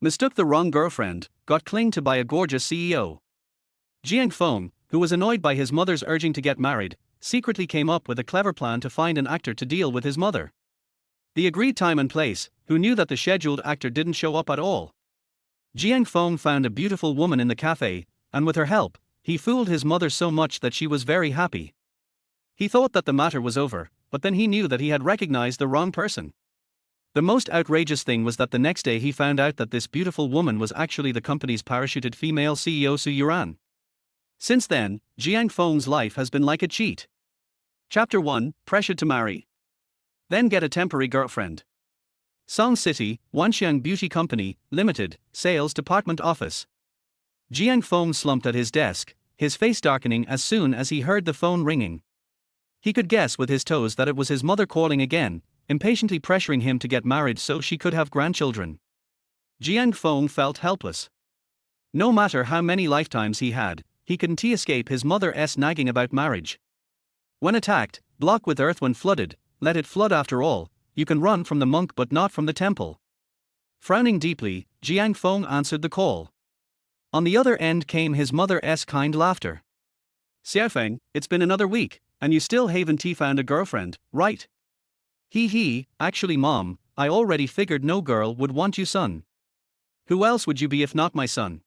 Mistook the wrong girlfriend, got clinged to by a gorgeous CEO. Jiang Feng, who was annoyed by his mother's urging to get married, secretly came up with a clever plan to find an actor to deal with his mother. The agreed time and place, who knew that the scheduled actor didn't show up at all. Jiang Feng found a beautiful woman in the cafe, and with her help, he fooled his mother so much that she was very happy. He thought that the matter was over, but then he knew that he had recognized the wrong person. The most outrageous thing was that the next day he found out that this beautiful woman was actually the company's parachuted female CEO Su Youran. Since then, Jiang Feng's life has been like a cheat. Chapter 1, Pressure to Marry. Then get a temporary girlfriend. Song City, Wanxiang Beauty Company, Limited, Sales Department Office. Jiang Feng slumped at his desk, his face darkening as soon as he heard the phone ringing. He could guess with his toes that it was his mother calling again, impatiently pressuring him to get married so she could have grandchildren. Jiang Feng felt helpless. No matter how many lifetimes he had, he couldn't escape his mother's nagging about marriage. When attacked, block with earth. When flooded, let it flood. After all, you can run from the monk but not from the temple. Frowning deeply, Jiang Feng answered the call. On the other end came his mother's kind laughter. Xiaofeng, it's been another week, and you still haven't found a girlfriend, right? He, actually mom, I already figured no girl would want you, son. Who else would you be if not my son?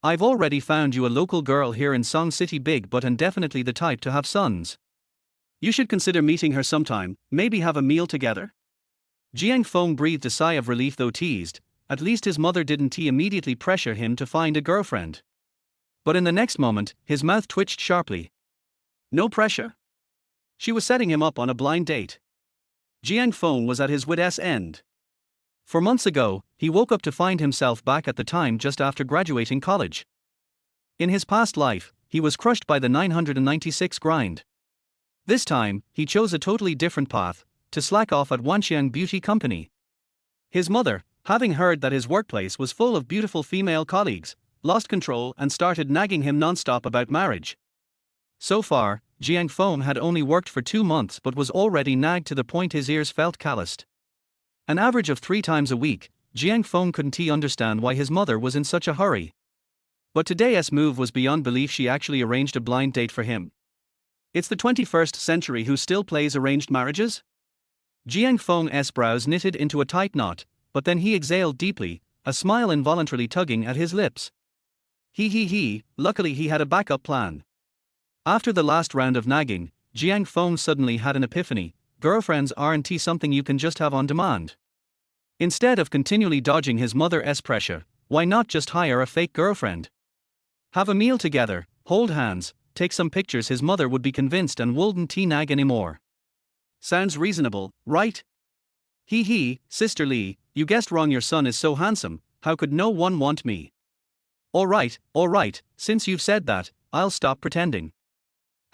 I've already found you a local girl here in Song City, big butt and definitely the type to have sons. You should consider meeting her sometime, maybe have a meal together? Jiang Feng breathed a sigh of relief though teased, at least his mother didn't immediately pressure him to find a girlfriend. But in the next moment, his mouth twitched sharply. No pressure? She was setting him up on a blind date. Jiang Feng was at his wit's end. For months ago, he woke up to find himself back at the time just after graduating college. In his past life, he was crushed by the 996 grind. This time, he chose a totally different path, to slack off at Wanxiang Beauty Company. His mother, having heard that his workplace was full of beautiful female colleagues, lost control and started nagging him non-stop about marriage. So far, Jiang Feng had only worked for 2 months but was already nagged to the point his ears felt calloused. An average of 3 times a week, Jiang Feng couldn't understand why his mother was in such a hurry. But today's move was beyond belief. She actually arranged a blind date for him. It's the 21st century. Who still plays arranged marriages? Jiang Feng's brows knitted into a tight knot, but then he exhaled deeply, a smile involuntarily tugging at his lips. Luckily he had a backup plan. After the last round of nagging, Jiang Feng suddenly had an epiphany. Girlfriends aren't something you can just have on demand. Instead of continually dodging his mother's pressure, why not just hire a fake girlfriend? Have a meal together, hold hands, take some pictures. His mother would be convinced and wouldn't nag anymore. Sounds reasonable, right? Sister Lee, you guessed wrong. Your son is so handsome, how could no one want me? Alright, since you've said that, I'll stop pretending.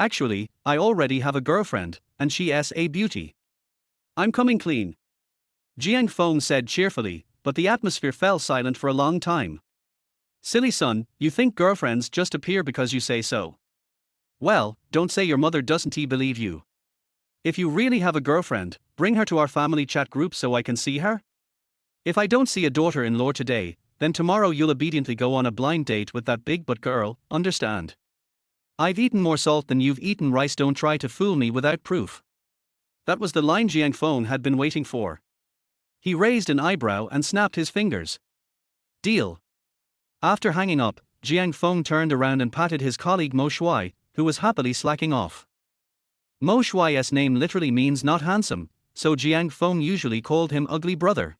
Actually, I already have a girlfriend, and she's a beauty. I'm coming clean. Jiang Feng said cheerfully, but the atmosphere fell silent for a long time. Silly son, you think girlfriends just appear because you say so. Well, don't say your mother doesn't believe you. If you really have a girlfriend, bring her to our family chat group so I can see her. If I don't see a daughter-in-law today, then tomorrow you'll obediently go on a blind date with that big butt girl, understand? I've eaten more salt than you've eaten rice. Don't try to fool me without proof. That was the line Jiang Feng had been waiting for. He raised an eyebrow and snapped his fingers. Deal. After hanging up, Jiang Feng turned around and patted his colleague Mo Shui, who was happily slacking off. Mo Shui's name literally means not handsome, so Jiang Feng usually called him ugly brother.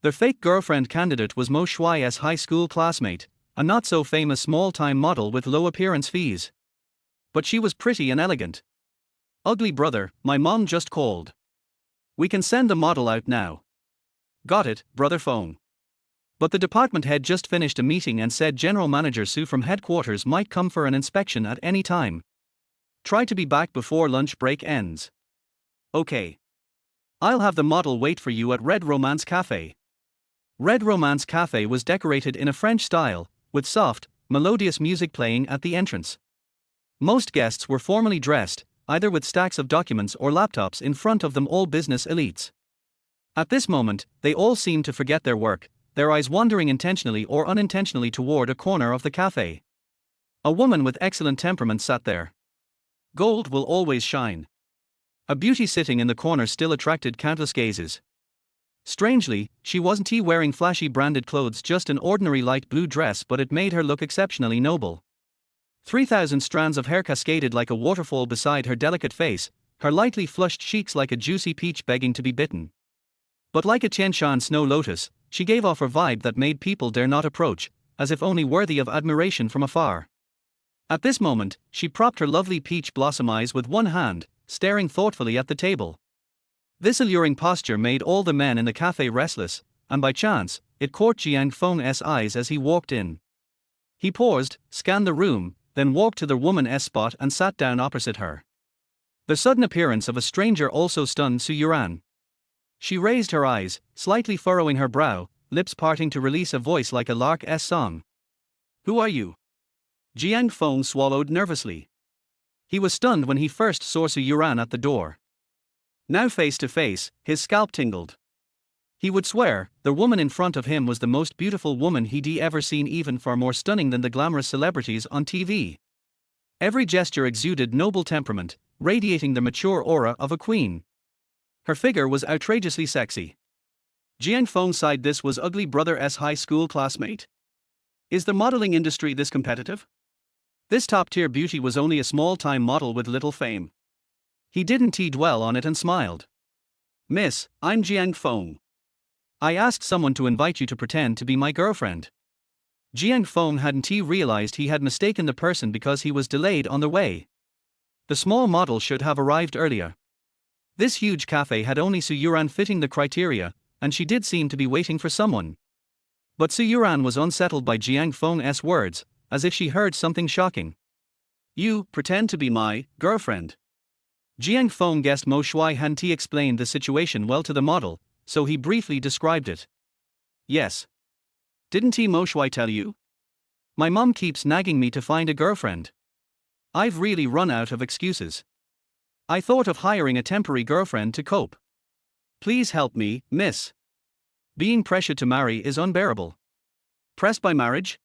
Their fake girlfriend candidate was Mo Shui's high school classmate, a not-so-famous small-time model with low appearance fees. But she was pretty and elegant. Ugly brother, my mom just called. We can send the model out now. Got it, brother Feng. But the department head just finished a meeting and said General Manager Su from headquarters might come for an inspection at any time. Try to be back before lunch break ends. Okay. I'll have the model wait for you at Red Romance Cafe. Red Romance Cafe was decorated in a French style, with soft, melodious music playing at the entrance. Most guests were formally dressed, either with stacks of documents or laptops in front of them, all business elites. At this moment, they all seemed to forget their work, their eyes wandering intentionally or unintentionally toward a corner of the cafe. A woman with excellent temperament sat there. Gold will always shine. A beauty sitting in the corner still attracted countless gazes. Strangely, she wasn't wearing flashy branded clothes, just an ordinary light blue dress, but it made her look exceptionally noble. 3,000 strands of hair cascaded like a waterfall beside her delicate face, her lightly flushed cheeks like a juicy peach begging to be bitten. But like a Tianshan snow lotus, she gave off a vibe that made people dare not approach, as if only worthy of admiration from afar. At this moment, she propped her lovely peach blossom eyes with one hand, staring thoughtfully at the table. This alluring posture made all the men in the cafe restless, and by chance, it caught Jiang Feng's eyes as he walked in. He paused, scanned the room, then walked to the woman's spot and sat down opposite her. The sudden appearance of a stranger also stunned Su Youran. She raised her eyes, slightly furrowing her brow, lips parting to release a voice like a lark's song. "Who are you?" Jiang Feng swallowed nervously. He was stunned when he first saw Su Youran at the door. Now face to face, his scalp tingled. He would swear the woman in front of him was the most beautiful woman he'd ever seen, even far more stunning than the glamorous celebrities on TV. Every gesture exuded noble temperament, radiating the mature aura of a queen. Her figure was outrageously sexy. Jiang Feng sighed. This was ugly brother's high school classmate. Is the modeling industry this competitive? This top-tier beauty was only a small-time model with little fame. He didn't dwell on it and smiled. "Miss, I'm Jiang Feng. I asked someone to invite you to pretend to be my girlfriend." Jiang Feng hadn't realized he had mistaken the person because he was delayed on the way. The small model should have arrived earlier. This huge cafe had only Su Youran fitting the criteria, and she did seem to be waiting for someone. But Su Youran was unsettled by Jiang Feng's words, as if she heard something shocking. "You pretend to be my girlfriend?" Jiang Feng guessed Mo Shui hadn't explained the situation well to the model, so he briefly described it. "Yes. Didn't Mo Shui tell you? My mom keeps nagging me to find a girlfriend. I've really run out of excuses. I thought of hiring a temporary girlfriend to cope. Please help me, miss. Being pressured to marry is unbearable." Pressed by marriage?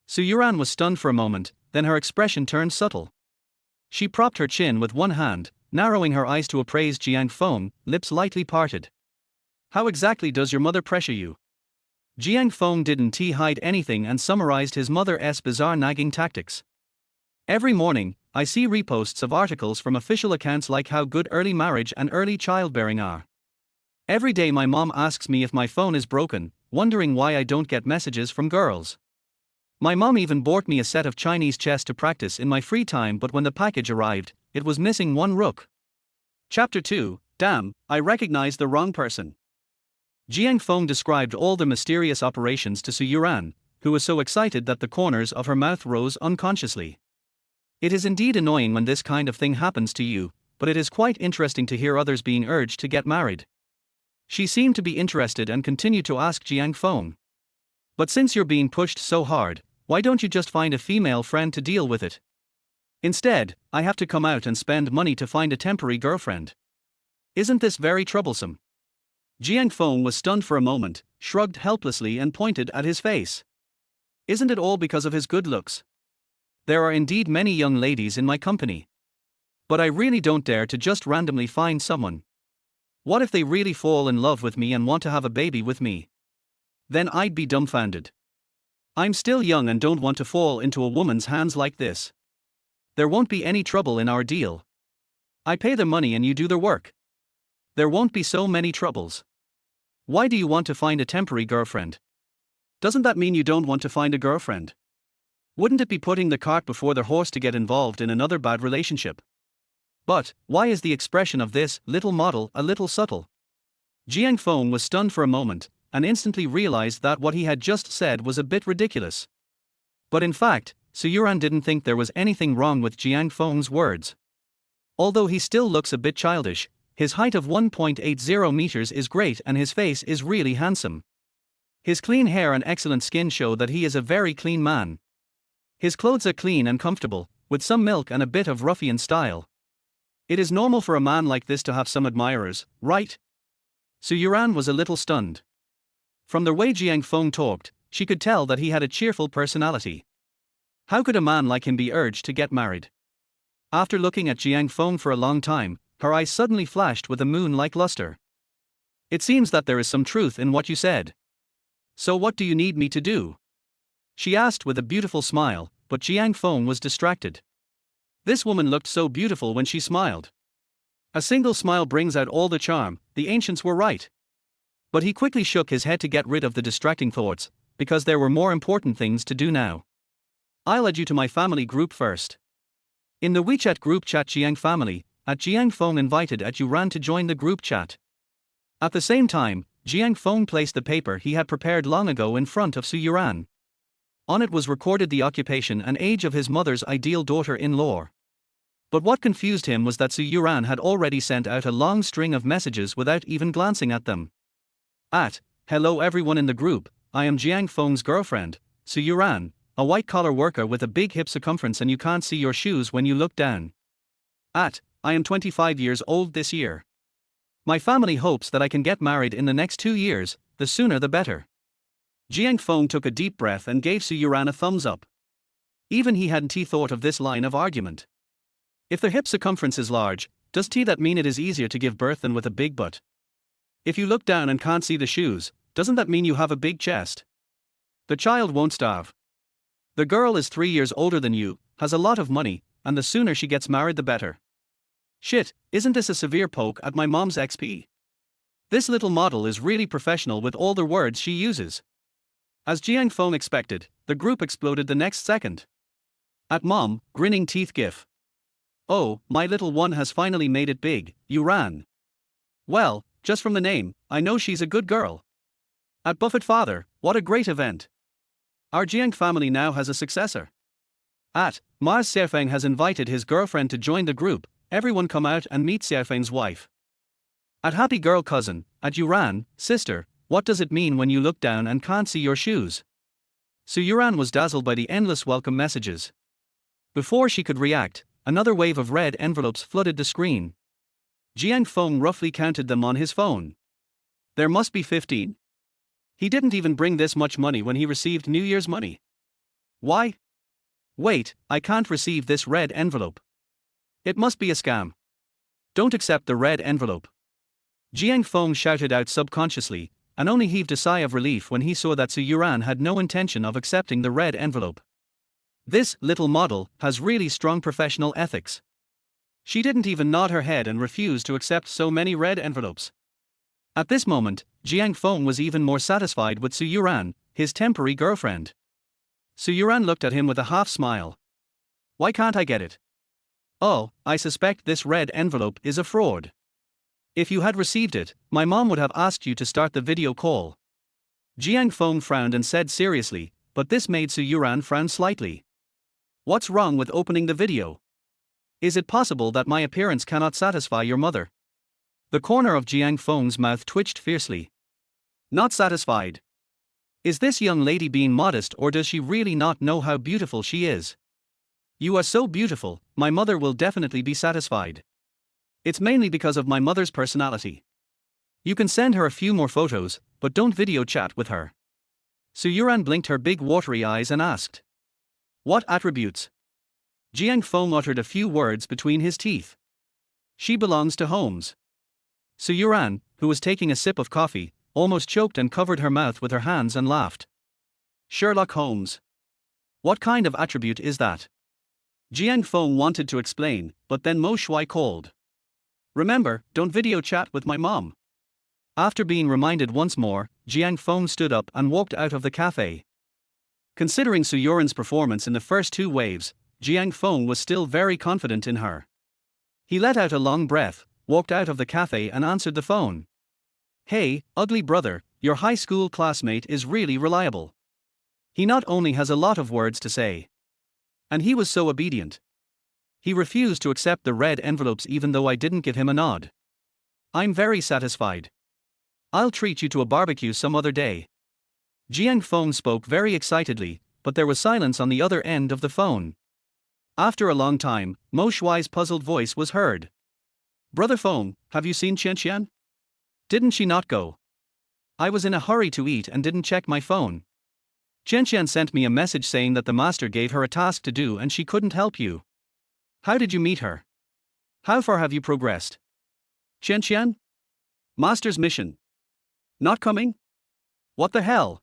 Su Youran was stunned for a moment, then her expression turned subtle. She propped her chin with one hand, narrowing her eyes to appraise Jiang Feng, lips lightly parted. "How exactly does your mother pressure you?" Jiang Feng didn't hide anything and summarized his mother's bizarre nagging tactics. "Every morning, I see reposts of articles from official accounts like how good early marriage and early childbearing are. Every day my mom asks me if my phone is broken, wondering why I don't get messages from girls. My mom even bought me a set of Chinese chess to practice in my free time, but when the package arrived, it was missing one rook." Chapter 2, Damn, I recognize the wrong person. Jiang Feng described all the mysterious operations to Su Youran, who was so excited that the corners of her mouth rose unconsciously. It is indeed annoying when this kind of thing happens to you, but it is quite interesting to hear others being urged to get married. She seemed to be interested and continued to ask Jiang Feng. "But since you're being pushed so hard, why don't you just find a female friend to deal with it? Instead, I have to come out and spend money to find a temporary girlfriend. Isn't this very troublesome?" Jiang Feng was stunned for a moment, shrugged helplessly and pointed at his face. "Isn't it all because of his good looks? There are indeed many young ladies in my company. But I really don't dare to just randomly find someone. What if they really fall in love with me and want to have a baby with me? Then I'd be dumbfounded. I'm still young and don't want to fall into a woman's hands like this. There won't be any trouble in our deal. I pay the money and you do the work. There won't be so many troubles. Why do you want to find a temporary girlfriend? Doesn't that mean you don't want to find a girlfriend? Wouldn't it be putting the cart before the horse to get involved in another bad relationship? But, why is the expression of this little model a little subtle?" Jiang Feng was stunned for a moment, and instantly realized that what he had just said was a bit ridiculous. But in fact, Su Youran didn't think there was anything wrong with Jiang Feng's words. Although he still looks a bit childish, his height of 1.80 meters is great and his face is really handsome. His clean hair and excellent skin show that he is a very clean man. His clothes are clean and comfortable, with some milk and a bit of ruffian style. It is normal for a man like this to have some admirers, right? Su Youran was a little stunned. From the way Jiang Feng talked, she could tell that he had a cheerful personality. How could a man like him be urged to get married? After looking at Jiang Feng for a long time, her eyes suddenly flashed with a moon-like luster. It seems that there is some truth in what you said. So what do you need me to do? She asked with a beautiful smile, but Jiang Feng was distracted. This woman looked so beautiful when she smiled. A single smile brings out all the charm, the ancients were right. But he quickly shook his head to get rid of the distracting thoughts, because there were more important things to do now. I'll add you to my family group first. In the WeChat group chat Jiang family, Jiang Feng invited Yuran to join the group chat. At the same time, Jiang Feng placed the paper he had prepared long ago in front of Su Youran. On it was recorded the occupation and age of his mother's ideal daughter-in-law. But what confused him was that Su Youran had already sent out a long string of messages without even glancing at them. Hello everyone in the group, I am Jiang Feng's girlfriend, Su Youran, a white-collar worker with a big hip circumference and you can't see your shoes when you look down. I am 25 years old this year. My family hopes that I can get married in the next 2 years, the sooner the better. Jiang Feng took a deep breath and gave Su Youran a thumbs up. Even he hadn't thought of this line of argument. If the hip circumference is large, does that mean it is easier to give birth than with a big butt? If you look down and can't see the shoes, doesn't that mean you have a big chest? The child won't starve. The girl is 3 years older than you, has a lot of money, and the sooner she gets married the better. Shit, isn't this a severe poke at my mom's XP? This little model is really professional with all the words she uses. As Jiang Feng expected, the group exploded the next second. At mom, grinning teeth gif. Oh, my little one has finally made it big, Yuran. Well, just from the name, I know she's a good girl. At Buffett father, what a great event. Our Jiang family now has a successor. At Mars Xiaofeng has invited his girlfriend to join the group, everyone come out and meet Xiaofeng's wife. At happy girl cousin, at Yuran, sister, what does it mean when you look down and can't see your shoes? Su Youran was dazzled by the endless welcome messages. Before she could react, another wave of red envelopes flooded the screen. Jiang Feng roughly counted them on his phone. There must be 15. He didn't even bring this much money when he received New Year's money. Why? Wait, I can't receive this red envelope. It must be a scam. Don't accept the red envelope. Jiang Feng shouted out subconsciously, and only heaved a sigh of relief when he saw that Su Youran had no intention of accepting the red envelope. This little model has really strong professional ethics. She didn't even nod her head and refuse to accept so many red envelopes. At this moment, Jiang Feng was even more satisfied with Su Youran, his temporary girlfriend. Su Youran looked at him with a half smile. Why can't I get it? Oh, I suspect this red envelope is a fraud. If you had received it, my mom would have asked you to start the video call. Jiang Feng frowned and said seriously, but this made Su Youran frown slightly. What's wrong with opening the video? Is it possible that my appearance cannot satisfy your mother? The corner of Jiang Feng's mouth twitched fiercely. Not satisfied. Is this young lady being modest or does she really not know how beautiful she is? You are so beautiful, my mother will definitely be satisfied. It's mainly because of my mother's personality. You can send her a few more photos, but don't video chat with her. Su Youran blinked her big watery eyes and asked. What attributes? Jiang Feng uttered a few words between his teeth. She belongs to Holmes. Su Youran, who was taking a sip of coffee, almost choked and covered her mouth with her hands and laughed. Sherlock Holmes. What kind of attribute is that? Jiang Feng wanted to explain, but then Mo Shui called. Remember, don't video chat with my mom. After being reminded once more, Jiang Feng stood up and walked out of the cafe. Considering Su Youran's performance in the first 2 waves, Jiang Feng was still very confident in her. He let out a long breath, walked out of the cafe and answered the phone. Hey, ugly brother, your high school classmate is really reliable. He not only has a lot of words to say. And he was so obedient. He refused to accept the red envelopes even though I didn't give him a nod. I'm very satisfied. I'll treat you to a barbecue some other day. Jiang Feng spoke very excitedly, but there was silence on the other end of the phone. After a long time, Mo Shui's puzzled voice was heard. Brother Feng, have you seen Qian Qian? Didn't she not go? I was in a hurry to eat and didn't check my phone. Qianqian sent me a message saying that the master gave her a task to do and she couldn't help you. How did you meet her? How far have you progressed? Qianqian? Master's mission. Not coming? What the hell?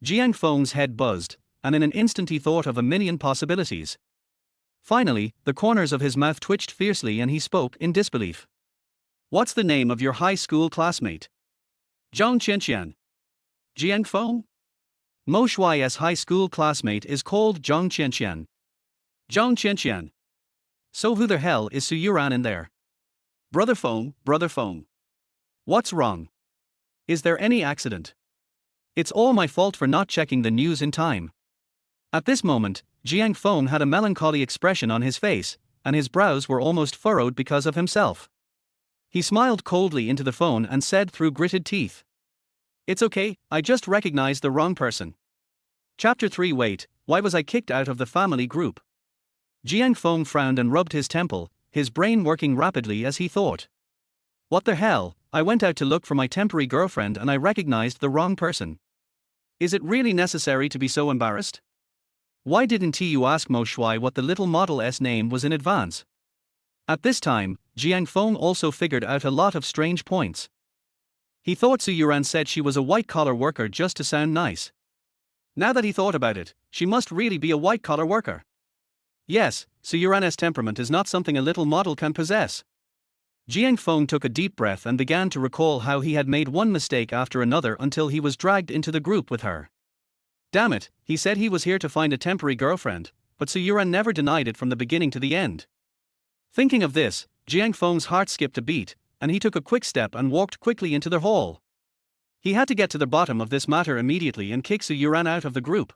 Jiang Feng's head buzzed, and in an instant he thought of a million possibilities. Finally, the corners of his mouth twitched fiercely and he spoke in disbelief. What's the name of your high school classmate? Zhang Qianqian. Jiang Feng? Mo Shuai's high school classmate is called Zhang Qianqian. Zhang Qianqian. So who the hell is Su Youran in there? Brother Feng. What's wrong? Is there any accident? It's all my fault for not checking the news in time. At this moment, Jiang Feng had a melancholy expression on his face, and his brows were almost furrowed because of himself. He smiled coldly into the phone and said through gritted teeth. It's okay, I just recognized the wrong person. Chapter 3. Wait, why was I kicked out of the family group? Jiang Feng frowned and rubbed his temple, his brain working rapidly as he thought. What the hell, I went out to look for my temporary girlfriend and I recognized the wrong person. Is it really necessary to be so embarrassed? Why didn't you ask Mo Shuai what the little model's name was in advance? At this time, Jiang Feng also figured out a lot of strange points. He thought Su Youran said she was a white-collar worker just to sound nice. Now that he thought about it, she must really be a white-collar worker. Yes, Su Youran's temperament is not something a little model can possess. Jiang Feng took a deep breath and began to recall how he had made one mistake after another until he was dragged into the group with her. Damn it, he said he was here to find a temporary girlfriend, but Su Youran never denied it from the beginning to the end. Thinking of this, Jiang Feng's heart skipped a beat, and he took a quick step and walked quickly into the hall. He had to get to the bottom of this matter immediately and kick Su Youran out of the group.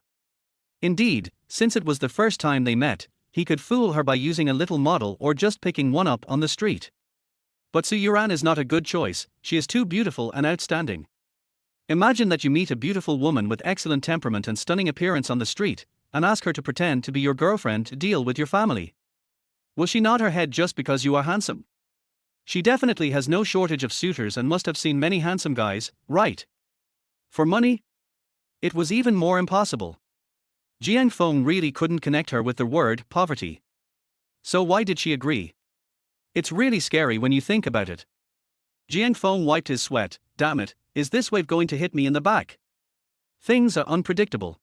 Indeed, since it was the first time they met, he could fool her by using a little model or just picking one up on the street. But Su Youran is not a good choice, she is too beautiful and outstanding. Imagine that you meet a beautiful woman with excellent temperament and stunning appearance on the street, and ask her to pretend to be your girlfriend to deal with your family. Will she nod her head just because you are handsome? She definitely has no shortage of suitors and must have seen many handsome guys, right? For money? It was even more impossible. Jiang Feng really couldn't connect her with the word poverty. So why did she agree? It's really scary when you think about it. Jiang Feng wiped his sweat. Damn it, is this wave going to hit me in the back? Things are unpredictable.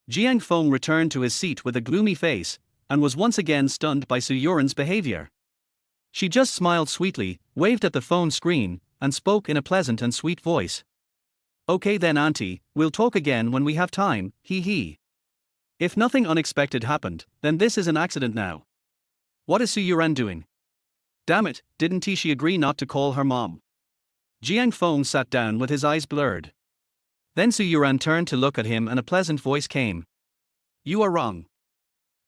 Jiang Feng returned to his seat with a gloomy face, and was once again stunned by Su Youran's behavior. She just smiled sweetly, waved at the phone screen, and spoke in a pleasant and sweet voice. Okay then auntie, we'll talk again when we have time, hee hee. If nothing unexpected happened, then this is an accident now. What is Su Youran doing? Damn it, didn't she agree not to call her mom? Jiang Feng sat down with his eyes blurred. Then Su Youran turned to look at him and a pleasant voice came. You are wrong.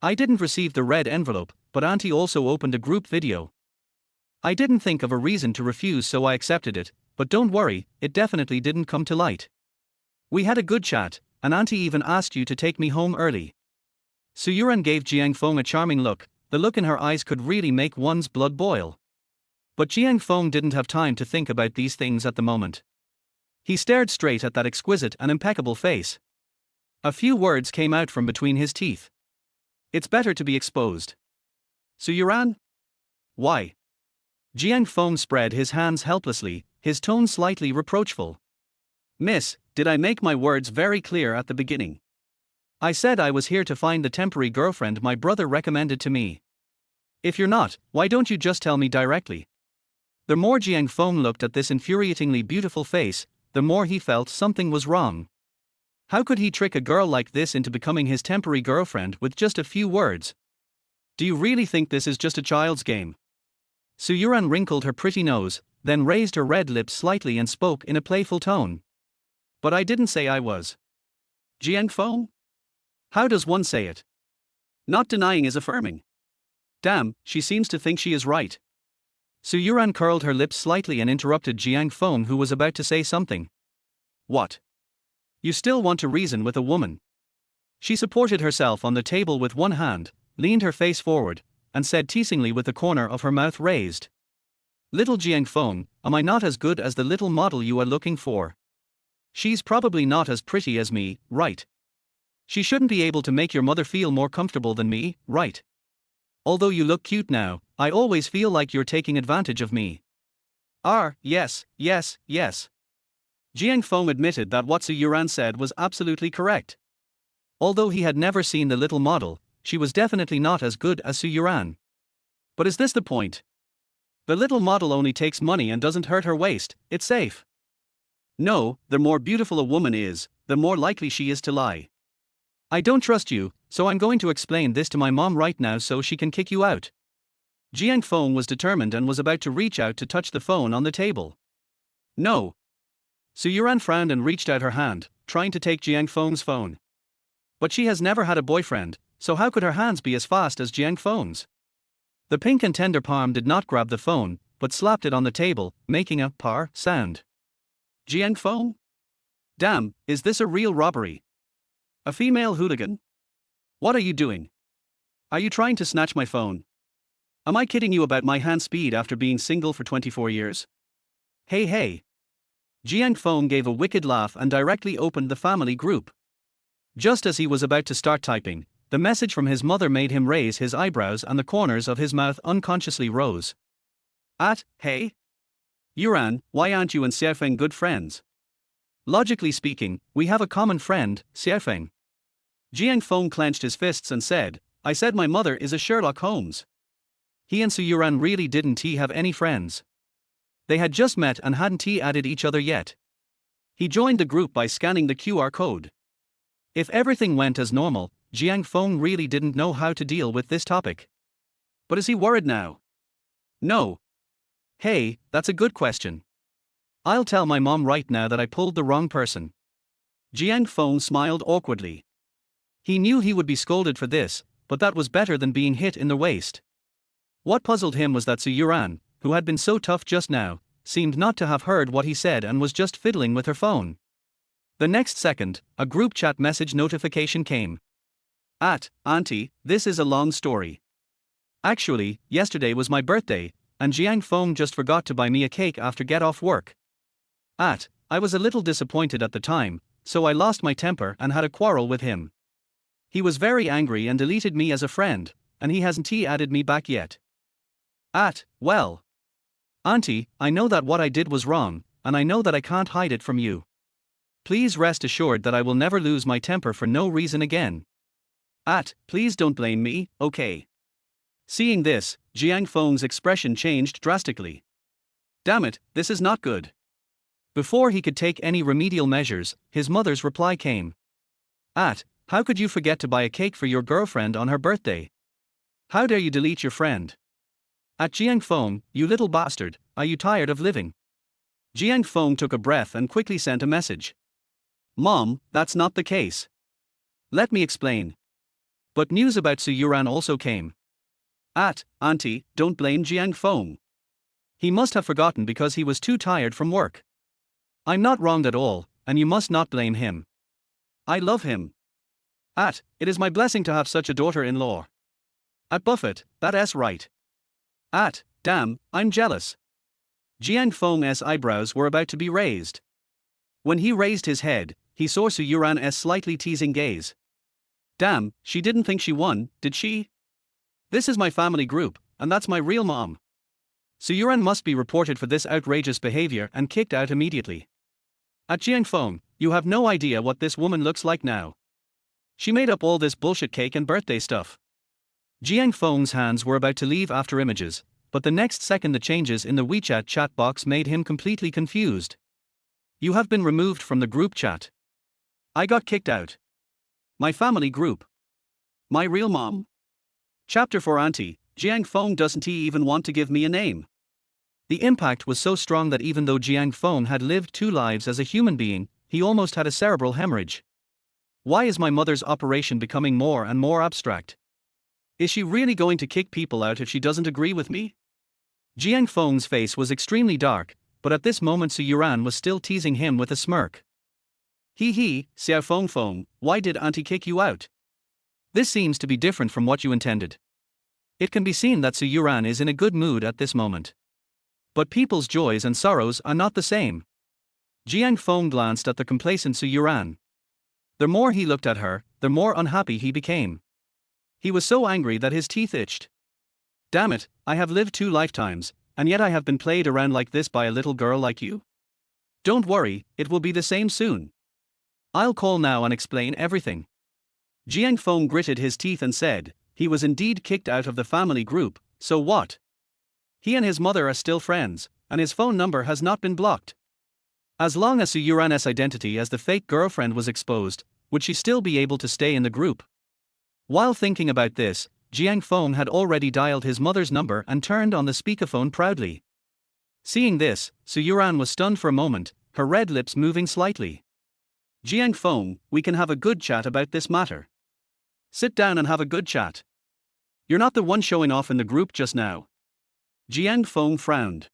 I didn't receive the red envelope, but auntie also opened a group video. I didn't think of a reason to refuse so I accepted it, but don't worry, it definitely didn't come to light. We had a good chat, and auntie even asked you to take me home early. Su Youran gave Jiang Feng a charming look, the look in her eyes could really make one's blood boil. But Jiang Feng didn't have time to think about these things at the moment. He stared straight at that exquisite and impeccable face. A few words came out from between his teeth. It's better to be exposed. Su Youran? Why? Jiang Feng spread his hands helplessly, his tone slightly reproachful. Miss, did I make my words very clear at the beginning? I said I was here to find the temporary girlfriend my brother recommended to me. If you're not, why don't you just tell me directly? The more Jiang Feng looked at this infuriatingly beautiful face, the more he felt something was wrong. How could he trick a girl like this into becoming his temporary girlfriend with just a few words? Do you really think this is just a child's game? Su Youran wrinkled her pretty nose, then raised her red lips slightly and spoke in a playful tone. But I didn't say I was. Jiang Feng? How does one say it? Not denying is affirming. Damn, she seems to think she is right. Su Youran curled her lips slightly and interrupted Jiang Feng, who was about to say something. What? You still want to reason with a woman? She supported herself on the table with one hand, leaned her face forward, and said teasingly with the corner of her mouth raised. Little Jiang Feng, am I not as good as the little model you are looking for? She's probably not as pretty as me, right? She shouldn't be able to make your mother feel more comfortable than me, right? Although you look cute now, I always feel like you're taking advantage of me. Yes, yes, yes. Jiang Feng admitted that what Su Youran said was absolutely correct. Although he had never seen the little model, she was definitely not as good as Su Youran. But is this the point? The little model only takes money and doesn't hurt her waist, it's safe. No, the more beautiful a woman is, the more likely she is to lie. I don't trust you, so I'm going to explain this to my mom right now so she can kick you out. Jiang Feng was determined and was about to reach out to touch the phone on the table. No. Su Youran frowned and reached out her hand, trying to take Jiang Feng's phone. But she has never had a boyfriend, so how could her hands be as fast as Jiang Feng's? The pink and tender palm did not grab the phone, but slapped it on the table, making a par sound. Jiang Feng? Damn, is this a real robbery? A female hooligan? What are you doing? Are you trying to snatch my phone? Am I kidding you about my hand speed after being single for 24 years? Hey hey. Jiang Feng gave a wicked laugh and directly opened the family group. Just as he was about to start typing, the message from his mother made him raise his eyebrows and the corners of his mouth unconsciously rose. Hey? Youran, why aren't you and Xiao Feng good friends? Logically speaking, we have a common friend, Xiao Feng. Jiang Feng clenched his fists and said, I said my mother is a Sherlock Holmes. He and Su Youran really didn't have any friends. They had just met and hadn't added each other yet. He joined the group by scanning the QR code. If everything went as normal, Jiang Feng really didn't know how to deal with this topic. But is he worried now? No. Hey, that's a good question. I'll tell my mom right now that I pulled the wrong person. Jiang Feng smiled awkwardly. He knew he would be scolded for this, but that was better than being hit in the waist. What puzzled him was that Su Youran, who had been so tough just now, seemed not to have heard what he said and was just fiddling with her phone. The next second, a group chat message notification came. Auntie, this is a long story. Actually, yesterday was my birthday, and Jiang Feng just forgot to buy me a cake after get off work. I was a little disappointed at the time, so I lost my temper and had a quarrel with him. He was very angry and deleted me as a friend, and he hasn't added me back yet. Well. Auntie, I know that what I did was wrong, and I know that I can't hide it from you. Please rest assured that I will never lose my temper for no reason again. Please don't blame me, okay? Seeing this, Jiang Feng's expression changed drastically. Damn it, this is not good. Before he could take any remedial measures, his mother's reply came. How could you forget to buy a cake for your girlfriend on her birthday? How dare you delete your friend? Jiang Feng, you little bastard, are you tired of living? Jiang Feng took a breath and quickly sent a message. Mom, that's not the case. Let me explain. But news about Su Youran also came. Auntie, don't blame Jiang Feng. He must have forgotten because he was too tired from work. I'm not wronged at all, and you must not blame him. I love him. It is my blessing to have such a daughter-in-law. Buffett, that's right. Damn, I'm jealous. Jiang Feng's eyebrows were about to be raised. When he raised his head, he saw Su Youran's slightly teasing gaze. Damn, she didn't think she won, did she? This is my family group, and that's my real mom. Su Youran must be reported for this outrageous behavior and kicked out immediately. Jiang Feng, you have no idea what this woman looks like now. She made up all this bullshit cake and birthday stuff. Jiang Feng's hands were about to leave after images, but the next second the changes in the WeChat chat box made him completely confused. You have been removed from the group chat. I got kicked out. My family group. My real mom. Chapter 4 Auntie, Jiang Feng doesn't even want to give me a name. The impact was so strong that even though Jiang Feng had lived 2 lives as a human being, he almost had a cerebral hemorrhage. Why is my mother's operation becoming more and more abstract? Is she really going to kick people out if she doesn't agree with me? Jiang Feng's face was extremely dark, but at this moment Su Youran was still teasing him with a smirk. Xiao Feng, why did Auntie kick you out? This seems to be different from what you intended. It can be seen that Su Youran is in a good mood at this moment. But people's joys and sorrows are not the same. Jiang Feng glanced at the complacent Su Youran. The more he looked at her, the more unhappy he became. He was so angry that his teeth itched. Damn it, I have lived 2 lifetimes, and yet I have been played around like this by a little girl like you? Don't worry, it will be the same soon. I'll call now and explain everything. Jiang Feng gritted his teeth and said, he was indeed kicked out of the family group, so what? He and his mother are still friends, and his phone number has not been blocked. As long as Su Youran's identity as the fake girlfriend was exposed, would she still be able to stay in the group? While thinking about this, Jiang Feng had already dialed his mother's number and turned on the speakerphone proudly. Seeing this, Su Youran was stunned for a moment, her red lips moving slightly. Jiang Feng, we can have a good chat about this matter. Sit down and have a good chat. You're not the one showing off in the group just now. Jiang Feng frowned.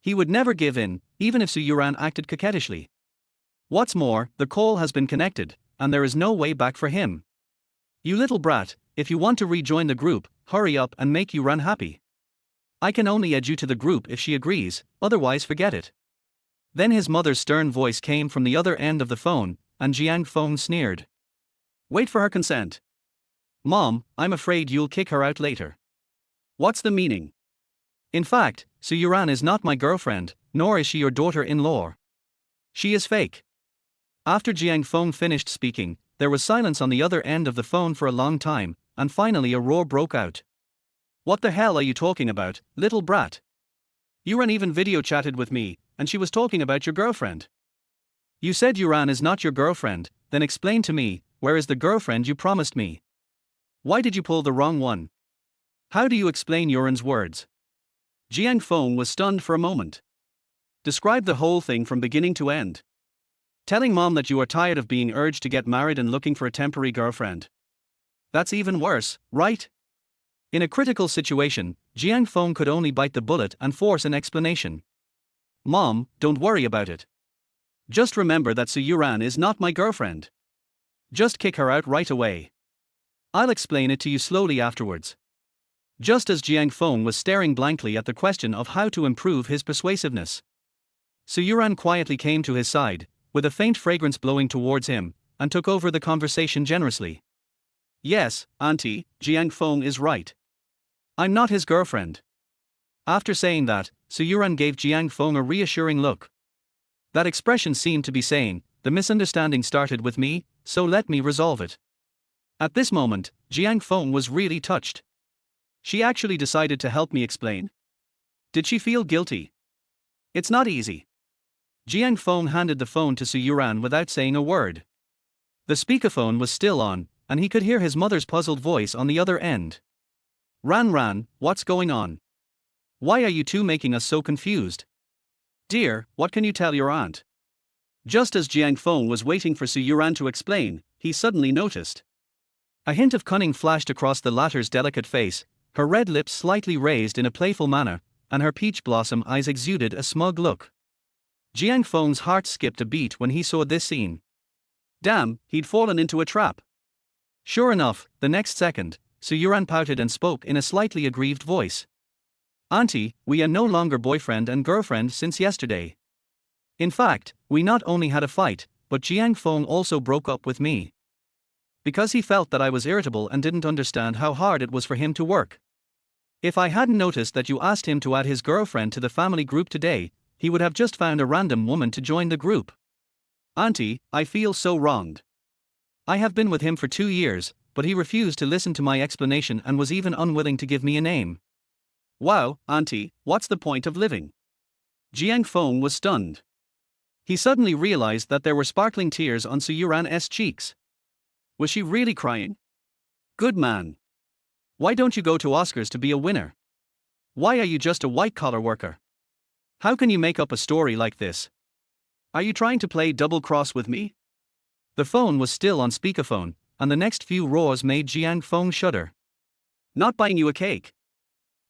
He would never give in, even if Su Youran acted coquettishly. What's more, the call has been connected, and there is no way back for him. You little brat, if you want to rejoin the group, hurry up and make Youran happy. I can only add you to the group if she agrees, otherwise forget it. Then his mother's stern voice came from the other end of the phone, and Jiang Feng sneered. Wait for her consent. Mom, I'm afraid you'll kick her out later. What's the meaning? In fact, Su Youran is not my girlfriend, nor is she your daughter-in-law. She is fake. After Jiang Feng finished speaking, there was silence on the other end of the phone for a long time, and finally a roar broke out. What the hell are you talking about, little brat? Youran even video chatted with me, and she was talking about your girlfriend. You said Youran is not your girlfriend, then explain to me, where is the girlfriend you promised me? Why did you pull the wrong one? How do you explain Youran's words? Jiang Feng was stunned for a moment. Describe the whole thing from beginning to end. Telling mom that you are tired of being urged to get married and looking for a temporary girlfriend. That's even worse, right? In a critical situation, Jiang Feng could only bite the bullet and force an explanation. Mom, don't worry about it. Just remember that Su Youran is not my girlfriend. Just kick her out right away. I'll explain it to you slowly afterwards. Just as Jiang Feng was staring blankly at the question of how to improve his persuasiveness, Su Youran quietly came to his side, with a faint fragrance blowing towards him, and took over the conversation generously. Yes, Auntie, Jiang Feng is right. I'm not his girlfriend. After saying that, Su Youran gave Jiang Feng a reassuring look. That expression seemed to be saying, the misunderstanding started with me, so let me resolve it. At this moment, Jiang Feng was really touched. She actually decided to help me explain. Did she feel guilty? It's not easy. Jiang Feng handed the phone to Su Youran without saying a word. The speakerphone was still on, and he could hear his mother's puzzled voice on the other end. Ran, what's going on? Why are you two making us so confused? Dear, what can you tell your aunt? Just as Jiang Feng was waiting for Su Youran to explain, he suddenly noticed. A hint of cunning flashed across the latter's delicate face, her red lips slightly raised in a playful manner, and her peach blossom eyes exuded a smug look. Jiang Feng's heart skipped a beat when he saw this scene. Damn, he'd fallen into a trap. Sure enough, the next second, Su Youran pouted and spoke in a slightly aggrieved voice. Auntie, we are no longer boyfriend and girlfriend since yesterday. In fact, we not only had a fight, but Jiang Feng also broke up with me. Because he felt that I was irritable and didn't understand how hard it was for him to work. If I hadn't noticed that you asked him to add his girlfriend to the family group today, he would have just found a random woman to join the group. Auntie, I feel so wronged. I have been with him for 2 years, but he refused to listen to my explanation and was even unwilling to give me a name. Wow, Auntie, what's the point of living? Jiang Feng was stunned. He suddenly realized that there were sparkling tears on Su Youran's cheeks. Was she really crying? Good man. Why don't you go to Oscars to be a winner? Why are you just a white-collar worker? How can you make up a story like this? Are you trying to play double-cross with me? The phone was still on speakerphone, and the next few roars made Jiang Feng shudder. Not buying you a cake.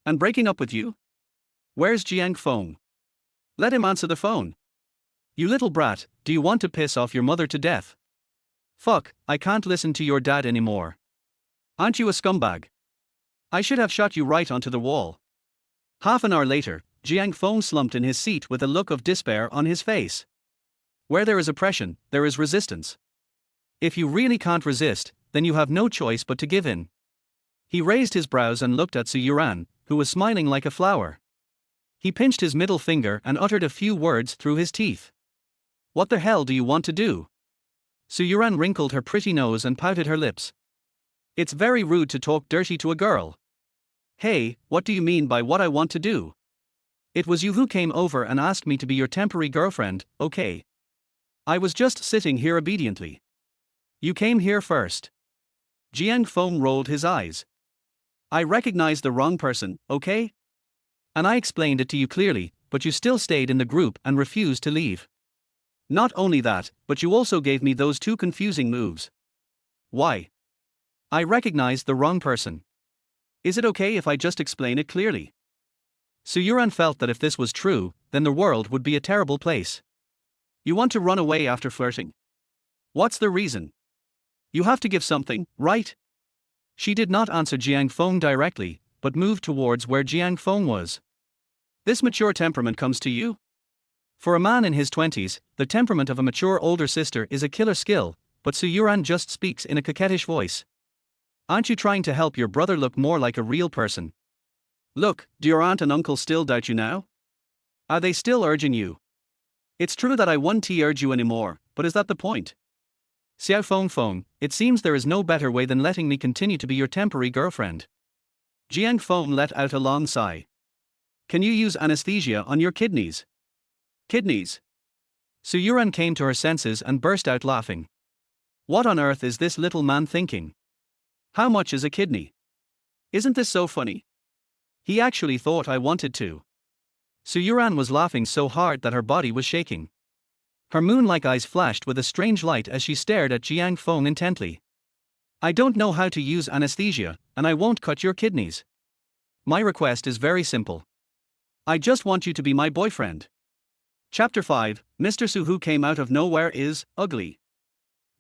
And breaking up with you? Where's Jiang Feng? Let him answer the phone. You little brat, do you want to piss off your mother to death? Fuck, I can't listen to your dad anymore. Aren't you a scumbag? I should have shot you right onto the wall. Half an hour later, Jiang Feng slumped in his seat with a look of despair on his face. Where there is oppression, there is resistance. If you really can't resist, then you have no choice but to give in. He raised his brows and looked at Su Youran, who was smiling like a flower. He pinched his middle finger and uttered a few words through his teeth. What the hell do you want to do? Su Youran wrinkled her pretty nose and pouted her lips. It's very rude to talk dirty to a girl. Hey, what do you mean by what I want to do? It was you who came over and asked me to be your temporary girlfriend, okay? I was just sitting here obediently. You came here first. Jiang Feng rolled his eyes. I recognized the wrong person, okay? And I explained it to you clearly, but you still stayed in the group and refused to leave. Not only that, but you also gave me those two confusing moves. Why? I recognized the wrong person. Is it okay if I just explain it clearly? Su Youran felt that if this was true, then the world would be a terrible place. You want to run away after flirting? What's the reason? You have to give something, right? She did not answer Jiang Feng directly, but moved towards where Jiang Feng was. This mature temperament comes to you? For a man in his 20s, the temperament of a mature older sister is a killer skill, but Su Youran just speaks in a coquettish voice. Aren't you trying to help your brother look more like a real person? Look, do your aunt and uncle still doubt you now? Are they still urging you? It's true that I won't urge you anymore, but is that the point? Xiao Feng Feng, it seems there is no better way than letting me continue to be your temporary girlfriend. Jiang Feng let out a long sigh. Can you use anesthesia on your kidneys? Kidneys? Su Youran came to her senses and burst out laughing. What on earth is this little man thinking? How much is a kidney? Isn't this so funny? He actually thought I wanted to. Su Youran was laughing so hard that her body was shaking. Her moon-like eyes flashed with a strange light as she stared at Jiang Feng intently. I don't know how to use anesthesia, and I won't cut your kidneys. My request is very simple. I just want you to be my boyfriend. Chapter 5, Mr. Su who came out of nowhere is ugly.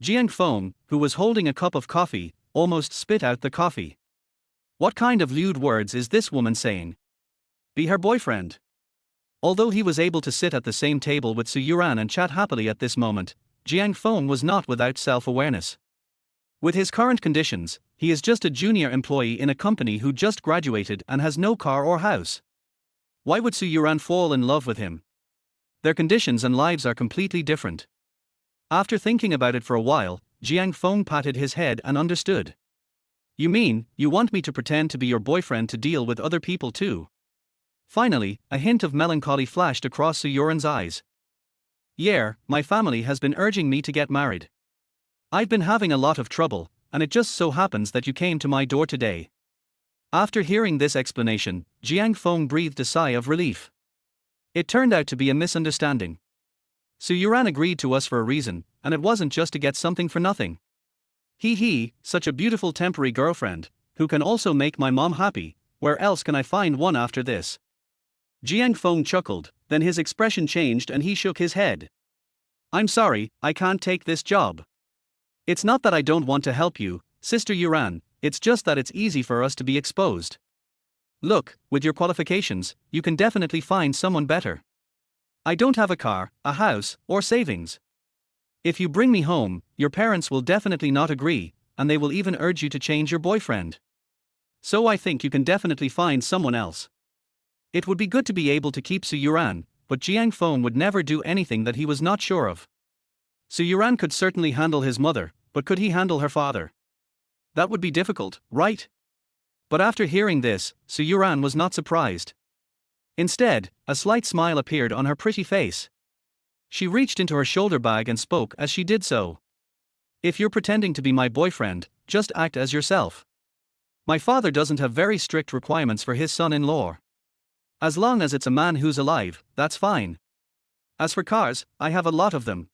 Jiang Feng, who was holding a cup of coffee, almost spit out the coffee. What kind of lewd words is this woman saying? Be her boyfriend. Although he was able to sit at the same table with Su Youran and chat happily at this moment, Jiang Feng was not without self-awareness. With his current conditions, he is just a junior employee in a company who just graduated and has no car or house. Why would Su Youran fall in love with him? Their conditions and lives are completely different. After thinking about it for a while, Jiang Feng patted his head and understood. You mean, you want me to pretend to be your boyfriend to deal with other people too? Finally, a hint of melancholy flashed across Su Youran's eyes. Yeah, my family has been urging me to get married. I've been having a lot of trouble, and it just so happens that you came to my door today. After hearing this explanation, Jiang Feng breathed a sigh of relief. It turned out to be a misunderstanding. Su Youran agreed to us for a reason, and it wasn't just to get something for nothing. Such a beautiful temporary girlfriend, who can also make my mom happy. Where else can I find one after this? Jiang Feng chuckled, then his expression changed and he shook his head. I'm sorry, I can't take this job. It's not that I don't want to help you, Sister Youran, it's just that it's easy for us to be exposed. Look, with your qualifications, you can definitely find someone better. I don't have a car, a house, or savings. If you bring me home, your parents will definitely not agree, and they will even urge you to change your boyfriend. So I think you can definitely find someone else. It would be good to be able to keep Su Youran, but Jiang Feng would never do anything that he was not sure of. Su Youran could certainly handle his mother, but could he handle her father? That would be difficult, right? But after hearing this, Su Youran was not surprised. Instead, a slight smile appeared on her pretty face. She reached into her shoulder bag and spoke as she did so. If you're pretending to be my boyfriend, just act as yourself. My father doesn't have very strict requirements for his son-in-law. As long as it's a man who's alive, that's fine. As for cars, I have a lot of them.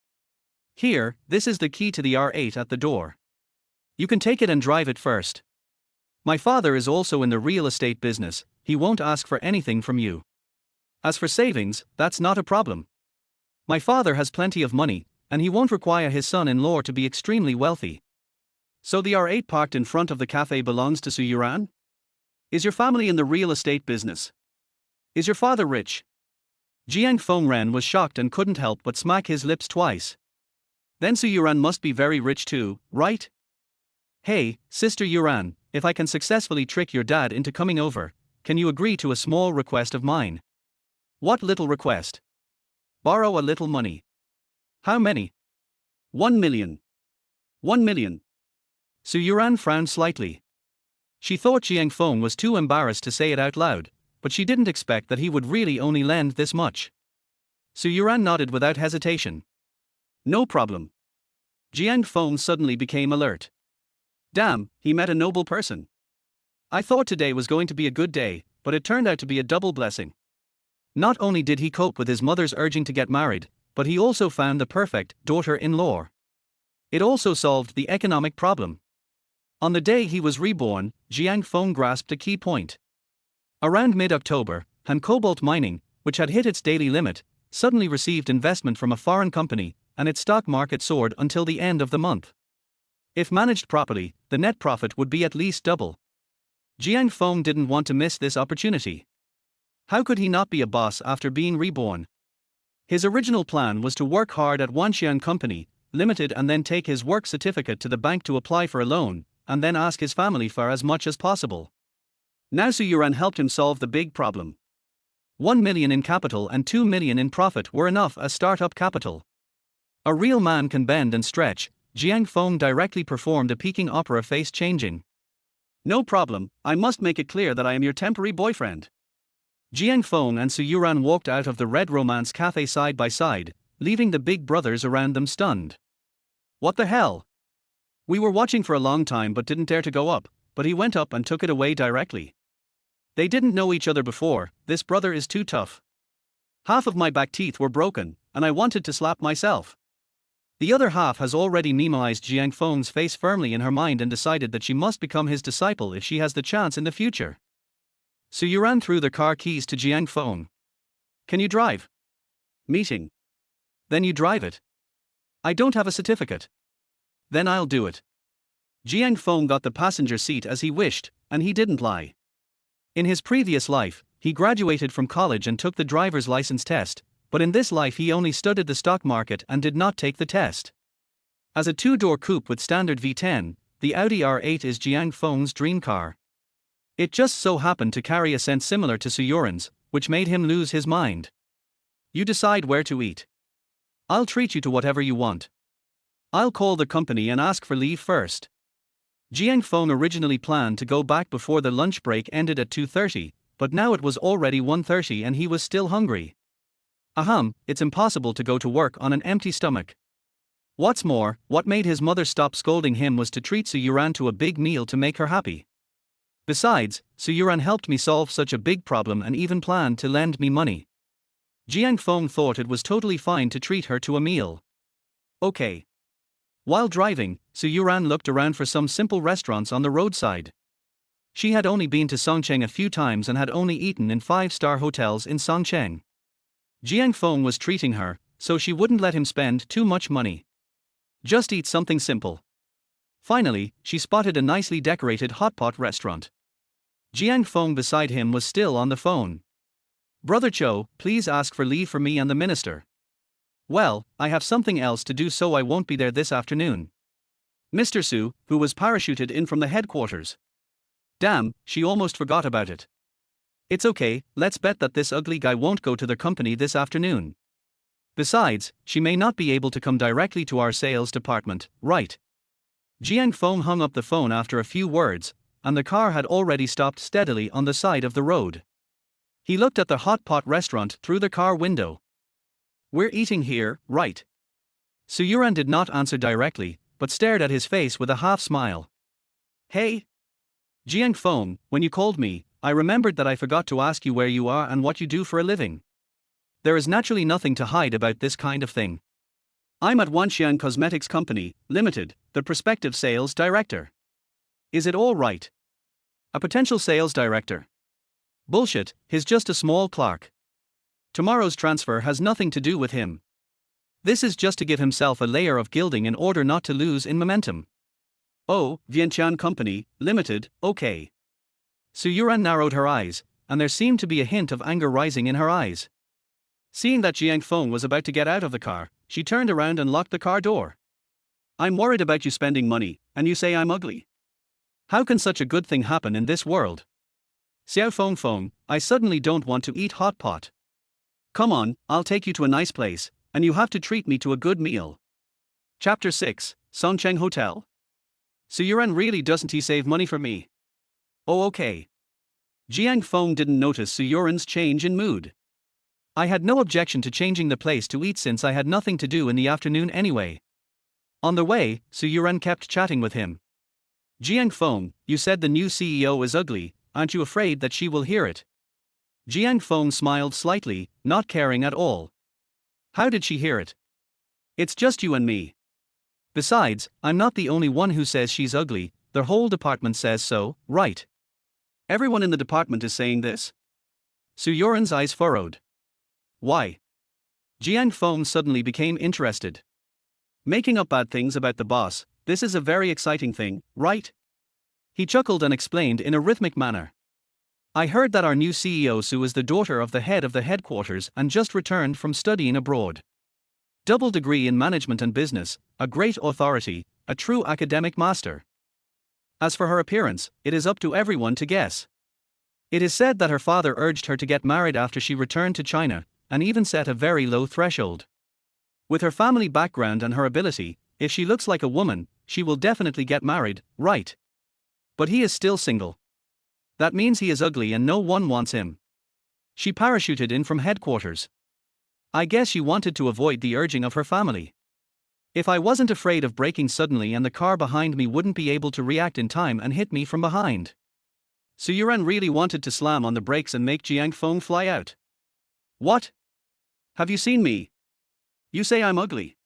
Here, this is the key to the R8 at the door. You can take it and drive it first. My father is also in the real estate business, he won't ask for anything from you. As for savings, that's not a problem. My father has plenty of money, and he won't require his son-in-law to be extremely wealthy. So the R8 parked in front of the cafe belongs to Su Youran? Is your family in the real estate business? Is your father rich? Jiang Feng was shocked and couldn't help but smack his lips twice. Then Su Youran must be very rich too, right? Hey, Sister Youran, if I can successfully trick your dad into coming over, can you agree to a small request of mine? What little request? Borrow a little money. How many? 1 million. 1 million. Su Youran frowned slightly. She thought Jiang Feng was too embarrassed to say it out loud, but she didn't expect that he would really only lend this much. Su Youran nodded without hesitation. No problem. Jiang Feng suddenly became alert. Damn, he met a noble person. I thought today was going to be a good day, but it turned out to be a double blessing. Not only did he cope with his mother's urging to get married, but he also found the perfect daughter-in-law. It also solved the economic problem. On the day he was reborn, Jiang Feng grasped a key point. Around mid-October, Han Cobalt Mining, which had hit its daily limit, suddenly received investment from a foreign company, and its stock market soared until the end of the month. If managed properly, the net profit would be at least double. Jiang Feng didn't want to miss this opportunity. How could he not be a boss after being reborn? His original plan was to work hard at Wanxian Company Limited and then take his work certificate to the bank to apply for a loan, and then ask his family for as much as possible. Now Su Youran helped him solve the big problem. 1 million in capital and 2 million in profit were enough as startup capital. A real man can bend and stretch. Jiang Feng directly performed a Peking opera face changing. No problem, I must make it clear that I am your temporary boyfriend. Jiang Feng and Su Youran walked out of the Red Romance Cafe side by side, leaving the big brothers around them stunned. What the hell? We were watching for a long time but didn't dare to go up, but he went up and took it away directly. They didn't know each other before, this brother is too tough. Half of my back teeth were broken, and I wanted to slap myself. The other half has already memoized Jiang Feng's face firmly in her mind and decided that she must become his disciple if she has the chance in the future. Su Youran threw the car keys to Jiang Feng. Can you drive? Meeting. Then you drive it. I don't have a certificate. Then I'll do it. Jiang Feng got the passenger seat as he wished, and he didn't lie. In his previous life, he graduated from college and took the driver's license test, but in this life he only studied the stock market and did not take the test. As a two-door coupe with standard V10, the Audi R8 is Jiang Feng's dream car. It just so happened to carry a scent similar to Su Youran's, which made him lose his mind. You decide where to eat. I'll treat you to whatever you want. I'll call the company and ask for leave first. Jiang Feng originally planned to go back before the lunch break ended at 2:30, but now it was already 1:30 and he was still hungry. Ahem, it's impossible to go to work on an empty stomach. What's more, what made his mother stop scolding him was to treat Su Youran to a big meal to make her happy. Besides, Su Youran helped me solve such a big problem and even planned to lend me money. Jiang Feng thought it was totally fine to treat her to a meal. Okay. While driving, Su Youran looked around for some simple restaurants on the roadside. She had only been to Songcheng a few times and had only eaten in 5-star hotels in Songcheng. Jiang Feng was treating her, so she wouldn't let him spend too much money. Just eat something simple. Finally, she spotted a nicely decorated hot pot restaurant. Jiang Feng beside him was still on the phone. Brother Cho, please ask for leave for me and the minister. Well, I have something else to do so I won't be there this afternoon. Mr. Su, who was parachuted in from the headquarters. Damn, she almost forgot about it. It's okay, let's bet that this ugly guy won't go to the company this afternoon. Besides, she may not be able to come directly to our sales department, right? Jiang Feng hung up the phone after a few words, and the car had already stopped steadily on the side of the road. He looked at the hot pot restaurant through the car window. We're eating here, right? Su Youran did not answer directly, but stared at his face with a half smile. Hey? Jiang Feng, when you called me, I remembered that I forgot to ask you where you are and what you do for a living. There is naturally nothing to hide about this kind of thing. I'm at Wanxian Cosmetics Company Limited, the prospective sales director. Is it all right? A potential sales director. Bullshit, he's just a small clerk. Tomorrow's transfer has nothing to do with him. This is just to give himself a layer of gilding in order not to lose in momentum. Oh, Vientiane Company Limited, okay. Su Youran narrowed her eyes, and there seemed to be a hint of anger rising in her eyes. Seeing that Jiang Feng was about to get out of the car, she turned around and locked the car door. I'm worried about you spending money, and you say I'm ugly. How can such a good thing happen in this world? Xiao Feng Feng, I suddenly don't want to eat hot pot. Come on, I'll take you to a nice place, and you have to treat me to a good meal. Chapter 6, Songcheng Hotel. Su Youran really doesn't he save money for me? Oh okay. Jiang Feng didn't notice Su Youran's change in mood. I had no objection to changing the place to eat since I had nothing to do in the afternoon anyway. On the way, Su Youran kept chatting with him. Jiang Feng, you said the new CEO is ugly, aren't you afraid that she will hear it? Jiang Feng smiled slightly, not caring at all. How did she hear it? It's just you and me. Besides, I'm not the only one who says she's ugly, the whole department says so, right? Everyone in the department is saying this. Su Youran's eyes furrowed. Why? Jiang Feng suddenly became interested. Making up bad things about the boss, this is a very exciting thing, right? He chuckled and explained in a rhythmic manner. I heard that our new CEO Su is the daughter of the head of the headquarters and just returned from studying abroad. Double degree in management and business, a great authority, a true academic master. As for her appearance, it is up to everyone to guess. It is said that her father urged her to get married after she returned to China, and even set a very low threshold. With her family background and her ability, if she looks like a woman, she will definitely get married, right? But he is still single. That means he is ugly and no one wants him. She parachuted in from headquarters. I guess she wanted to avoid the urging of her family. If I wasn't afraid of braking suddenly and the car behind me wouldn't be able to react in time and hit me from behind. Su Youran really wanted to slam on the brakes and make Jiang Feng fly out. What? Have you seen me? You say I'm ugly.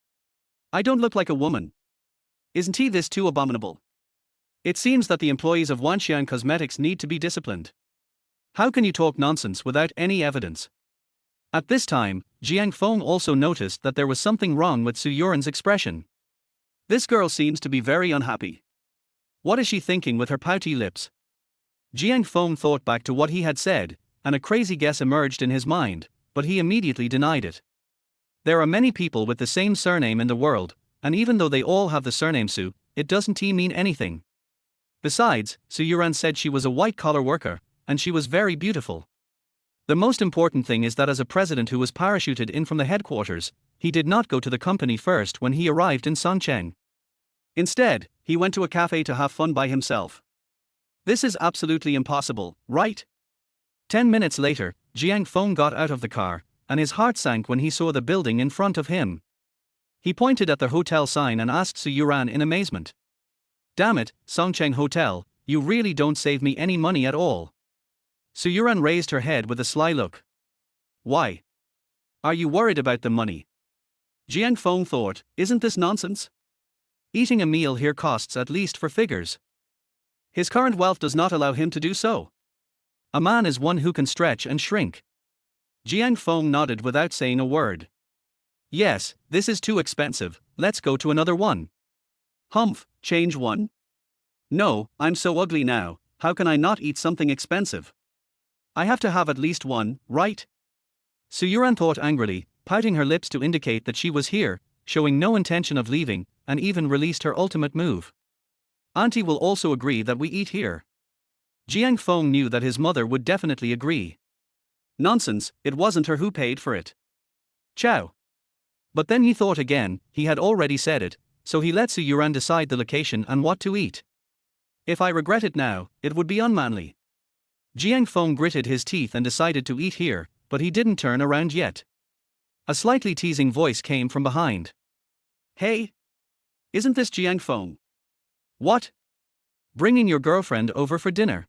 I don't look like a woman. Isn't he this too abominable? It seems that the employees of Wanxian Cosmetics need to be disciplined. How can you talk nonsense without any evidence? At this time, Jiang Feng also noticed that there was something wrong with Su Youran's expression. This girl seems to be very unhappy. What is she thinking with her pouty lips? Jiang Feng thought back to what he had said, and a crazy guess emerged in his mind, but he immediately denied it. There are many people with the same surname in the world, and even though they all have the surname Su, it doesn't mean anything. Besides, Su Youran said she was a white-collar worker, and she was very beautiful. The most important thing is that as a president who was parachuted in from the headquarters, he did not go to the company first when he arrived in Songcheng. Instead, he went to a cafe to have fun by himself. This is absolutely impossible, right? 10 minutes later, Jiang Feng got out of the car, and his heart sank when he saw the building in front of him. He pointed at the hotel sign and asked Su Youran in amazement. Damn it, Songcheng Hotel, you really don't save me any money at all. Su Youran raised her head with a sly look. Why? Are you worried about the money? Jiang Feng thought, isn't this nonsense? Eating a meal here costs at least for figures. His current wealth does not allow him to do so. A man is one who can stretch and shrink. Jiang Feng nodded without saying a word. Yes, this is too expensive, let's go to another one. Humph, change one? No, I'm so ugly now, how can I not eat something expensive? I have to have at least one, right? Su Youran thought angrily, pouting her lips to indicate that she was here, showing no intention of leaving, and even released her ultimate move. Auntie will also agree that we eat here. Jiang Feng knew that his mother would definitely agree. Nonsense, it wasn't her who paid for it. Ciao. But then he thought again, he had already said it, so he let Su Youran decide the location and what to eat. If I regret it now, it would be unmanly. Jiang Feng gritted his teeth and decided to eat here, but he didn't turn around yet. A slightly teasing voice came from behind. Hey! Isn't this Jiang Feng? What? Bringing your girlfriend over for dinner?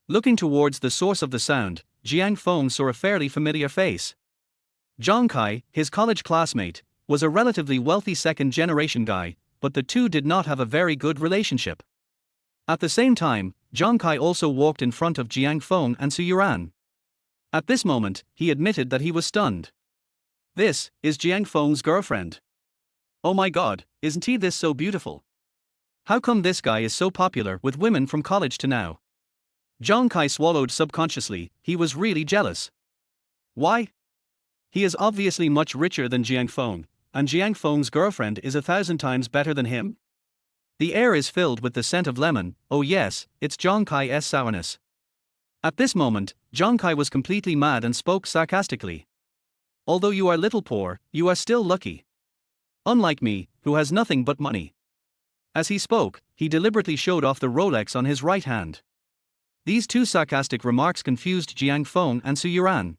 Looking towards the source of the sound, Jiang Feng saw a fairly familiar face. Zhang Kai, his college classmate, was a relatively wealthy second-generation guy, but the two did not have a very good relationship. At the same time, Zhang Kai also walked in front of Jiang Feng and Su Youran. At this moment, he admitted that he was stunned. This is Jiang Feng's girlfriend. Oh my god, isn't he this so beautiful? How come this guy is so popular with women from college to now? Zhang Kai swallowed subconsciously, he was really jealous. Why? He is obviously much richer than Jiang Feng, and Jiang Feng's girlfriend is 1,000 times better than him. The air is filled with the scent of lemon. Oh yes, it's Zhang Kai's sourness. At this moment, Zhang Kai was completely mad and spoke sarcastically. Although you are little poor, you are still lucky. Unlike me, who has nothing but money. As he spoke, he deliberately showed off the Rolex on his right hand. These two sarcastic remarks confused Jiang Feng and Su Youran.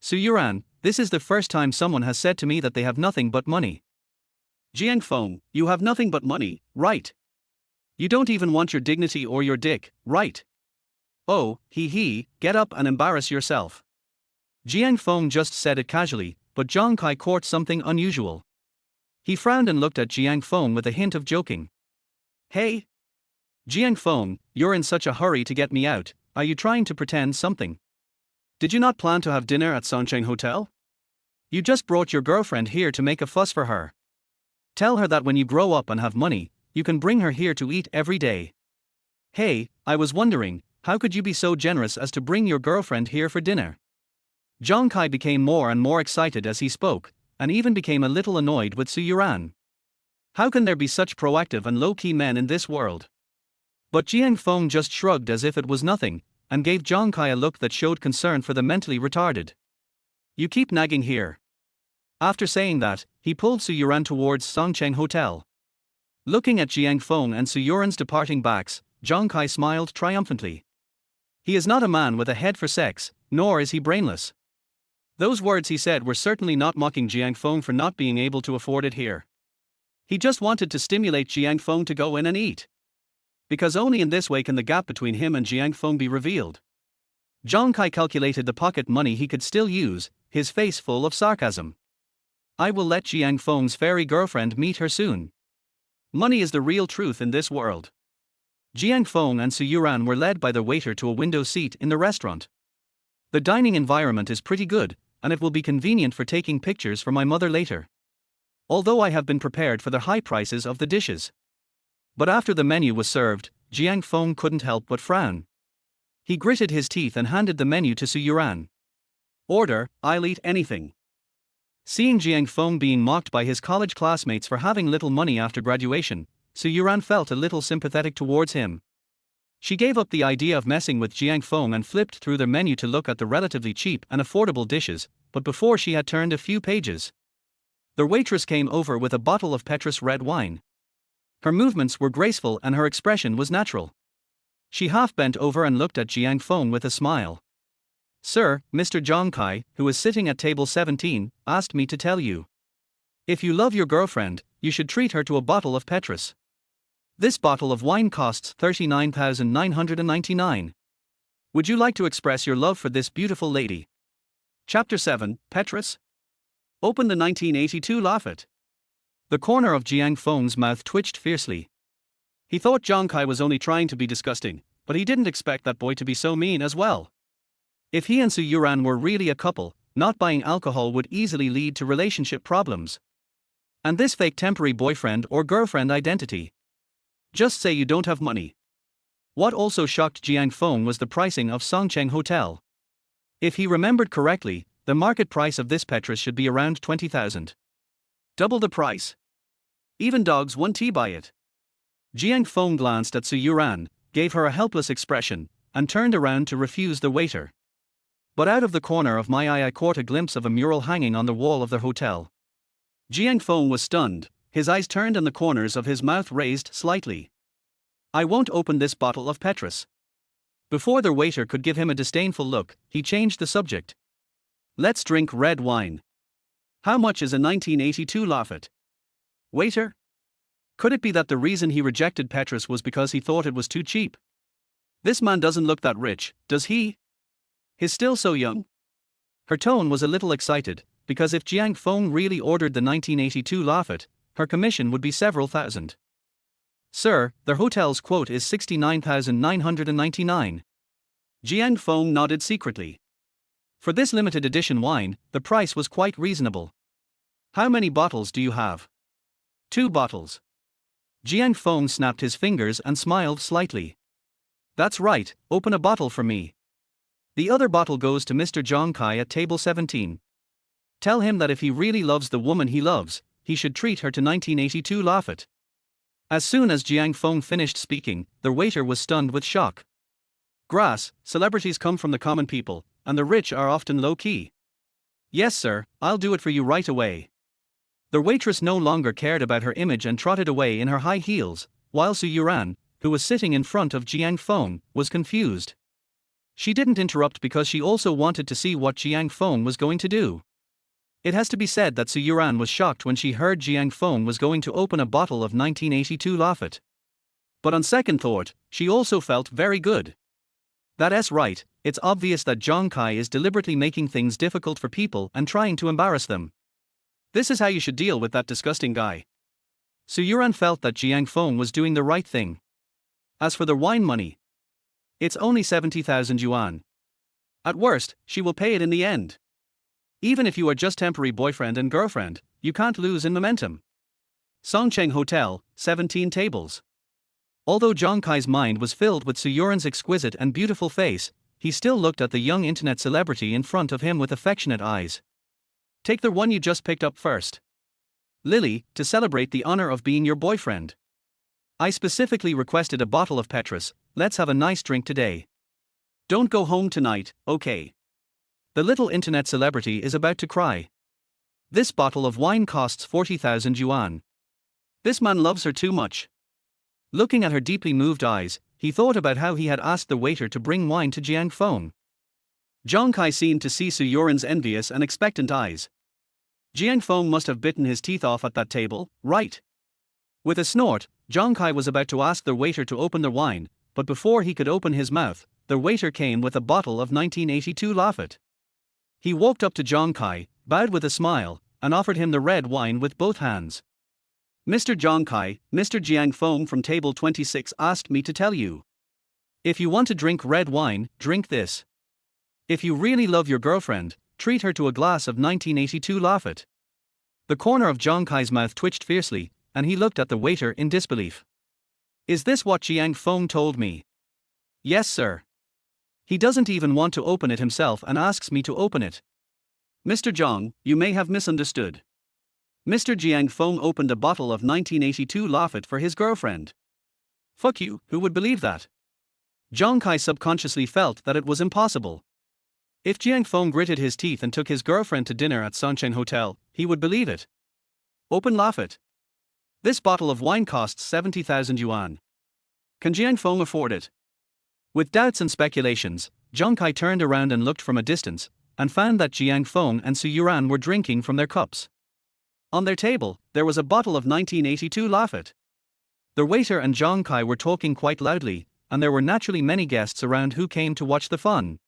Su Youran, this is the first time someone has said to me that they have nothing but money. Jiang Feng, you have nothing but money, right? You don't even want your dignity or your dick, right? Oh, get up and embarrass yourself. Jiang Feng just said it casually, but Zhang Kai caught something unusual. He frowned and looked at Jiang Feng with a hint of joking. Hey? Jiang Feng, you're in such a hurry to get me out, are you trying to pretend something? Did you not plan to have dinner at Songcheng Hotel? You just brought your girlfriend here to make a fuss for her. Tell her that when you grow up and have money, you can bring her here to eat every day. Hey, I was wondering, how could you be so generous as to bring your girlfriend here for dinner? Zhang Kai became more and more excited as he spoke, and even became a little annoyed with Su Youran. How can there be such proactive and low-key men in this world? But Jiang Feng just shrugged as if it was nothing, and gave Zhang Kai a look that showed concern for the mentally retarded. You keep nagging here. After saying that, he pulled Su Youran towards Songcheng Hotel. Looking at Jiang Feng and Su Youran's departing backs, Zhang Kai smiled triumphantly. He is not a man with a head for sex, nor is he brainless. Those words he said were certainly not mocking Jiang Feng for not being able to afford it here. He just wanted to stimulate Jiang Feng to go in and eat. Because only in this way can the gap between him and Jiang Feng be revealed. Zhang Kai calculated the pocket money he could still use, his face full of sarcasm. I will let Jiang Feng's fairy girlfriend meet her soon. Money is the real truth in this world. Jiang Feng and Su Youran were led by the waiter to a window seat in the restaurant. The dining environment is pretty good, and it will be convenient for taking pictures for my mother later. Although I have been prepared for the high prices of the dishes. But after the menu was served, Jiang Feng couldn't help but frown. He gritted his teeth and handed the menu to Su Youran. Order, I'll eat anything. Seeing Jiang Feng being mocked by his college classmates for having little money after graduation, Su Youran felt a little sympathetic towards him. She gave up the idea of messing with Jiang Feng and flipped through their menu to look at the relatively cheap and affordable dishes, but before she had turned a few pages, the waitress came over with a bottle of Petrus red wine. Her movements were graceful and her expression was natural. She half bent over and looked at Jiang Feng with a smile. Sir, Mr. Zhang Kai, who is sitting at table 17, asked me to tell you. If you love your girlfriend, you should treat her to a bottle of Petrus. This bottle of wine costs 39,999. Would you like to express your love for this beautiful lady? Chapter 7, Petrus? Open the 1982 Laugh-It. The corner of Jiang Feng's mouth twitched fiercely. He thought Zhang Kai was only trying to be disgusting, but he didn't expect that boy to be so mean as well. If he and Su Youran were really a couple, not buying alcohol would easily lead to relationship problems. And this fake temporary boyfriend or girlfriend identity. Just say you don't have money. What also shocked Jiang Feng was the pricing of Songcheng Hotel. If he remembered correctly, the market price of this Petrus should be around 20,000. Double the price. Even dogs won't buy it. Jiang Feng glanced at Su Youran, gave her a helpless expression, and turned around to refuse the waiter. But out of the corner of my eye I caught a glimpse of a mural hanging on the wall of the hotel. Jiang Feng was stunned, his eyes turned and the corners of his mouth raised slightly. I won't open this bottle of Petrus. Before the waiter could give him a disdainful look, he changed the subject. Let's drink red wine. How much is a 1982 Laugh-It? Waiter? Could it be that the reason he rejected Petrus was because he thought it was too cheap? This man doesn't look that rich, does he? He's still so young. Her tone was a little excited, because if Jiang Feng really ordered the 1982 Laugh-It, her commission would be several thousand. Sir, the hotel's quote is 69,999. Jiang Feng nodded secretly. For this limited edition wine, the price was quite reasonable. How many bottles do you have? 2 bottles. Jiang Feng snapped his fingers and smiled slightly. That's right, open a bottle for me. The other bottle goes to Mr. Zhang Kai at table 17. Tell him that if he really loves the woman he loves, he should treat her to 1982 laugh it. As soon as Jiang Feng finished speaking, the waiter was stunned with shock. Grass, celebrities come from the common people, and the rich are often low-key. Yes sir, I'll do it for you right away. The waitress no longer cared about her image and trotted away in her high heels, while Su Youran, who was sitting in front of Jiang Feng, was confused. She didn't interrupt because she also wanted to see what Jiang Feng was going to do. It has to be said that Su Youran was shocked when she heard Jiang Feng was going to open a bottle of 1982 Lafite. But on second thought, she also felt very good. That's right, it's obvious that Zhang Kai is deliberately making things difficult for people and trying to embarrass them. This is how you should deal with that disgusting guy. Su Youran felt that Jiang Feng was doing the right thing. As for the wine money, it's only 70,000 yuan. At worst, she will pay it in the end. Even if you are just temporary boyfriend and girlfriend, you can't lose in momentum. Songcheng Hotel, 17 tables. Although Zhang Kai's mind was filled with Su Youran's exquisite and beautiful face, he still looked at the young internet celebrity in front of him with affectionate eyes. Take the one you just picked up first. Lily, to celebrate the honor of being your boyfriend. I specifically requested a bottle of Petrus, let's have a nice drink today. Don't go home tonight, okay? The little internet celebrity is about to cry. This bottle of wine costs 40,000 yuan. This man loves her too much. Looking at her deeply moved eyes, he thought about how he had asked the waiter to bring wine to Jiang Feng. Zhang Kai seemed to see Su Youran's envious and expectant eyes. Jiang Feng must have bitten his teeth off at that table, right? With a snort, Zhang Kai was about to ask the waiter to open the wine, but before he could open his mouth, the waiter came with a bottle of 1982 Lafite. He walked up to Zhang Kai, bowed with a smile, and offered him the red wine with both hands. Mr. Zhang Kai, Mr. Jiang Feng from table 26 asked me to tell you. If you want to drink red wine, drink this. If you really love your girlfriend, treat her to a glass of 1982 Lafite. The corner of Zhang Kai's mouth twitched fiercely, and he looked at the waiter in disbelief. Is this what Jiang Feng told me? Yes sir. He doesn't even want to open it himself and asks me to open it. Mr. Zhang, you may have misunderstood. Mr. Jiang Feng opened a bottle of 1982 Lafite for his girlfriend. Fuck you, who would believe that? Zhang Kai subconsciously felt that it was impossible. If Jiang Feng gritted his teeth and took his girlfriend to dinner at Songcheng Hotel, he would believe it. Open Lafite. This bottle of wine costs 70,000 yuan. Can Jiang Feng afford it? With doubts and speculations, Zhang Kai turned around and looked from a distance, and found that Jiang Feng and Su Youran were drinking from their cups. On their table, there was a bottle of 1982 Lafite. The waiter and Zhang Kai were talking quite loudly, and there were naturally many guests around who came to watch the fun.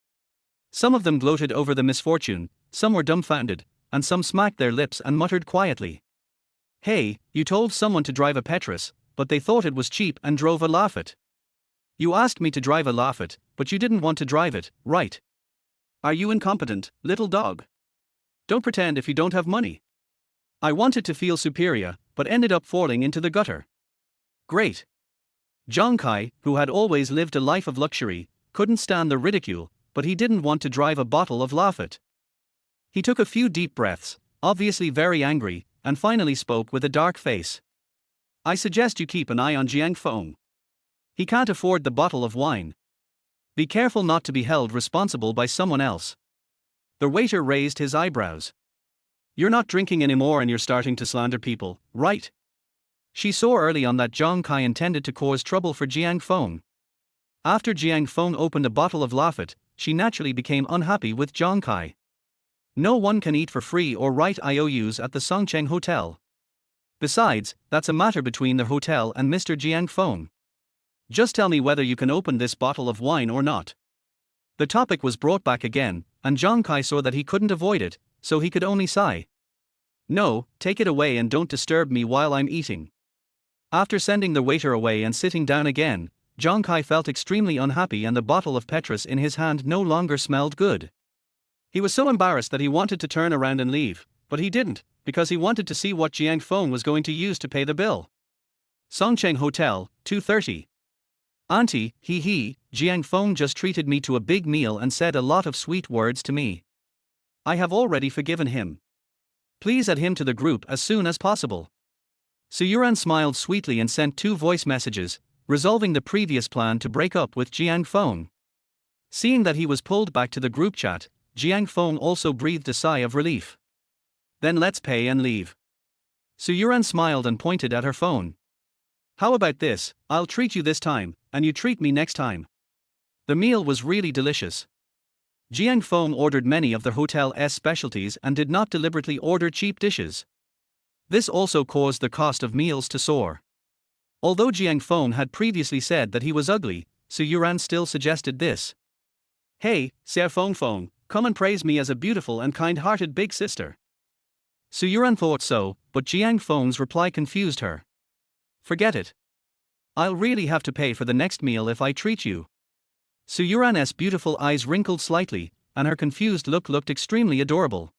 Some of them gloated over the misfortune, some were dumbfounded, and some smacked their lips and muttered quietly. Hey, you told someone to drive a Petrus, but they thought it was cheap and drove a Lafite. You asked me to drive a Lafite, but you didn't want to drive it, right? Are you incompetent, little dog? Don't pretend if you don't have money. I wanted to feel superior, but ended up falling into the gutter. Great. Zhang Kai, who had always lived a life of luxury, couldn't stand the ridicule, but he didn't want to drive a bottle of Lafite. He took a few deep breaths, obviously very angry, and finally spoke with a dark face. I suggest you keep an eye on Jiang Feng. He can't afford the bottle of wine. Be careful not to be held responsible by someone else. The waiter raised his eyebrows. You're not drinking anymore and you're starting to slander people, right? She saw early on that Zhang Kai intended to cause trouble for Jiang Feng. After Jiang Feng opened a bottle of Lafite, she naturally became unhappy with Zhang Kai. No one can eat for free or write IOUs at the Songcheng Hotel. Besides, that's a matter between the hotel and Mr. Jiang Feng. Just tell me whether you can open this bottle of wine or not. The topic was brought back again, and Zhang Kai saw that he couldn't avoid it, so he could only sigh. No, take it away and don't disturb me while I'm eating. After sending the waiter away and sitting down again, Zhang Kai felt extremely unhappy and the bottle of Petrus in his hand no longer smelled good. He was so embarrassed that he wanted to turn around and leave, but he didn't, because he wanted to see what Jiang Feng was going to use to pay the bill. Songcheng Hotel, 2:30. Auntie, Jiang Feng just treated me to a big meal and said a lot of sweet words to me. I have already forgiven him. Please add him to the group as soon as possible. Su Youran smiled sweetly and sent 2 voice messages, resolving the previous plan to break up with Jiang Feng. Seeing that he was pulled back to the group chat, Jiang Feng also breathed a sigh of relief. Then let's pay and leave. Su Youran smiled and pointed at her phone. How about this, I'll treat you this time, and you treat me next time. The meal was really delicious. Jiang Feng ordered many of the hotel's specialties and did not deliberately order cheap dishes. This also caused the cost of meals to soar. Although Jiang Feng had previously said that he was ugly, Su Youran still suggested this. Hey, Sir Feng Feng, come and praise me as a beautiful and kind-hearted big sister. Su Youran thought so, but Jiang Feng's reply confused her. Forget it. I'll really have to pay for the next meal if I treat you. Su Youran's beautiful eyes wrinkled slightly, and her confused look looked extremely adorable.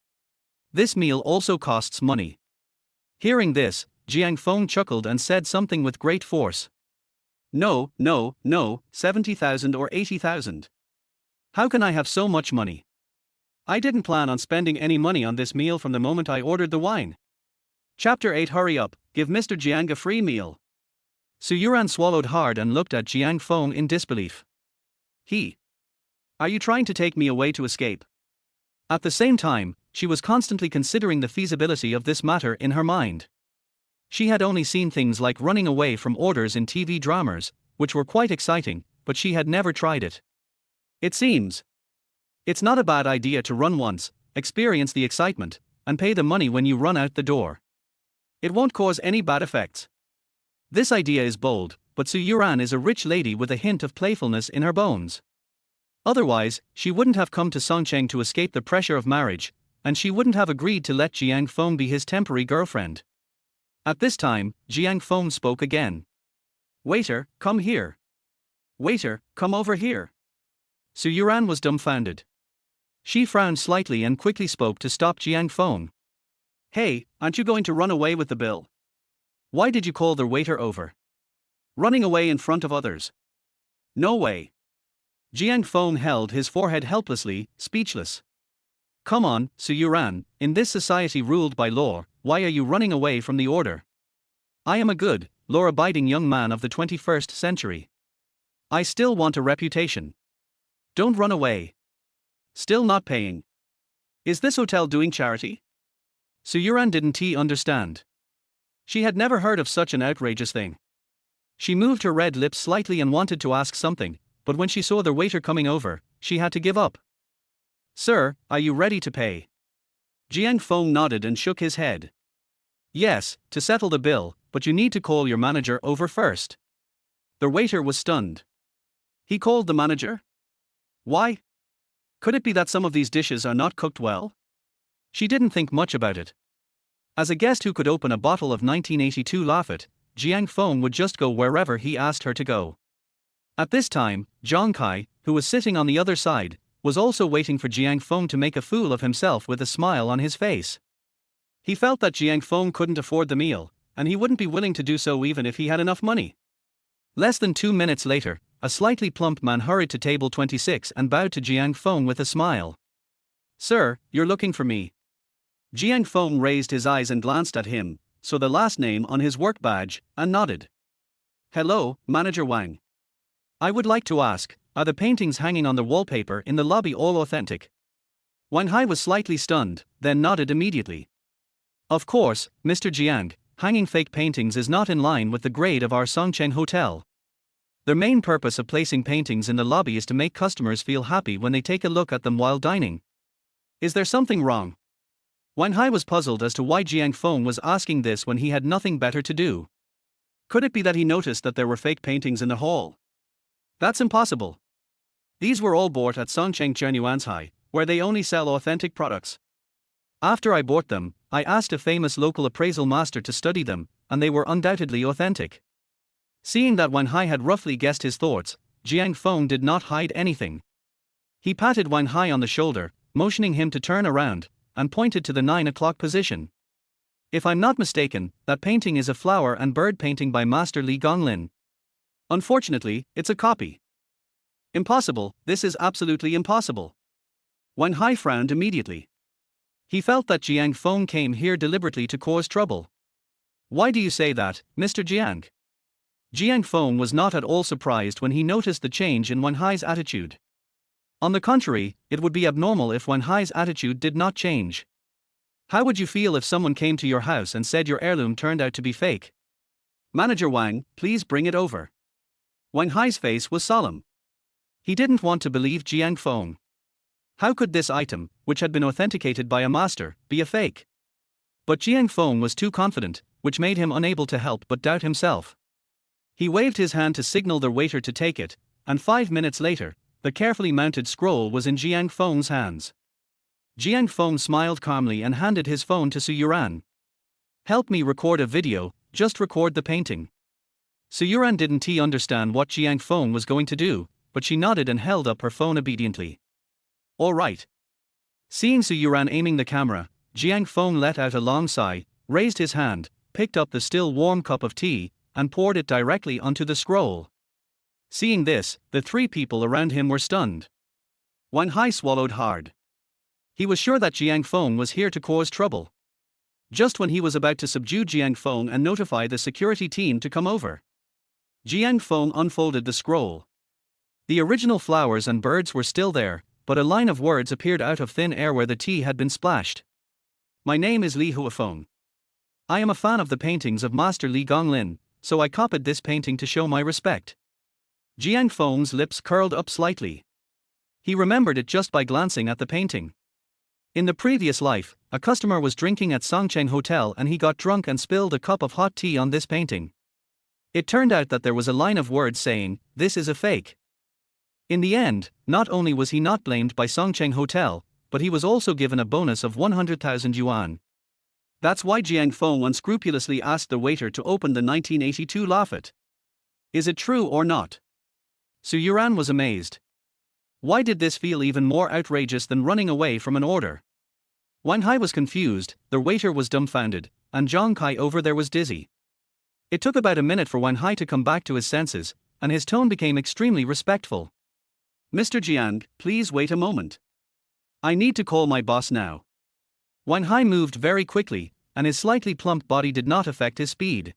This meal also costs money. Hearing this, Jiang Feng chuckled and said something with great force. No, 70,000 or 80,000. How can I have so much money? I didn't plan on spending any money on this meal from the moment I ordered the wine. Chapter 8. Hurry up, give Mr. Jiang a free meal. Su Youran swallowed hard and looked at Jiang Feng in disbelief. Are you trying to take me away to escape? At the same time, she was constantly considering the feasibility of this matter in her mind. She had only seen things like running away from orders in TV dramas, which were quite exciting, but she had never tried it. It seems. It's not a bad idea to run once, experience the excitement, and pay the money when you run out the door. It won't cause any bad effects. This idea is bold, but Su Youran is a rich lady with a hint of playfulness in her bones. Otherwise, she wouldn't have come to Songcheng to escape the pressure of marriage, and she wouldn't have agreed to let Jiang Feng be his temporary girlfriend. At this time, Jiang Feng spoke again. Waiter, come here. Waiter, come over here. Su Youran was dumbfounded. She frowned slightly and quickly spoke to stop Jiang Feng. Hey, aren't you going to run away with the bill? Why did you call the waiter over? Running away in front of others? No way. Jiang Feng held his forehead helplessly, speechless. Come on, Su Youran, in this society ruled by law, why are you running away from the order? I am a good, law-abiding young man of the 21st century. I still want a reputation. Don't run away. Still not paying. Is this hotel doing charity? Su Youran didn't understand. She had never heard of such an outrageous thing. She moved her red lips slightly and wanted to ask something, but when she saw the waiter coming over, she had to give up. Sir, are you ready to pay? Jiang Feng nodded and shook his head. Yes, to settle the bill, but you need to call your manager over first. The waiter was stunned. He called the manager? Why? Could it be that some of these dishes are not cooked well? She didn't think much about it. As a guest who could open a bottle of 1982 Lafite, Jiang Feng would just go wherever he asked her to go. At this time, Zhang Kai, who was sitting on the other side, was also waiting for Jiang Feng to make a fool of himself with a smile on his face. He felt that Jiang Feng couldn't afford the meal, and he wouldn't be willing to do so even if he had enough money. Less than 2 minutes later, a slightly plump man hurried to table 26 and bowed to Jiang Feng with a smile. Sir, you're looking for me. Jiang Feng raised his eyes and glanced at him, saw the last name on his work badge, and nodded. Hello, Manager Wang. I would like to ask, are the paintings hanging on the wallpaper in the lobby all authentic? Wang Hai was slightly stunned, then nodded immediately. Of course, Mr. Jiang, hanging fake paintings is not in line with the grade of our Songcheng hotel. The main purpose of placing paintings in the lobby is to make customers feel happy when they take a look at them while dining. Is there something wrong? Wang Hai was puzzled as to why Jiang Feng was asking this when he had nothing better to do. Could it be that he noticed that there were fake paintings in the hall? That's impossible. These were all bought at Songcheng Chenyuanzhai, where they only sell authentic products. After I bought them, I asked a famous local appraisal master to study them, and they were undoubtedly authentic. Seeing that Wang Hai had roughly guessed his thoughts, Jiang Feng did not hide anything. He patted Wang Hai on the shoulder, motioning him to turn around, and pointed to the 9 o'clock position. If I'm not mistaken, that painting is a flower and bird painting by Master Li Gonglin. Unfortunately, it's a copy. Impossible, this is absolutely impossible. Wang Hai frowned immediately. He felt that Jiang Feng came here deliberately to cause trouble. Why do you say that, Mr. Jiang? Jiang Feng was not at all surprised when he noticed the change in Wen Hai's attitude. On the contrary, it would be abnormal if Wen Hai's attitude did not change. How would you feel if someone came to your house and said your heirloom turned out to be fake? Manager Wang, please bring it over. Wen Hai's face was solemn. He didn't want to believe Jiang Feng. How could this item, which had been authenticated by a master, be a fake? But Jiang Feng was too confident, which made him unable to help but doubt himself. He waved his hand to signal the waiter to take it, and 5 minutes later, the carefully mounted scroll was in Jiang Feng's hands. Jiang Feng smiled calmly and handed his phone to Su Youran. Help me record a video, just record the painting. Su Youran didn't understand what Jiang Feng was going to do, but she nodded and held up her phone obediently. All right. Seeing Su Youran aiming the camera, Jiang Feng let out a long sigh, raised his hand, picked up the still warm cup of tea, and poured it directly onto the scroll. Seeing this, the three people around him were stunned. Wen Hai swallowed hard. He was sure that Jiang Feng was here to cause trouble. Just when he was about to subdue Jiang Feng and notify the security team to come over, Jiang Feng unfolded the scroll. The original flowers and birds were still there, but a line of words appeared out of thin air where the tea had been splashed. My name is Li Huafeng. I am a fan of the paintings of Master Li Gonglin, so I copied this painting to show my respect. Jiang Feng's lips curled up slightly. He remembered it just by glancing at the painting. In the previous life, a customer was drinking at Songcheng Hotel and he got drunk and spilled a cup of hot tea on this painting. It turned out that there was a line of words saying, "This is a fake." In the end, not only was he not blamed by Songcheng Hotel, but he was also given a bonus of 100,000 yuan. That's why Jiang Feng unscrupulously asked the waiter to open the 1982 Lafite. Is it true or not? Su Youran was amazed. Why did this feel even more outrageous than running away from an order? Wen Hai was confused, the waiter was dumbfounded, and Zhang Kai over there was dizzy. It took about a minute for Wen Hai to come back to his senses, and his tone became extremely respectful. Mr. Jiang, please wait a moment. I need to call my boss now. Wen Hai moved very quickly, and his slightly plump body did not affect his speed.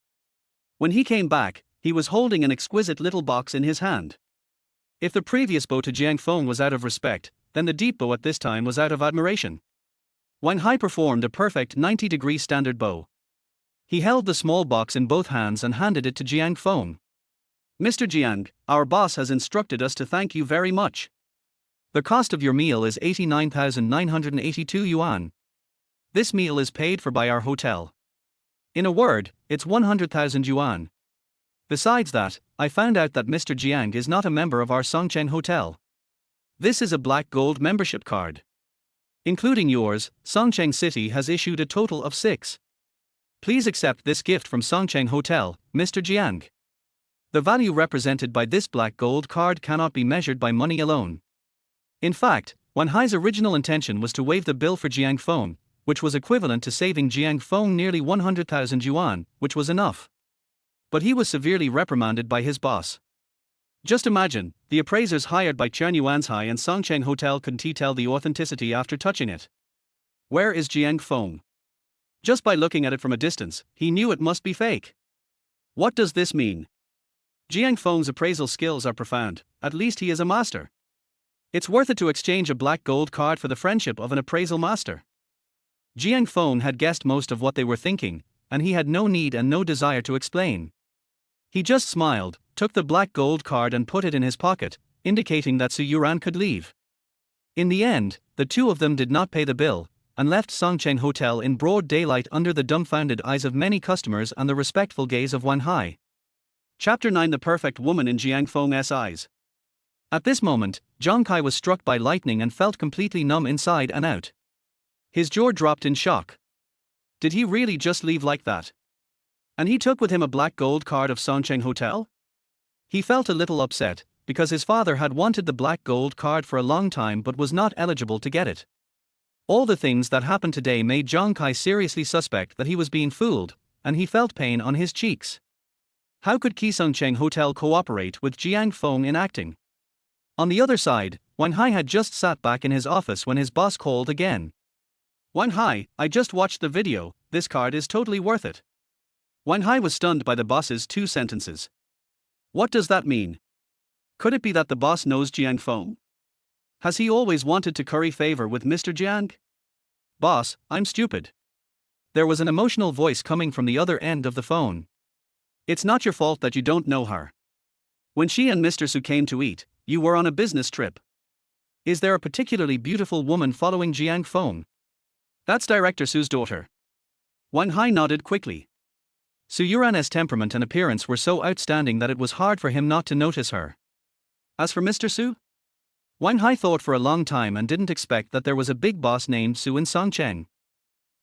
When he came back, he was holding an exquisite little box in his hand. If the previous bow to Jiang Feng was out of respect, then the deep bow at this time was out of admiration. Wen Hai performed a perfect 90-degree standard bow. He held the small box in both hands and handed it to Jiang Feng. Mr. Jiang, our boss has instructed us to thank you very much. The cost of your meal is 89,982 yuan. This meal is paid for by our hotel. In a word, it's 100,000 yuan. Besides that, I found out that Mr. Jiang is not a member of our Songcheng Hotel. This is a black gold membership card. Including yours, Songcheng City has issued a total of 6. Please accept this gift from Songcheng Hotel, Mr. Jiang. The value represented by this black gold card cannot be measured by money alone. In fact, Wen Hai's original intention was to waive the bill for Jiang Feng, which was equivalent to saving Jiang Feng nearly 100,000 yuan, which was enough. But he was severely reprimanded by his boss. Just imagine, the appraisers hired by Chen Yuanzhai and Songcheng Hotel couldn't tell the authenticity after touching it. Where is Jiang Feng? Just by looking at it from a distance, he knew it must be fake. What does this mean? Jiang Feng's appraisal skills are profound, at least he is a master. It's worth it to exchange a black gold card for the friendship of an appraisal master. Jiang Feng had guessed most of what they were thinking, and he had no need and no desire to explain. He just smiled, took the black gold card and put it in his pocket, indicating that Su Youran could leave. In the end, the two of them did not pay the bill, and left Songcheng Hotel in broad daylight under the dumbfounded eyes of many customers and the respectful gaze of Wen Hai. Chapter 9: The Perfect Woman in Jiang Feng's Eyes. At this moment, Zhang Kai was struck by lightning and felt completely numb inside and out. His jaw dropped in shock. Did he really just leave like that? And he took with him a black gold card of Songcheng Hotel? He felt a little upset, because his father had wanted the black gold card for a long time but was not eligible to get it. All the things that happened today made Zhang Kai seriously suspect that he was being fooled, and he felt pain on his cheeks. How could Songcheng Hotel cooperate with Jiang Feng in acting? On the other side, Wen Hai had just sat back in his office when his boss called again. Wan Hai, I just watched the video, this card is totally worth it. Wan Hai was stunned by the boss's two sentences. What does that mean? Could it be that the boss knows Jiang Feng? Has he always wanted to curry favor with Mr. Jiang? Boss, I'm stupid. There was an emotional voice coming from the other end of the phone. It's not your fault that you don't know her. When she and Mr. Su came to eat, you were on a business trip. Is there a particularly beautiful woman following Jiang Feng? That's Director Su's daughter. Wang Hai nodded quickly. Su Youran's temperament and appearance were so outstanding that it was hard for him not to notice her. As for Mr. Su? Wang Hai thought for a long time and didn't expect that there was a big boss named Su in Songcheng.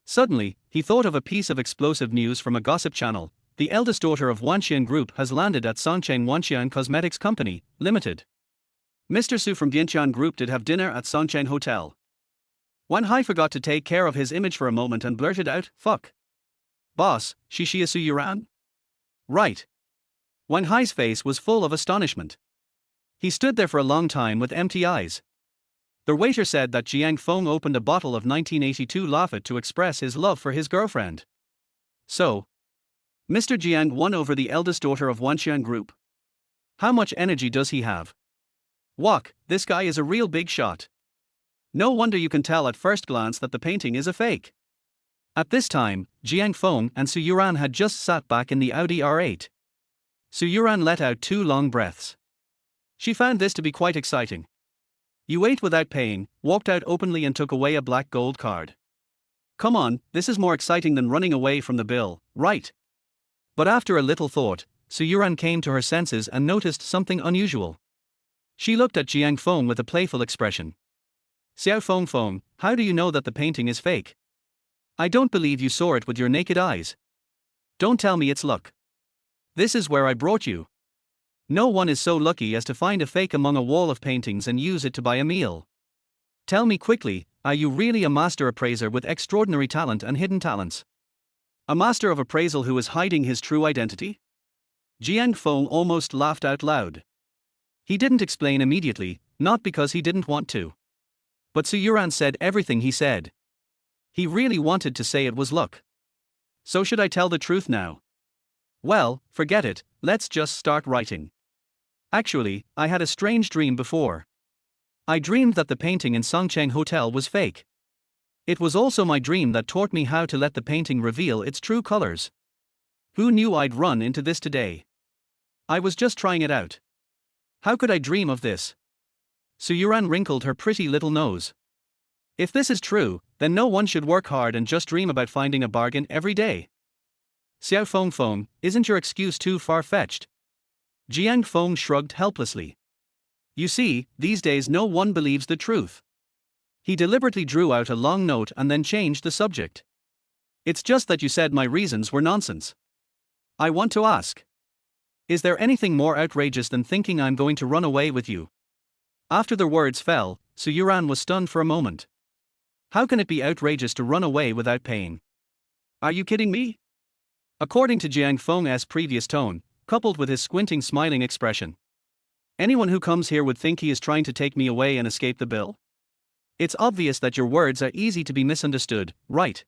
Suddenly, he thought of a piece of explosive news from a gossip channel. The eldest daughter of Wanxian Group has landed at Songcheng Wanxian Cosmetics Company, Limited. Mr. Su from Bianqian Group did have dinner at Songcheng Hotel. Wan Hai forgot to take care of his image for a moment and blurted out, "Fuck. Boss, she is Su Youran?" Right. Wan Hai's face was full of astonishment. He stood there for a long time with empty eyes. The waiter said that Jiang Feng opened a bottle of 1982 Lafite to express his love for his girlfriend. So, Mr. Jiang won over the eldest daughter of Wanxian Group. How much energy does he have? Wok, this guy is a real big shot. No wonder you can tell at first glance that the painting is a fake. At this time, Jiang Feng and Su Youran had just sat back in the Audi R8. Su Youran let out 2 long breaths. She found this to be quite exciting. You ate without paying, walked out openly and took away a black gold card. Come on, this is more exciting than running away from the bill, right? But after a little thought, Su Youran came to her senses and noticed something unusual. She looked at Jiang Feng with a playful expression. Xiao Feng Feng, how do you know that the painting is fake? I don't believe you saw it with your naked eyes. Don't tell me it's luck. This is where I brought you. No one is so lucky as to find a fake among a wall of paintings and use it to buy a meal. Tell me quickly, are you really a master appraiser with extraordinary talent and hidden talents? A master of appraisal who is hiding his true identity? Jiang Feng almost laughed out loud. He didn't explain immediately, not because he didn't want to. But Su Youran said everything he said. He really wanted to say it was luck. So should I tell the truth now? Well, forget it, let's just start writing. Actually, I had a strange dream before. I dreamed that the painting in Songcheng Hotel was fake. It was also my dream that taught me how to let the painting reveal its true colors. Who knew I'd run into this today? I was just trying it out. How could I dream of this? Su Youran wrinkled her pretty little nose. If this is true, then no one should work hard and just dream about finding a bargain every day. Xiao Feng Feng, isn't your excuse too far-fetched? Jiang Feng shrugged helplessly. You see, these days no one believes the truth. He deliberately drew out a long note and then changed the subject. It's just that you said my reasons were nonsense. I want to ask. Is there anything more outrageous than thinking I'm going to run away with you? After the words fell, Su Youran was stunned for a moment. How can it be outrageous to run away without paying? Are you kidding me? According to Jiang Feng's previous tone, coupled with his squinting smiling expression. Anyone who comes here would think he is trying to take me away and escape the bill. It's obvious that your words are easy to be misunderstood, right?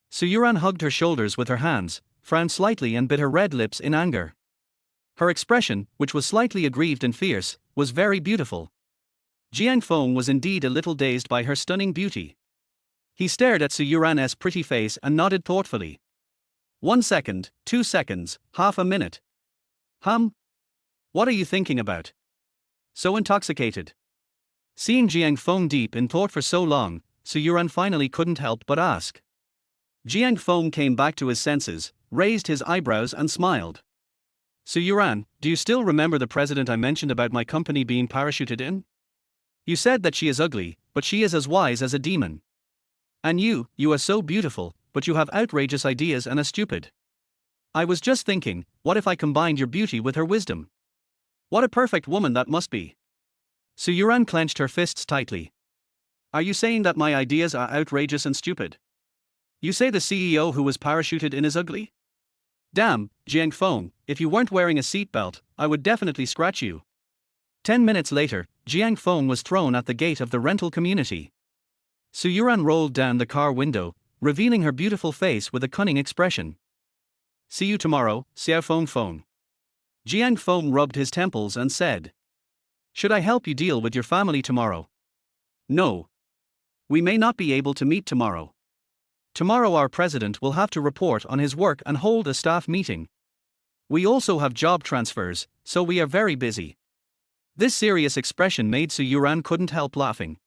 Su Youran hugged her shoulders with her hands, frowned slightly and bit her red lips in anger. Her expression, which was slightly aggrieved and fierce, was very beautiful. Jiang Feng was indeed a little dazed by her stunning beauty. He stared at Su Youran's pretty face and nodded thoughtfully. 1 second, 2 seconds, half a minute. What are you thinking about? So intoxicated. Seeing Jiang Feng deep in thought for so long, Su Youran finally couldn't help but ask. Jiang Feng came back to his senses, raised his eyebrows and smiled. Su Youran, do you still remember the president I mentioned about my company being parachuted in? You said that she is ugly, but she is as wise as a demon. And you are so beautiful, but you have outrageous ideas and are stupid. I was just thinking, what if I combined your beauty with her wisdom? What a perfect woman that must be. Su Youran clenched her fists tightly. Are you saying that my ideas are outrageous and stupid? You say the CEO who was parachuted in is ugly? Damn, Jiang Feng, if you weren't wearing a seatbelt, I would definitely scratch you. 10 minutes later, Jiang Feng was thrown at the gate of the rental community. Su Youran rolled down the car window, revealing her beautiful face with a cunning expression. See you tomorrow, Xiao Feng. Jiang Feng rubbed his temples and said. Should I help you deal with your family tomorrow? No. We may not be able to meet tomorrow. Tomorrow our president will have to report on his work and hold a staff meeting. We also have job transfers, so we are very busy. This serious expression made Su Youran couldn't help laughing.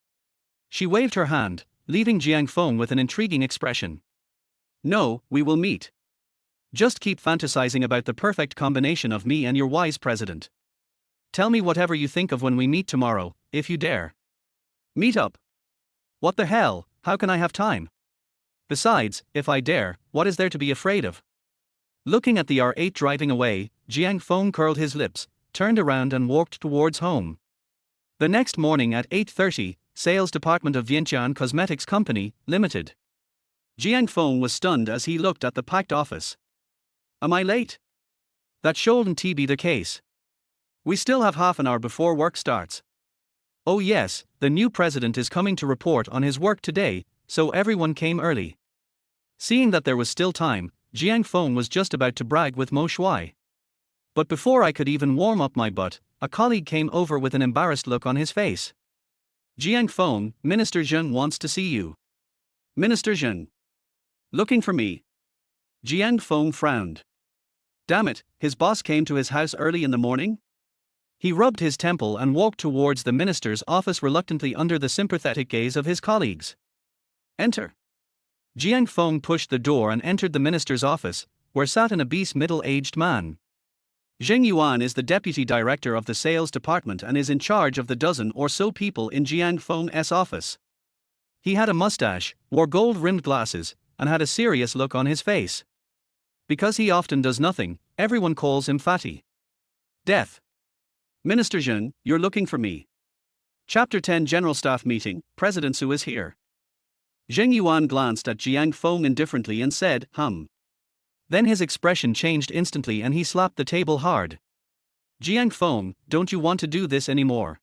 She waved her hand, leaving Jiang Feng with an intriguing expression. No, we will meet. Just keep fantasizing about the perfect combination of me and your wise president. Tell me whatever you think of when we meet tomorrow, if you dare. Meet up. What the hell, how can I have time? Besides, if I dare, what is there to be afraid of? Looking at the R8 driving away, Jiang Feng curled his lips, turned around and walked towards home. The next morning at 8:30, Sales Department of Vientiane Cosmetics Company, Limited. Jiang Feng was stunned as he looked at the packed office. Am I late? That shouldn't be the case. We still have half an hour before work starts. Oh yes, the new president is coming to report on his work today, so everyone came early. Seeing that there was still time, Jiang Feng was just about to brag with Mo Shui. But before I could even warm up my butt, a colleague came over with an embarrassed look on his face. Jiang Feng, Minister Zheng wants to see you. Minister Zheng. Looking for me. Jiang Feng frowned. Damn it, his boss came to his house early in the morning? He rubbed his temple and walked towards the minister's office reluctantly under the sympathetic gaze of his colleagues. Enter. Jiang Feng pushed the door and entered the minister's office, where sat an obese middle-aged man. Zheng Yuan is the deputy director of the sales department and is in charge of the dozen or so people in Jiang Feng's office. He had a mustache, wore gold-rimmed glasses, and had a serious look on his face. Because he often does nothing, everyone calls him Fatty. Death. Minister Zheng, you're looking for me. Chapter 10 General Staff Meeting, President Su is here. Zheng Yuan glanced at Jiang Feng indifferently and said, Then his expression changed instantly and he slapped the table hard. Jiang Feng, don't you want to do this anymore?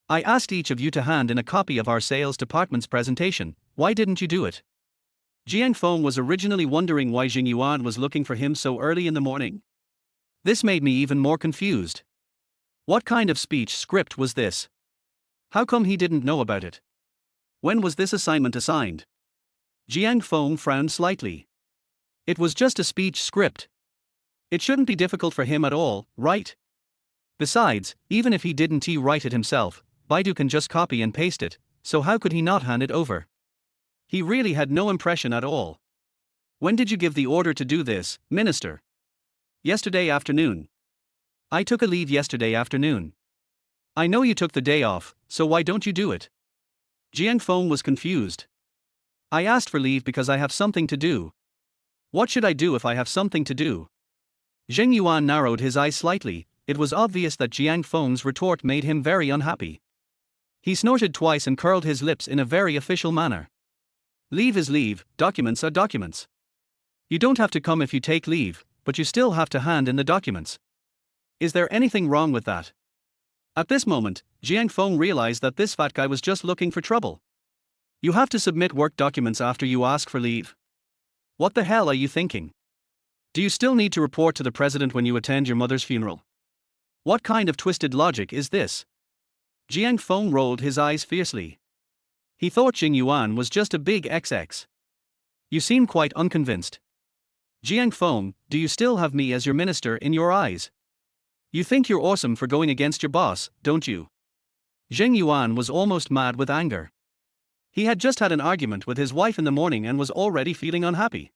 I asked each of you to hand in a copy of our sales department's presentation, why didn't you do it? Jiang Feng was originally wondering why Zheng Yuan was looking for him so early in the morning. This made me even more confused. What kind of speech script was this? How come he didn't know about it? When was this assignment assigned? Jiang Feng frowned slightly. It was just a speech script. It shouldn't be difficult for him at all, right? Besides, even if he didn't write it himself, Baidu can just copy and paste it, so how could he not hand it over? He really had no impression at all. When did you give the order to do this, Minister? Yesterday afternoon. I took a leave yesterday afternoon. I know you took the day off, so why don't you do it? Jiang Feng was confused. I asked for leave because I have something to do. What should I do if I have something to do? Zheng Yuan narrowed his eyes slightly. It was obvious that Jiang Feng's retort made him very unhappy. He snorted twice and curled his lips in a very official manner. Leave is leave, documents are documents. You don't have to come if you take leave, but you still have to hand in the documents. Is there anything wrong with that? At this moment, Jiang Feng realized that this fat guy was just looking for trouble. You have to submit work documents after you ask for leave. What the hell are you thinking? Do you still need to report to the president when you attend your mother's funeral? What kind of twisted logic is this? Jiang Feng rolled his eyes fiercely. He thought Zheng Yuan was just a big XX. You seem quite unconvinced. Jiang Feng, do you still have me as your minister in your eyes? You think you're awesome for going against your boss, don't you? Zheng Yuan was almost mad with anger. He had just had an argument with his wife in the morning and was already feeling unhappy.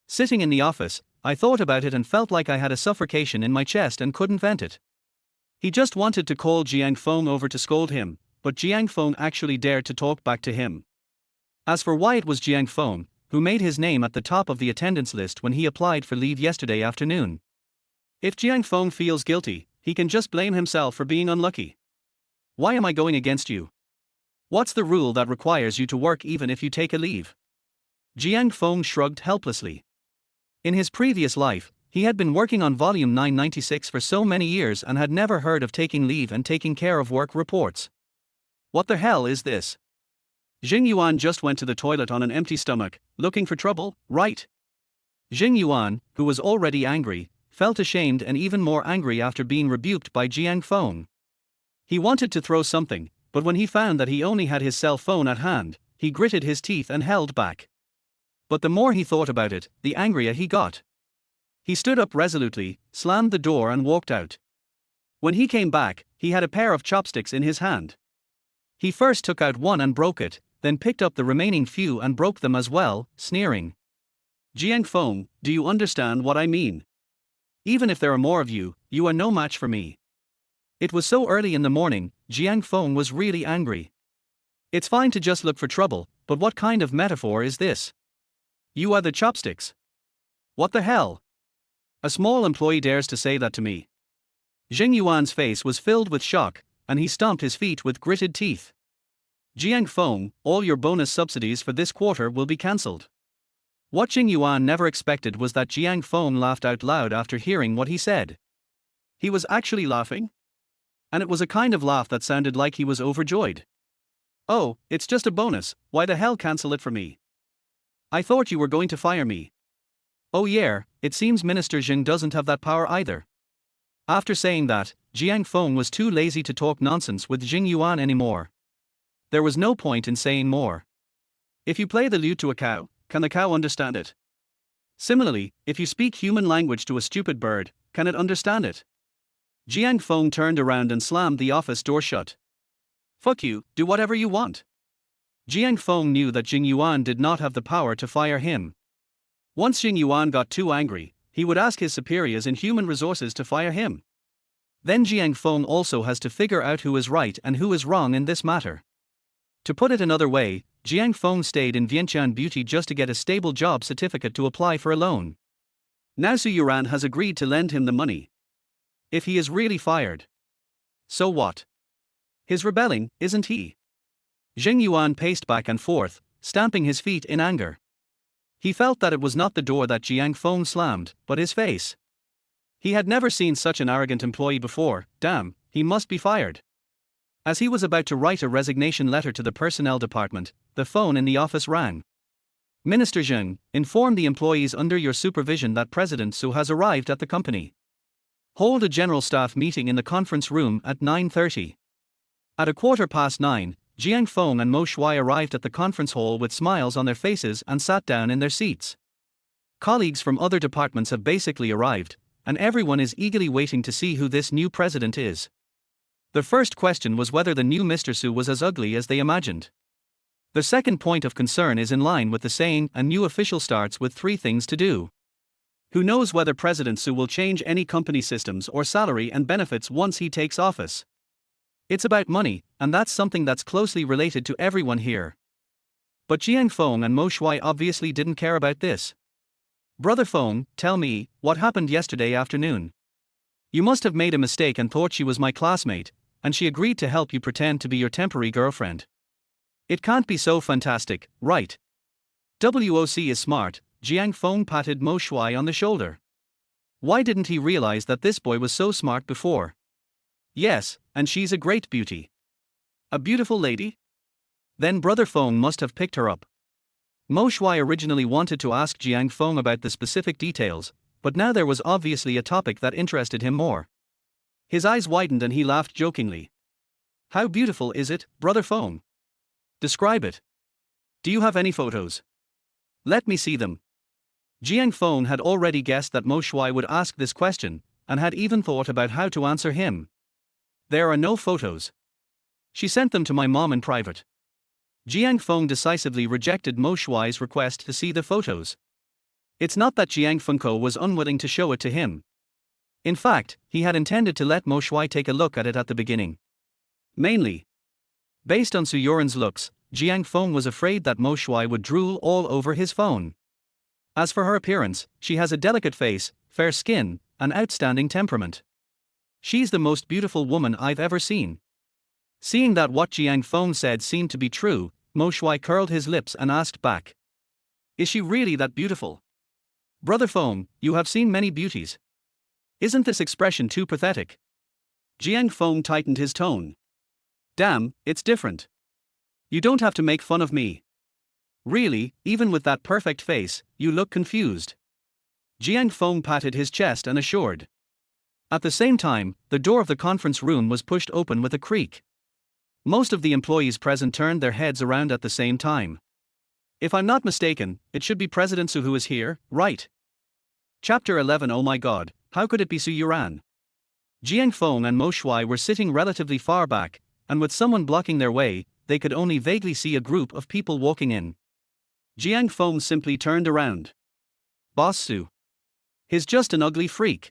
Sitting in the office, I thought about it and felt like I had a suffocation in my chest and couldn't vent it. He just wanted to call Jiang Feng over to scold him, but Jiang Feng actually dared to talk back to him. As for why it was Jiang Feng who made his name at the top of the attendance list when he applied for leave yesterday afternoon. If Jiang Feng feels guilty, he can just blame himself for being unlucky. Why am I going against you? What's the rule that requires you to work even if you take a leave? Jiang Feng shrugged helplessly. In his previous life, he had been working on volume 996 for so many years and had never heard of taking leave and taking care of work reports. What the hell is this? Jing Yuan just went to the toilet on an empty stomach, looking for trouble, right? Jing Yuan, who was already angry, felt ashamed and even more angry after being rebuked by Jiang Feng. He wanted to throw something, but when he found that he only had his cell phone at hand, he gritted his teeth and held back. But the more he thought about it, the angrier he got. He stood up resolutely, slammed the door and walked out. When he came back, he had a pair of chopsticks in his hand. He first took out one and broke it, then picked up the remaining few and broke them as well, sneering. Jiang Feng, do you understand what I mean? Even if there are more of you, you are no match for me. It was so early in the morning, Jiang Feng was really angry. It's fine to just look for trouble, but what kind of metaphor is this? You are the chopsticks. What the hell? A small employee dares to say that to me. Jing Yuan's face was filled with shock, and he stomped his feet with gritted teeth. Jiang Feng, all your bonus subsidies for this quarter will be cancelled. What Jing Yuan never expected was that Jiang Feng laughed out loud after hearing what he said. He was actually laughing? And it was a kind of laugh that sounded like he was overjoyed. Oh, it's just a bonus, why the hell cancel it for me? I thought you were going to fire me. Oh yeah, it seems Minister Jiang doesn't have that power either. After saying that, Jiang Feng was too lazy to talk nonsense with Jing Yuan anymore. There was no point in saying more. If you play the lute to a cow, can the cow understand it? Similarly, if you speak human language to a stupid bird, can it understand it? Jiang Feng turned around and slammed the office door shut. Fuck you, do whatever you want. Jiang Feng knew that Jing Yuan did not have the power to fire him. Once Jing Yuan got too angry, he would ask his superiors in human resources to fire him. Then Jiang Feng also has to figure out who is right and who is wrong in this matter. To put it another way, Jiang Feng stayed in Vientiane Beauty just to get a stable job certificate to apply for a loan. Now Su Youran has agreed to lend him the money. If he is really fired, so what? He's rebelling, isn't he? Jing Yuan paced back and forth, stamping his feet in anger. He felt that it was not the door that Jiang Feng slammed, but his face. He had never seen such an arrogant employee before. Damn, he must be fired. As he was about to write a resignation letter to the personnel department, the phone in the office rang. Minister Jiang, inform the employees under your supervision that President Su has arrived at the company. Hold a general staff meeting in the conference room at 9:30. At 9:15, Jiang Feng and Mo Shui arrived at the conference hall with smiles on their faces and sat down in their seats. Colleagues from other departments have basically arrived, and everyone is eagerly waiting to see who this new president is. The first question was whether the new Mr. Su was as ugly as they imagined. The second point of concern is in line with the saying, a new official starts with 3 things to do. Who knows whether President Su will change any company systems or salary and benefits once he takes office? It's about money, and that's something that's closely related to everyone here. But Jiang Feng and Mo Shui obviously didn't care about this. Brother Feng, tell me, what happened yesterday afternoon? You must have made a mistake and thought she was my classmate, and she agreed to help you pretend to be your temporary girlfriend. It can't be so fantastic, right? WOC is smart, Jiang Feng patted Mo Shui on the shoulder. Why didn't he realize that this boy was so smart before? Yes, and she's a great beauty. A beautiful lady? Then Brother Feng must have picked her up. Mo Shui originally wanted to ask Jiang Feng about the specific details, but now there was obviously a topic that interested him more. His eyes widened and he laughed jokingly. How beautiful is it, Brother Feng? Describe it. Do you have any photos? Let me see them. Jiang Feng had already guessed that Mo Shui would ask this question, and had even thought about how to answer him. There are no photos. She sent them to my mom in private. Jiang Feng decisively rejected Mo Shui's request to see the photos. It's not that Jiang Fengko was unwilling to show it to him. In fact, he had intended to let Mo Shui take a look at it at the beginning. Mainly, based on Su Youran's looks, Jiang Feng was afraid that Mo Shui would drool all over his phone. As for her appearance, she has a delicate face, fair skin, and outstanding temperament. She's the most beautiful woman I've ever seen. Seeing that what Jiang Feng said seemed to be true, Mo Shui curled his lips and asked back. Is she really that beautiful? Brother Feng, you have seen many beauties. Isn't this expression too pathetic? Jiang Feng tightened his tone. Damn, it's different. You don't have to make fun of me. Really, even with that perfect face, you look confused. Jiang Feng patted his chest and assured. At the same time, the door of the conference room was pushed open with a creak. Most of the employees present turned their heads around at the same time. If I'm not mistaken, it should be President Su who is here, right? Chapter 11. Oh my god, how could it be Su Youran? Jiang Feng and Mo Shuai were sitting relatively far back, and with someone blocking their way, they could only vaguely see a group of people walking in. Jiang Feng simply turned around. Boss Su. He's just an ugly freak.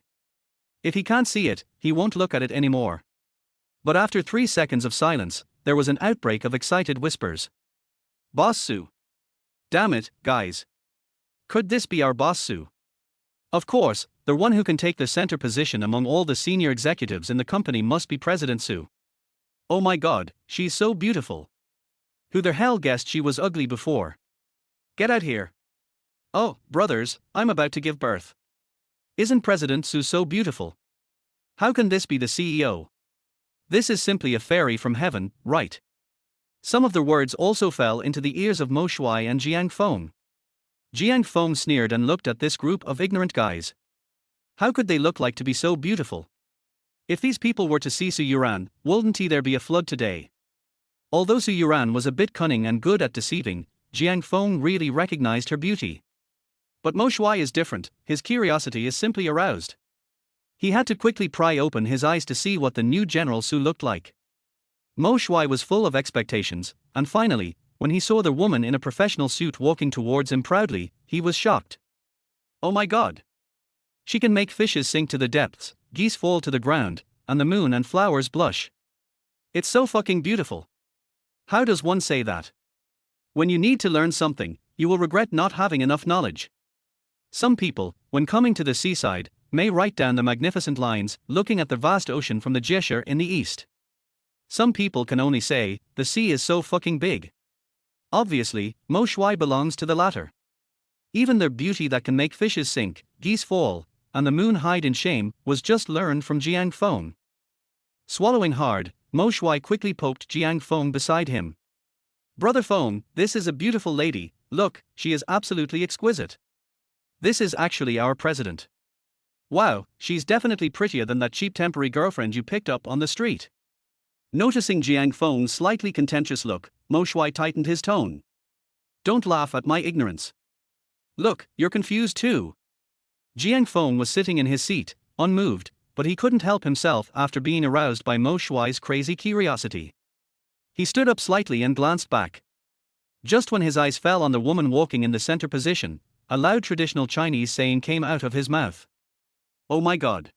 If he can't see it, he won't look at it anymore. But after 3 seconds of silence, there was an outbreak of excited whispers. Boss Su. Damn it, guys. Could this be our boss Su? Of course, the one who can take the center position among all the senior executives in the company must be President Su. Oh my god, she's so beautiful. Who the hell guessed she was ugly before? Get out here. Oh, brothers, I'm about to give birth. Isn't President Su so beautiful? How can this be the CEO? This is simply a fairy from heaven, right? Some of the words also fell into the ears of Mo Shuai and Jiang Feng. Jiang Feng sneered and looked at this group of ignorant guys. How could they look like to be so beautiful? If these people were to see Su Youran, wouldn't there be a flood today? Although Su Youran was a bit cunning and good at deceiving, Jiang Feng really recognized her beauty. But Mo Shuai is different, his curiosity is simply aroused. He had to quickly pry open his eyes to see what the new General Su looked like. Mo Shuai was full of expectations, and finally, when he saw the woman in a professional suit walking towards him proudly, he was shocked. Oh my god! She can make fishes sink to the depths, geese fall to the ground, and the moon and flowers blush. It's so fucking beautiful. How does one say that? When you need to learn something, you will regret not having enough knowledge. Some people, when coming to the seaside, may write down the magnificent lines, looking at the vast ocean from the Jisher in the east. Some people can only say, the sea is so fucking big. Obviously, Mo Shuai belongs to the latter. Even their beauty that can make fishes sink, geese fall, and the moon hide in shame, was just learned from Jiang Feng. Swallowing hard, Mo Shuai quickly poked Jiang Feng beside him. Brother Feng, this is a beautiful lady, look, she is absolutely exquisite. This is actually our president. Wow, she's definitely prettier than that cheap temporary girlfriend you picked up on the street. Noticing Jiang Feng's slightly contentious look, Mo Shuai tightened his tone. Don't laugh at my ignorance. Look, you're confused too. Jiang Feng was sitting in his seat, unmoved, but he couldn't help himself after being aroused by Mo Shuai's crazy curiosity. He stood up slightly and glanced back. Just when his eyes fell on the woman walking in the center position, a loud traditional Chinese saying came out of his mouth. Oh my god.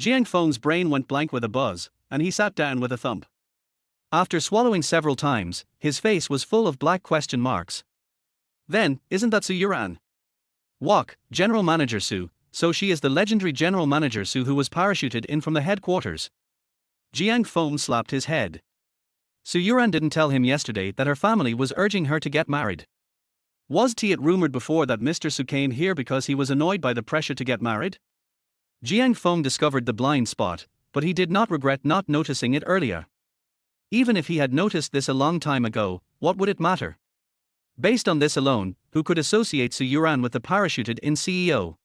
Jiang Feng's brain went blank with a buzz, and he sat down with a thump. After swallowing several times, his face was full of black question marks. Then, isn't that Su Youran? Walk, General Manager Su, so she is the legendary General Manager Su who was parachuted in from the headquarters. Jiang Feng slapped his head. Su Youran didn't tell him yesterday that her family was urging her to get married. Was it rumored before that Mr. Su came here because he was annoyed by the pressure to get married? Jiang Feng discovered the blind spot, but he did not regret not noticing it earlier. Even if he had noticed this a long time ago, what would it matter? Based on this alone, who could associate Su Youran with the parachuted-in CEO?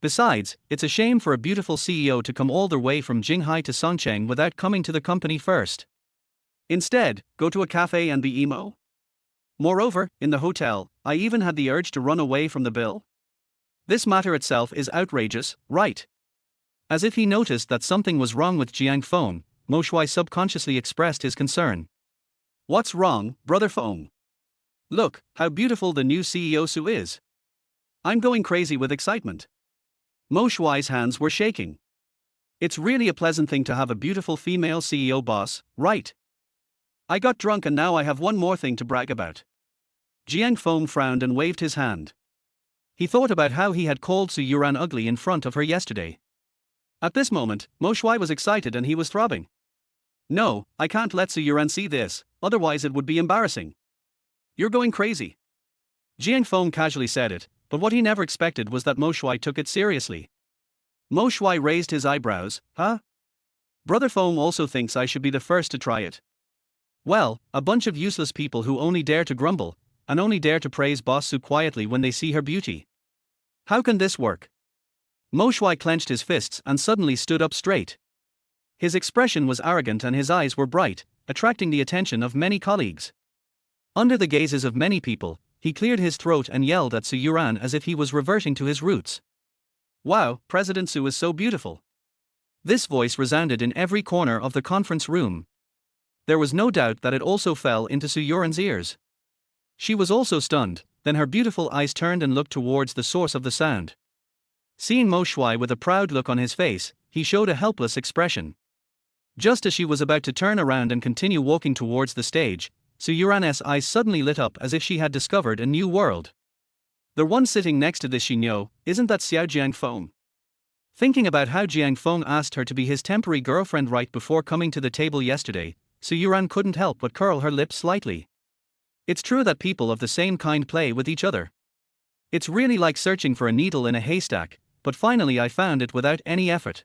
Besides, it's a shame for a beautiful CEO to come all the way from Jinghai to Songcheng without coming to the company first. Instead, go to a cafe and be emo? Moreover, in the hotel, I even had the urge to run away from the bill. This matter itself is outrageous, right? As if he noticed that something was wrong with Jiang Feng, Mo Shuai subconsciously expressed his concern. What's wrong, Brother Feng? Look, how beautiful the new CEO Su is. I'm going crazy with excitement. Mo Shuai's hands were shaking. It's really a pleasant thing to have a beautiful female CEO boss, right? I got drunk and now I have one more thing to brag about. Jiang Feng frowned and waved his hand. He thought about how he had called Su Youran ugly in front of her yesterday. At this moment, Mo Shuai was excited and he was throbbing. No, I can't let Su Youran see this, otherwise it would be embarrassing. You're going crazy. Jiang Feng casually said it, but what he never expected was that Mo Shuai took it seriously. Mo Shuai raised his eyebrows, huh? Brother Feng also thinks I should be the first to try it. Well, a bunch of useless people who only dare to grumble, and only dare to praise Boss Su quietly when they see her beauty. How can this work? Mo Shui clenched his fists and suddenly stood up straight. His expression was arrogant and his eyes were bright, attracting the attention of many colleagues. Under the gazes of many people, he cleared his throat and yelled at Su Youran as if he was reverting to his roots. Wow, President Su is so beautiful. This voice resounded in every corner of the conference room. There was no doubt that it also fell into Su Youran's ears. She was also stunned, then her beautiful eyes turned and looked towards the source of the sound. Seeing Mo Shui with a proud look on his face, he showed a helpless expression. Just as she was about to turn around and continue walking towards the stage, Su Youran's eyes suddenly lit up as if she had discovered a new world. The one sitting next to this Xinyo, isn't that Jiang Feng? Thinking about how Jiang Feng asked her to be his temporary girlfriend right before coming to the table yesterday, Su Youran couldn't help but curl her lips slightly. It's true that people of the same kind play with each other. It's really like searching for a needle in a haystack, but finally I found it without any effort.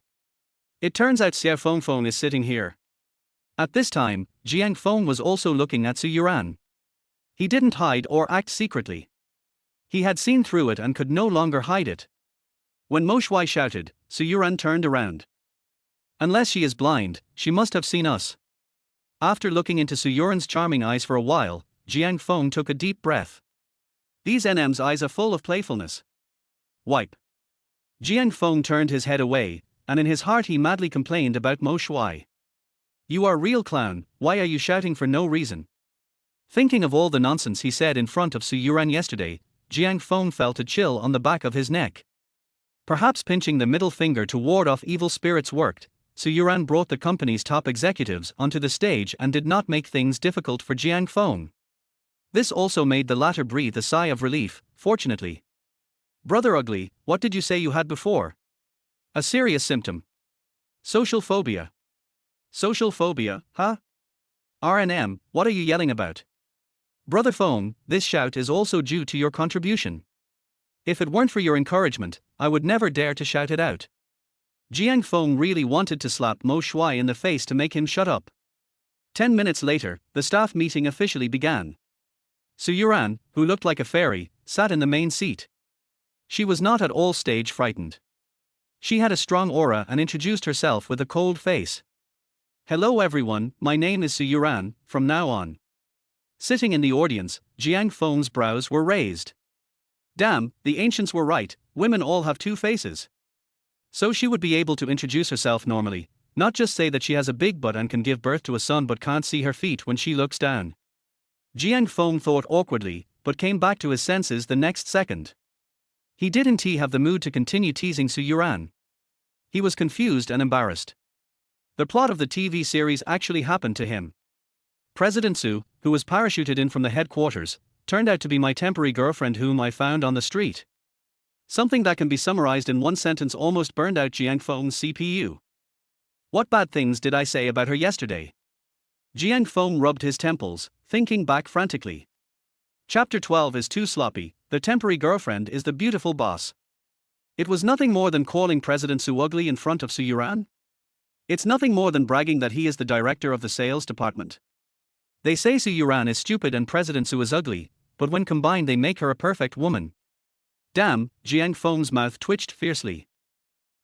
It turns out Jiang Feng is sitting here. At this time, Jiang Feng was also looking at Su Youran. He didn't hide or act secretly. He had seen through it and could no longer hide it. When Mo Shui shouted, Su Youran turned around. Unless she is blind, she must have seen us. After looking into Su Youran's charming eyes for a while, Jiang Feng took a deep breath. These NM's eyes are full of playfulness. Wipe. Jiang Feng turned his head away, and in his heart he madly complained about Mo Shui. You are a real clown, why are you shouting for no reason? Thinking of all the nonsense he said in front of Su Youran yesterday, Jiang Feng felt a chill on the back of his neck. Perhaps pinching the middle finger to ward off evil spirits worked. Su Youran brought the company's top executives onto the stage and did not make things difficult for Jiang Feng. This also made the latter breathe a sigh of relief, fortunately. Brother Ugly, what did you say you had before? A serious symptom. Social phobia. Social phobia, huh? RNM, what are you yelling about? Brother Feng, this shout is also due to your contribution. If it weren't for your encouragement, I would never dare to shout it out. Jiang Feng really wanted to slap Mo Shui in the face to make him shut up. 10 minutes later, the staff meeting officially began. Su Youran, who looked like a fairy, sat in the main seat. She was not at all stage frightened. She had a strong aura and introduced herself with a cold face. Hello everyone, my name is Su Youran, from now on. Sitting in the audience, Jiang Feng's brows were raised. Damn, the ancients were right, women all have two faces. So she would be able to introduce herself normally, not just say that she has a big butt and can give birth to a son but can't see her feet when she looks down. Jiang Feng thought awkwardly, but came back to his senses the next second. He didn't have the mood to continue teasing Su Youran. He was confused and embarrassed. The plot of the TV series actually happened to him. President Su, who was parachuted in from the headquarters, turned out to be my temporary girlfriend whom I found on the street. Something that can be summarized in one sentence almost burned out Jiang Feng's CPU. What bad things did I say about her yesterday? Jiang Feng rubbed his temples, thinking back frantically. Chapter 12 is too sloppy, the temporary girlfriend is the beautiful boss. It was nothing more than calling President Su ugly in front of Su Youran. It's nothing more than bragging that he is the director of the sales department. They say Su Youran is stupid and President Su is ugly, but when combined they make her a perfect woman. Damn, Jiang Feng's mouth twitched fiercely.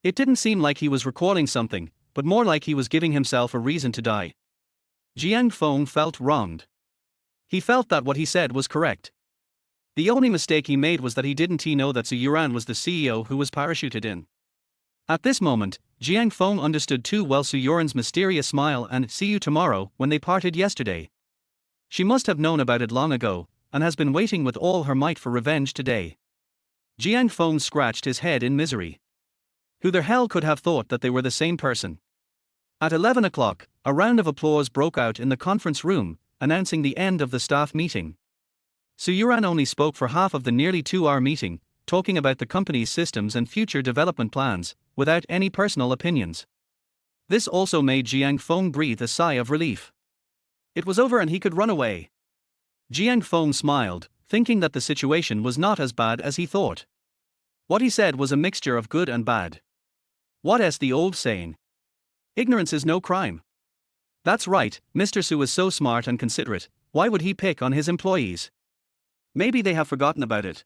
It didn't seem like he was recalling something, but more like he was giving himself a reason to die. Jiang Feng felt wronged. He felt that what he said was correct. The only mistake he made was that he didn't know that Su Youran was the CEO who was parachuted in. At this moment, Jiang Feng understood too well Su Youran's mysterious smile and "see you tomorrow" when they parted yesterday. She must have known about it long ago, and has been waiting with all her might for revenge today. Jiang Feng scratched his head in misery. Who the hell could have thought that they were the same person? At 11 o'clock, a round of applause broke out in the conference room, announcing the end of the staff meeting. Su Youran only spoke for half of the nearly 2-hour meeting, talking about the company's systems and future development plans, without any personal opinions. This also made Jiang Feng breathe a sigh of relief. It was over and he could run away. Jiang Feng smiled, thinking that the situation was not as bad as he thought. What he said was a mixture of good and bad. What is the old saying? Ignorance is no crime. That's right, Mr. Su is so smart and considerate, why would he pick on his employees? Maybe they have forgotten about it.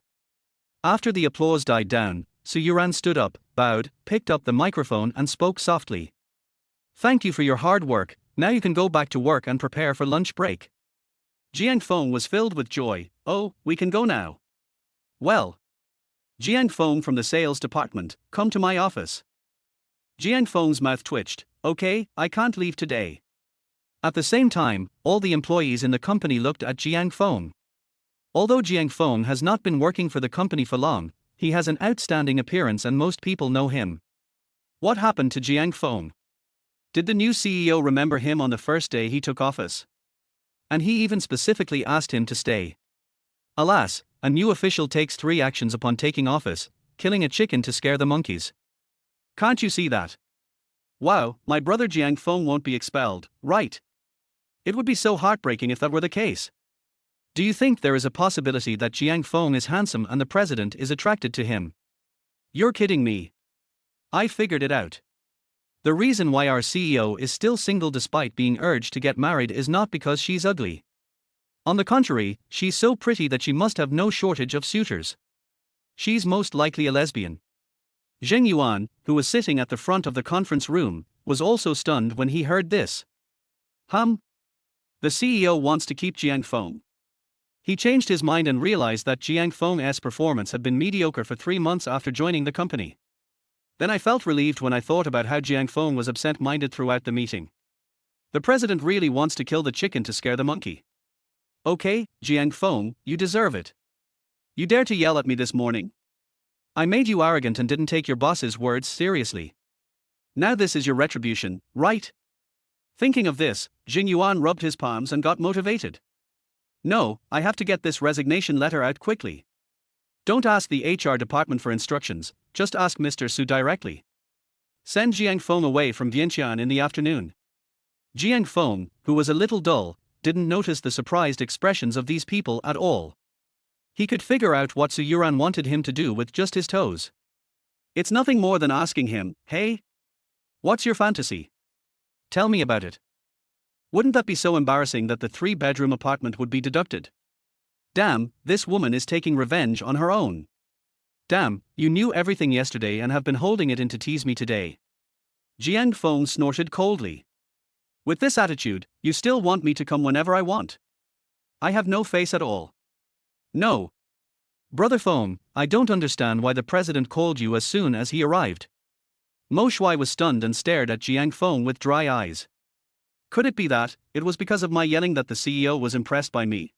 After the applause died down, Su Youran stood up, bowed, picked up the microphone and spoke softly. Thank you for your hard work, now you can go back to work and prepare for lunch break. Jiang Feng was filled with joy. Oh, we can go now. Well. Jiang Feng from the sales department, come to my office. Jiang Feng's mouth twitched. Okay, I can't leave today. At the same time, all the employees in the company looked at Jiang Feng. Although Jiang Feng has not been working for the company for long, he has an outstanding appearance and most people know him. What happened to Jiang Feng? Did the new CEO remember him on the first day he took office? And he even specifically asked him to stay. Alas, a new official takes 3 actions upon taking office: killing a chicken to scare the monkeys. Can't you see that? Wow, my brother Jiang Feng won't be expelled, right? It would be so heartbreaking if that were the case. Do you think there is a possibility that Jiang Feng is handsome and the president is attracted to him? You're kidding me. I figured it out. The reason why our CEO is still single despite being urged to get married is not because she's ugly. On the contrary, she's so pretty that she must have no shortage of suitors. She's most likely a lesbian. Zheng Yuan, who was sitting at the front of the conference room, was also stunned when he heard this. The CEO wants to keep Jiang Feng. He changed his mind and realized that Jiang Feng's performance had been mediocre for 3 months after joining the company. Then I felt relieved when I thought about how Jiang Feng was absent-minded throughout the meeting. The president really wants to kill the chicken to scare the monkey. Okay, Jiang Feng, you deserve it. You dared to yell at me this morning. I made you arrogant and didn't take your boss's words seriously. Now this is your retribution, right? Thinking of this, Jing Yuan rubbed his palms and got motivated. No, I have to get this resignation letter out quickly. Don't ask the HR department for instructions, just ask Mr. Su directly. Send Jiang Feng away from Vientiane in the afternoon. Jiang Feng, who was a little dull, didn't notice the surprised expressions of these people at all. He could figure out what Su Youran wanted him to do with just his toes. It's nothing more than asking him, hey? What's your fantasy? Tell me about it. Wouldn't that be so embarrassing that the 3-bedroom apartment would be deducted? Damn, this woman is taking revenge on her own. Damn, you knew everything yesterday and have been holding it in to tease me today. Jiang Feng snorted coldly. With this attitude, you still want me to come whenever I want? I have no face at all. No. Brother Feng, I don't understand why the president called you as soon as he arrived. Mo Shui was stunned and stared at Jiang Feng with dry eyes. Could it be that it was because of my yelling that the CEO was impressed by me?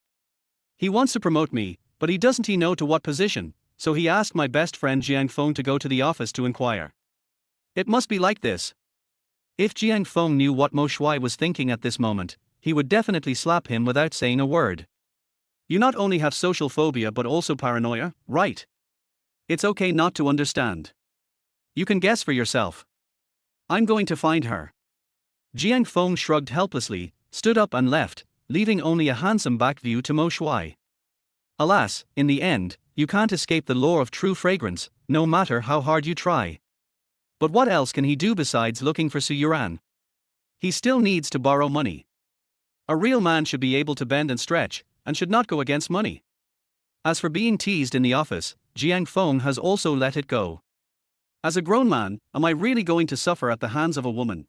He wants to promote me, but he doesn't know to what position, so he asked my best friend Jiang Feng to go to the office to inquire. It must be like this. If Jiang Feng knew what Mo Shui was thinking at this moment, he would definitely slap him without saying a word. You not only have social phobia but also paranoia, right? It's okay not to understand. You can guess for yourself. I'm going to find her. Jiang Feng shrugged helplessly, stood up and left, leaving only a handsome back view to Mo Shui. Alas, in the end, you can't escape the law of true fragrance, no matter how hard you try. But what else can he do besides looking for Su Youran? He still needs to borrow money. A real man should be able to bend and stretch, and should not go against money. As for being teased in the office, Jiang Feng has also let it go. As a grown man, am I really going to suffer at the hands of a woman?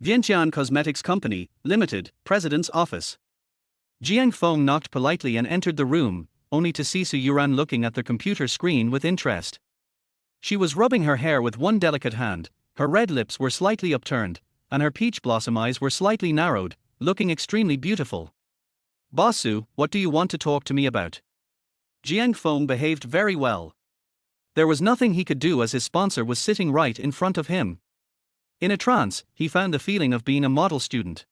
Vientiane Cosmetics Company, Limited, President's Office. Jiang Feng knocked politely and entered the room, only to see Su Youran looking at the computer screen with interest. She was rubbing her hair with one delicate hand, her red lips were slightly upturned, and her peach blossom eyes were slightly narrowed, looking extremely beautiful. Boss Su, what do you want to talk to me about? Jiang Feng behaved very well. There was nothing he could do as his sponsor was sitting right in front of him. In a trance, he found the feeling of being a model student.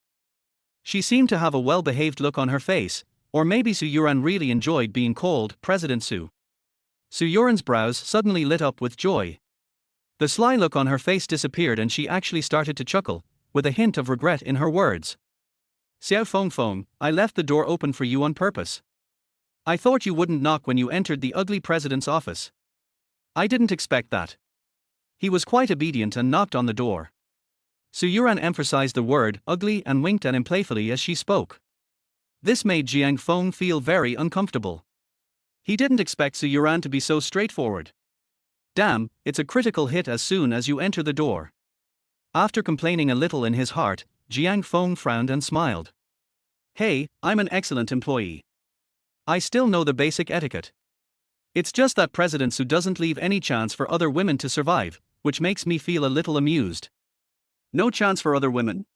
She seemed to have a well-behaved look on her face, or maybe Su Youran really enjoyed being called President Su. Su Youran's brows suddenly lit up with joy. The sly look on her face disappeared and she actually started to chuckle, with a hint of regret in her words. Xiao Feng, I left the door open for you on purpose. I thought you wouldn't knock when you entered the ugly president's office. I didn't expect that. He was quite obedient and knocked on the door. Su Youran emphasized the word ugly and winked at him playfully as she spoke. This made Jiang Feng feel very uncomfortable. He didn't expect Su Youran to be so straightforward. Damn, it's a critical hit as soon as you enter the door. After complaining a little in his heart, Jiang Feng frowned and smiled. Hey, I'm an excellent employee. I still know the basic etiquette. It's just that President Su doesn't leave any chance for other women to survive, which makes me feel a little amused. No chance for other women?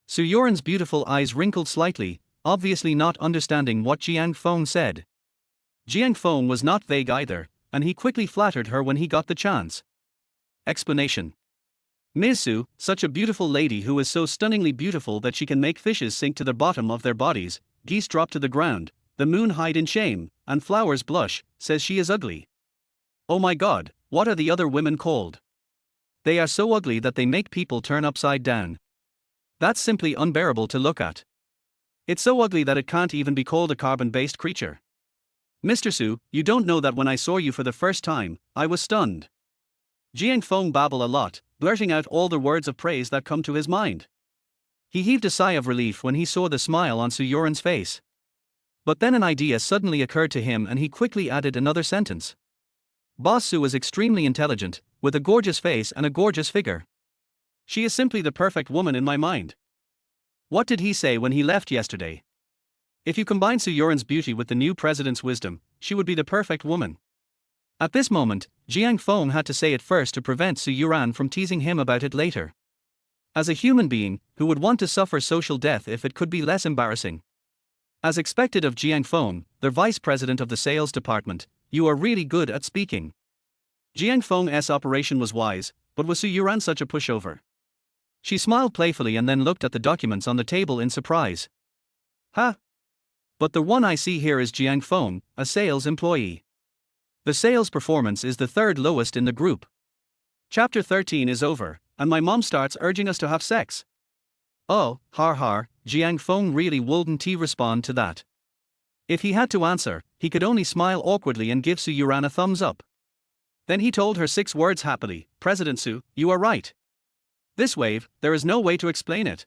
Su Youran's beautiful eyes wrinkled slightly, obviously not understanding what Jiang Feng said. Jiang Feng was not vague either, and he quickly flattered her when he got the chance. Explanation. Ms. Su, such a beautiful lady who is so stunningly beautiful that she can make fishes sink to the bottom of their bodies, geese drop to the ground, the moon hide in shame, and flowers blush, says she is ugly. Oh my god, what are the other women called? They are so ugly that they make people turn upside down. That's simply unbearable to look at. It's so ugly that it can't even be called a carbon-based creature. Mr. Su, you don't know that when I saw you for the first time, I was stunned. Jiang Feng babbled a lot, blurting out all the words of praise that come to his mind. He heaved a sigh of relief when he saw the smile on Su Youran's face. But then an idea suddenly occurred to him and he quickly added another sentence. Boss Su is extremely intelligent, with a gorgeous face and a gorgeous figure. She is simply the perfect woman in my mind. What did he say when he left yesterday? If you combine Su Youran's beauty with the new president's wisdom, she would be the perfect woman. At this moment, Jiang Feng had to say it first to prevent Su Youran from teasing him about it later. As a human being, who would want to suffer social death if it could be less embarrassing? As expected of Jiang Feng, the vice president of the sales department, you are really good at speaking. Jiang Feng's operation was wise, but was Su Youran such a pushover? She smiled playfully and then looked at the documents on the table in surprise. Ha! But the one I see here is Jiang Feng, a sales employee. The sales performance is the third lowest in the group. Chapter 13 is over, and my mom starts urging us to have sex. Oh, har har, Jiang Feng really wouldn't respond to that. If he had to answer, he could only smile awkwardly and give Su Youran a thumbs up. Then he told her 6 words happily, President Su, you are right. This wave, there is no way to explain it.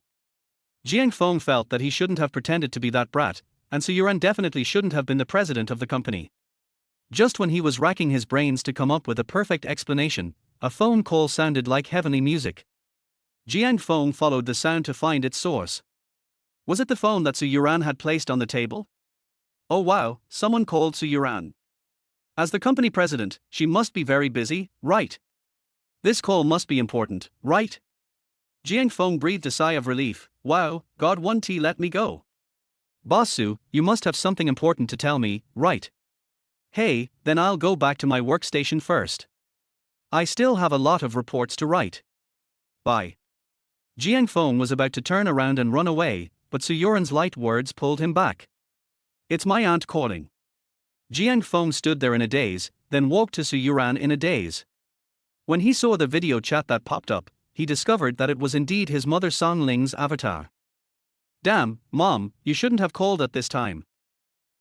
Jiang Feng felt that he shouldn't have pretended to be that brat, and Su Youran definitely shouldn't have been the president of the company. Just when he was racking his brains to come up with a perfect explanation, a phone call sounded like heavenly music. Jiang Feng followed the sound to find its source. Was it the phone that Su Youran had placed on the table? Oh wow, someone called Su Youran. As the company president, she must be very busy, right? This call must be important, right? Jiang Feng breathed a sigh of relief. Wow, God won't he let me go. Boss Su, you must have something important to tell me, right? Hey, then I'll go back to my workstation first. I still have a lot of reports to write. Bye. Jiang Feng was about to turn around and run away, but Su Youran's light words pulled him back. It's my aunt calling. Jiang Feng stood there in a daze, then walked to Su Youran in a daze. When he saw the video chat that popped up, he discovered that it was indeed his mother Song Ling's avatar. Damn, Mom, you shouldn't have called at this time.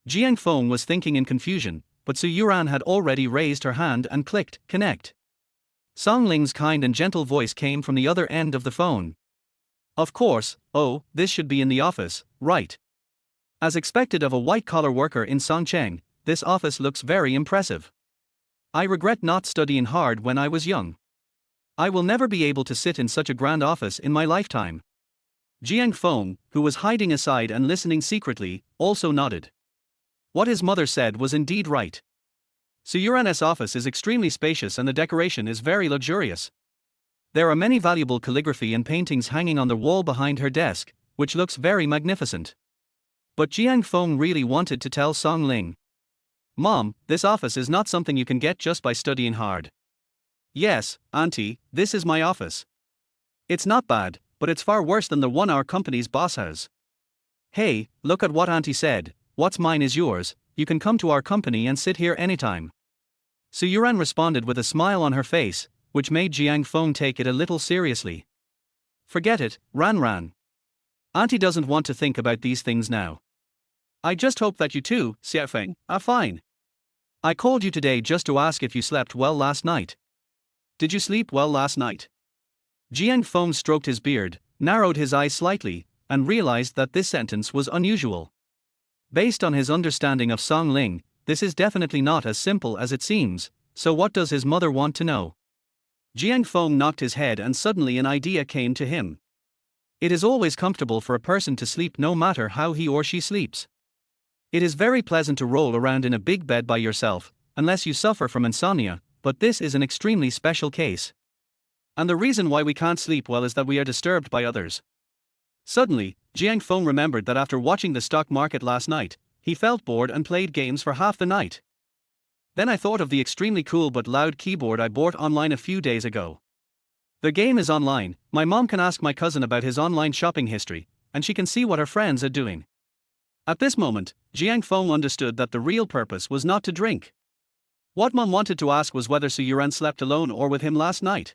Jiang Feng was thinking in confusion, but Su Youran had already raised her hand and clicked, connect. Song Ling's kind and gentle voice came from the other end of the phone. Of course, oh, this should be in the office, right? As expected of a white-collar worker in Songcheng, this office looks very impressive. I regret not studying hard when I was young. I will never be able to sit in such a grand office in my lifetime. Jiang Feng, who was hiding aside and listening secretly, also nodded. What his mother said was indeed right. Su Youran's office is extremely spacious and the decoration is very luxurious. There are many valuable calligraphy and paintings hanging on the wall behind her desk, which looks very magnificent. But Jiang Feng really wanted to tell Song Ling. Mom, this office is not something you can get just by studying hard. Yes, Auntie, this is my office. It's not bad, but it's far worse than the one our company's boss has. Hey, look at what Auntie said, what's mine is yours, you can come to our company and sit here anytime. Su Youran responded with a smile on her face, which made Jiang Feng take it a little seriously. Forget it, Ran. Auntie doesn't want to think about these things now. I just hope that you too, Jiang Feng, are fine. I called you today just to ask if you slept well last night. Did you sleep well last night? Jiang Feng stroked his beard, narrowed his eyes slightly, and realized that this sentence was unusual. Based on his understanding of Song Ling, this is definitely not as simple as it seems, so what does his mother want to know? Jiang Feng knocked his head and suddenly an idea came to him. It is always comfortable for a person to sleep no matter how he or she sleeps. It is very pleasant to roll around in a big bed by yourself, unless you suffer from insomnia, but this is an extremely special case. And the reason why we can't sleep well is that we are disturbed by others. Suddenly, Jiang Feng remembered that after watching the stock market last night, he felt bored and played games for half the night. Then I thought of the extremely cool but loud keyboard I bought online a few days ago. The game is online, my mom can ask my cousin about his online shopping history, and she can see what her friends are doing. At this moment, Jiang Feng understood that the real purpose was not to drink. What mom wanted to ask was whether Su Youran slept alone or with him last night.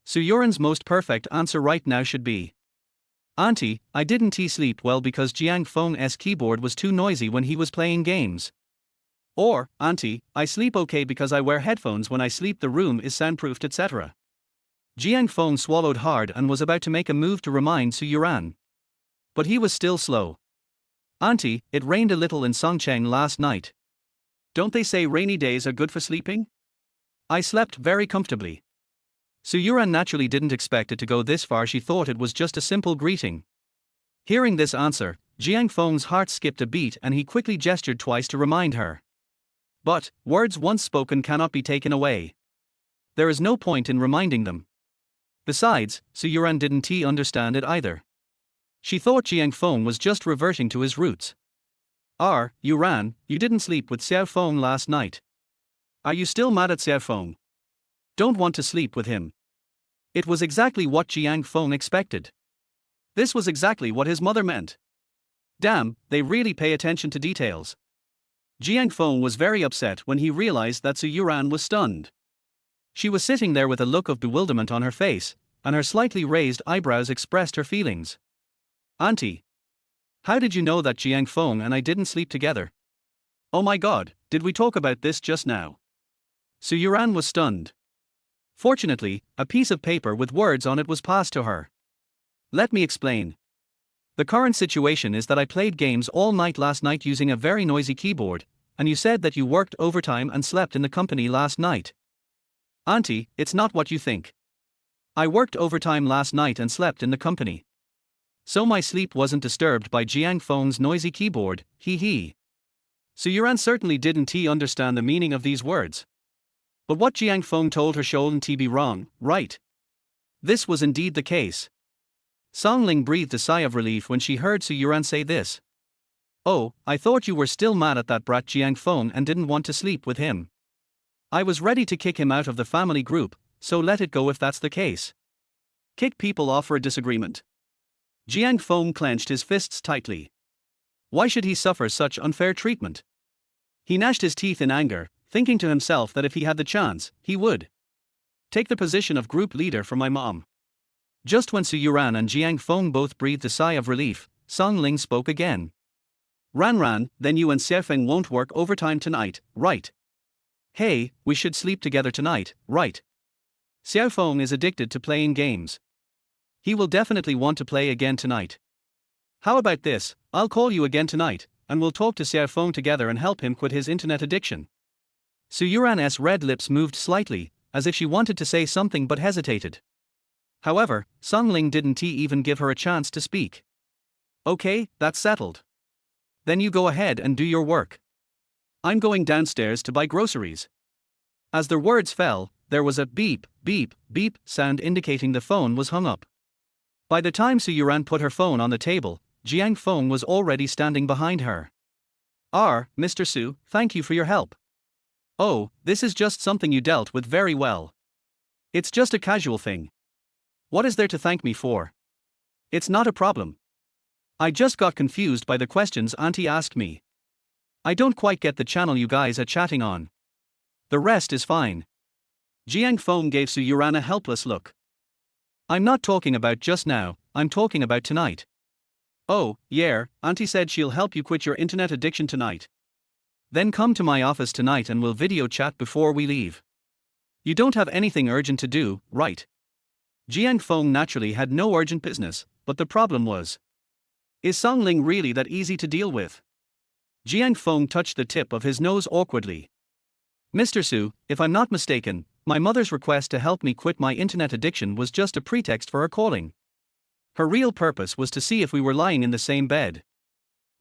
Su Youran's most perfect answer right now should be, "Auntie, I didn't sleep well because Jiang Feng's keyboard was too noisy when he was playing games." Or, "Auntie, I sleep okay because I wear headphones when I sleep, the room is soundproofed, etc." Jiang Feng swallowed hard and was about to make a move to remind Su Youran. But he was still slow. "Auntie, it rained a little in Songcheng last night. Don't they say rainy days are good for sleeping? I slept very comfortably." Su Youran naturally didn't expect it to go this far. She thought it was just a simple greeting. Hearing this answer, Jiang Feng's heart skipped a beat and he quickly gestured twice to remind her. But, words once spoken cannot be taken away. There is no point in reminding them. Besides, Su Youran didn't understand it either. She thought Jiang Feng was just reverting to his roots. Youran, you didn't sleep with Xiao Feng last night. Are you still mad at Xiao Feng? Don't want to sleep with him? It was exactly what Jiang Feng expected. This was exactly what his mother meant. Damn, they really pay attention to details. Jiang Feng was very upset when he realized that Su Youran was stunned. She was sitting there with a look of bewilderment on her face, and her slightly raised eyebrows expressed her feelings. "Auntie, how did you know that Jiang Feng and I didn't sleep together? Oh my god, did we talk about this just now?" Su Youran was stunned. Fortunately, a piece of paper with words on it was passed to her. "Let me explain. The current situation is that I played games all night last night using a very noisy keyboard, and you said that you worked overtime and slept in the company last night. Auntie, it's not what you think. I worked overtime last night and slept in the company. So my sleep wasn't disturbed by Jiang Feng's noisy keyboard, hee hee." So Yuran certainly didn't understand the meaning of these words. But what Jiang Feng told her shouldn't be wrong, right? This was indeed the case. Song Ling breathed a sigh of relief when she heard Su Youran say this. "Oh, I thought you were still mad at that brat Jiang Feng and didn't want to sleep with him. I was ready to kick him out of the family group, so let it go if that's the case. Kick people off for a disagreement." Jiang Feng clenched his fists tightly. Why should he suffer such unfair treatment? He gnashed his teeth in anger, thinking to himself that if he had the chance, he would take the position of group leader for my mom. Just when Su Youran and Jiang Feng both breathed a sigh of relief, Song Ling spoke again. "Ran, then you and Xiaofeng won't work overtime tonight, right? Hey, we should sleep together tonight, right? Xiaofeng is addicted to playing games. He will definitely want to play again tonight. How about this, I'll call you again tonight, and we'll talk to Xiaofeng together and help him quit his internet addiction." Su Yuran's red lips moved slightly, as if she wanted to say something but hesitated. However, Song Ling didn't even give her a chance to speak. "Okay, that's settled. Then you go ahead and do your work. I'm going downstairs to buy groceries." As their words fell, there was a beep, beep, beep sound indicating the phone was hung up. By the time Su Youran put her phone on the table, Jiang Feng was already standing behind her. Mr. Su, thank you for your help. Oh, this is just something you dealt with very well. It's just a casual thing. What is there to thank me for? It's not a problem. I just got confused by the questions Auntie asked me. I don't quite get the channel you guys are chatting on. The rest is fine." Jiang Feng gave Su Youran a helpless look. "I'm not talking about just now, I'm talking about tonight." "Oh, yeah, Auntie said she'll help you quit your internet addiction tonight. Then come to my office tonight and we'll video chat before we leave. You don't have anything urgent to do, right?" Jiang Feng naturally had no urgent business, but the problem was, is Song Ling really that easy to deal with? Jiang Feng touched the tip of his nose awkwardly. Mr. Su, if I'm not mistaken, my mother's request to help me quit my internet addiction was just a pretext for her calling. Her real purpose was to see if we were lying in the same bed.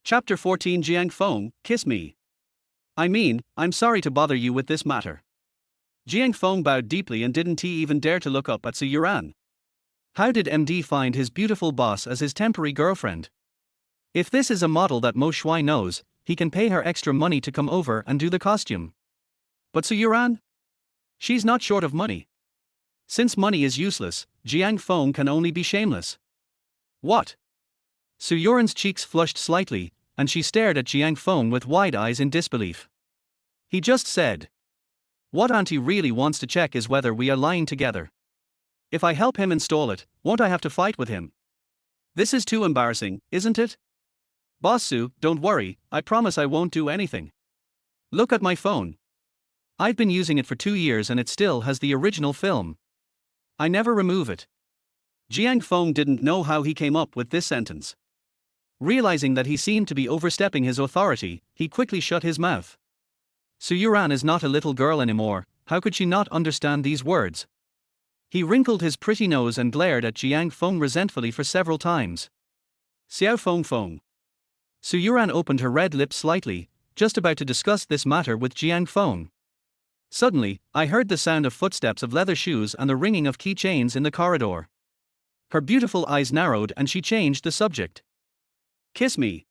Chapter 14 Jiang Feng, Kiss Me. I mean, I'm sorry to bother you with this matter. Jiang Feng bowed deeply and didn't he even dare to look up at Su Youran. How did MD find his beautiful boss as his temporary girlfriend? If this is a model that Mo Shui knows, he can pay her extra money to come over and do the costume. But Su Youran? She's not short of money. Since money is useless, Jiang Feng can only be shameless. What? Su Youran's cheeks flushed slightly, and she stared at Jiang Feng with wide eyes in disbelief. He just said, what Auntie really wants to check is whether we are lying together. If I help him install it, won't I have to fight with him? This is too embarrassing, isn't it? Boss Su, don't worry, I promise I won't do anything. Look at my phone. I've been using it for 2 years and it still has the original film. I never remove it. Jiang Feng didn't know how he came up with this sentence. Realizing that he seemed to be overstepping his authority, he quickly shut his mouth. Su Youran is not a little girl anymore, how could she not understand these words? He wrinkled his pretty nose and glared at Jiang Feng resentfully for several times. Xiao Feng Feng. Su Youran opened her red lips slightly, just about to discuss this matter with Jiang Feng. Suddenly, I heard the sound of footsteps of leather shoes and the ringing of key chains in the corridor. Her beautiful eyes narrowed and she changed the subject. Kiss me.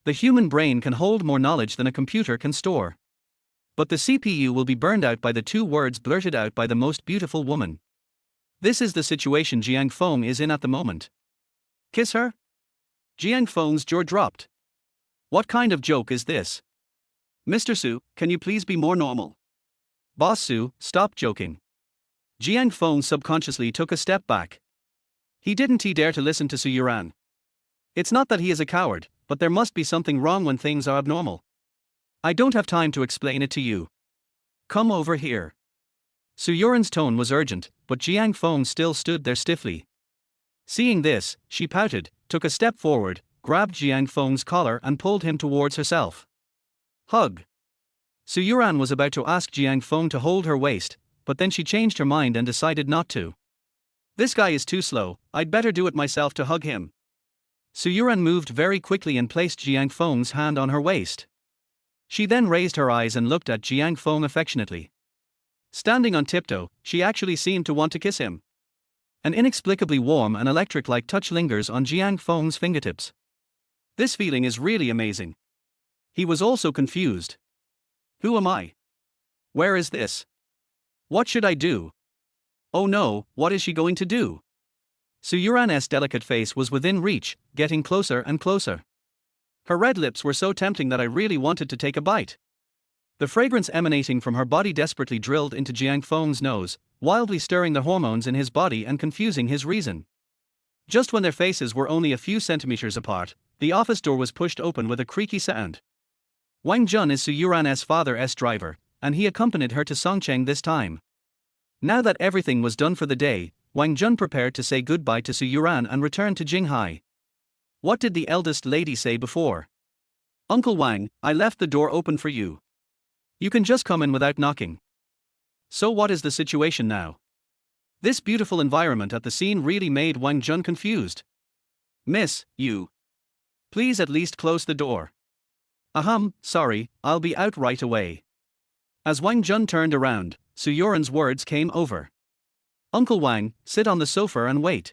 The human brain can hold more knowledge than a computer can store. But the CPU will be burned out by the 2 words blurted out by the most beautiful woman. This is the situation Jiang Feng is in at the moment. Kiss her? Jiang Feng's jaw dropped. What kind of joke is this? Mr. Su, can you please be more normal? Boss Su, stop joking. Jiang Feng subconsciously took a step back. He didn't dare to listen to Su Youran. It's not that he is a coward, but there must be something wrong when things are abnormal. I don't have time to explain it to you. Come over here. Su Youran's tone was urgent, but Jiang Feng still stood there stiffly. Seeing this, she pouted, took a step forward, grabbed Jiang Feng's collar and pulled him towards herself. Hug. Su Youran was about to ask Jiang Feng to hold her waist, but then she changed her mind and decided not to. This guy is too slow, I'd better do it myself to hug him. Su Youran moved very quickly and placed Jiang Feng's hand on her waist. She then raised her eyes and looked at Jiang Feng affectionately. Standing on tiptoe, she actually seemed to want to kiss him. An inexplicably warm and electric-like touch lingers on Jiang Feng's fingertips. This feeling is really amazing. He was also confused. Who am I? Where is this? What should I do? Oh no, what is she going to do? Su Youran's delicate face was within reach, getting closer and closer. Her red lips were so tempting that I really wanted to take a bite. The fragrance emanating from her body desperately drilled into Jiang Feng's nose, wildly stirring the hormones in his body and confusing his reason. Just when their faces were only a few centimeters apart, the office door was pushed open with a creaky sound. Wang Jun is Su Youran's father's driver, and he accompanied her to Songcheng this time. Now that everything was done for the day, Wang Jun prepared to say goodbye to Su Youran and return to Jinghai. What did the eldest lady say before? Uncle Wang, I left the door open for you. You can just come in without knocking. So what is the situation now? This beautiful environment at the scene really made Wang Jun confused. Miss, you. Please at least close the door. Sorry, I'll be out right away. As Wang Jun turned around, Su Youran's words came over. Uncle Wang, sit on the sofa and wait.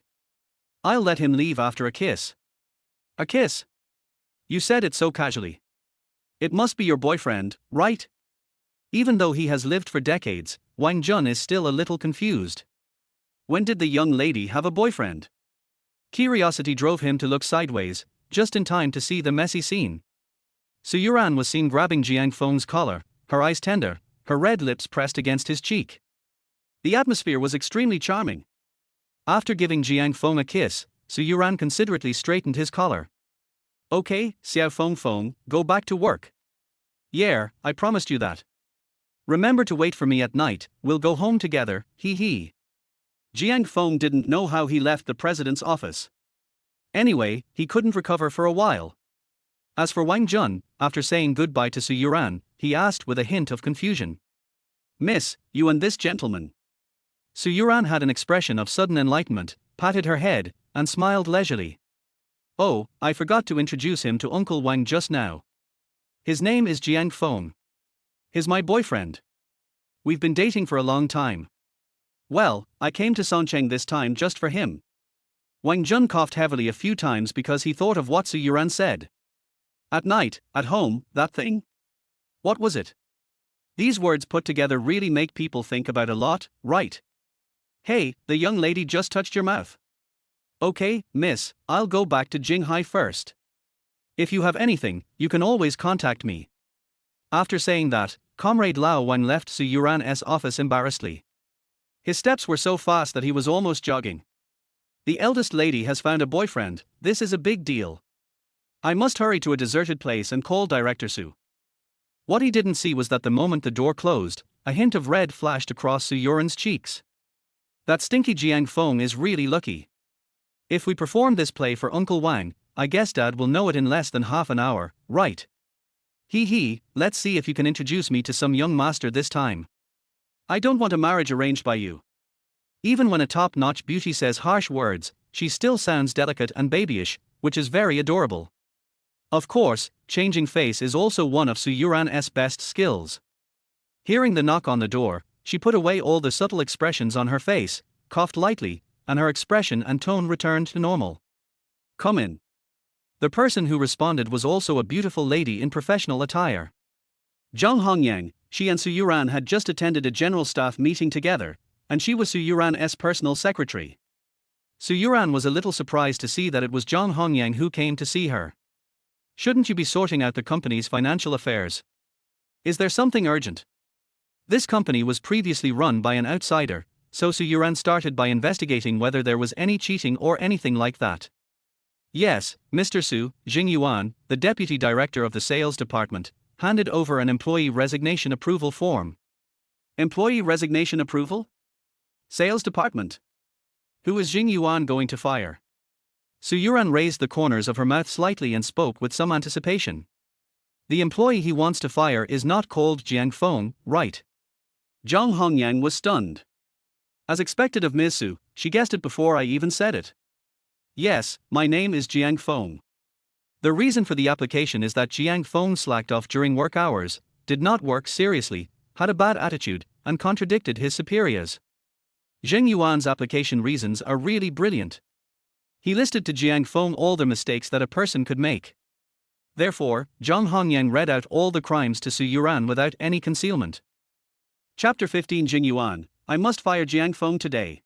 I'll let him leave after a kiss. A kiss? You said it so casually. It must be your boyfriend, right? Even though he has lived for decades, Wang Jun is still a little confused. When did the young lady have a boyfriend? Curiosity drove him to look sideways, just in time to see the messy scene. Su Youran was seen grabbing Jiang Feng's collar, her eyes tender, her red lips pressed against his cheek. The atmosphere was extremely charming. After giving Jiang Feng a kiss, Su Youran considerately straightened his collar. Okay, Xiao Feng, go back to work. Yeah, I promised you that. Remember to wait for me at night, we'll go home together, hee hee. Jiang Feng didn't know how he left the president's office. Anyway, he couldn't recover for a while. As for Wang Jun, after saying goodbye to Su Youran, he asked with a hint of confusion. Miss, you and this gentleman. Su Youran had an expression of sudden enlightenment, patted her head, and smiled leisurely. Oh, I forgot to introduce him to Uncle Wang just now. His name is Jiang Feng. He's my boyfriend. We've been dating for a long time. Well, I came to Songcheng this time just for him. Wang Jun coughed heavily a few times because he thought of what Su Youran said. At night, at home, that thing? What was it? These words put together really make people think about a lot, right? Hey, the young lady just touched your mouth. Okay, miss, I'll go back to Jinghai first. If you have anything, you can always contact me. After saying that, Comrade Lao Wang left Su Youran's office embarrassedly. His steps were so fast that he was almost jogging. The eldest lady has found a boyfriend, this is a big deal. I must hurry to a deserted place and call Director Su. What he didn't see was that the moment the door closed, a hint of red flashed across Su Youran's cheeks. That stinky Jiang Feng is really lucky. If we perform this play for Uncle Wang, I guess Dad will know it in less than half an hour, right? Let's see if you can introduce me to some young master this time. I don't want a marriage arranged by you. Even when a top-notch beauty says harsh words, she still sounds delicate and babyish, which is very adorable. Of course, changing face is also one of Su Youran's best skills. Hearing the knock on the door, she put away all the subtle expressions on her face, coughed lightly, and her expression and tone returned to normal. Come in. The person who responded was also a beautiful lady in professional attire. Zhang Hongyang, she and Su Youran had just attended a general staff meeting together, and she was Su Youran's personal secretary. Su Youran was a little surprised to see that it was Zhang Hongyang who came to see her. Shouldn't you be sorting out the company's financial affairs? Is there something urgent? This company was previously run by an outsider, so Su Youran started by investigating whether there was any cheating or anything like that. Yes, Mr. Su, Jing Yuan, the deputy director of the sales department, handed over an employee resignation approval form. Employee resignation approval? Sales department. Who is Jing Yuan going to fire? Su Youran raised the corners of her mouth slightly and spoke with some anticipation. The employee he wants to fire is not called Jiang Feng, right? Zhang Hongyang was stunned. As expected of Ms. Su, she guessed it before I even said it. Yes, my name is Jiang Feng. The reason for the application is that Jiang Feng slacked off during work hours, did not work seriously, had a bad attitude, and contradicted his superiors. Jing Yuan's application reasons are really brilliant. He listed to Jiang Feng all the mistakes that a person could make. Therefore, Zhang Hongyang read out all the crimes to Su Youran without any concealment. Chapter 15 Jing Yuan, I must fire Jiang Feng today.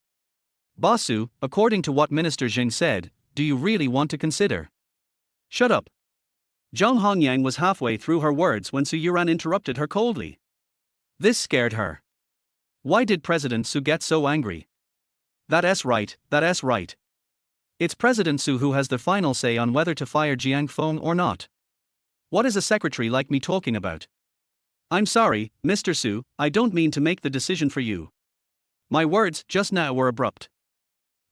Boss Su, according to what Minister Jing said, do you really want to consider? Shut up. Zhang Hongyang was halfway through her words when Su Youran interrupted her coldly. This scared her. Why did President Su get so angry? That's right. It's President Su who has the final say on whether to fire Jiang Feng or not. What is a secretary like me talking about? I'm sorry, Mr. Su, I don't mean to make the decision for you. My words just now were abrupt.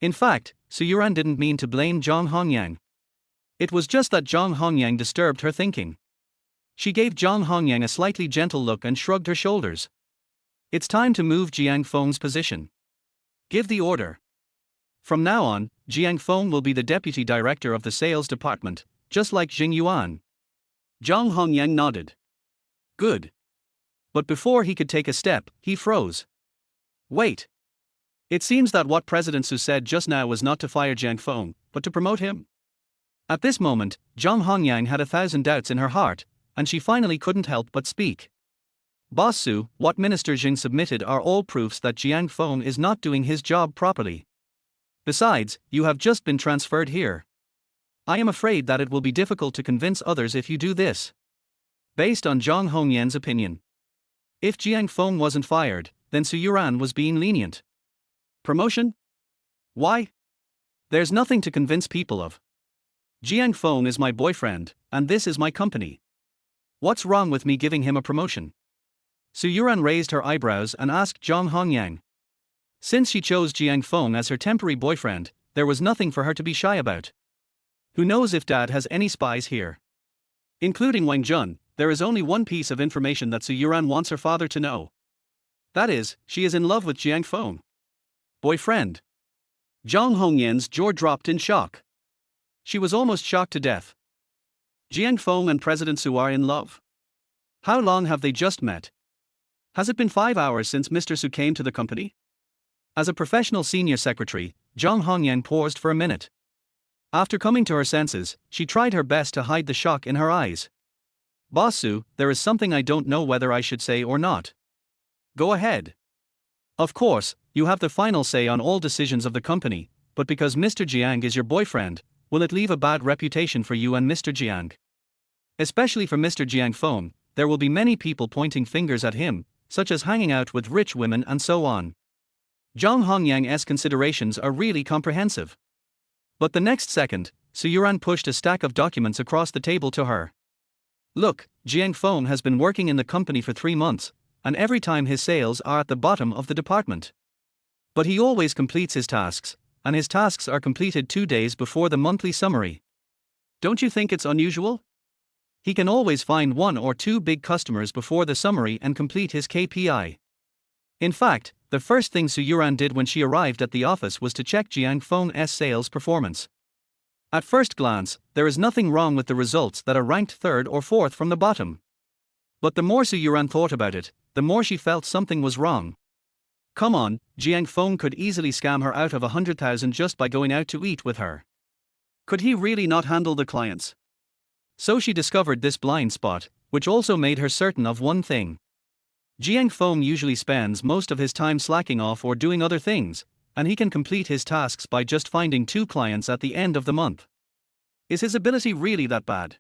In fact, Su Youran didn't mean to blame Zhang Hongyang. It was just that Zhang Hongyang disturbed her thinking. She gave Zhang Hongyang a slightly gentle look and shrugged her shoulders. It's time to move Jiang Feng's position. Give the order. From now on, Jiang Feng will be the deputy director of the sales department, just like Jing Yuan. Zhang Hongyang nodded. Good. But before he could take a step, he froze. Wait. It seems that what President Su said just now was not to fire Jiang Feng, but to promote him. At this moment, Zhang Hongyang had 1,000 doubts in her heart, and she finally couldn't help but speak. Boss Su, what Minister Jing submitted are all proofs that Jiang Feng is not doing his job properly. Besides, you have just been transferred here. I am afraid that it will be difficult to convince others if you do this. Based on Zhang Hongyang's opinion. If Jiang Feng wasn't fired, then Su Youran was being lenient. Promotion? Why? There's nothing to convince people of. Jiang Feng is my boyfriend, and this is my company. What's wrong with me giving him a promotion? Su Youran raised her eyebrows and asked Zhang Hongyang. Since she chose Jiang Feng as her temporary boyfriend, there was nothing for her to be shy about. Who knows if dad has any spies here? Including Wang Jun, there is only one piece of information that Su Youran wants her father to know. That is, she is in love with Jiang Feng. Boyfriend. Zhang Hongyan's jaw dropped in shock. She was almost shocked to death. Jiang Feng and President Su are in love. How long have they just met? Has it been 5 hours since Mr. Su came to the company? As a professional senior secretary, Zhang Hongyan paused for a minute. After coming to her senses, she tried her best to hide the shock in her eyes. Boss Su, there is something I don't know whether I should say or not. Go ahead. Of course, you have the final say on all decisions of the company, but because Mr. Jiang is your boyfriend, will it leave a bad reputation for you and Mr. Jiang? Especially for Mr. Jiang Feng, there will be many people pointing fingers at him, such as hanging out with rich women and so on. Zhang Hongyang's considerations are really comprehensive. But the next second, Su Youran pushed a stack of documents across the table to her. Look, Jiang Feng has been working in the company for 3 months, and every time his sales are at the bottom of the department. But he always completes his tasks, and his tasks are completed 2 days before the monthly summary. Don't you think it's unusual? He can always find 1 or 2 big customers before the summary and complete his KPI. In fact, the first thing Su Youran did when she arrived at the office was to check Jiang Feng's sales performance. At first glance, there is nothing wrong with the results that are ranked 3rd or 4th from the bottom. But the more Su Youran thought about it, the more she felt something was wrong. Come on, Jiang Feng could easily scam her out of 100,000 just by going out to eat with her. Could he really not handle the clients? So she discovered this blind spot, which also made her certain of one thing. Jiang Feng usually spends most of his time slacking off or doing other things, and he can complete his tasks by just finding 2 clients at the end of the month. Is his ability really that bad?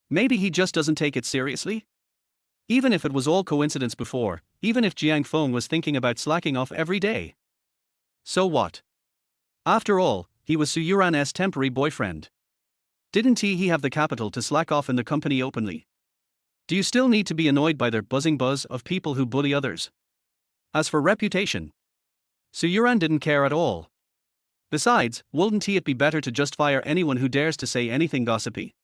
Maybe he just doesn't take it seriously? Even if it was all coincidence before, even if Jiang Feng was thinking about slacking off every day. So what? After all, he was Su Youran's temporary boyfriend. Didn't he have the capital to slack off in the company openly? Do you still need to be annoyed by their buzzing buzz of people who bully others? As for reputation, Su Youran didn't care at all. Besides, wouldn't it be better to just fire anyone who dares to say anything gossipy?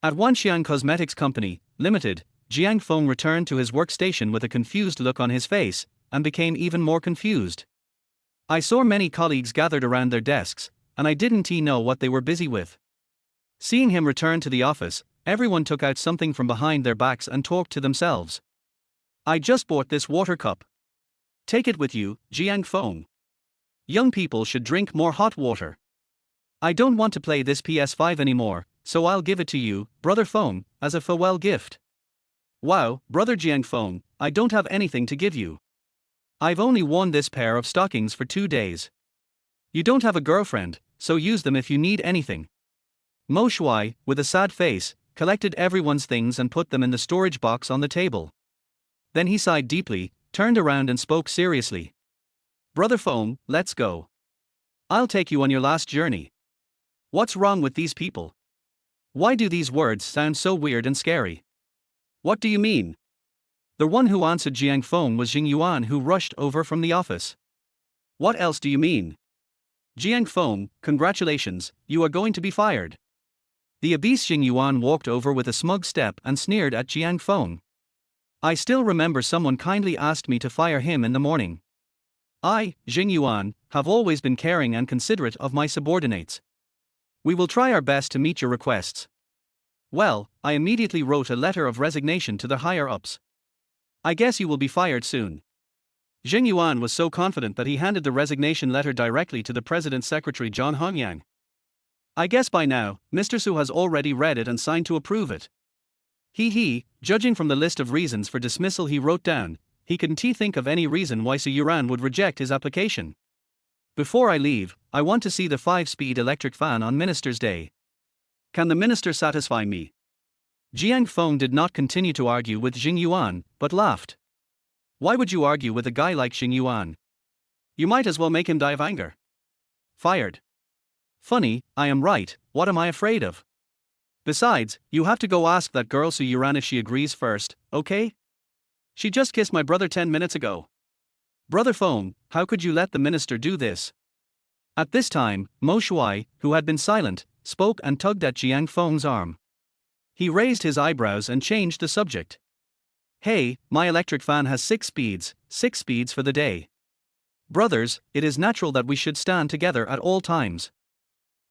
At Wanxian Cosmetics Company, Limited, Jiang Feng returned to his workstation with a confused look on his face, and became even more confused. I saw many colleagues gathered around their desks, and I didn't know what they were busy with. Seeing him return to the office, everyone took out something from behind their backs and talked to themselves. I just bought this water cup. Take it with you, Jiang Feng. Young people should drink more hot water. I don't want to play this PS5 anymore, so I'll give it to you, Brother Feng, as a farewell gift. Wow, Brother Jiang Feng, I don't have anything to give you. I've only worn this pair of stockings for 2 days. You don't have a girlfriend, so use them if you need anything. Mo Shui, with a sad face, collected everyone's things and put them in the storage box on the table. Then he sighed deeply, turned around and spoke seriously. Brother Feng, let's go. I'll take you on your last journey. What's wrong with these people? Why do these words sound so weird and scary? What do you mean? The one who answered Jiang Feng was Jing Yuan, who rushed over from the office. What else do you mean? Jiang Feng, congratulations, you are going to be fired. The obese Jing Yuan walked over with a smug step and sneered at Jiang Feng. I still remember someone kindly asked me to fire him in the morning. I, Jing Yuan, have always been caring and considerate of my subordinates. We will try our best to meet your requests. Well, I immediately wrote a letter of resignation to the higher-ups. I guess you will be fired soon. Jing Yuan was so confident that he handed the resignation letter directly to the president's secretary Zhang Hongyang. I guess by now, Mr. Su has already read it and signed to approve it. Judging from the list of reasons for dismissal he wrote down, he couldn't think of any reason why Su Youran would reject his application. Before I leave, I want to see the 5-speed electric fan on Minister's Day. Can the minister satisfy me? Jiang Feng did not continue to argue with Jing Yuan, but laughed. Why would you argue with a guy like Jing Yuan? You might as well make him die of anger. Fired. Funny, I am right, what am I afraid of? Besides, you have to go ask that girl Su Youran if she agrees first, okay? She just kissed my brother 10 minutes ago. Brother Feng, how could you let the minister do this? At this time, Mo Shuai, who had been silent, spoke and tugged at Jiang Feng's arm. He raised his eyebrows and changed the subject. Hey, my electric fan has 6 speeds for the day. Brothers, it is natural that we should stand together at all times.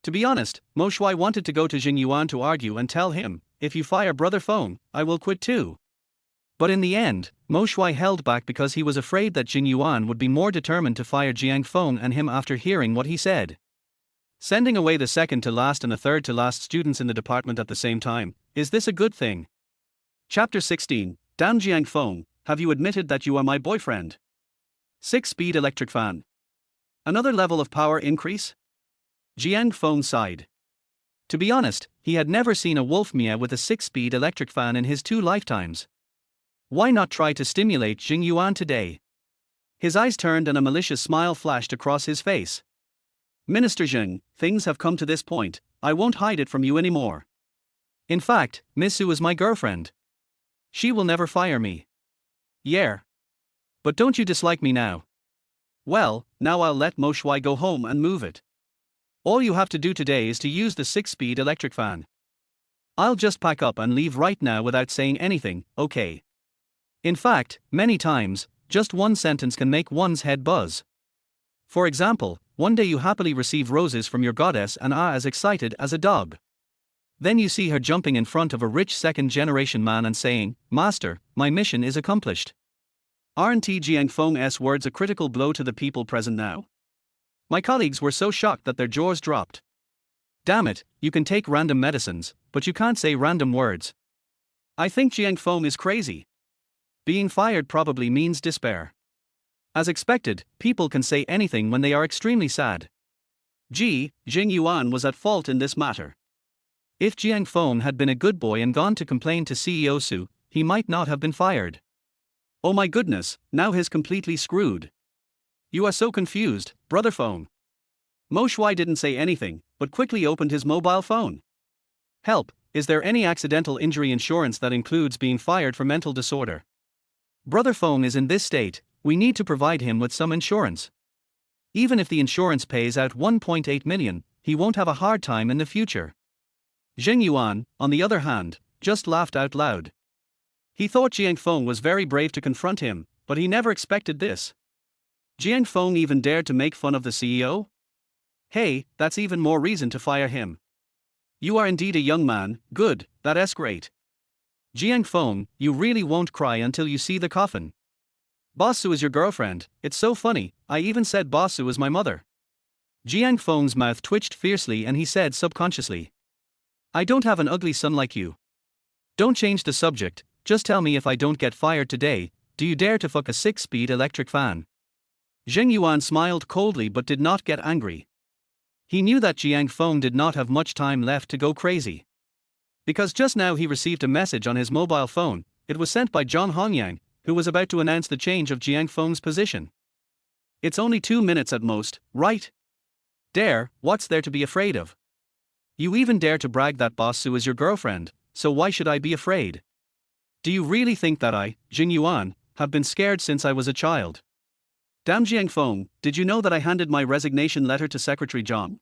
To be honest, Mo Shuai wanted to go to Jing Yuan to argue and tell him, if you fire Brother Feng, I will quit too. But in the end, Mo Shuai held back because he was afraid that Jing Yuan would be more determined to fire Jiang Feng and him after hearing what he said. Sending away the second to last and the third to last students in the department at the same time, is this a good thing? Chapter 16, Damn Jiang Feng, have you admitted that you are my boyfriend? 6-speed electric fan. Another level of power increase? Jiang Feng sighed. To be honest, he had never seen a wolf meow with a 6-speed electric fan in his 2 lifetimes. Why not try to stimulate Jing Yuan today? His eyes turned and a malicious smile flashed across his face. Minister Jiang, things have come to this point, I won't hide it from you anymore. In fact, Miss Su is my girlfriend. She will never fire me. Yeah. But don't you dislike me now? Well, now I'll let Mo Shuai go home and move it. All you have to do today is to use the 6-speed electric fan. I'll just pack up and leave right now without saying anything, okay? In fact, many times, just one sentence can make one's head buzz. For example, one day you happily receive roses from your goddess and are as excited as a dog. Then you see her jumping in front of a rich second-generation man and saying, Master, my mission is accomplished. Aren't Jiang Feng's words a critical blow to the people present now? My colleagues were so shocked that their jaws dropped. Damn it, you can take random medicines, but you can't say random words. I think Jiang Feng is crazy. Being fired probably means despair. As expected, people can say anything when they are extremely sad. Jing Yuan was at fault in this matter. If Jiang Feng had been a good boy and gone to complain to CEO Su, he might not have been fired. Oh my goodness, now he's completely screwed. You are so confused, Brother Feng. Mo Shuai didn't say anything, but quickly opened his mobile phone. Help, is there any accidental injury insurance that includes being fired for mental disorder? Brother Feng is in this state, we need to provide him with some insurance. Even if the insurance pays out 1.8 million, he won't have a hard time in the future. Jing Yuan, on the other hand, just laughed out loud. He thought Jiang Feng was very brave to confront him, but he never expected this. Jiang Feng even dared to make fun of the CEO? Hey, that's even more reason to fire him. You are indeed a young man, good, that's great. Jiang Feng, you really won't cry until you see the coffin. Boss Su is your girlfriend, it's so funny, I even said Boss Su is my mother. Jiang Feng's mouth twitched fiercely and he said subconsciously. I don't have an ugly son like you. Don't change the subject, just tell me if I don't get fired today, do you dare to fuck a 6-speed electric fan? Jing Yuan smiled coldly but did not get angry. He knew that Jiang Feng did not have much time left to go crazy. Because just now he received a message on his mobile phone, it was sent by Zhang Hongyang, who was about to announce the change of Jiang Feng's position. It's only 2 minutes at most, right? Dare, what's there to be afraid of? You even dare to brag that Boss Su is your girlfriend, so why should I be afraid? Do you really think that I, Jing Yuan, have been scared since I was a child? Damn Jiang Feng, did you know that I handed my resignation letter to Secretary Zhang?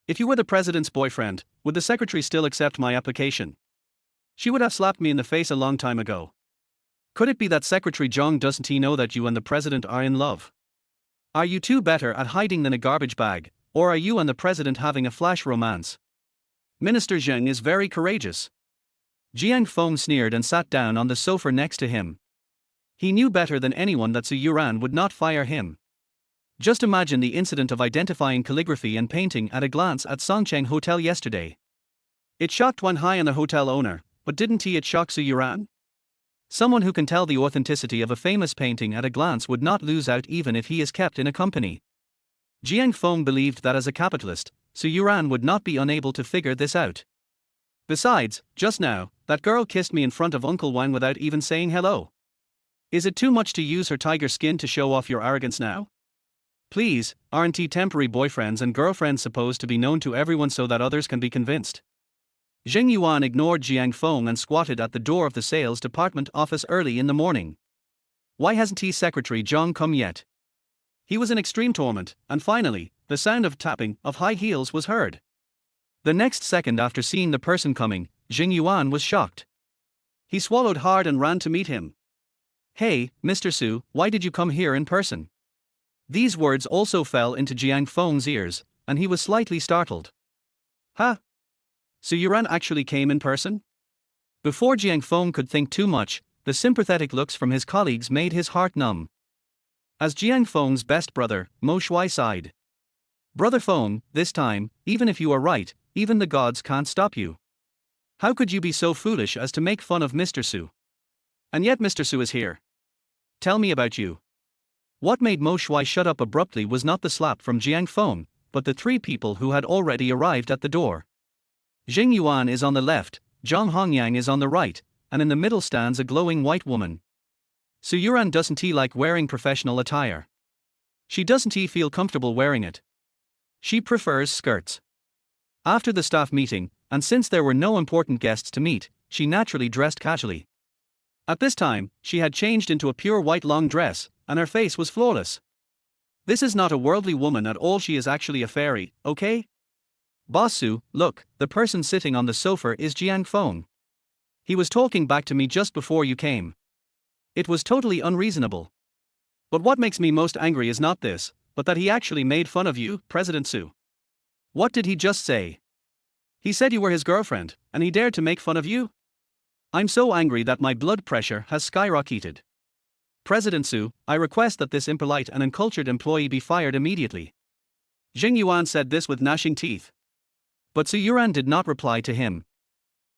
If you were the president's boyfriend, would the secretary still accept my application? She would have slapped me in the face a long time ago. Could it be that Secretary Zhang doesn't he know that you and the president are in love? Are you two better at hiding than a garbage bag, or are you and the president having a flash romance? Minister Zheng is very courageous. Jiang Feng sneered and sat down on the sofa next to him. He knew better than anyone that Su Youran would not fire him. Just imagine the incident of identifying calligraphy and painting at a glance at Songcheng Hotel yesterday. It shocked Wan Hai and the hotel owner, but didn't it shock Su Youran? Someone who can tell the authenticity of a famous painting at a glance would not lose out even if he is kept in a company. Jiang Feng believed that as a capitalist, Su Youran would not be unable to figure this out. Besides, just now, that girl kissed me in front of Uncle Wang without even saying hello. Is it too much to use her tiger skin to show off your arrogance now? Please, aren't temporary boyfriends and girlfriends supposed to be known to everyone so that others can be convinced? Jing Yuan ignored Jiang Feng and squatted at the door of the sales department office early in the morning. Why hasn't Secretary Zhang come yet? He was in extreme torment, and finally, the sound of tapping of high heels was heard. The next second after seeing the person coming, Jiang Yuan was shocked. He swallowed hard and ran to meet him. "Hey, Mr. Su, why did you come here in person?" These words also fell into Jiang Feng's ears, and he was slightly startled. "Huh? Su Youran actually came in person?" Before Jiang Feng could think too much, the sympathetic looks from his colleagues made his heart numb. As Jiang Feng's best brother, Mo Shui sighed. "Brother Feng, this time, even if you are right, even the gods can't stop you. How could you be so foolish as to make fun of Mr. Su? And yet Mr. Su is here. Tell me about you." What made Mo Shui shut up abruptly was not the slap from Jiang Feng, but the three people who had already arrived at the door. Jiang Yuan is on the left, Zhang Hongyang is on the right, and in the middle stands a glowing white woman. Su Youran doesn't he like wearing professional attire? She doesn't he feel comfortable wearing it? She prefers skirts. After the staff meeting, and since there were no important guests to meet, she naturally dressed casually. At this time, she had changed into a pure white long dress, and her face was flawless. This is not a worldly woman at all, she is actually a fairy, okay? Boss Su, look, the person sitting on the sofa is Jiang Feng. He was talking back to me just before you came. It was totally unreasonable. But what makes me most angry is not this, but that he actually made fun of you, President Su. What did he just say? He said you were his girlfriend, and he dared to make fun of you? I'm so angry that my blood pressure has skyrocketed. President Su, I request that this impolite and uncultured employee be fired immediately. Jiang Yuan said this with gnashing teeth. But Su Youran did not reply to him.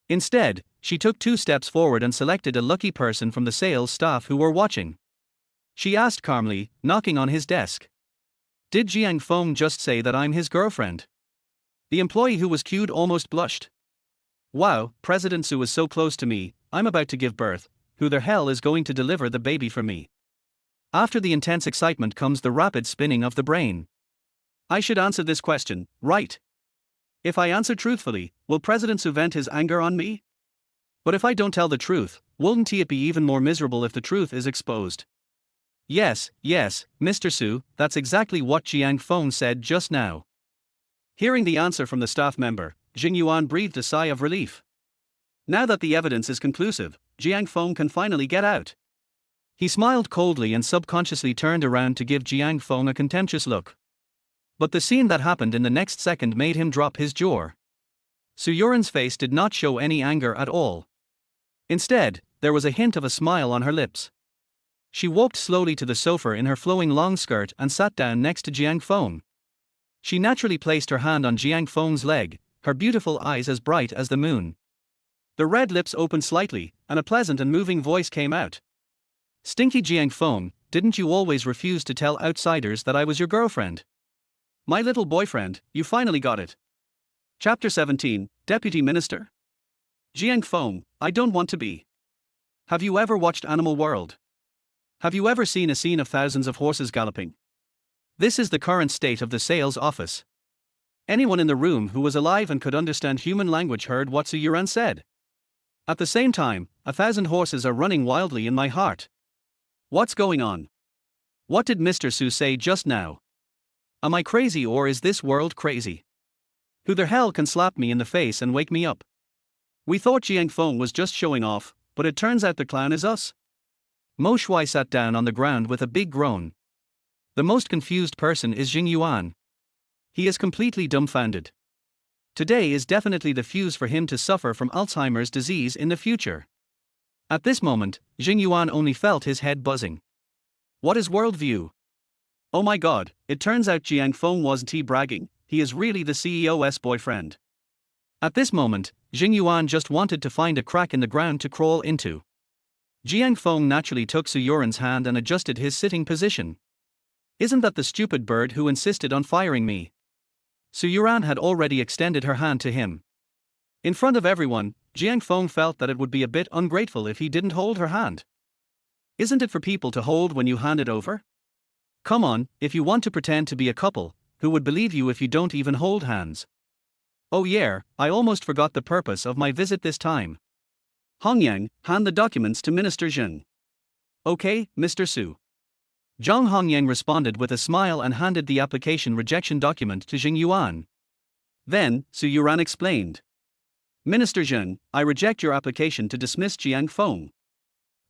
Instead, she took 2 steps forward and selected a lucky person from the sales staff who were watching. She asked calmly, knocking on his desk. Did Jiang Feng just say that I'm his girlfriend? The employee who was queued almost blushed. Wow, President Su is so close to me, I'm about to give birth, who the hell is going to deliver the baby for me? After the intense excitement comes the rapid spinning of the brain. I should answer this question, right? If I answer truthfully, will President Su vent his anger on me? But if I don't tell the truth, wouldn't it be even more miserable if the truth is exposed? Yes, Mr. Su, that's exactly what Jiang Feng said just now. Hearing the answer from the staff member, Jiang Yuan breathed a sigh of relief. Now that the evidence is conclusive, Jiang Feng can finally get out. He smiled coldly and subconsciously turned around to give Jiang Feng a contemptuous look. But the scene that happened in the next second made him drop his jaw. Su Youran's face did not show any anger at all. Instead, there was a hint of a smile on her lips. She walked slowly to the sofa in her flowing long skirt and sat down next to Jiang Feng. She naturally placed her hand on Jiang Feng's leg, her beautiful eyes as bright as the moon. The red lips opened slightly, and a pleasant and moving voice came out. Stinky Jiang Feng, didn't you always refuse to tell outsiders that I was your girlfriend? My little boyfriend, you finally got it. Chapter 17, Deputy Minister. Jiang Feng, I don't want to be. Have you ever watched Animal World? Have you ever seen a scene of thousands of horses galloping? This is the current state of the sales office. Anyone in the room who was alive and could understand human language heard what Su Youran said. At the same time, 1,000 horses are running wildly in my heart. What's going on? What did Mr. Su say just now? Am I crazy or is this world crazy? Who the hell can slap me in the face and wake me up? We thought Jiang Feng was just showing off, but it turns out the clown is us. Mo Shui sat down on the ground with a big groan. The most confused person is Jiang Yuan. He is completely dumbfounded. Today is definitely the fuse for him to suffer from Alzheimer's disease in the future. At this moment, Jiang Yuan only felt his head buzzing. What is worldview? Oh my god, it turns out Jiang Feng wasn't he bragging, he is really the CEO's boyfriend. At this moment, Jiang Yuan just wanted to find a crack in the ground to crawl into. Jiang Feng naturally took Su Youran's hand and adjusted his sitting position. Isn't that the stupid bird who insisted on firing me? Su Youran had already extended her hand to him. In front of everyone, Jiang Feng felt that it would be a bit ungrateful if he didn't hold her hand. Isn't it for people to hold when you hand it over? Come on, if you want to pretend to be a couple, who would believe you if you don't even hold hands? Oh yeah, I almost forgot the purpose of my visit this time. Hongyang, hand the documents to Minister Zheng. Okay, Mr. Su. Zhang Hongyang responded with a smile and handed the application rejection document to Jing Yuan. Then, Su Youran explained. Minister Zheng, I reject your application to dismiss Jiang Feng.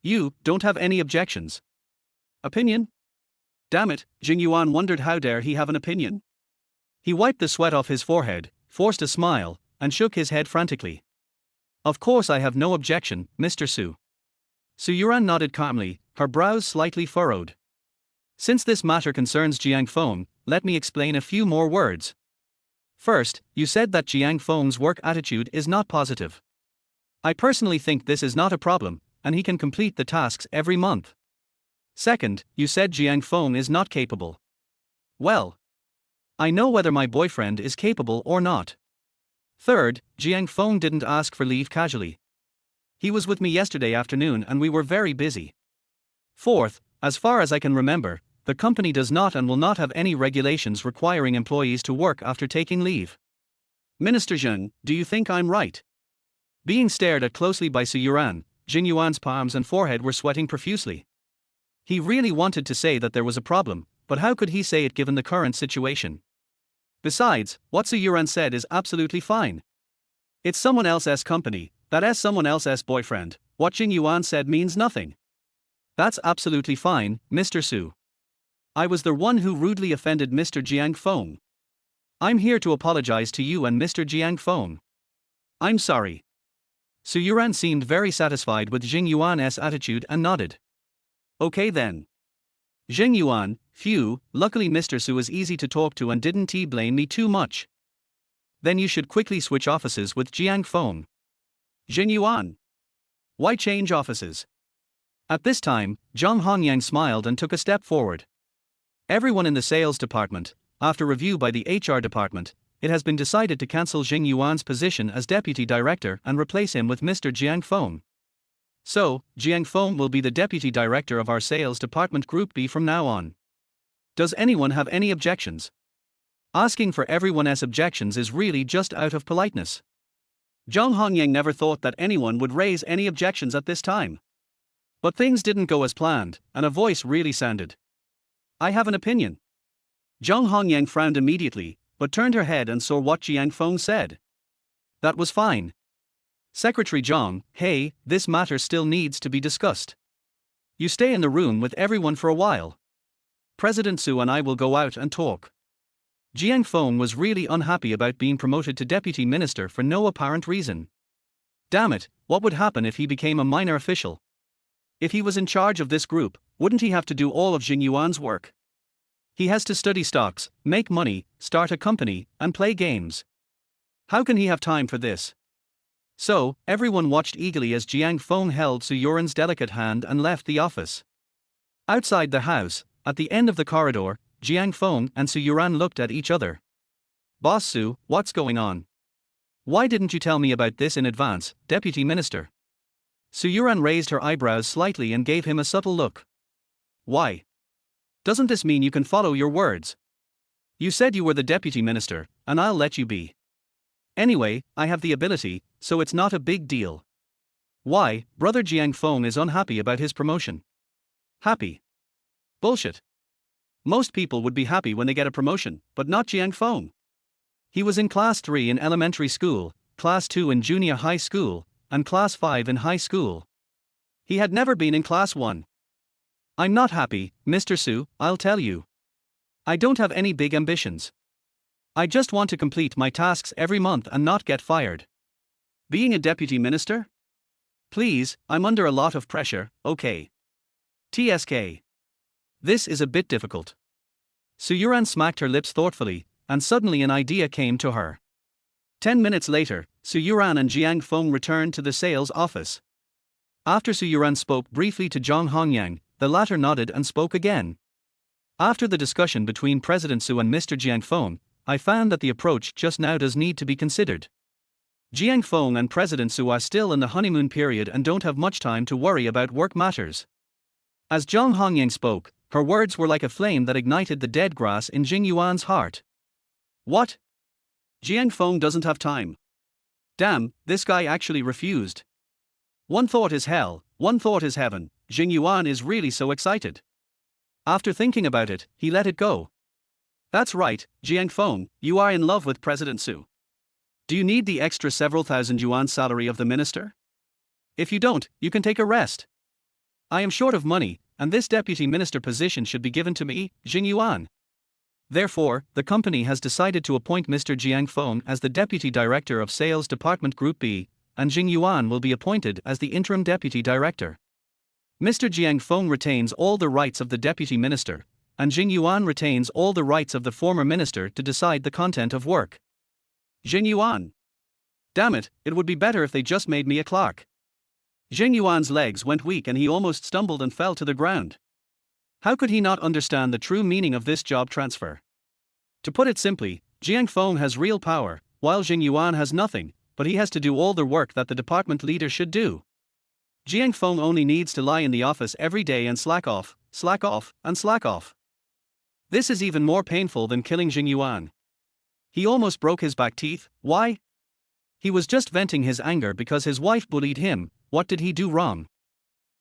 You don't have any objections. Opinion? Damn it, Jing Yuan wondered how dare he have an opinion. He wiped the sweat off his forehead, forced a smile, and shook his head frantically. Of course I have no objection, Mr. Su. Su Youran nodded calmly, her brows slightly furrowed. Since this matter concerns Jiang Feng, let me explain a few more words. First, you said that Jiang Feng's work attitude is not positive. I personally think this is not a problem, and he can complete the tasks every month. Second, you said Jiang Feng is not capable. Well, I know whether my boyfriend is capable or not. Third, Jiang Feng didn't ask for leave casually. He was with me yesterday afternoon and we were very busy. Fourth, as far as I can remember, the company does not and will not have any regulations requiring employees to work after taking leave. Minister Zheng, do you think I'm right? Being stared at closely by Su Youran, Jing Yuan's palms and forehead were sweating profusely. He really wanted to say that there was a problem, but how could he say it given the current situation? Besides, what Su Youran said is absolutely fine. It's someone else's company, that is someone else's boyfriend. What Jing Yuan said means nothing. That's absolutely fine, Mr. Su. I was the one who rudely offended Mr. Jiang Feng. I'm here to apologize to you and Mr. Jiang Feng. I'm sorry. Su Youran seemed very satisfied with Jing Yuan's attitude and nodded. Okay then. Jing Yuan, phew, luckily Mr. Su is easy to talk to and didn't he blame me too much. Then you should quickly switch offices with Jiang Feng. Jing Yuan. Why change offices? At this time, Zhang Hongyang smiled and took a step forward. Everyone in the sales department, after review by the HR department, it has been decided to cancel Jing Yuan's position as deputy director and replace him with Mr. Jiang Feng. So, Jiang Feng will be the deputy director of our sales department Group B from now on. Does anyone have any objections? Asking for everyone's objections is really just out of politeness. Zhang Hongyang never thought that anyone would raise any objections at this time. But things didn't go as planned, and a voice really sounded. I have an opinion. Zhang Hongyang frowned immediately, but turned her head and saw what Jiang Feng said. That was fine. Secretary Zhang, hey, this matter still needs to be discussed. You stay in the room with everyone for a while. President Su and I will go out and talk. Jiang Feng was really unhappy about being promoted to deputy minister for no apparent reason. Damn it, what would happen if he became a minor official? If he was in charge of this group, wouldn't he have to do all of Jing Yuan's work? He has to study stocks, make money, start a company, and play games. How can he have time for this? So, everyone watched eagerly as Jiang Feng held Su Youran's delicate hand and left the office. Outside the house, at the end of the corridor, Jiang Feng and Su Youran looked at each other. Boss Su, what's going on? Why didn't you tell me about this in advance, Deputy Minister? Su Youran raised her eyebrows slightly and gave him a subtle look. Why? Doesn't this mean you can follow your words? You said you were the Deputy Minister, and I'll let you be. Anyway, I have the ability, so it's not a big deal. Why, brother Jiang Feng is unhappy about his promotion. Happy? Bullshit. Most people would be happy when they get a promotion, but not Jiang Feng. He was in Class 3 in elementary school, Class 2 in junior high school, and Class 5 in high school. He had never been in Class 1. I'm not happy, Mr. Su, I'll tell you. I don't have any big ambitions. I just want to complete my tasks every month and not get fired. Being a deputy minister? Please, I'm under a lot of pressure, okay. TSK. This is a bit difficult. Su Youran smacked her lips thoughtfully, and suddenly an idea came to her. 10 minutes later, Su Youran and Jiang Feng returned to the sales office. After Su Youran spoke briefly to Zhang Hongyang, the latter nodded and spoke again. After the discussion between President Su and Mr. Jiang Feng, I found that the approach just now does need to be considered. Jiang Feng and President Su are still in the honeymoon period and don't have much time to worry about work matters. As Zhang Hongyang spoke, her words were like a flame that ignited the dead grass in Jing Yuan's heart. What? Jiang Feng doesn't have time. Damn, this guy actually refused. One thought is hell, one thought is heaven. Jing Yuan is really so excited. After thinking about it, he let it go. That's right, Jiang Feng, you are in love with President Su. Do you need the extra several thousand yuan salary of the minister? If you don't, you can take a rest. I am short of money, and this deputy minister position should be given to me, Jing Yuan. Therefore, the company has decided to appoint Mr. Jiang Feng as the Deputy Director of Sales Department Group B, and Jing Yuan will be appointed as the Interim Deputy Director. Mr. Jiang Feng retains all the rights of the Deputy Minister, and Jing Yuan retains all the rights of the former minister to decide the content of work. Jing Yuan. Damn it, it would be better if they just made me a clerk. Jing Yuan's legs went weak and he almost stumbled and fell to the ground. How could he not understand the true meaning of this job transfer? To put it simply, Jiang Feng has real power, while Jing Yuan has nothing, but he has to do all the work that the department leader should do. Jiang Feng only needs to lie in the office every day and slack off, and slack off. This is even more painful than killing Jing Yuan. He almost broke his back teeth. Why? He was just venting his anger because his wife bullied him. What did he do wrong?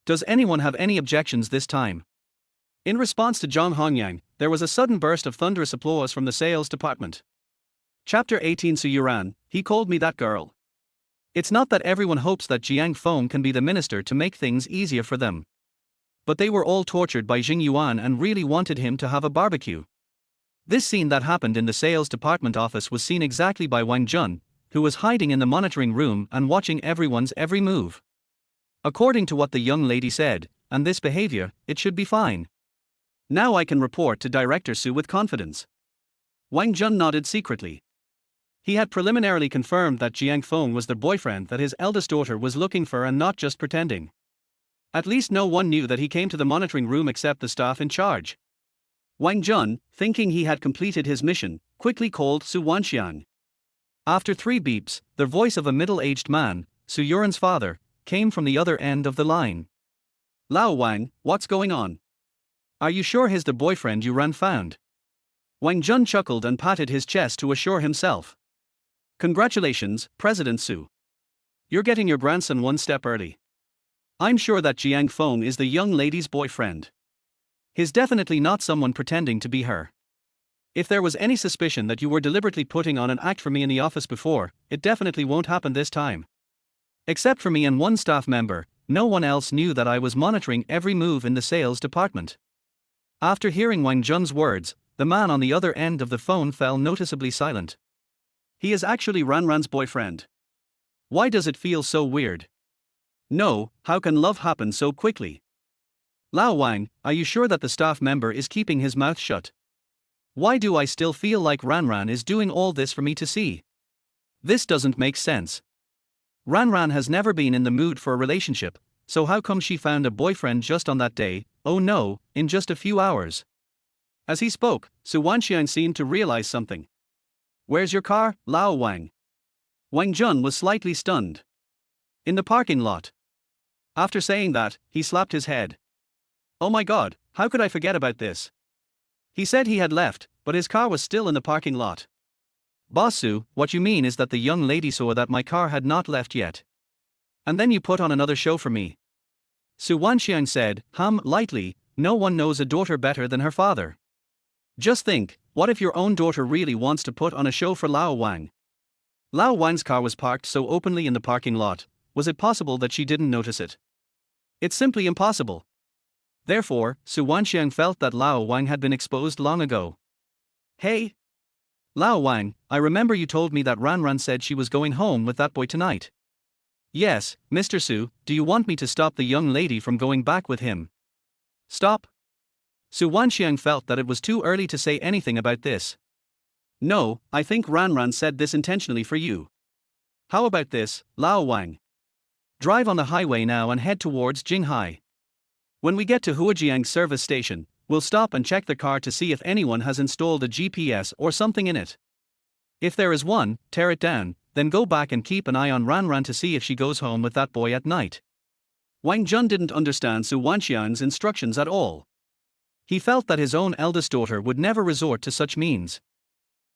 Does anyone have any objections this time? In response to Zhang Hongyang, there was a sudden burst of thunderous applause from the sales department. Chapter 18 Su Youran, he called me that girl. It's not that everyone hopes that Jiang Feng can be the minister to make things easier for them. But they were all tortured by Jing Yuan and really wanted him to have a barbecue. This scene that happened in the sales department office was seen exactly by Wang Jun, who was hiding in the monitoring room and watching everyone's every move. According to what the young lady said, and this behavior, it should be fine. Now I can report to Director Su with confidence. Wang Jun nodded secretly. He had preliminarily confirmed that Jiang Feng was the boyfriend that his eldest daughter was looking for and not just pretending. At least no one knew that he came to the monitoring room except the staff in charge. Wang Jun, thinking he had completed his mission, quickly called Su Wanxiang. After 3 beeps, the voice of a middle-aged man, Su Youran's father, came from the other end of the line. Lao Wang, what's going on? Are you sure he's the boyfriend Youran found? Wang Jun chuckled and patted his chest to assure himself. Congratulations, President Su. You're getting your grandson one step early. I'm sure that Jiang Feng is the young lady's boyfriend. He's definitely not someone pretending to be her. If there was any suspicion that you were deliberately putting on an act for me in the office before, it definitely won't happen this time. Except for me and one staff member, no one else knew that I was monitoring every move in the sales department. After hearing Wang Jun's words, the man on the other end of the phone fell noticeably silent. He is actually Ranran's boyfriend. Why does it feel so weird? No, how can love happen so quickly? Lao Wang, are you sure that the staff member is keeping his mouth shut? Why do I still feel like Ranran is doing all this for me to see? This doesn't make sense. Ranran has never been in the mood for a relationship, so how come she found a boyfriend just on that day? Oh no, in just a few hours. As he spoke, Su Wanxiang seemed to realize something. Where's your car, Lao Wang? Wang Jun was slightly stunned. In the parking lot. After saying that, he slapped his head. Oh my god, how could I forget about this? He said he had left, but his car was still in the parking lot. Boss Su, what you mean is that the young lady saw that my car had not left yet. And then you put on another show for me. Su Wanxiang said, lightly, no one knows a daughter better than her father. Just think, what if your own daughter really wants to put on a show for Lao Wang? Lao Wang's car was parked so openly in the parking lot, was it possible that she didn't notice it? It's simply impossible. Therefore, Su Wanxiang felt that Lao Wang had been exposed long ago. Hey! Lao Wang, I remember you told me that Ranran said she was going home with that boy tonight. Yes, Mr. Su, do you want me to stop the young lady from going back with him? Stop? Su Wanxiang felt that it was too early to say anything about this. No, I think Ranran said this intentionally for you. How about this, Lao Wang? Drive on the highway now and head towards Jinghai. When we get to Huajiang service station, we'll stop and check the car to see if anyone has installed a GPS or something in it. If there is one, tear it down, then go back and keep an eye on Ranran to see if she goes home with that boy at night. Wang Jun didn't understand Su Wanxiang's instructions at all. He felt that his own eldest daughter would never resort to such means.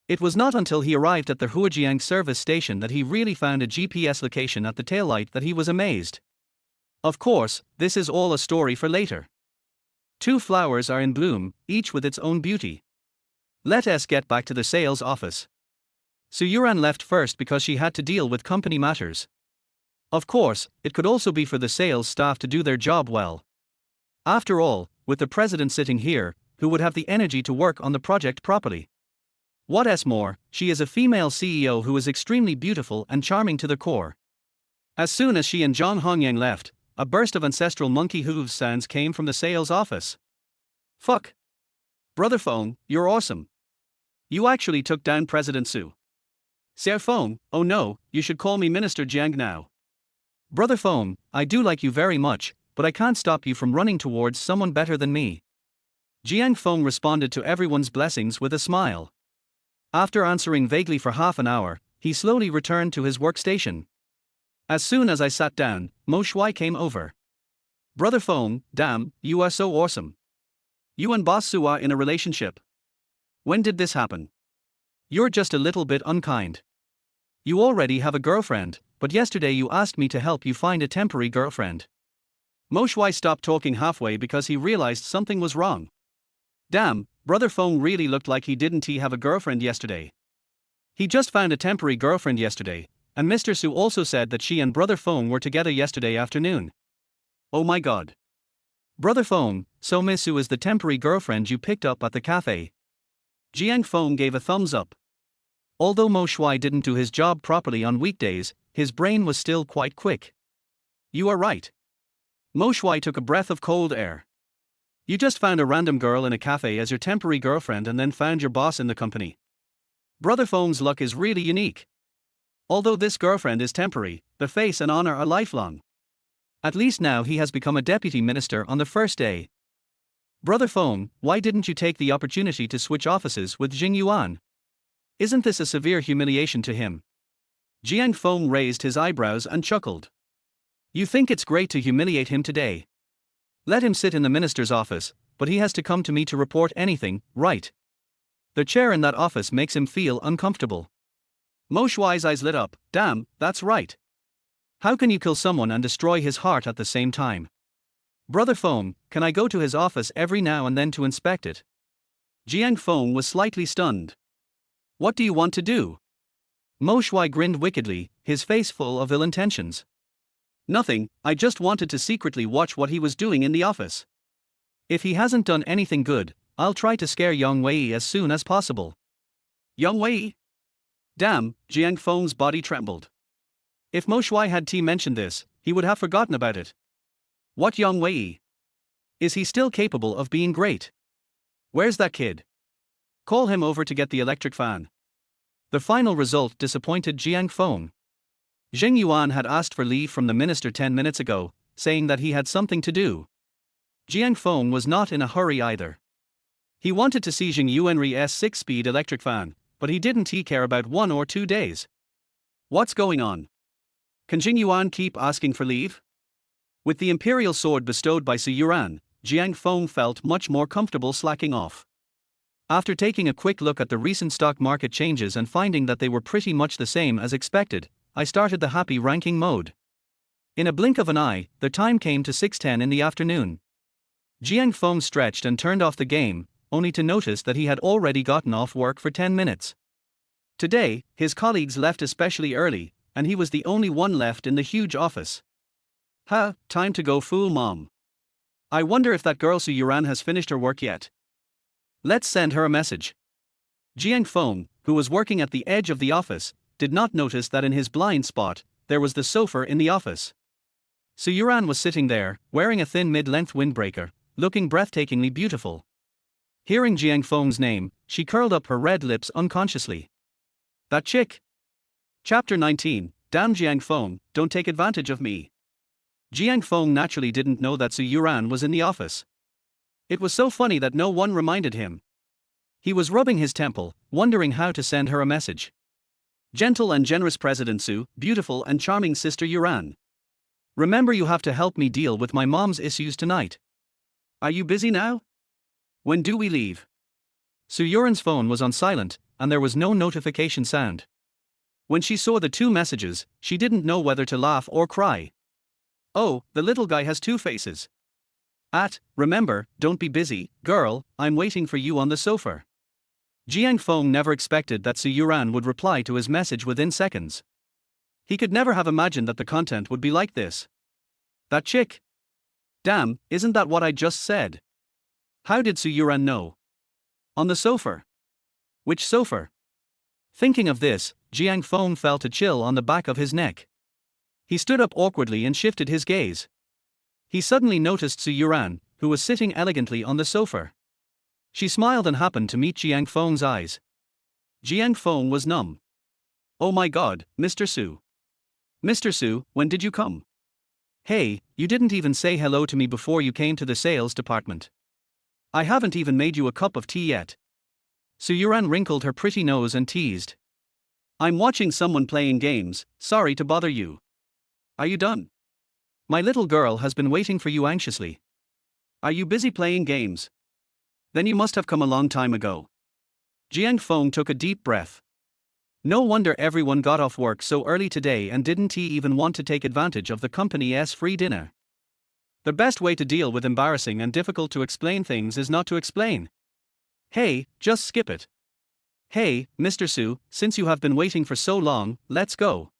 It was not until he arrived at the Huajiang service station that he really found a GPS location at the taillight that he was amazed. Of course, this is all a story for later. Two flowers are in bloom, each with its own beauty. Let us get back to the sales office. Su Youran left first because she had to deal with company matters. Of course, it could also be for the sales staff to do their job well. After all, with the president sitting here, who would have the energy to work on the project properly? What's more, she is a female CEO who is extremely beautiful and charming to the core. As soon as she and John Hongyang left, a burst of ancestral monkey hooves sounds came from the sales office. Fuck. Brother Feng, you're awesome. You actually took down President Su. Sir Feng, oh no, you should call me Minister Jiang now. Brother Feng, I do like you very much, but I can't stop you from running towards someone better than me. Jiang Feng responded to everyone's blessings with a smile. After answering vaguely for half an hour, he slowly returned to his workstation. As soon as I sat down, Mo Shui came over. Brother Feng, damn, you are so awesome. You and Boss Su are in a relationship. When did this happen? You're just a little bit unkind. You already have a girlfriend, but yesterday you asked me to help you find a temporary girlfriend. Mo Shui stopped talking halfway because he realized something was wrong. Damn, Brother Feng really looked like he didn't have a girlfriend yesterday. He just found a temporary girlfriend yesterday, and Mr. Su also said that she and Brother Feng were together yesterday afternoon. Oh my god. Brother Feng, so Miss Su is the temporary girlfriend you picked up at the cafe. Jiang Feng gave a thumbs up. Although Mo Shui didn't do his job properly on weekdays, his brain was still quite quick. You are right. Mo Shui took a breath of cold air. You just found a random girl in a cafe as your temporary girlfriend and then found your boss in the company. Brother Feng's luck is really unique. Although this girlfriend is temporary, the face and honor are lifelong. At least now he has become a deputy minister on the first day. Brother Feng, why didn't you take the opportunity to switch offices with Jing Yuan? Isn't this a severe humiliation to him? Jiang Feng raised his eyebrows and chuckled. You think it's great to humiliate him today? Let him sit in the minister's office, but he has to come to me to report anything, right? The chair in that office makes him feel uncomfortable. Mo Shui's eyes lit up. Damn, that's right. How can you kill someone and destroy his heart at the same time? Brother Feng, can I go to his office every now and then to inspect it? Jiang Feng was slightly stunned. What do you want to do? Mo Shui grinned wickedly, his face full of ill intentions. Nothing, I just wanted to secretly watch what he was doing in the office. If he hasn't done anything good, I'll try to scare Yang Wei as soon as possible. Yang Wei? Damn, Jiang Feng's body trembled. If Mo Shui had mentioned this, he would have forgotten about it. What Yang Wei? Is he still capable of being great? Where's that kid? Call him over to get the electric fan. The final result disappointed Jiang Feng. Jing Yuan had asked for leave from the minister 10 minutes ago, saying that he had something to do. Jiang Feng was not in a hurry either. He wanted to see Jing Yuan's 6-speed electric fan, but he didn't care about 1 or 2 days. What's going on? Can Jing Yuan keep asking for leave? With the imperial sword bestowed by Su Youran, Jiang Feng felt much more comfortable slacking off. After taking a quick look at the recent stock market changes and finding that they were pretty much the same as expected, I started the happy ranking mode. In a blink of an eye, the time came to 6:10 in the afternoon. Jiang Feng stretched and turned off the game, only to notice that he had already gotten off work for 10 minutes. Today, his colleagues left especially early, and he was the only one left in the huge office. Time to go fool mom. I wonder if that girl Su Youran has finished her work yet. Let's send her a message. Jiang Feng, who was working at the edge of the office, did not notice that in his blind spot, there was the sofa in the office. Su Youran was sitting there, wearing a thin mid-length windbreaker, looking breathtakingly beautiful. Hearing Jiang Feng's name, she curled up her red lips unconsciously. That chick. Chapter 19, Damn Jiang Feng, don't take advantage of me. Jiang Feng naturally didn't know that Su Youran was in the office. It was so funny that no one reminded him. He was rubbing his temple, wondering how to send her a message. Gentle and generous President Su, beautiful and charming Sister Youran. Remember, you have to help me deal with my mom's issues tonight. Are you busy now? When do we leave? Su Youran's phone was on silent, and there was no notification sound. When she saw the 2 messages, she didn't know whether to laugh or cry. Oh, the little guy has 2 faces. Remember, don't be busy, girl, I'm waiting for you on the sofa. Jiang Feng never expected that Su Youran would reply to his message within seconds. He could never have imagined that the content would be like this. That chick? Damn, isn't that what I just said? How did Su Youran know? On the sofa. Which sofa? Thinking of this, Jiang Feng felt a chill on the back of his neck. He stood up awkwardly and shifted his gaze. He suddenly noticed Su Youran, who was sitting elegantly on the sofa. She smiled and happened to meet Jiang Feng's eyes. Jiang Feng was numb. Oh my god, Mr. Su. Mr. Su, when did you come? Hey, you didn't even say hello to me before you came to the sales department. I haven't even made you a cup of tea yet. Su Youran wrinkled her pretty nose and teased. I'm watching someone playing games, sorry to bother you. Are you done? My little girl has been waiting for you anxiously. Are you busy playing games? Then you must have come a long time ago. Jiang Feng took a deep breath. No wonder everyone got off work so early today, and didn't he even want to take advantage of the company's free dinner? The best way to deal with embarrassing and difficult to explain things is not to explain. Hey, just skip it. Hey, Mr. Su, since you have been waiting for so long, let's go.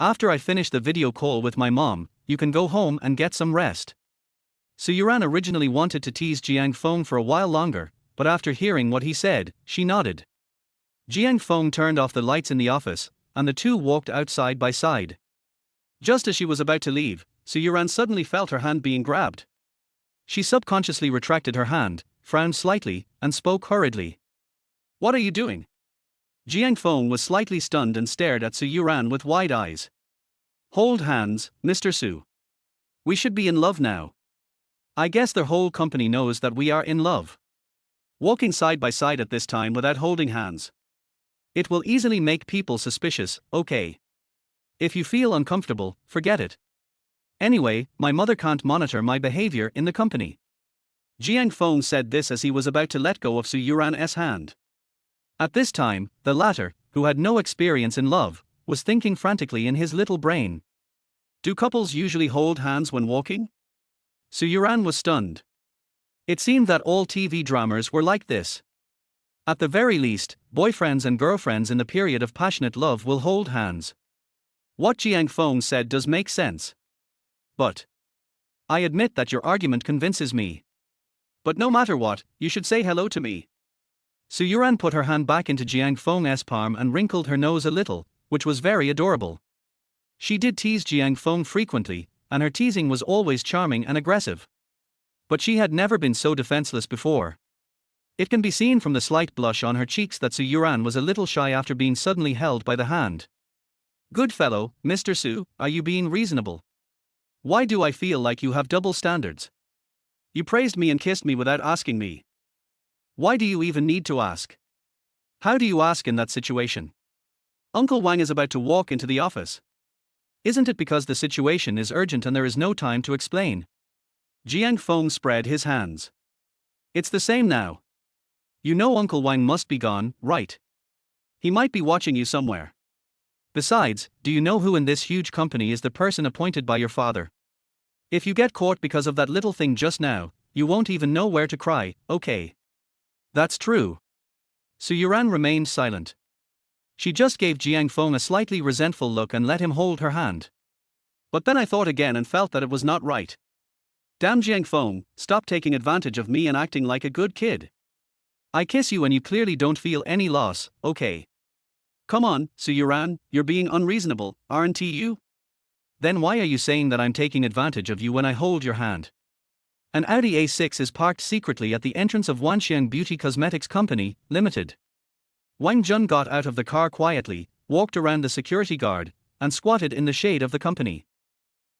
After I finish the video call with my mom, you can go home and get some rest. Su Youran originally wanted to tease Jiang Feng for a while longer, but after hearing what he said, she nodded. Jiang Feng turned off the lights in the office, and the two walked out side by side. Just as she was about to leave, Su Youran suddenly felt her hand being grabbed. She subconsciously retracted her hand, frowned slightly, and spoke hurriedly. What are you doing? Jiang Feng was slightly stunned and stared at Su Youran with wide eyes. Hold hands, Mr. Su. We should be in love now. I guess their whole company knows that we are in love. Walking side by side at this time without holding hands. It will easily make people suspicious, okay? If you feel uncomfortable, forget it. Anyway, my mother can't monitor my behavior in the company. Jiang Feng said this as he was about to let go of Su Youran's hand. At this time, the latter, who had no experience in love, was thinking frantically in his little brain. Do couples usually hold hands when walking? Su Youran was stunned. It seemed that all TV dramas were like this. At the very least, boyfriends and girlfriends in the period of passionate love will hold hands. What Jiang Feng said does make sense. But I admit that your argument convinces me. But no matter what, you should say hello to me. Su Youran put her hand back into Jiang Feng's palm and wrinkled her nose a little, which was very adorable. She did tease Jiang Feng frequently, and her teasing was always charming and aggressive. But she had never been so defenseless before. It can be seen from the slight blush on her cheeks that Su Youran was a little shy after being suddenly held by the hand. Good fellow, Mr. Su, are you being reasonable? Why do I feel like you have double standards? You praised me and kissed me without asking me. Why do you even need to ask? How do you ask in that situation? Uncle Wang is about to walk into the office. Isn't it because the situation is urgent and there is no time to explain? Jiang Feng spread his hands. It's the same now. You know Uncle Wang must be gone, right? He might be watching you somewhere. Besides, do you know who in this huge company is the person appointed by your father? If you get caught because of that little thing just now, you won't even know where to cry, okay? That's true. Su Youran remained silent. She just gave Jiang Feng a slightly resentful look and let him hold her hand. But then I thought again and felt that it was not right. Damn Jiang Feng, stop taking advantage of me and acting like a good kid. I kiss you and you clearly don't feel any loss, okay? Come on, Su Youran, you're being unreasonable, aren't you? Then why are you saying that I'm taking advantage of you when I hold your hand? An Audi A6 is parked secretly at the entrance of Wanxiang Beauty Cosmetics Company, Limited. Wang Jun got out of the car quietly, walked around the security guard, and squatted in the shade of the company.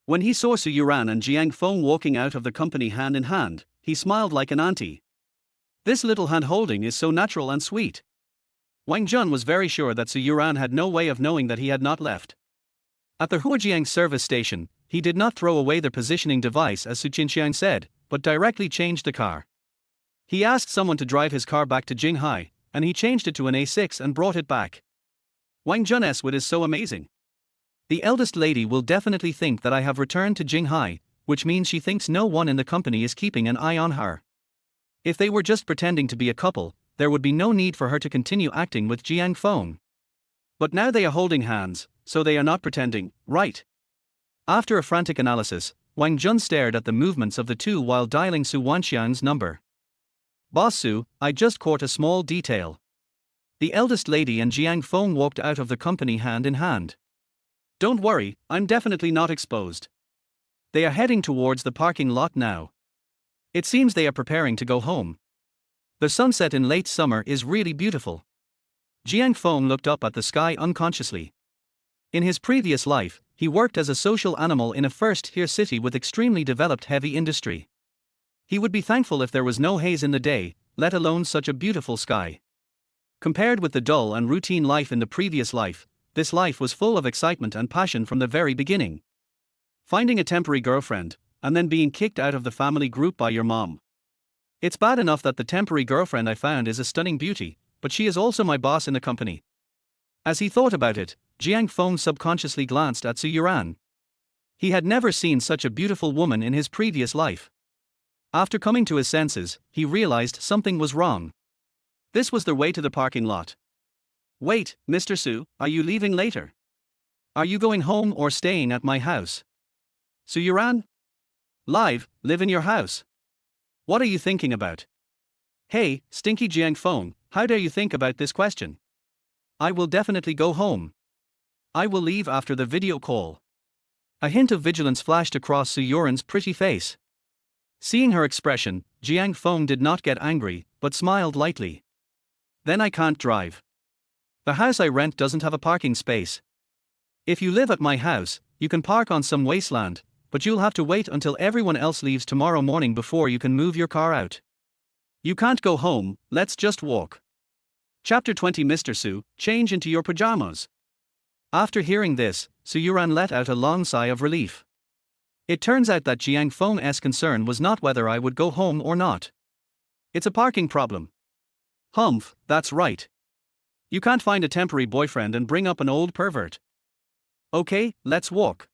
When he saw Su Youran and Jiang Feng walking out of the company hand in hand, he smiled like an auntie. This little hand-holding is so natural and sweet. Wang Jun was very sure that Su Youran had no way of knowing that he had not left. At the Huojiang service station, he did not throw away the positioning device as Su Qinxiang said, but directly changed the car. He asked someone to drive his car back to Jinghai, and he changed it to an A6 and brought it back. Wang Jun's wit is so amazing. The eldest lady will definitely think that I have returned to Jinghai, which means she thinks no one in the company is keeping an eye on her. If they were just pretending to be a couple, there would be no need for her to continue acting with Jiang Feng. But now they are holding hands, so they are not pretending, right? After a frantic analysis, Wang Jun stared at the movements of the two while dialing Su Wanxiang's number. "Boss Su, I just caught a small detail." The eldest lady and Jiang Feng walked out of the company hand in hand. "Don't worry, I'm definitely not exposed." They are heading towards the parking lot now. It seems they are preparing to go home. The sunset in late summer is really beautiful. Jiang Feng looked up at the sky unconsciously. In his previous life, he worked as a social animal in a first-tier city with extremely developed heavy industry. He would be thankful if there was no haze in the day, let alone such a beautiful sky. Compared with the dull and routine life in the previous life, this life was full of excitement and passion from the very beginning. Finding a temporary girlfriend, and then being kicked out of the family group by your mom. It's bad enough that the temporary girlfriend I found is a stunning beauty, but she is also my boss in the company. As he thought about it, Jiang Feng subconsciously glanced at Su Youran. He had never seen such a beautiful woman in his previous life. After coming to his senses, he realized something was wrong. This was their way to the parking lot. "Wait, Mr. Su, are you leaving later? Are you going home or staying at my house?" "Su Youran? Live in your house? What are you thinking about?" "Hey, stinky Jiang Feng, how dare you think about this question? I will definitely go home. I will leave after the video call." A hint of vigilance flashed across Su Youran's pretty face. Seeing her expression, Jiang Feng did not get angry, but smiled lightly. "Then I can't drive. The house I rent doesn't have a parking space. If you live at my house, you can park on some wasteland, but you'll have to wait until everyone else leaves tomorrow morning before you can move your car out. You can't go home, let's just walk." Chapter 20. Mr. Su, change into your pajamas. After hearing this, Su Youran let out a long sigh of relief. It turns out that Jiang Feng's concern was not whether I would go home or not. It's a parking problem. Humph, that's right. You can't find a temporary boyfriend and bring up an old pervert. Okay, let's walk.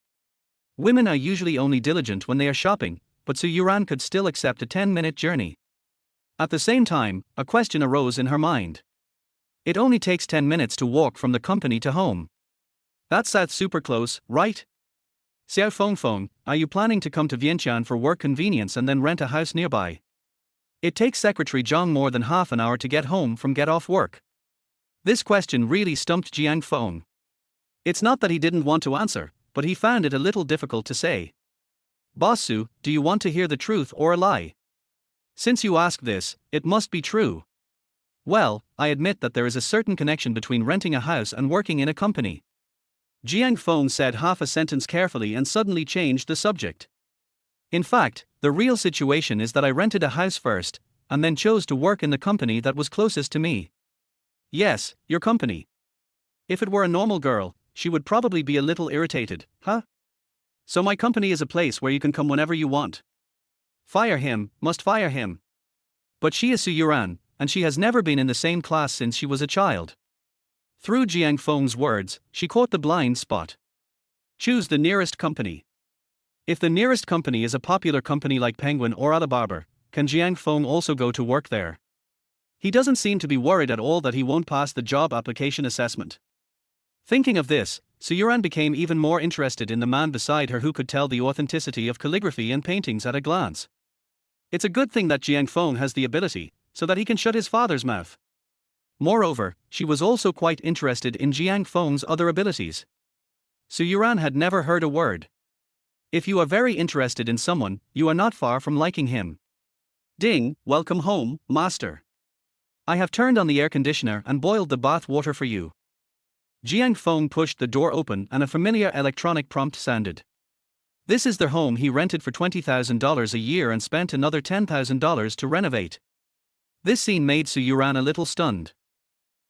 Women are usually only diligent when they are shopping, but Su Youran could still accept a 10-minute journey. At the same time, a question arose in her mind. It only takes 10 minutes to walk from the company to home. That's super close, right? Xiao Feng, are you planning to come to Vientiane for work convenience and then rent a house nearby? It takes Secretary Zhang more than half an hour to get home from get off work. This question really stumped Jiang Feng. It's not that he didn't want to answer, but he found it a little difficult to say. "Boss Su, do you want to hear the truth or a lie? Since you ask this, it must be true." "Well, I admit that there is a certain connection between renting a house and working in a company." Jiang Feng said half a sentence carefully and suddenly changed the subject. "In fact, the real situation is that I rented a house first, and then chose to work in the company that was closest to me." "Yes, your company. If it were a normal girl, she would probably be a little irritated, huh? So my company is a place where you can come whenever you want. Fire him, must fire him. But she is Su Youran, and she has never been in the same class since she was a child." Through Jiang Feng's words, she caught the blind spot. Choose the nearest company. If the nearest company is a popular company like Penguin or Alibaba, can Jiang Feng also go to work there? He doesn't seem to be worried at all that he won't pass the job application assessment. Thinking of this, Su Youran became even more interested in the man beside her who could tell the authenticity of calligraphy and paintings at a glance. It's a good thing that Jiang Feng has the ability, so that he can shut his father's mouth. Moreover, she was also quite interested in Jiang Feng's other abilities. Su Youran had never heard a word. If you are very interested in someone, you are not far from liking him. Ding, welcome home, master. I have turned on the air conditioner and boiled the bath water for you. Jiang Feng pushed the door open and a familiar electronic prompt sounded. This is their home he rented for $20,000 a year and spent another $10,000 to renovate. This scene made Su Youran a little stunned.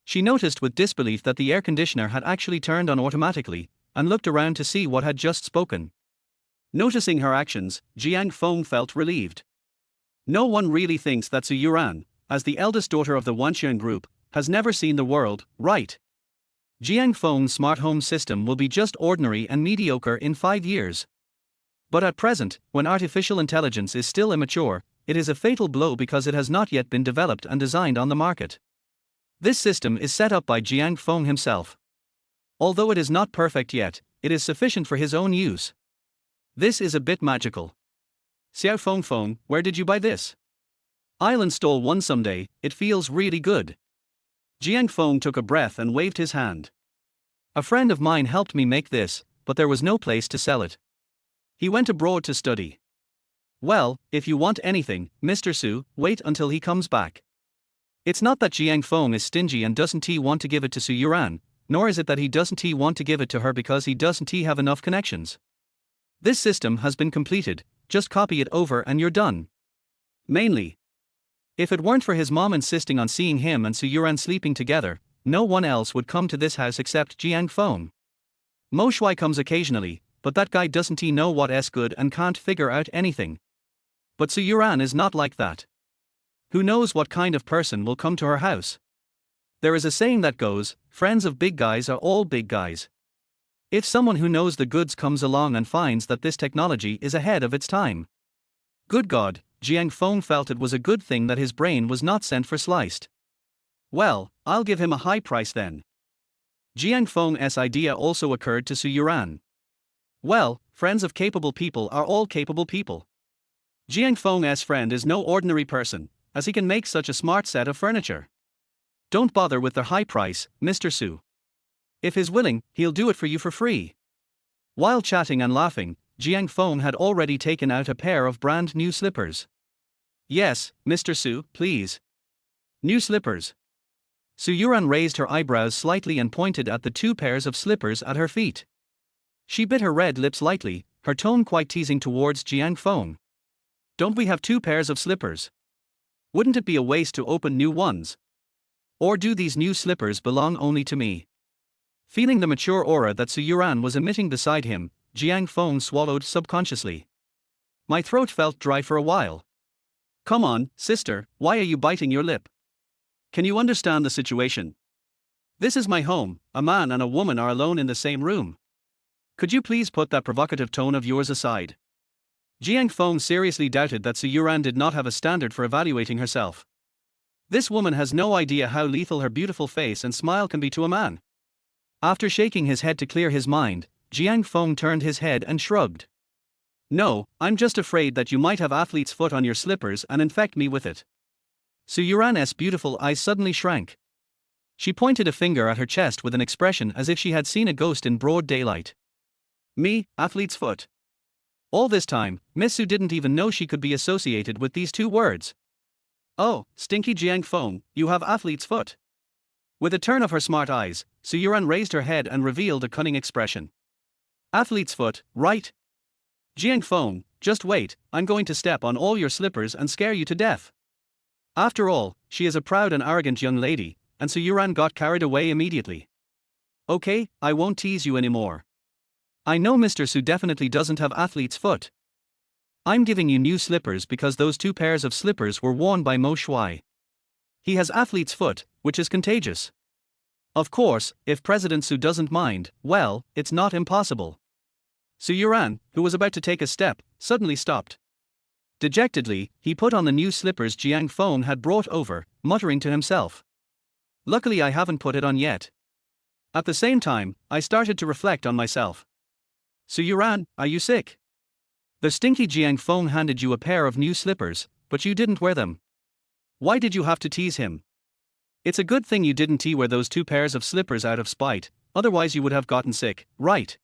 She noticed with disbelief that the air conditioner had actually turned on automatically, and looked around to see what had just spoken. Noticing her actions, Jiang Feng felt relieved. No one really thinks that Su Youran, as the eldest daughter of the Wanxiang group, has never seen the world, right? Jiang Feng's smart home system will be just ordinary and mediocre in 5 years. But at present, when artificial intelligence is still immature, it is a fatal blow because it has not yet been developed and designed on the market. This system is set up by Jiang Feng himself. Although it is not perfect yet, it is sufficient for his own use. This is a bit magical. Xiao Feng Feng, where did you buy this? I'll install one someday, it feels really good. Jiang Feng took a breath and waved his hand. A friend of mine helped me make this, but there was no place to sell it. He went abroad to study. Well, if you want anything, Mr. Su, wait until he comes back. It's not that Jiang Feng is stingy and doesn't want to give it to Su Youran, nor is it that he doesn't want to give it to her because he doesn't have enough connections. This system has been completed, just copy it over and you're done. Mainly, if it weren't for his mom insisting on seeing him and Su Youran sleeping together, no one else would come to this house except Jiang Feng. Mo Shui comes occasionally, but that guy doesn't know what's good and can't figure out anything. But Su Youran is not like that. Who knows what kind of person will come to her house? There is a saying that goes, friends of big guys are all big guys. If someone who knows the goods comes along and finds that this technology is ahead of its time. Good God, Jiang Feng felt it was a good thing that his brain was not sent for sliced. Well, I'll give him a high price then. Jiang Feng's idea also occurred to Su Youran. Well, friends of capable people are all capable people. Jiang Feng's friend is no ordinary person, as he can make such a smart set of furniture. Don't bother with the high price, Mr. Su. If he's willing, he'll do it for you for free. While chatting and laughing, Jiang Feng had already taken out a pair of brand new slippers. Yes, Mr. Su, please. New slippers. Su Youran raised her eyebrows slightly and pointed at the two pairs of slippers at her feet. She bit her red lips lightly, her tone quite teasing towards Jiang Feng. Don't we have two pairs of slippers? Wouldn't it be a waste to open new ones? Or do these new slippers belong only to me? Feeling the mature aura that Su Youran was emitting beside him, Jiang Feng swallowed subconsciously. My throat felt dry for a while. Come on, sister, why are you biting your lip? Can you understand the situation? This is my home, a man and a woman are alone in the same room. Could you please put that provocative tone of yours aside? Jiang Feng seriously doubted that Su Youran did not have a standard for evaluating herself. This woman has no idea how lethal her beautiful face and smile can be to a man. After shaking his head to clear his mind, Jiang Feng turned his head and shrugged. No, I'm just afraid that you might have athlete's foot on your slippers and infect me with it. Su Youran's beautiful eyes suddenly shrank. She pointed a finger at her chest with an expression as if she had seen a ghost in broad daylight. Me, athlete's foot. All this time, Miss Su didn't even know she could be associated with these two words. Oh, stinky Jiang Feng, you have athlete's foot. With a turn of her smart eyes, Su Youran raised her head and revealed a cunning expression. Athlete's foot, right? Jiang Feng, just wait, I'm going to step on all your slippers and scare you to death. After all, she is a proud and arrogant young lady, and Su Youran got carried away immediately. Okay, I won't tease you anymore. I know Mr. Su definitely doesn't have athlete's foot. I'm giving you new slippers because those two pairs of slippers were worn by Mo Shui. He has athlete's foot, which is contagious. Of course, if President Su doesn't mind, well, it's not impossible. Su Youran, who was about to take a step, suddenly stopped. Dejectedly, he put on the new slippers Jiang Feng had brought over, muttering to himself. Luckily I haven't put it on yet. At the same time, I started to reflect on myself. Su Youran, are you sick? The stinky Jiang Feng handed you a pair of new slippers, but you didn't wear them. Why did you have to tease him? It's a good thing you didn't wear those two pairs of slippers out of spite, otherwise you would have gotten sick, right?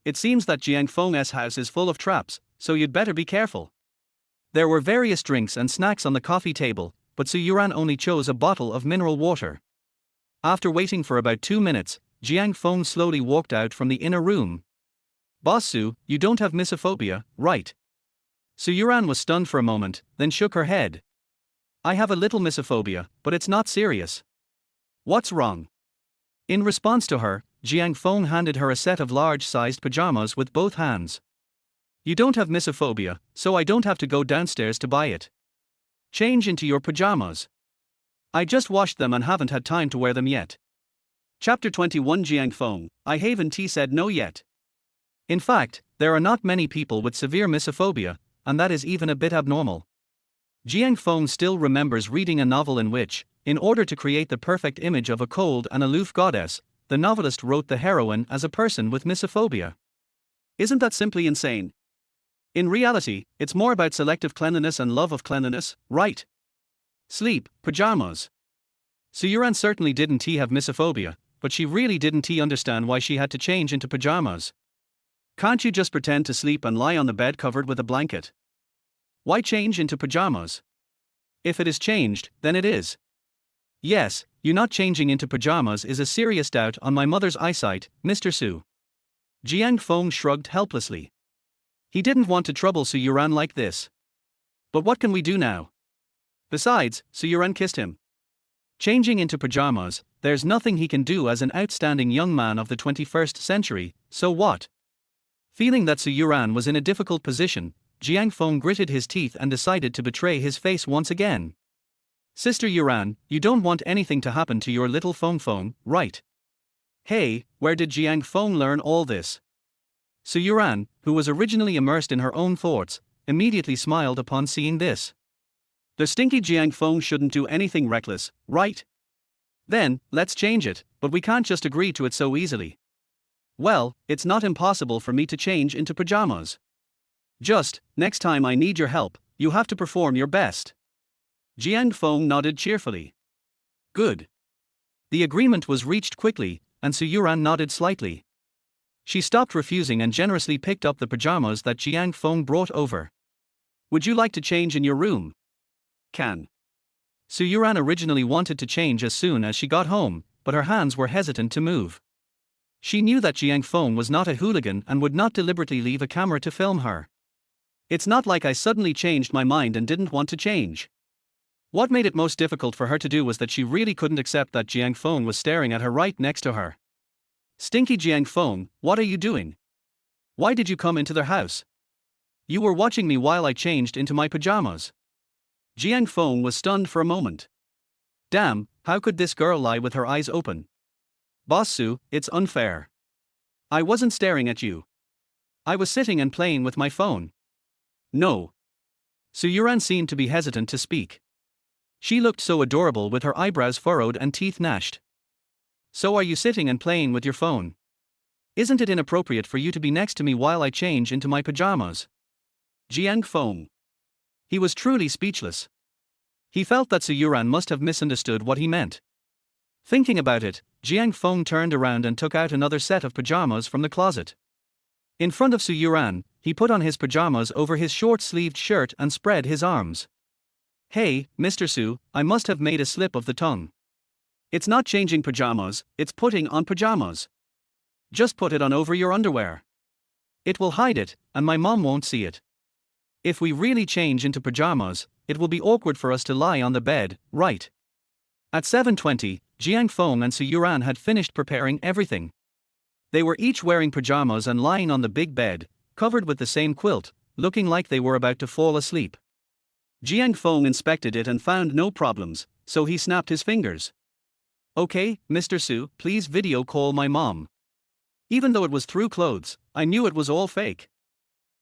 It seems that Jiang Feng's house is full of traps, so you'd better be careful. There were various drinks and snacks on the coffee table, but Su Youran only chose a bottle of mineral water. After waiting for about 2 minutes, Jiang Feng slowly walked out from the inner room. Boss Su, you don't have misophobia, right? Su Youran was stunned for a moment, then shook her head. I have a little misophobia, but it's not serious. What's wrong? In response to her, Jiang Feng handed her a set of large-sized pajamas with both hands. You don't have misophobia, so I don't have to go downstairs to buy it. Change into your pajamas. I just washed them and haven't had time to wear them yet. Chapter 21 Jiang Feng, I haven't said no yet. In fact, There are not many people with severe misophobia, and that is even a bit abnormal. Jiang Feng still remembers reading a novel in which, in order to create the perfect image of a cold and aloof goddess, the novelist wrote the heroine as a person with misophobia. Isn't that simply insane? In reality, it's more about selective cleanliness and love of cleanliness, right? Sleep, pajamas. Su Youran certainly didn't have misophobia, but she really didn't understand why she had to change into pajamas. Can't you just pretend to sleep and lie on the bed covered with a blanket? Why change into pajamas? If it is changed, then it is. Yes, you not changing into pajamas is a serious doubt on my mother's eyesight, Mr. Su. Jiang Feng shrugged helplessly. He didn't want to trouble Su Youran like this. But what can we do now? Besides, Su Youran kissed him. Changing into pajamas, there's nothing he can do as an outstanding young man of the 21st century, so what? Feeling that Su Youran was in a difficult position, Jiang Feng gritted his teeth and decided to betray his face once again. Sister Youran, you don't want anything to happen to your little Feng, right? Hey, where did Jiang Feng learn all this? Su Youran, who was originally immersed in her own thoughts, immediately smiled upon seeing this. The stinky Jiang Feng shouldn't do anything reckless, right? Then, let's change it, but we can't just agree to it so easily. Well, it's not impossible for me to change into pajamas. Just, next time I need your help, you have to perform your best. Jiang Feng nodded cheerfully. Good. The agreement was reached quickly, and Su Youran nodded slightly. She stopped refusing and generously picked up the pajamas that Jiang Feng brought over. Would you like to change in your room? Can. Su Youran originally wanted to change as soon as she got home, but her hands were hesitant to move. She knew that Jiang Feng was not a hooligan and would not deliberately leave a camera to film her. It's not like I suddenly changed my mind and didn't want to change. What made it most difficult for her to do was that she really couldn't accept that Jiang Feng was staring at her right next to her. Stinky Jiang Feng, what are you doing? Why did you come into their house? You were watching me while I changed into my pajamas. Jiang Feng was stunned for a moment. Damn, how could this girl lie with her eyes open? Boss Su, it's unfair. I wasn't staring at you. I was sitting and playing with my phone. No. Su Youran seemed to be hesitant to speak. She looked so adorable with her eyebrows furrowed and teeth gnashed. So are you sitting and playing with your phone? Isn't it inappropriate for you to be next to me while I change into my pajamas? Jiang Feng. He was truly speechless. He felt that Su Youran must have misunderstood what he meant. Thinking about it, Jiang Feng turned around and took out another set of pajamas from the closet. In front of Su Youran, he put on his pajamas over his short-sleeved shirt and spread his arms. Hey, Mr. Su, I must have made a slip of the tongue. It's not changing pajamas, it's putting on pajamas. Just put it on over your underwear. It will hide it, and my mom won't see it. If we really change into pajamas, it will be awkward for us to lie on the bed, right? At 7:20, Jiang Feng and Su Youran had finished preparing everything. They were each wearing pajamas and lying on the big bed, covered with the same quilt, looking like they were about to fall asleep. Jiang Feng inspected it and found no problems, so he snapped his fingers. Okay, Mr. Su, please video call my mom. Even though it was through clothes, I knew it was all fake.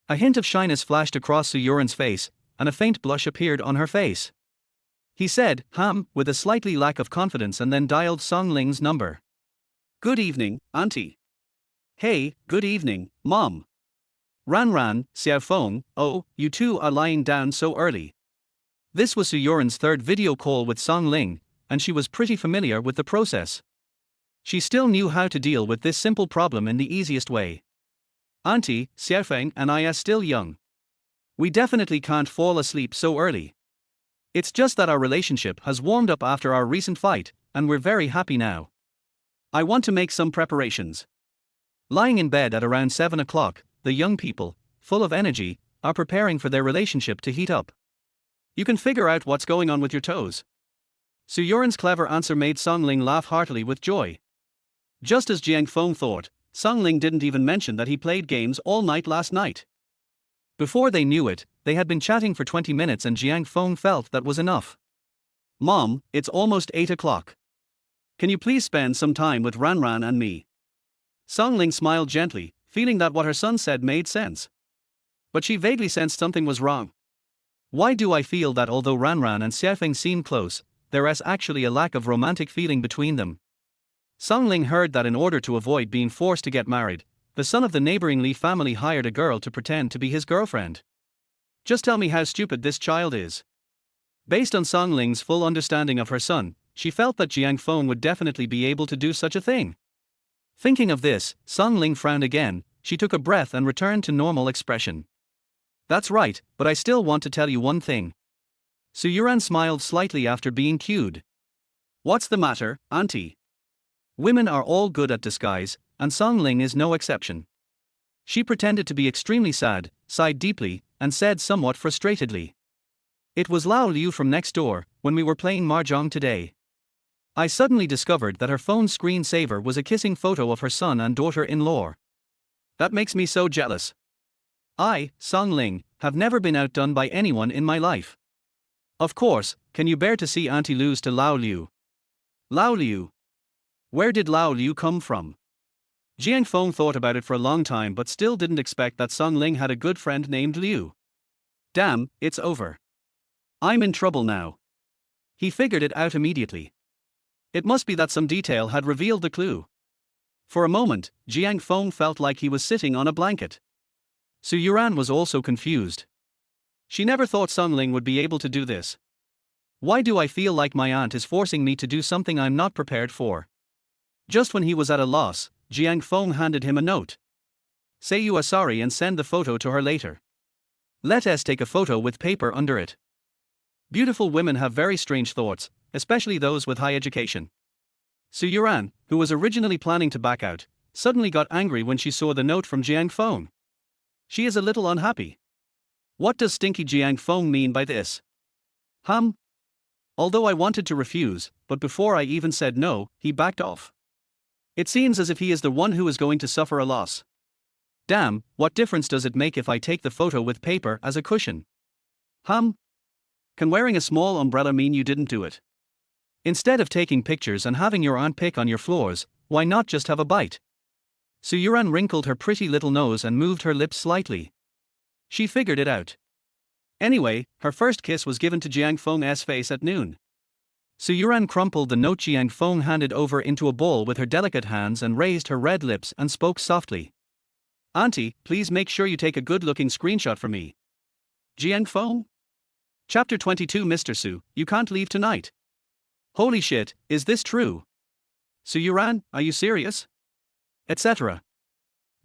A hint of shyness flashed across Su Youran's face, and a faint blush appeared on her face. He said, with a slightly lack of confidence and then dialed Song Ling's number. Good evening, Auntie. Hey, good evening, Mom. Ran, Xiao Feng, oh, you two are lying down so early. This was Su Youran's third video call with Song Ling, and she was pretty familiar with the process. She still knew how to deal with this simple problem in the easiest way. Auntie, Xiao Feng and I are still young. We definitely can't fall asleep so early. It's just that our relationship has warmed up after our recent fight, and we're very happy now. I want to make some preparations. Lying in bed at around 7 o'clock, the young people, full of energy, are preparing for their relationship to heat up. You can figure out what's going on with your toes. Su Youran's clever answer made Song Ling laugh heartily with joy. Just as Jiang Feng thought, Song Ling didn't even mention that he played games all night last night. Before they knew it, they had been chatting for 20 minutes and Jiang Feng felt that was enough. Mom, it's almost 8 o'clock. Can you please spend some time with Ran and me? Song Ling smiled gently, feeling that what her son said made sense. But she vaguely sensed something was wrong. Why do I feel that although Ranran and Xiaofeng seem close, there is actually a lack of romantic feeling between them? Songling heard that in order to avoid being forced to get married, the son of the neighboring Li family hired a girl to pretend to be his girlfriend. Just tell me how stupid this child is. Based on Songling's full understanding of her son, she felt that Jiang Feng would definitely be able to do such a thing. Thinking of this, Songling frowned again. She took a breath and returned to normal expression. That's right, but I still want to tell you one thing. Su Youran smiled slightly after being cued. What's the matter, auntie? Women are all good at disguise, and Songling is no exception. She pretended to be extremely sad, sighed deeply, and said somewhat frustratedly. It was Lao Liu from next door, when we were playing mahjong today. I suddenly discovered that her phone screensaver was a kissing photo of her son and daughter-in-law. That makes me so jealous. I, Songling, have never been outdone by anyone in my life. Of course, can you bear to see Auntie lose to Lao Liu? Lao Liu? Where did Lao Liu come from? Jiang Feng thought about it for a long time but still didn't expect that Songling had a good friend named Liu. Damn, it's over. I'm in trouble now. He figured it out immediately. It must be that some detail had revealed the clue. For a moment, Jiang Feng felt like he was sitting on a blanket. Su Youran was also confused. She never thought Songling would be able to do this. Why do I feel like my aunt is forcing me to do something I'm not prepared for? Just when he was at a loss, Jiang Feng handed him a note. Say you are sorry and send the photo to her later. Let us take a photo with paper under it. Beautiful women have very strange thoughts, especially those with high education. Su Youran, who was originally planning to back out, suddenly got angry when she saw the note from Jiang Feng. She is a little unhappy. What does stinky Jiang Feng mean by this? Although I wanted to refuse, but before I even said no, he backed off. It seems as if he is the one who is going to suffer a loss. Damn, what difference does it make if I take the photo with paper as a cushion? Can wearing a small umbrella mean you didn't do it? Instead of taking pictures and having your aunt pick on your floors, why not just have a bite? Su Youran wrinkled her pretty little nose and moved her lips slightly. She figured it out. Anyway, her first kiss was given to Jiang Feng's face at noon. Su Youran crumpled the note Jiang Feng handed over into a ball with her delicate hands and raised her red lips and spoke softly. Auntie, please make sure you take a good-looking screenshot for me. Jiang Feng? Chapter 22 Mr. Su, you can't leave tonight. Holy shit, is this true? Su Youran, are you serious? Etc.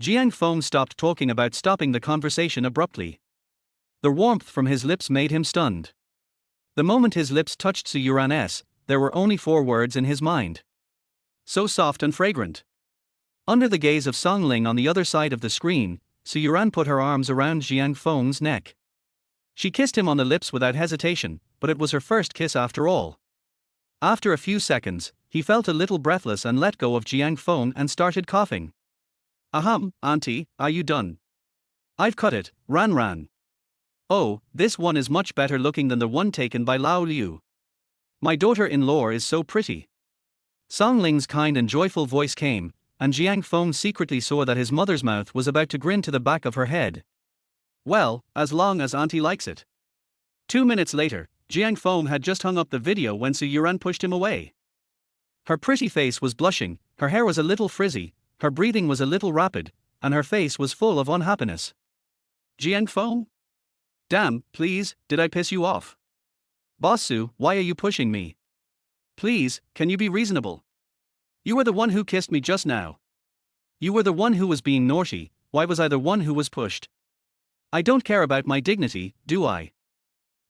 Jiang Feng stopped talking about stopping the conversation abruptly. The warmth from his lips made him stunned. The moment his lips touched Su Youran's, there were only 4 words in his mind. So soft and fragrant. Under the gaze of Songling on the other side of the screen, Su Youran put her arms around Jiang Feng's neck. She kissed him on the lips without hesitation, but it was her first kiss after all. After a few seconds, he felt a little breathless and let go of Jiang Feng and started coughing. Auntie, are you done? I've cut it, Ran. Oh, this one is much better looking than the one taken by Lao Liu. My daughter-in-law is so pretty. Songling's kind and joyful voice came, and Jiang Feng secretly saw that his mother's mouth was about to grin to the back of her head. Well, as long as auntie likes it. 2 minutes later, Jiang Feng had just hung up the video when Su Youran pushed him away. Her pretty face was blushing, her hair was a little frizzy, her breathing was a little rapid, and her face was full of unhappiness. Jiang Feng? Damn, please, did I piss you off? Boss Su, why are you pushing me? Please, can you be reasonable? You were the one who kissed me just now. You were the one who was being naughty, why was I the one who was pushed? I don't care about my dignity, do I?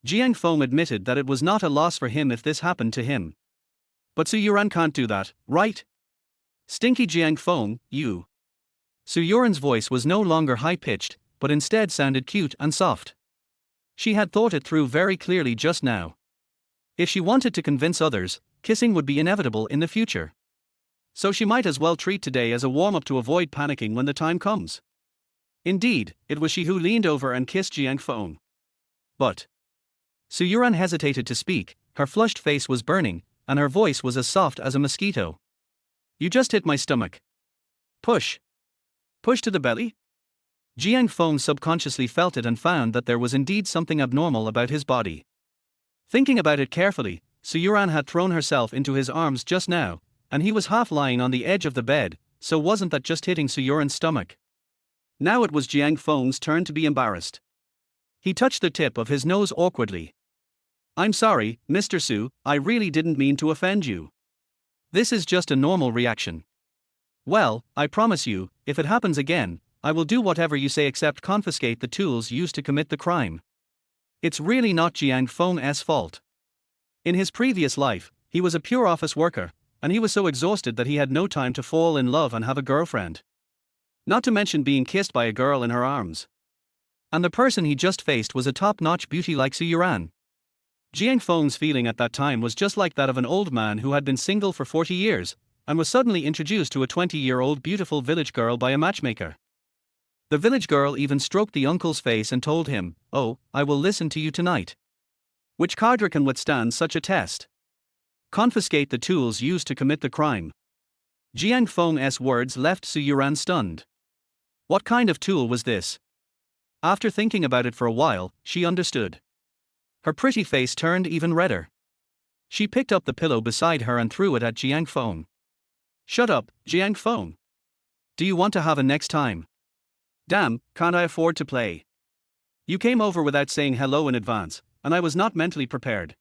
Jiang Feng admitted that it was not a loss for him if this happened to him. But Su Youran can't do that, right? Stinky Jiang Feng, you. Su Youran's voice was no longer high-pitched, but instead sounded cute and soft. She had thought it through very clearly just now. If she wanted to convince others, kissing would be inevitable in the future. So she might as well treat today as a warm-up to avoid panicking when the time comes. Indeed, it was she who leaned over and kissed Jiang Feng. But Su Youran hesitated to speak, her flushed face was burning, and her voice was as soft as a mosquito. You just hit my stomach. Push. Push to the belly? Jiang Feng subconsciously felt it and found that there was indeed something abnormal about his body. Thinking about it carefully, Su Youran had thrown herself into his arms just now, and he was half lying on the edge of the bed, so wasn't that just hitting Su Youran's stomach? Now it was Jiang Feng's turn to be embarrassed. He touched the tip of his nose awkwardly. I'm sorry, Mr. Su, I really didn't mean to offend you. This is just a normal reaction. Well, I promise you, if it happens again, I will do whatever you say except confiscate the tools used to commit the crime. It's really not Jiang Feng's fault. In his previous life, he was a pure office worker, and he was so exhausted that he had no time to fall in love and have a girlfriend. Not to mention being kissed by a girl in her arms. And the person he just faced was a top-notch beauty like Su Youran. Jiang Feng's feeling at that time was just like that of an old man who had been single for 40 years, and was suddenly introduced to a 20-year-old beautiful village girl by a matchmaker. The village girl even stroked the uncle's face and told him, "Oh, I will listen to you tonight." Which cadre can withstand such a test? Confiscate the tools used to commit the crime. Jiang Feng's words left Su Youran stunned. What kind of tool was this? After thinking about it for a while, she understood. Her pretty face turned even redder. She picked up the pillow beside her and threw it at Jiang Feng. Shut up, Jiang Feng. Do you want to have a next time? Damn, can't I afford to play? You came over without saying hello in advance, and I was not mentally prepared.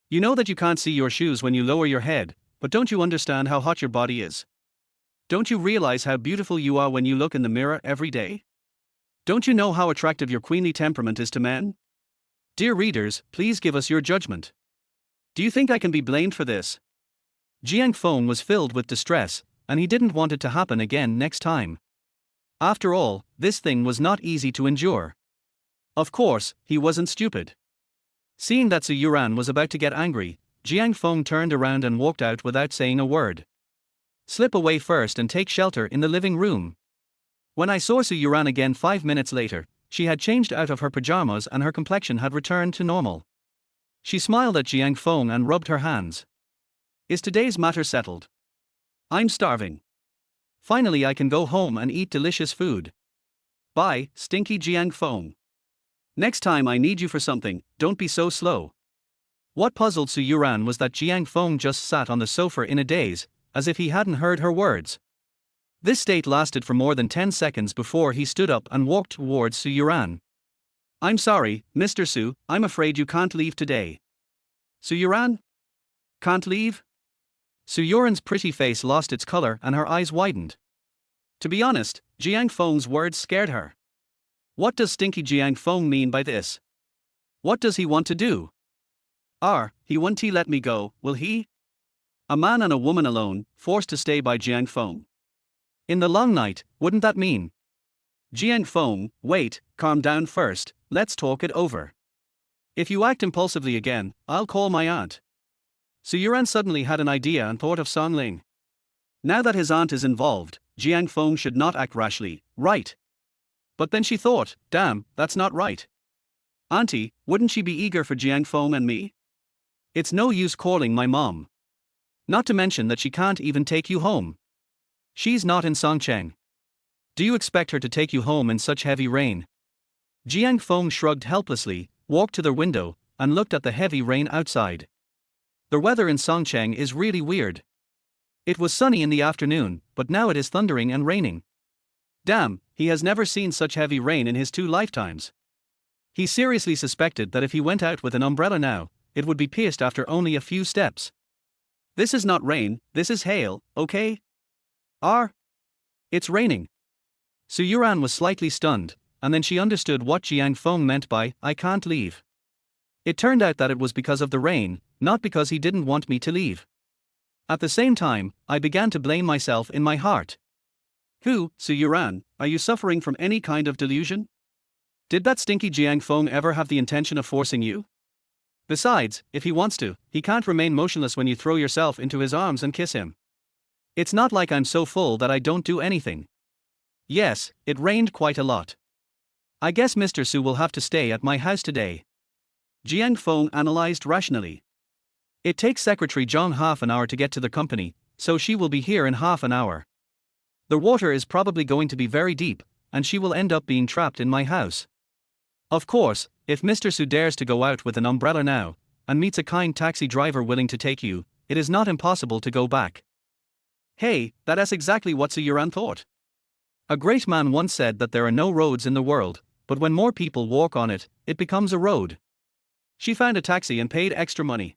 You know that you can't see your shoes when you lower your head, but don't you understand how hot your body is? Don't you realize how beautiful you are when you look in the mirror every day? Don't you know how attractive your queenly temperament is to men? Dear readers, please give us your judgment. Do you think I can be blamed for this? Jiang Feng was filled with distress, and he didn't want it to happen again next time. After all, this thing was not easy to endure. Of course, he wasn't stupid. Seeing that Su Youran was about to get angry, Jiang Feng turned around and walked out without saying a word. Slip away first and take shelter in the living room. When I saw Su Youran again 5 minutes later, she had changed out of her pajamas and her complexion had returned to normal. She smiled at Jiang Feng and rubbed her hands. Is today's matter settled? I'm starving. Finally I can go home and eat delicious food. Bye, stinky Jiang Feng. Next time I need you for something, don't be so slow. What puzzled Su Youran was that Jiang Feng just sat on the sofa in a daze, as if he hadn't heard her words. This state lasted for more than 10 seconds before he stood up and walked towards Su Youran. I'm sorry, Mr. Su, I'm afraid you can't leave today. Su Youran? Can't leave? Su Youran's pretty face lost its color and her eyes widened. To be honest, Jiang Feng's words scared her. What does stinky Jiang Feng mean by this? What does he want to do? He won't let me go, will he? A man and a woman alone, forced to stay by Jiang Feng. In the long night, wouldn't that mean? Jiang Feng, wait, calm down first, let's talk it over. If you act impulsively again, I'll call my aunt. Su Youran suddenly had an idea and thought of Song Ling. Now that his aunt is involved, Jiang Feng should not act rashly, right? But then she thought, damn, that's not right. Auntie, wouldn't she be eager for Jiang Feng and me? It's no use calling my mom. Not to mention that she can't even take you home. She's not in Songcheng. Do you expect her to take you home in such heavy rain? Jiang Feng shrugged helplessly, walked to the window, and looked at the heavy rain outside. The weather in Songcheng is really weird. It was sunny in the afternoon, but now it is thundering and raining. Damn, he has never seen such heavy rain in his 2 lifetimes. He seriously suspected that if he went out with an umbrella now, it would be pierced after only a few steps. This is not rain, this is hail, okay? It's raining. Su Youran was slightly stunned, and then she understood what Jiang Feng meant by, I can't leave. It turned out that it was because of the rain, not because he didn't want me to leave. At the same time, I began to blame myself in my heart. Su Youran, are you suffering from any kind of delusion? Did that stinky Jiang Feng ever have the intention of forcing you? Besides, if he wants to, he can't remain motionless when you throw yourself into his arms and kiss him. It's not like I'm so full that I don't do anything. Yes, it rained quite a lot. I guess Mr. Su will have to stay at my house today. Jiang Feng analyzed rationally. It takes Secretary Zhang half an hour to get to the company, so she will be here in half an hour. The water is probably going to be very deep, and she will end up being trapped in my house. Of course, if Mr. Su dares to go out with an umbrella now, and meets a kind taxi driver willing to take you, it is not impossible to go back. Hey, that's exactly what Su Youran thought. A great man once said that there are no roads in the world, but when more people walk on it, it becomes a road. She found a taxi and paid extra money.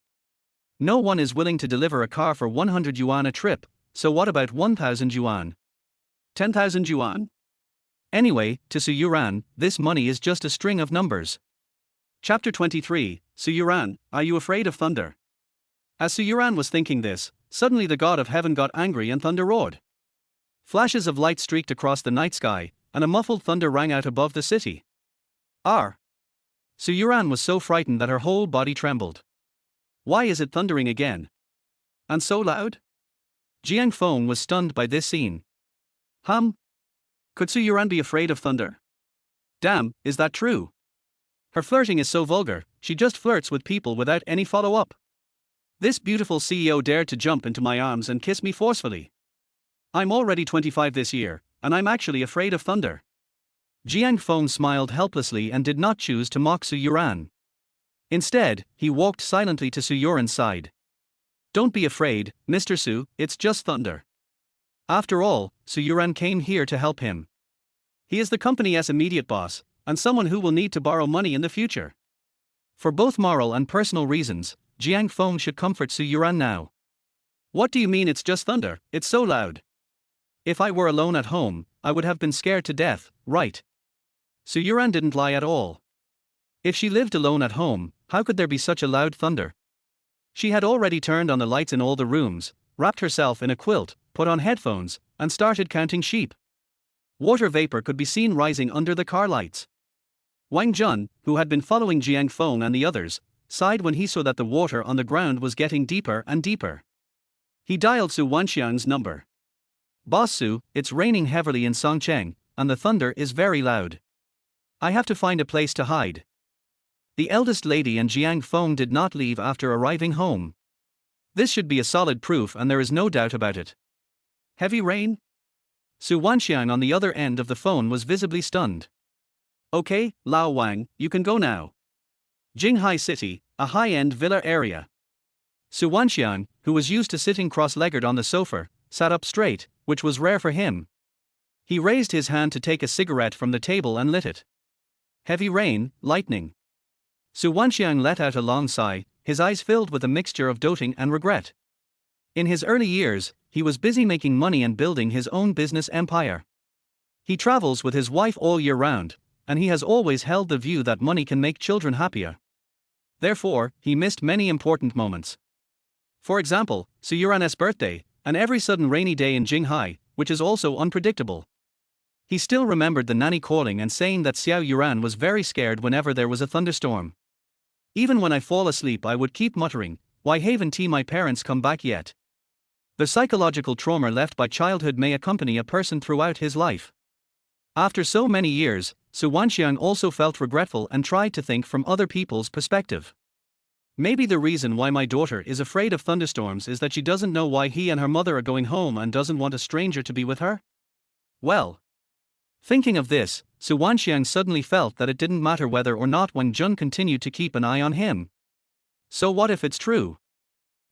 No one is willing to deliver a car for 100 yuan a trip, so what about 1,000 yuan? 10,000 yuan? Anyway, to Su Youran, this money is just a string of numbers. Chapter 23, Su Youran, are you afraid of thunder? As Su Youran was thinking this, suddenly the god of heaven got angry and thunder roared. Flashes of light streaked across the night sky, and a muffled thunder rang out above the city. Su Youran was so frightened that her whole body trembled. Why is it thundering again? And so loud? Jiang Feng was stunned by this scene. Could Su Youran be afraid of thunder? Damn, is that true? Her flirting is so vulgar, she just flirts with people without any follow-up. This beautiful CEO dared to jump into my arms and kiss me forcefully. I'm already 25 this year, and I'm actually afraid of thunder. Jiang Feng smiled helplessly and did not choose to mock Su Youran. Instead, he walked silently to Su Youran's side. Don't be afraid, Mr. Su, it's just thunder. After all, Su Youran came here to help him. He is the company's immediate boss, and someone who will need to borrow money in the future. For both moral and personal reasons, Jiang Feng should comfort Su Youran now. What do you mean it's just thunder? It's so loud. If I were alone at home, I would have been scared to death, right? Su Youran didn't lie at all. If she lived alone at home, how could there be such a loud thunder? She had already turned on the lights in all the rooms, wrapped herself in a quilt, put on headphones, and started counting sheep. Water vapor could be seen rising under the car lights. Wang Jun, who had been following Jiang Feng and the others, sighed when he saw that the water on the ground was getting deeper and deeper. He dialed Su Wanxiang's number. Boss Su, it's raining heavily in Songcheng, and the thunder is very loud. I have to find a place to hide. The eldest lady and Jiang Feng did not leave after arriving home. This should be a solid proof and there is no doubt about it. Heavy rain? Su Wanxiang on the other end of the phone was visibly stunned. Okay, Lao Wang, you can go now. Jinghai City, a high-end villa area. Su Wanxiang, who was used to sitting cross-legged on the sofa, sat up straight, which was rare for him. He raised his hand to take a cigarette from the table and lit it. Heavy rain, lightning. Su Wanxiang let out a long sigh, his eyes filled with a mixture of doting and regret. In his early years, he was busy making money and building his own business empire. He travels with his wife all year round, and he has always held the view that money can make children happier. Therefore, he missed many important moments. For example, Su Youran's birthday, and every sudden rainy day in Jinghai, which is also unpredictable. He still remembered the nanny calling and saying that Xiao Yuran was very scared whenever there was a thunderstorm. Even when I fall asleep I would keep muttering, why haven't my parents come back yet? The psychological trauma left by childhood may accompany a person throughout his life. After so many years, Su Wanxiang also felt regretful and tried to think from other people's perspective. Maybe the reason why my daughter is afraid of thunderstorms is that she doesn't know why he and her mother are going home and doesn't want a stranger to be with her? Well. Thinking of this, Su Wanxiang suddenly felt that it didn't matter whether or not Wang Jun continued to keep an eye on him. So what if it's true?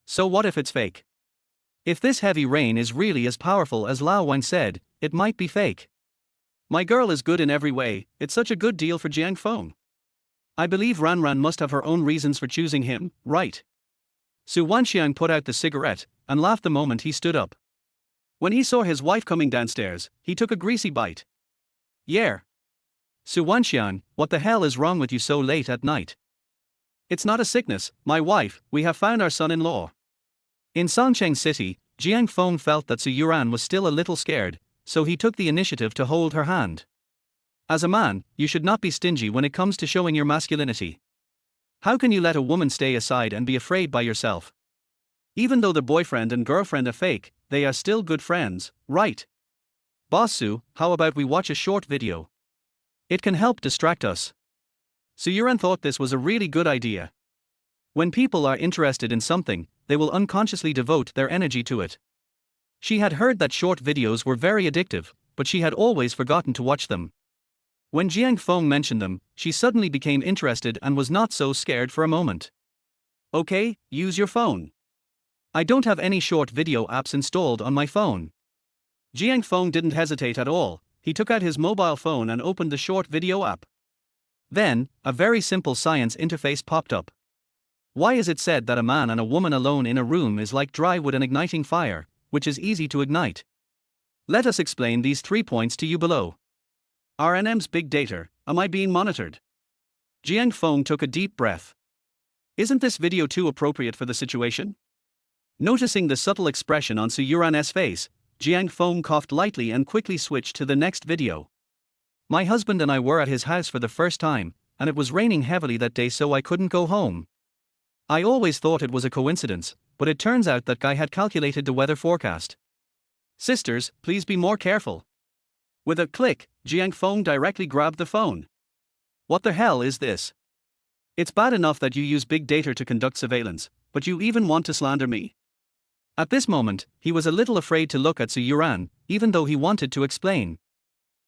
So what if it's fake? If this heavy rain is really as powerful as Lao Wang said, it might be fake. My girl is good in every way, it's such a good deal for Jiang Feng. I believe Ranran must have her own reasons for choosing him, right? Su Wanxiang put out the cigarette, and laughed the moment he stood up. When he saw his wife coming downstairs, he took a greasy bite. Yeah. Su Wanxiang, what the hell is wrong with you so late at night? It's not a sickness, my wife, we have found our son-in-law. In Songcheng City, Jiang Feng felt that Su Youran was still a little scared, so he took the initiative to hold her hand. As a man, you should not be stingy when it comes to showing your masculinity. How can you let a woman stay aside and be afraid by yourself? Even though the boyfriend and girlfriend are fake, they are still good friends, right? Boss Su, how about we watch a short video? It can help distract us. Su Youran thought this was a really good idea. When people are interested in something, they will unconsciously devote their energy to it. She had heard that short videos were very addictive, but she had always forgotten to watch them. When Jiang Feng mentioned them, she suddenly became interested and was not so scared for a moment. Okay, use your phone. I don't have any short video apps installed on my phone. Jiang Feng didn't hesitate at all. He took out his mobile phone and opened the short video app. Then, a very simple science interface popped up. Why is it said that a man and a woman alone in a room is like dry wood and igniting fire, which is easy to ignite? Let us explain these 3 points to you below. RNM's big data, am I being monitored? Jiang Feng took a deep breath. Isn't this video too appropriate for the situation? Noticing the subtle expression on Su Youran's face, Jiang Feng coughed lightly and quickly switched to the next video. My husband and I were at his house for the first time, and it was raining heavily that day, so I couldn't go home. I always thought it was a coincidence, but it turns out that guy had calculated the weather forecast. Sisters, please be more careful. With a click, Jiang Feng directly grabbed the phone. What the hell is this? It's bad enough that you use big data to conduct surveillance, but you even want to slander me. At this moment, he was a little afraid to look at Su Youran, even though he wanted to explain.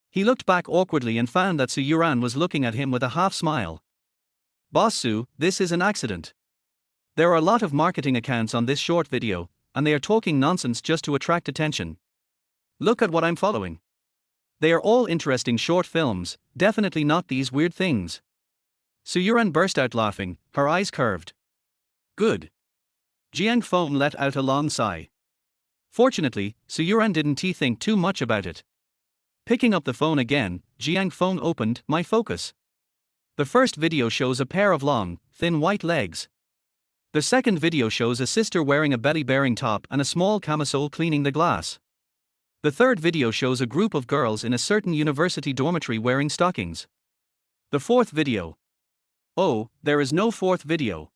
He looked back awkwardly and found that Su Youran was looking at him with a half smile. Boss Su, this is an accident. There are a lot of marketing accounts on this short video, and they are talking nonsense just to attract attention. Look at what I'm following. They are all interesting short films, definitely not these weird things. Su Youran burst out laughing, her eyes curved. Good. Jiang Feng let out a long sigh. Fortunately, Su Youran didn't think too much about it. Picking up the phone again, Jiang Feng opened My Focus. The first video shows a pair of long, thin white legs. The second video shows a sister wearing a belly-bearing top and a small camisole cleaning the glass. The third video shows a group of girls in a certain university dormitory wearing stockings. The fourth video. Oh, there is no fourth video.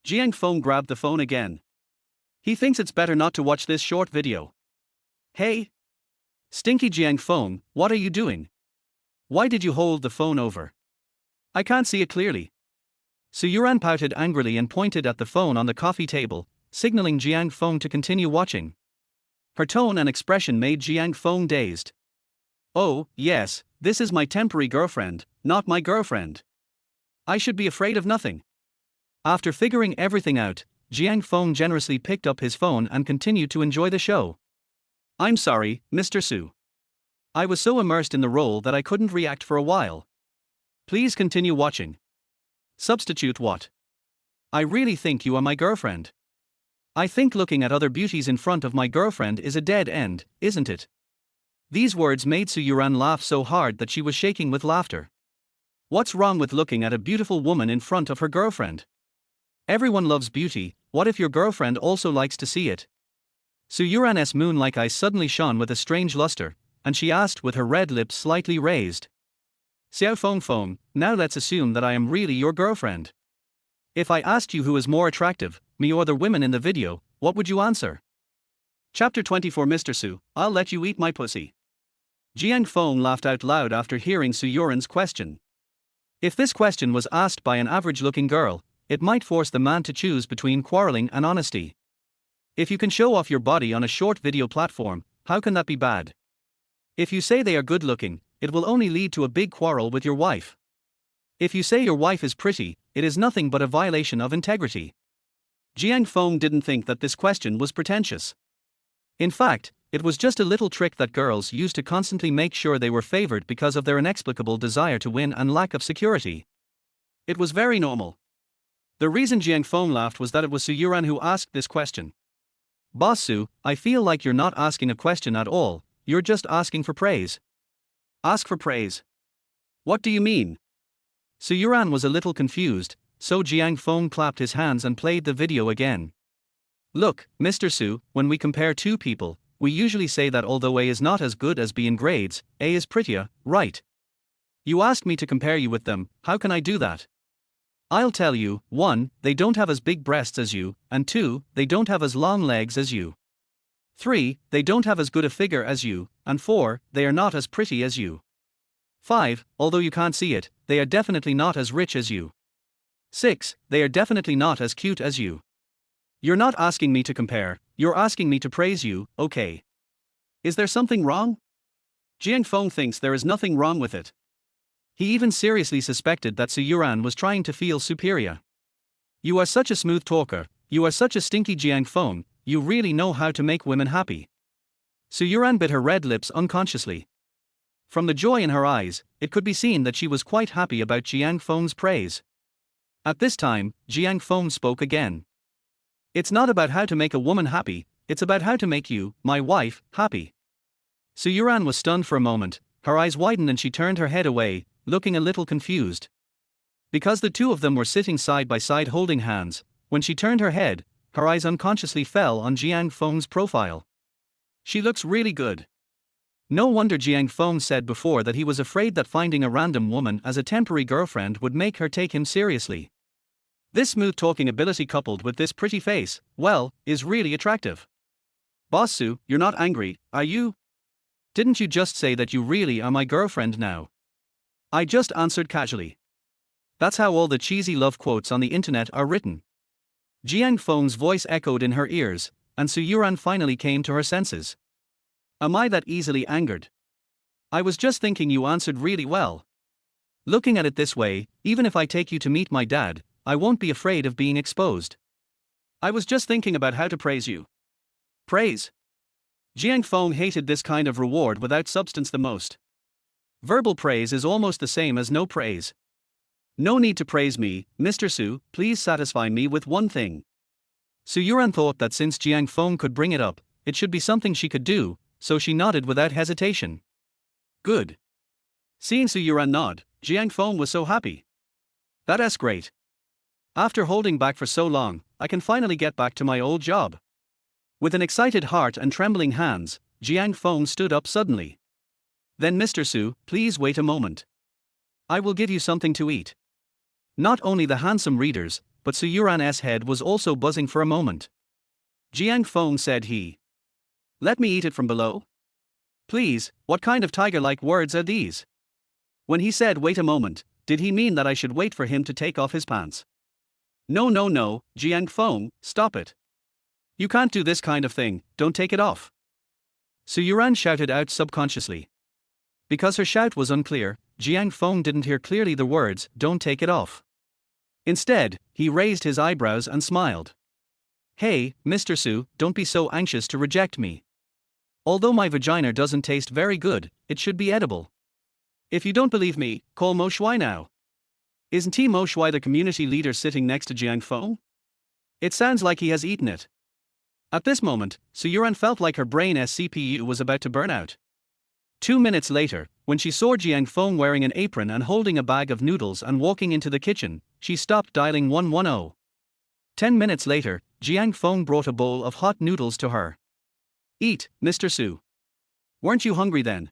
Jiang Feng grabbed the phone again. He thinks it's better not to watch this short video. Hey! Stinky Jiang Feng, what are you doing? Why did you hold the phone over? I can't see it clearly. Su Youran pouted angrily and pointed at the phone on the coffee table, signaling Jiang Feng to continue watching. Her tone and expression made Jiang Feng dazed. Oh, yes, this is my temporary girlfriend, not my girlfriend. I should be afraid of nothing. After figuring everything out, Jiang Feng generously picked up his phone and continued to enjoy the show. I'm sorry, Mr. Su. I was so immersed in the role that I couldn't react for a while. Please continue watching. Substitute what? I really think you are my girlfriend. I think looking at other beauties in front of my girlfriend is a dead end, isn't it? These words made Su Youran laugh so hard that she was shaking with laughter. What's wrong with looking at a beautiful woman in front of her girlfriend? Everyone loves beauty, what if your girlfriend also likes to see it? Su Youran's moon-like eyes suddenly shone with a strange luster, and she asked with her red lips slightly raised. Xiao Feng Feng, now let's assume that I am really your girlfriend. If I asked you who is more attractive, me or the women in the video, what would you answer? Chapter 24 Mr. Su, I'll let you eat my pussy. Jiang Feng laughed out loud after hearing Su Youran's question. If this question was asked by an average-looking girl, it might force the man to choose between quarreling and honesty. If you can show off your body on a short video platform, how can that be bad? If you say they are good-looking, it will only lead to a big quarrel with your wife. If you say your wife is pretty, it is nothing but a violation of integrity. Jiang Feng didn't think that this question was pretentious. In fact, it was just a little trick that girls used to constantly make sure they were favored because of their inexplicable desire to win and lack of security. It was very normal. The reason Jiang Feng laughed was that it was Su Youran who asked this question. Boss Su, I feel like you're not asking a question at all, you're just asking for praise. Ask for praise. What do you mean? Su Youran was a little confused, so Jiang Feng clapped his hands and played the video again. Look, Mr. Su, when we compare two people, we usually say that although A is not as good as B in grades, A is prettier, right? You asked me to compare you with them, how can I do that? I'll tell you, 1, they don't have as big breasts as you, and 2, they don't have as long legs as you. 3, they don't have as good a figure as you, and 4, they are not as pretty as you. 5, although you can't see it, they are definitely not as rich as you. 6, they are definitely not as cute as you. You're not asking me to compare, You're asking me to praise you, okay. Is there something wrong? Jiang Feng thinks there is nothing wrong with it. He even seriously suspected that Su Youran was trying to feel superior. You are such a smooth talker, you are such a stinky Jiang Feng, you really know how to make women happy. Su Youran bit her red lips unconsciously. From the joy in her eyes, it could be seen that she was quite happy about Jiang Feng's praise. At this time, Jiang Feng spoke again. It's not about how to make a woman happy, it's about how to make you, my wife, happy. Su Youran was stunned for a moment, her eyes widened and she turned her head away, looking a little confused. Because the two of them were sitting side by side holding hands, when she turned her head, her eyes unconsciously fell on Jiang Feng's profile. She looks really good. No wonder Jiang Feng said before that he was afraid that finding a random woman as a temporary girlfriend would make her take him seriously. This smooth talking ability coupled with this pretty face, well, is really attractive. Boss Su, you're not angry, are you? Didn't you just say that you really are my girlfriend now? I just answered casually. That's how all the cheesy love quotes on the internet are written. Jiang Feng's voice echoed in her ears, and Su Youran finally came to her senses. Am I that easily angered? I was just thinking you answered really well. Looking at it this way, even if I take you to meet my dad, I won't be afraid of being exposed. I was just thinking about how to praise you. Praise? Jiang Feng hated this kind of reward without substance the most. Verbal praise is almost the same as no praise. No need to praise me, Mr. Su, please satisfy me with one thing. Su Youran thought that since Jiang Feng could bring it up, it should be something she could do, so she nodded without hesitation. Good. Seeing Su Youran nod, Jiang Feng was so happy. That's great. After holding back for so long, I can finally get back to my old job. With an excited heart and trembling hands, Jiang Feng stood up suddenly. Then Mr. Su, please wait a moment. I will give you something to eat. Not only the handsome readers, but Su Youran's head was also buzzing for a moment. Jiang Feng said he. Let me eat it from below? Please, what kind of tiger-like words are these? When he said wait a moment, did he mean that I should wait for him to take off his pants? No, Jiang Feng, stop it. You can't do this kind of thing, don't take it off. Su Youran shouted out subconsciously. Because her shout was unclear, Jiang Feng didn't hear clearly the words, don't take it off. Instead, he raised his eyebrows and smiled. Hey, Mr. Su, don't be so anxious to reject me. Although my vagina doesn't taste very good, it should be edible. If you don't believe me, call Mo Shui now. Isn't he Mo Shui the community leader sitting next to Jiang Feng? It sounds like he has eaten it. At this moment, Su Youran felt like her brain's CPU was about to burn out. 2 minutes later, when she saw Jiang Feng wearing an apron and holding a bag of noodles and walking into the kitchen, she stopped dialing 110. 10 minutes later, Jiang Feng brought a bowl of hot noodles to her. Eat, Mr. Su. Weren't you hungry then?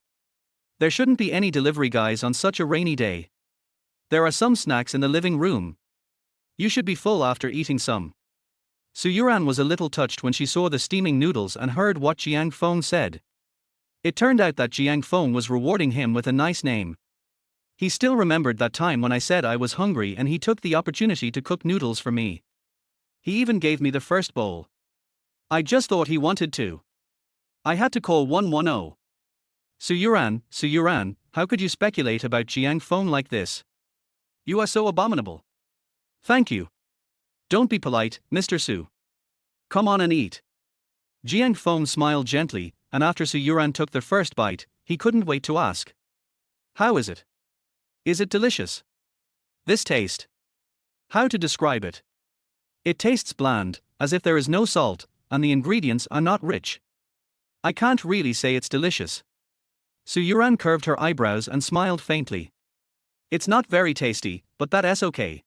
There shouldn't be any delivery guys on such a rainy day. There are some snacks in the living room. You should be full after eating some. Su Youran was a little touched when she saw the steaming noodles and heard what Jiang Feng said. It turned out that Jiang Feng was rewarding him with a nice name. He still remembered that time when I said I was hungry and he took the opportunity to cook noodles for me. He even gave me the first bowl. I just thought he wanted to. I had to call 110. Su Youran, how could you speculate about Jiang Feng like this? You are so abominable. Thank you. Don't be polite, Mr. Su. Come on and eat. Jiang Feng smiled gently, and after Su Youran took the first bite, he couldn't wait to ask. How is it? Is it delicious? This taste. How to describe it? It tastes bland, as if there is no salt, and the ingredients are not rich. I can't really say it's delicious. Su Youran curved her eyebrows and smiled faintly. It's not very tasty, but that's okay.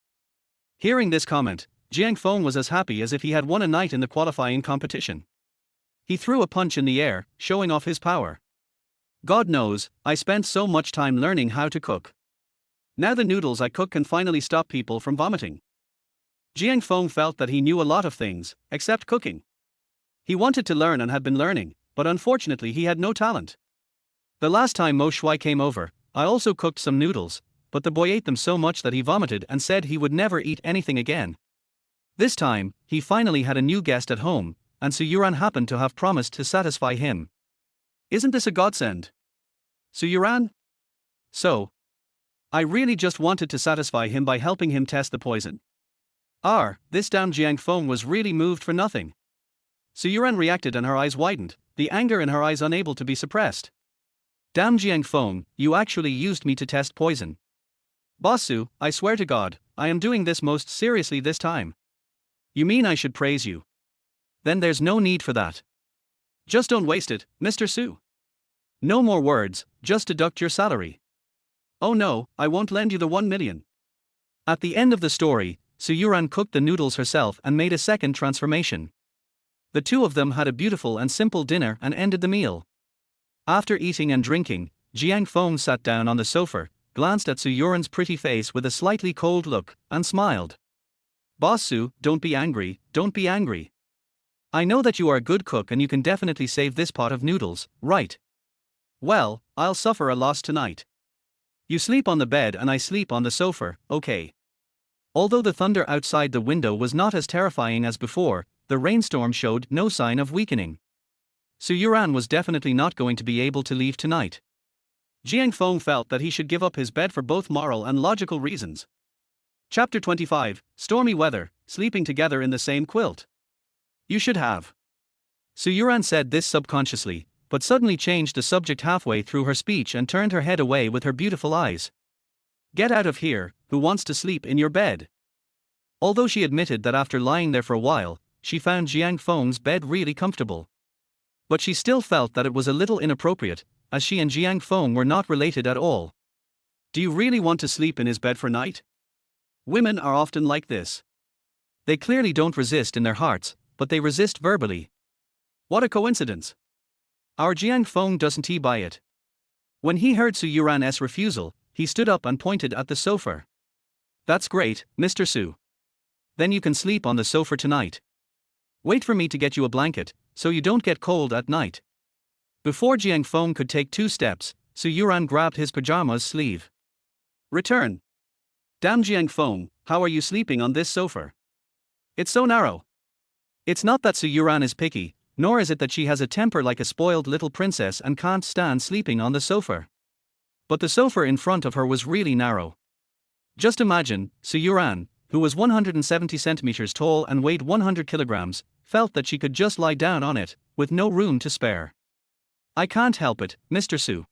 Hearing this comment, Jiang Feng was as happy as if he had won a night in the qualifying competition. He threw a punch in the air, showing off his power. God knows, I spent so much time learning how to cook. Now the noodles I cook can finally stop people from vomiting. Jiang Feng felt that he knew a lot of things, except cooking. He wanted to learn and had been learning, but unfortunately he had no talent. The last time Mo Shui came over, I also cooked some noodles, but the boy ate them so much that he vomited and said he would never eat anything again. This time, he finally had a new guest at home, and Su Youran happened to have promised to satisfy him. Isn't this a godsend? Su Youran? So, I really just wanted to satisfy him by helping him test the poison. This damn Jiang Feng was really moved for nothing. Su Youran reacted and her eyes widened, the anger in her eyes unable to be suppressed. Damn Jiang Feng, you actually used me to test poison. Boss Su, I swear to God, I am doing this most seriously this time. You mean I should praise you? Then there's no need for that. Just don't waste it, Mr. Su. No more words, just deduct your salary. Oh no, I won't lend you the 1 million. At the end of the story, Su Youran cooked the noodles herself and made a second transformation. The two of them had a beautiful and simple dinner and ended the meal. After eating and drinking, Jiang Feng sat down on the sofa, glanced at Su Youran's pretty face with a slightly cold look, and smiled. Boss Su, don't be angry, don't be angry. I know that you are a good cook and you can definitely save this pot of noodles, right? Well, I'll suffer a loss tonight. You sleep on the bed and I sleep on the sofa, okay? Although the thunder outside the window was not as terrifying as before, the rainstorm showed no sign of weakening. Su Youran was definitely not going to be able to leave tonight. Jiang Feng felt that he should give up his bed for both moral and logical reasons. Chapter 25, Stormy Weather, Sleeping Together in the Same Quilt. You should have. Su Youran said this subconsciously, but suddenly changed the subject halfway through her speech and turned her head away with her beautiful eyes. Get out of here, who wants to sleep in your bed? Although she admitted that after lying there for a while, she found Jiang Feng's bed really comfortable. But she still felt that it was a little inappropriate, as she and Jiang Feng were not related at all. Do you really want to sleep in his bed for night? Women are often like this. They clearly don't resist in their hearts, but they resist verbally. What a coincidence. Our Jiang Feng doesn't buy it. When he heard Su Youran's refusal, he stood up and pointed at the sofa. That's great, Mr. Su. Then you can sleep on the sofa tonight. Wait for me to get you a blanket, so you don't get cold at night. Before Jiang Feng could take 2 steps, Su Youran grabbed his pajamas sleeve. Return. Damn Jiang Feng, how are you sleeping on this sofa? It's so narrow. It's not that Su Youran is picky, nor is it that she has a temper like a spoiled little princess and can't stand sleeping on the sofa. But the sofa in front of her was really narrow. Just imagine, Su Youran, who was 170 centimeters tall and weighed 100 kilograms, felt that she could just lie down on it, with no room to spare. I can't help it, Mr. Su.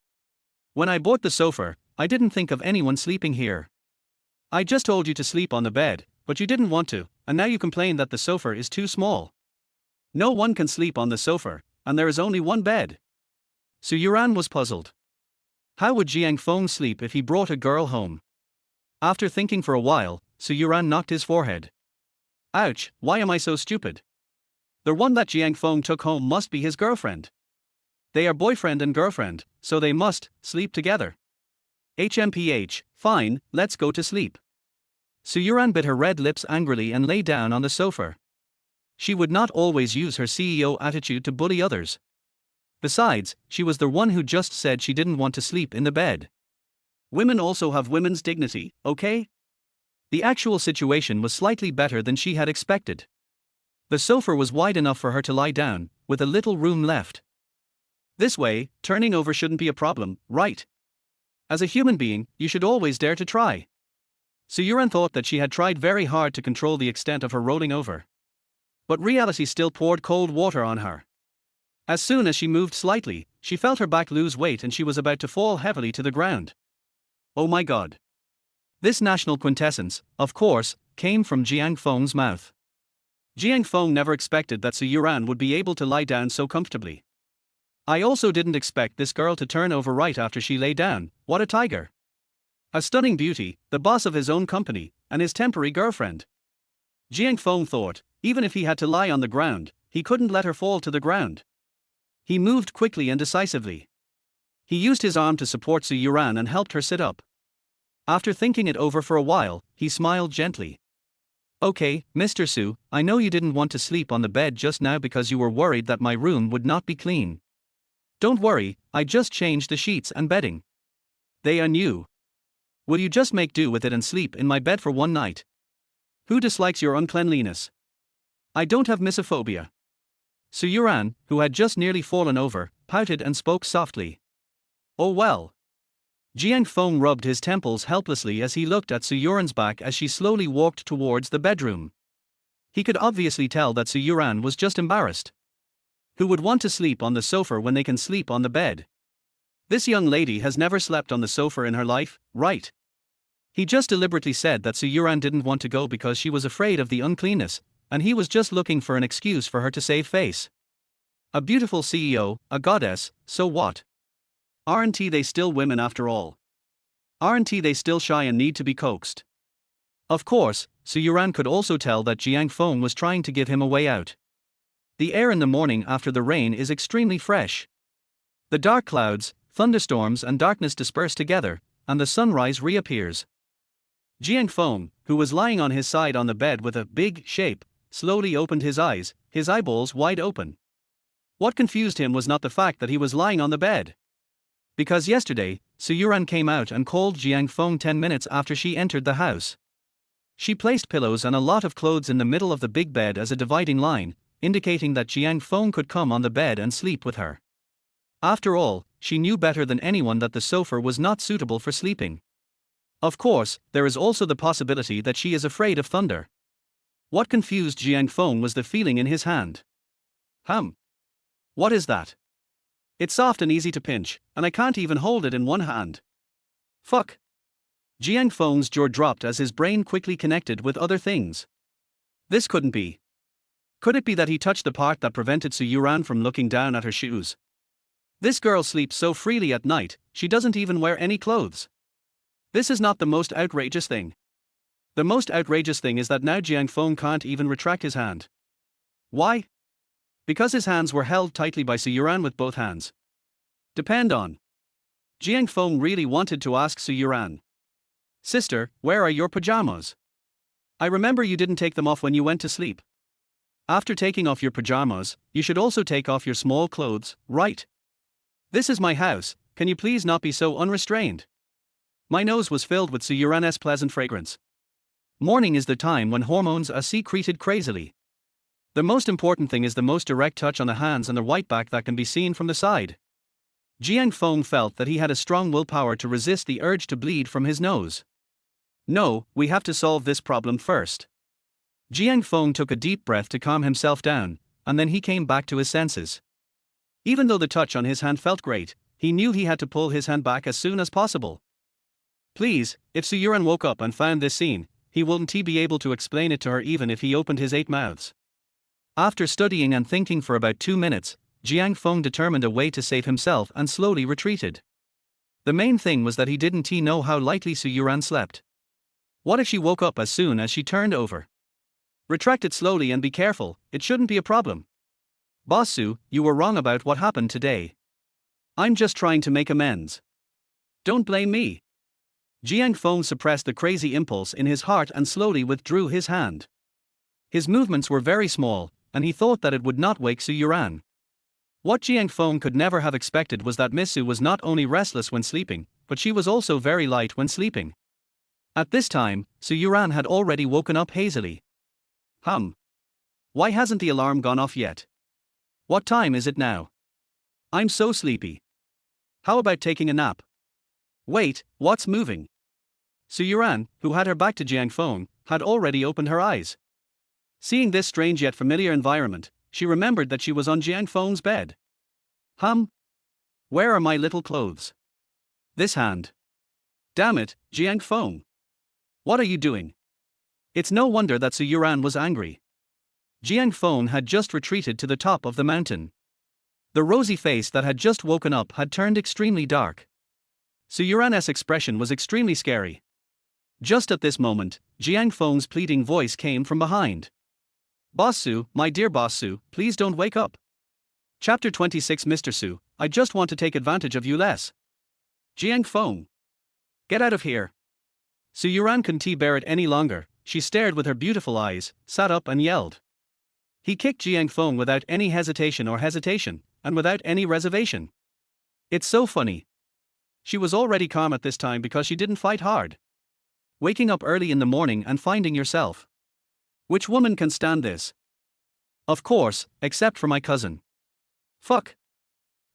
When I bought the sofa, I didn't think of anyone sleeping here. I just told you to sleep on the bed, but you didn't want to, and now you complain that the sofa is too small. No one can sleep on the sofa, and there is only one bed. Su Youran was puzzled. How would Jiang Feng sleep if he brought a girl home? After thinking for a while, Su Youran knocked his forehead. Ouch, why am I so stupid? The one that Jiang Feng took home must be his girlfriend. They are boyfriend and girlfriend, so they must sleep together. HMPH, fine, let's go to sleep. Su Youran bit her red lips angrily and lay down on the sofa. She would not always use her CEO attitude to bully others. Besides, she was the one who just said she didn't want to sleep in the bed. Women also have women's dignity, okay? The actual situation was slightly better than she had expected. The sofa was wide enough for her to lie down, with a little room left. This way, turning over shouldn't be a problem, right? As a human being, you should always dare to try. Su Youran thought that she had tried very hard to control the extent of her rolling over. But reality still poured cold water on her. As soon as she moved slightly, she felt her back lose weight and she was about to fall heavily to the ground. Oh my God. This national quintessence, of course, came from Jiang Feng's mouth. Jiang Feng never expected that Su Youran would be able to lie down so comfortably. I also didn't expect this girl to turn over right after she lay down. What a tiger. A stunning beauty, the boss of his own company, and his temporary girlfriend. Jiang Feng thought, even if he had to lie on the ground, he couldn't let her fall to the ground. He moved quickly and decisively. He used his arm to support Su Youran and helped her sit up. After thinking it over for a while, he smiled gently. Okay, Mr. Su, I know you didn't want to sleep on the bed just now because you were worried that my room would not be clean. Don't worry, I just changed the sheets and bedding. They are new. Will you just make do with it and sleep in my bed for one night? Who dislikes your uncleanliness? I don't have misophobia. Su Youran, who had just nearly fallen over, pouted and spoke softly. Oh well. Jiang Feng rubbed his temples helplessly as he looked at Su Youran's back as she slowly walked towards the bedroom. He could obviously tell that Su Youran was just embarrassed. Who would want to sleep on the sofa when they can sleep on the bed? This young lady has never slept on the sofa in her life, right? He just deliberately said that Su Youran didn't want to go because she was afraid of the uncleanness, and he was just looking for an excuse for her to save face. A beautiful CEO, a goddess, so what? Aren't they still women after all? Aren't they still shy and need to be coaxed? Of course, Su Youran could also tell that Jiang Feng was trying to give him a way out. The air in the morning after the rain is extremely fresh. The dark clouds, thunderstorms and darkness disperse together, and the sunrise reappears. Jiang Feng, who was lying on his side on the bed with a big shape, slowly opened his eyes, his eyeballs wide open. What confused him was not the fact that he was lying on the bed. Because yesterday, Su Youran came out and called Jiang Feng 10 minutes after she entered the house. She placed pillows and a lot of clothes in the middle of the big bed as a dividing line, indicating that Jiang Feng could come on the bed and sleep with her. After all, she knew better than anyone that the sofa was not suitable for sleeping. Of course, there is also the possibility that she is afraid of thunder. What confused Jiang Feng was the feeling in his hand. What is that? It's soft and easy to pinch, and I can't even hold it in one hand. Fuck. Jiang Feng's jaw dropped as his brain quickly connected with other things. This couldn't be. Could it be that he touched the part that prevented Su Youran from looking down at her shoes? This girl sleeps so freely at night, she doesn't even wear any clothes. This is not the most outrageous thing. The most outrageous thing is that now Jiang Feng can't even retract his hand. Why? Because his hands were held tightly by Su Youran with both hands. Depend on. Jiang Feng really wanted to ask Su Youran. Sister, where are your pajamas? I remember you didn't take them off when you went to sleep. After taking off your pajamas, you should also take off your small clothes, right? This is my house, can you please not be so unrestrained? My nose was filled with Su Youran's pleasant fragrance. Morning is the time when hormones are secreted crazily. The most important thing is the most direct touch on the hands and the white back that can be seen from the side. Jiang Feng felt that he had a strong willpower to resist the urge to bleed from his nose. No, we have to solve this problem first. Jiang Feng took a deep breath to calm himself down, and then he came back to his senses. Even though the touch on his hand felt great, he knew he had to pull his hand back as soon as possible. Please, if Su Youran woke up and found this scene, he wouldn't be able to explain it to her even if he opened his 8 mouths. After studying and thinking for about 2 minutes, Jiang Feng determined a way to save himself and slowly retreated. The main thing was that he didn't know how lightly Su Youran slept. What if she woke up as soon as she turned over? Retract it slowly and be careful, it shouldn't be a problem. Boss Su, you were wrong about what happened today. I'm just trying to make amends. Don't blame me. Jiang Feng suppressed the crazy impulse in his heart and slowly withdrew his hand. His movements were very small, and he thought that it would not wake Su Youran. What Jiang Feng could never have expected was that Miss Su was not only restless when sleeping, but she was also very light when sleeping. At this time, Su Youran had already woken up hazily. Why hasn't the alarm gone off yet? What time is it now? I'm so sleepy. How about taking a nap? Wait, what's moving? Su Youran, who had her back to Jiang Feng, had already opened her eyes. Seeing this strange yet familiar environment, she remembered that she was on Jiang Feng's bed. Where are my little clothes? This hand. Damn it, Jiang Feng. What are you doing? It's no wonder that Su Youran was angry. Jiang Feng had just retreated to the top of the mountain. The rosy face that had just woken up had turned extremely dark. Su Youran's expression was extremely scary. Just at this moment, Jiang Feng's pleading voice came from behind. Boss Su, my dear Boss Su, please don't wake up. Chapter 26 Mr. Su, I just want to take advantage of you less. Jiang Feng. Get out of here. Su Youran couldn't bear it any longer, she stared with her beautiful eyes, sat up and yelled. He kicked Jiang Feng without any hesitation, and without any reservation. It's so funny. She was already calm at this time because she didn't fight hard. Waking up early in the morning and finding yourself. Which woman can stand this? Of course, except for my cousin. Fuck.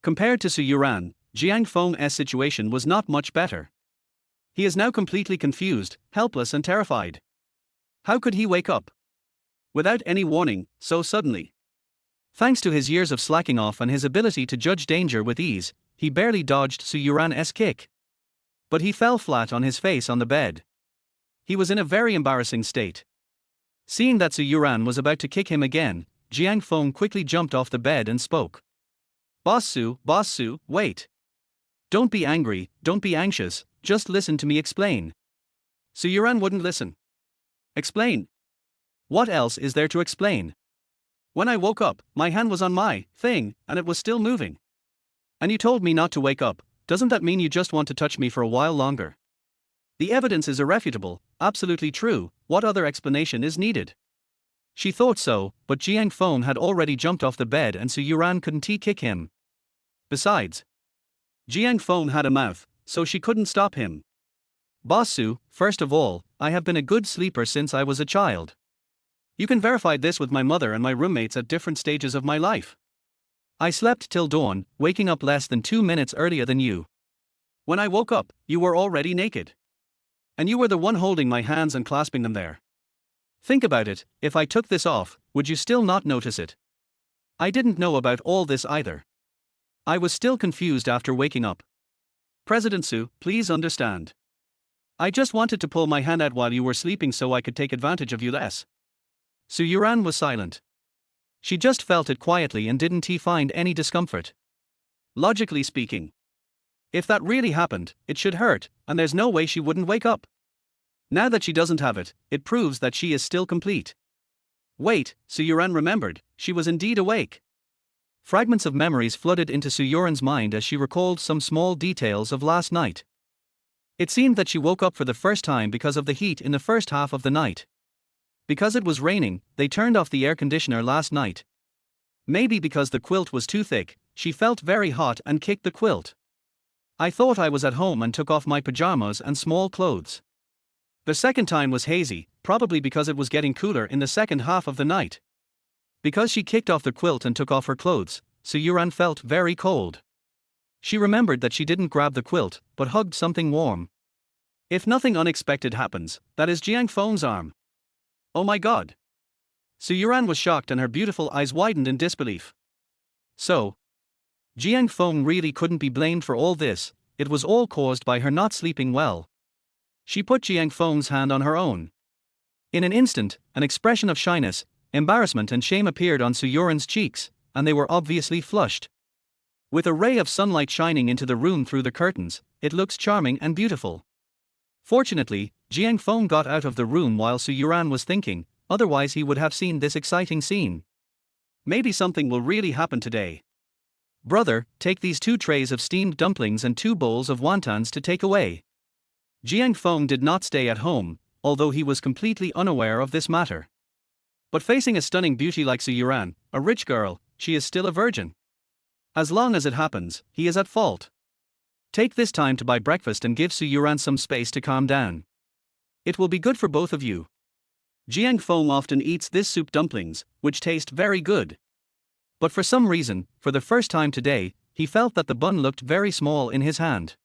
Compared to Su Youran, Jiang Feng's situation was not much better. He is now completely confused, helpless and terrified. How could he wake up without any warning, so suddenly? Thanks to his years of slacking off and his ability to judge danger with ease, he barely dodged Su Youran's kick. But he fell flat on his face on the bed. He was in a very embarrassing state. Seeing that Su Youran was about to kick him again, Jiang Feng quickly jumped off the bed and spoke. Boss Su, wait. Don't be angry, don't be anxious, just listen to me explain. Su Youran wouldn't listen. Explain? What else is there to explain? When I woke up, my hand was on my thing, and it was still moving. And you told me not to wake up. Doesn't that mean you just want to touch me for a while longer? The evidence is irrefutable, absolutely true. What other explanation is needed? She thought so, but Jiang Feng had already jumped off the bed and Su Youran couldn't kick him. Besides, Jiang Feng had a mouth, so she couldn't stop him. Boss Su, first of all, I have been a good sleeper since I was a child. You can verify this with my mother and my roommates at different stages of my life. I slept till dawn, waking up less than 2 minutes earlier than you. When I woke up, you were already naked. And you were the one holding my hands and clasping them there. Think about it, if I took this off, would you still not notice it? I didn't know about all this either. I was still confused after waking up. President Su, please understand. I just wanted to pull my hand out while you were sleeping so I could take advantage of you less. Su Youran was silent. She just felt it quietly and didn't find any discomfort. Logically speaking, if that really happened, it should hurt, and there's no way she wouldn't wake up. Now that she doesn't have it, it proves that she is still complete. Wait, Su Youran remembered, she was indeed awake. Fragments of memories flooded into Su Youran's mind as she recalled some small details of last night. It seemed that she woke up for the first time because of the heat in the first half of the night. Because it was raining, they turned off the air conditioner last night. Maybe because the quilt was too thick, she felt very hot and kicked the quilt. I thought I was at home and took off my pajamas and small clothes. The second time was hazy, probably because it was getting cooler in the second half of the night. Because she kicked off the quilt and took off her clothes, Su Youran felt very cold. She remembered that she didn't grab the quilt, but hugged something warm. If nothing unexpected happens, that is Jiang Feng's arm. Oh my god. Su Youran was shocked and her beautiful eyes widened in disbelief. So, Jiang Feng really couldn't be blamed for all this, it was all caused by her not sleeping well. She put Jiang Feng's hand on her own. In an instant, an expression of shyness, embarrassment and shame appeared on Su Youran's cheeks, and they were obviously flushed. With a ray of sunlight shining into the room through the curtains, it looks charming and beautiful. Fortunately, Jiang Feng got out of the room while Su Youran was thinking, otherwise he would have seen this exciting scene. Maybe something will really happen today. Brother, take these 2 trays of steamed dumplings and 2 bowls of wontons to take away. Jiang Feng did not stay at home, although he was completely unaware of this matter. But facing a stunning beauty like Su Youran, a rich girl, she is still a virgin. As long as it happens, he is at fault. Take this time to buy breakfast and give Su Youran some space to calm down. It will be good for both of you. Jiang Feng often eats this soup dumplings, which taste very good. But for some reason, for the first time today, he felt that the bun looked very small in his hand.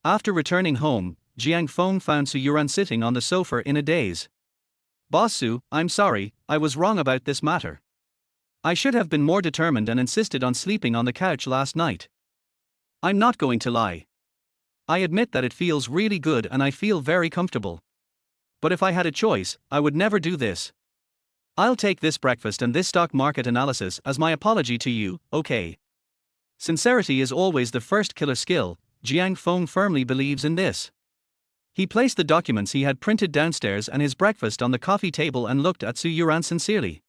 After returning home, Jiang Feng found Su Youran sitting on the sofa in a daze. Boss Su, I'm sorry, I was wrong about this matter. I should have been more determined and insisted on sleeping on the couch last night. I'm not going to lie. I admit that it feels really good and I feel very comfortable. But if I had a choice, I would never do this. I'll take this breakfast and this stock market analysis as my apology to you, okay? Sincerity is always the first killer skill, Jiang Feng firmly believes in this. He placed the documents he had printed downstairs and his breakfast on the coffee table and looked at Su Youran sincerely.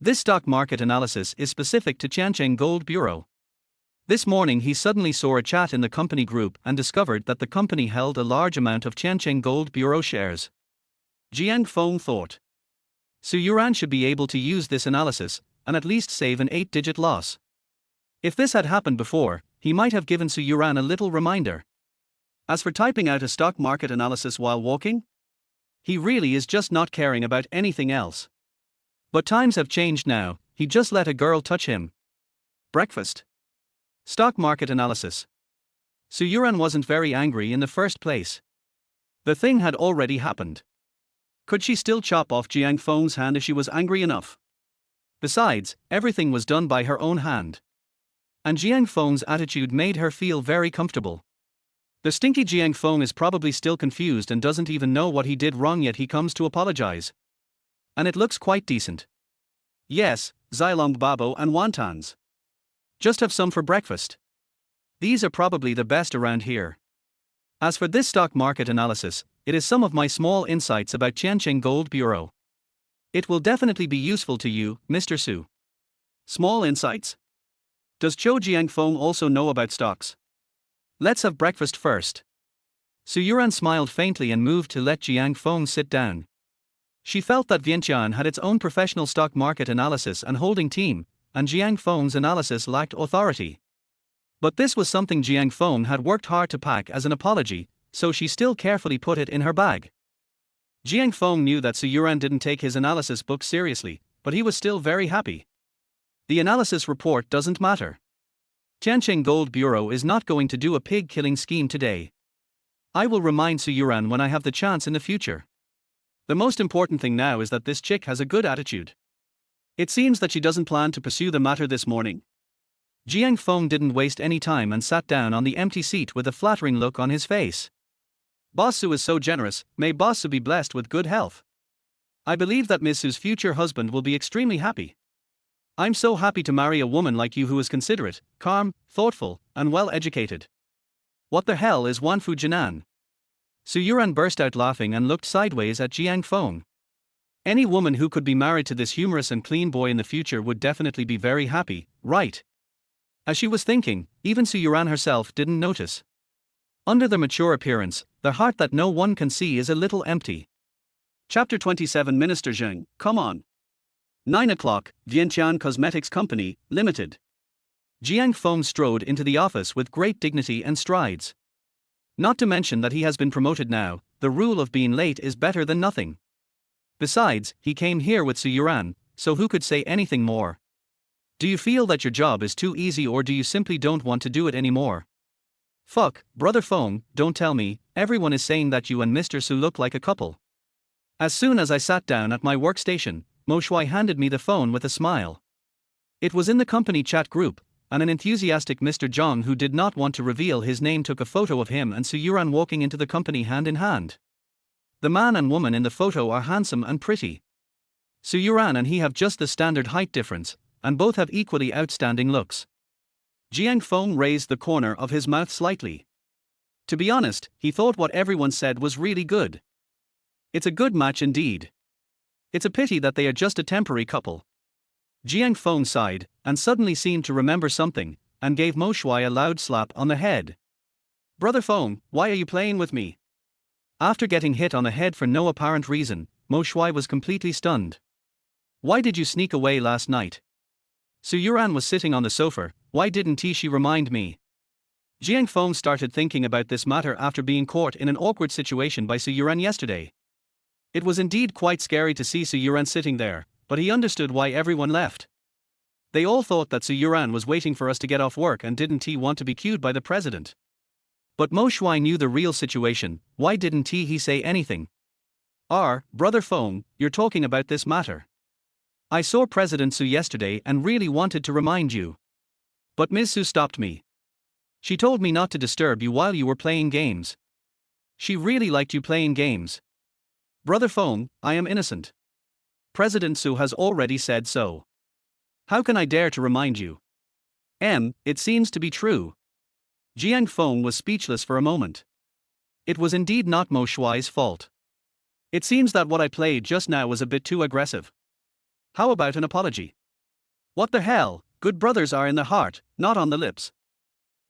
This stock market analysis is specific to Tianjin Gold Bureau. This morning he suddenly saw a chat in the company group and discovered that the company held a large amount of Tianjin Gold Bureau shares. Jiang Feng thought, Su Youran should be able to use this analysis, and at least save an 8-digit loss. If this had happened before, he might have given Su Youran a little reminder. As for typing out a stock market analysis while walking, he really is just not caring about anything else. But times have changed now, he just let a girl touch him. Breakfast. Stock market analysis. Su Youran wasn't very angry in the first place. The thing had already happened. Could she still chop off Jiang Feng's hand if she was angry enough? Besides, everything was done by her own hand. And Jiang Feng's attitude made her feel very comfortable. The stinky Jiang Feng is probably still confused and doesn't even know what he did wrong, yet he comes to apologize. And it looks quite decent. Yes, Xilong babo and wontons. Just have some for breakfast. These are probably the best around here. As for this stock market analysis, it is some of my small insights about Tianqing Gold Bureau. It will definitely be useful to you, Mr. Su. Small insights? Does Cho Jiang Feng also know about stocks? Let's have breakfast first. Su Youran smiled faintly and moved to let Jiang Feng sit down. She felt that Vientiane had its own professional stock market analysis and holding team, and Jiang Feng's analysis lacked authority. But this was something Jiang Feng had worked hard to pack as an apology, so she still carefully put it in her bag. Jiang Feng knew that Su Youran didn't take his analysis book seriously, but he was still very happy. The analysis report doesn't matter. Tianqing Gold Bureau is not going to do a pig-killing scheme today. I will remind Su Youran when I have the chance in the future. The most important thing now is that this chick has a good attitude. It seems that she doesn't plan to pursue the matter this morning. Jiang Feng didn't waste any time and sat down on the empty seat with a flattering look on his face. Boss Su is so generous, may Boss Su be blessed with good health. I believe that Miss Su's future husband will be extremely happy. I'm so happy to marry a woman like you who is considerate, calm, thoughtful, and well educated. What the hell is Wanfu Jinan? Su Youran burst out laughing and looked sideways at Jiang Feng. Any woman who could be married to this humorous and clean boy in the future would definitely be very happy, right? As she was thinking, even Su Youran herself didn't notice. Under the mature appearance, the heart that no one can see is a little empty. Chapter 27. Minister Zheng, come on. 9 o'clock, Vientiane Cosmetics Company, Limited. Jiang Feng strode into the office with great dignity and strides. Not to mention that he has been promoted now, the rule of being late is better than nothing. Besides, he came here with Su Youran, so who could say anything more? Do you feel that your job is too easy, or do you simply don't want to do it anymore? Fuck, Brother Feng, don't tell me, everyone is saying that you and Mr. Su look like a couple. As soon as I sat down at my workstation, Mo Shui handed me the phone with a smile. It was in the company chat group, and an enthusiastic Mr. Zhang who did not want to reveal his name took a photo of him and Su Youran walking into the company hand in hand. The man and woman in the photo are handsome and pretty. Su Youran and he have just the standard height difference, and both have equally outstanding looks. Jiang Feng raised the corner of his mouth slightly. To be honest, he thought what everyone said was really good. It's a good match indeed. It's a pity that they are just a temporary couple. Jiang Feng sighed, and suddenly seemed to remember something, and gave Mo Shui a loud slap on the head. Brother Feng, why are you playing with me? After getting hit on the head for no apparent reason, Mo Shui was completely stunned. Why did you sneak away last night? Su Youran was sitting on the sofa, why didn't she remind me? Jiang Feng started thinking about this matter after being caught in an awkward situation by Su Youran yesterday. It was indeed quite scary to see Su Youran sitting there, but he understood why everyone left. They all thought that Su Youran was waiting for us to get off work and didn't he want to be cued by the president. But Mo Shui knew the real situation, why didn't he say anything? Brother Feng, you're talking about this matter. I saw President Su yesterday and really wanted to remind you. But Ms. Su stopped me. She told me not to disturb you while you were playing games. She really liked you playing games. Brother Feng, I am innocent. President Su has already said so. How can I dare to remind you? It seems to be true. Jiang Feng was speechless for a moment. It was indeed not Mo Shui's fault. It seems that what I played just now was a bit too aggressive. How about an apology? What the hell, good brothers are in the heart, not on the lips.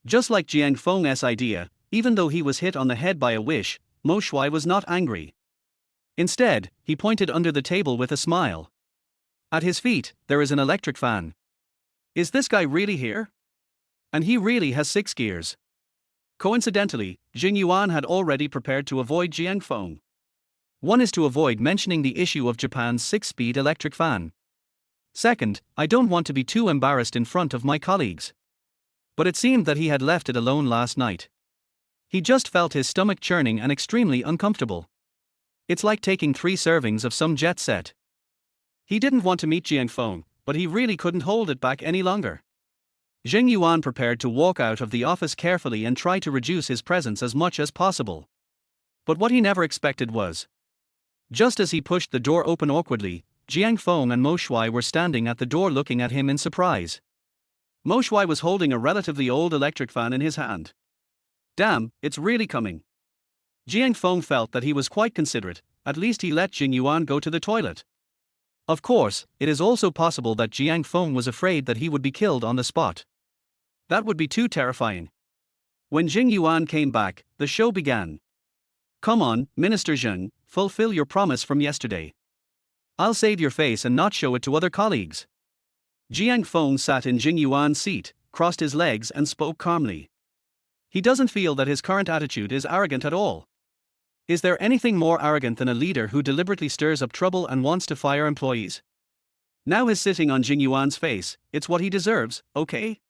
Just like Jiang Feng's idea, even though he was hit on the head by a wish, Mo Shui was not angry. Instead, he pointed under the table with a smile. At his feet, there is an electric fan. Is this guy really here? And he really has 6 gears. Coincidentally, Jing Yuan had already prepared to avoid Jiang Feng. One is to avoid mentioning the issue of Japan's 6-speed electric fan. Second, I don't want to be too embarrassed in front of my colleagues. But it seemed that he had left it alone last night. He just felt his stomach churning and extremely uncomfortable. It's like taking 3 servings of some jet set. He didn't want to meet Jiang Feng, but he really couldn't hold it back any longer. Jiang Yuan prepared to walk out of the office carefully and try to reduce his presence as much as possible. But what he never expected was, just as he pushed the door open awkwardly, Jiang Feng and Mo Shui were standing at the door looking at him in surprise. Mo Shui was holding a relatively old electric fan in his hand. Damn, it's really coming. Jiang Feng felt that he was quite considerate, at least he let Jiang Yuan go to the toilet. Of course, it is also possible that Jiang Feng was afraid that he would be killed on the spot. That would be too terrifying. When Jiang Yuan came back, the show began. Come on, Minister Jiang, fulfill your promise from yesterday. I'll save your face and not show it to other colleagues. Jiang Feng sat in Jiang Yuan's seat, crossed his legs and spoke calmly. He doesn't feel that his current attitude is arrogant at all. Is there anything more arrogant than a leader who deliberately stirs up trouble and wants to fire employees? Now he's sitting on Jiang Yuan's face, it's what he deserves, okay?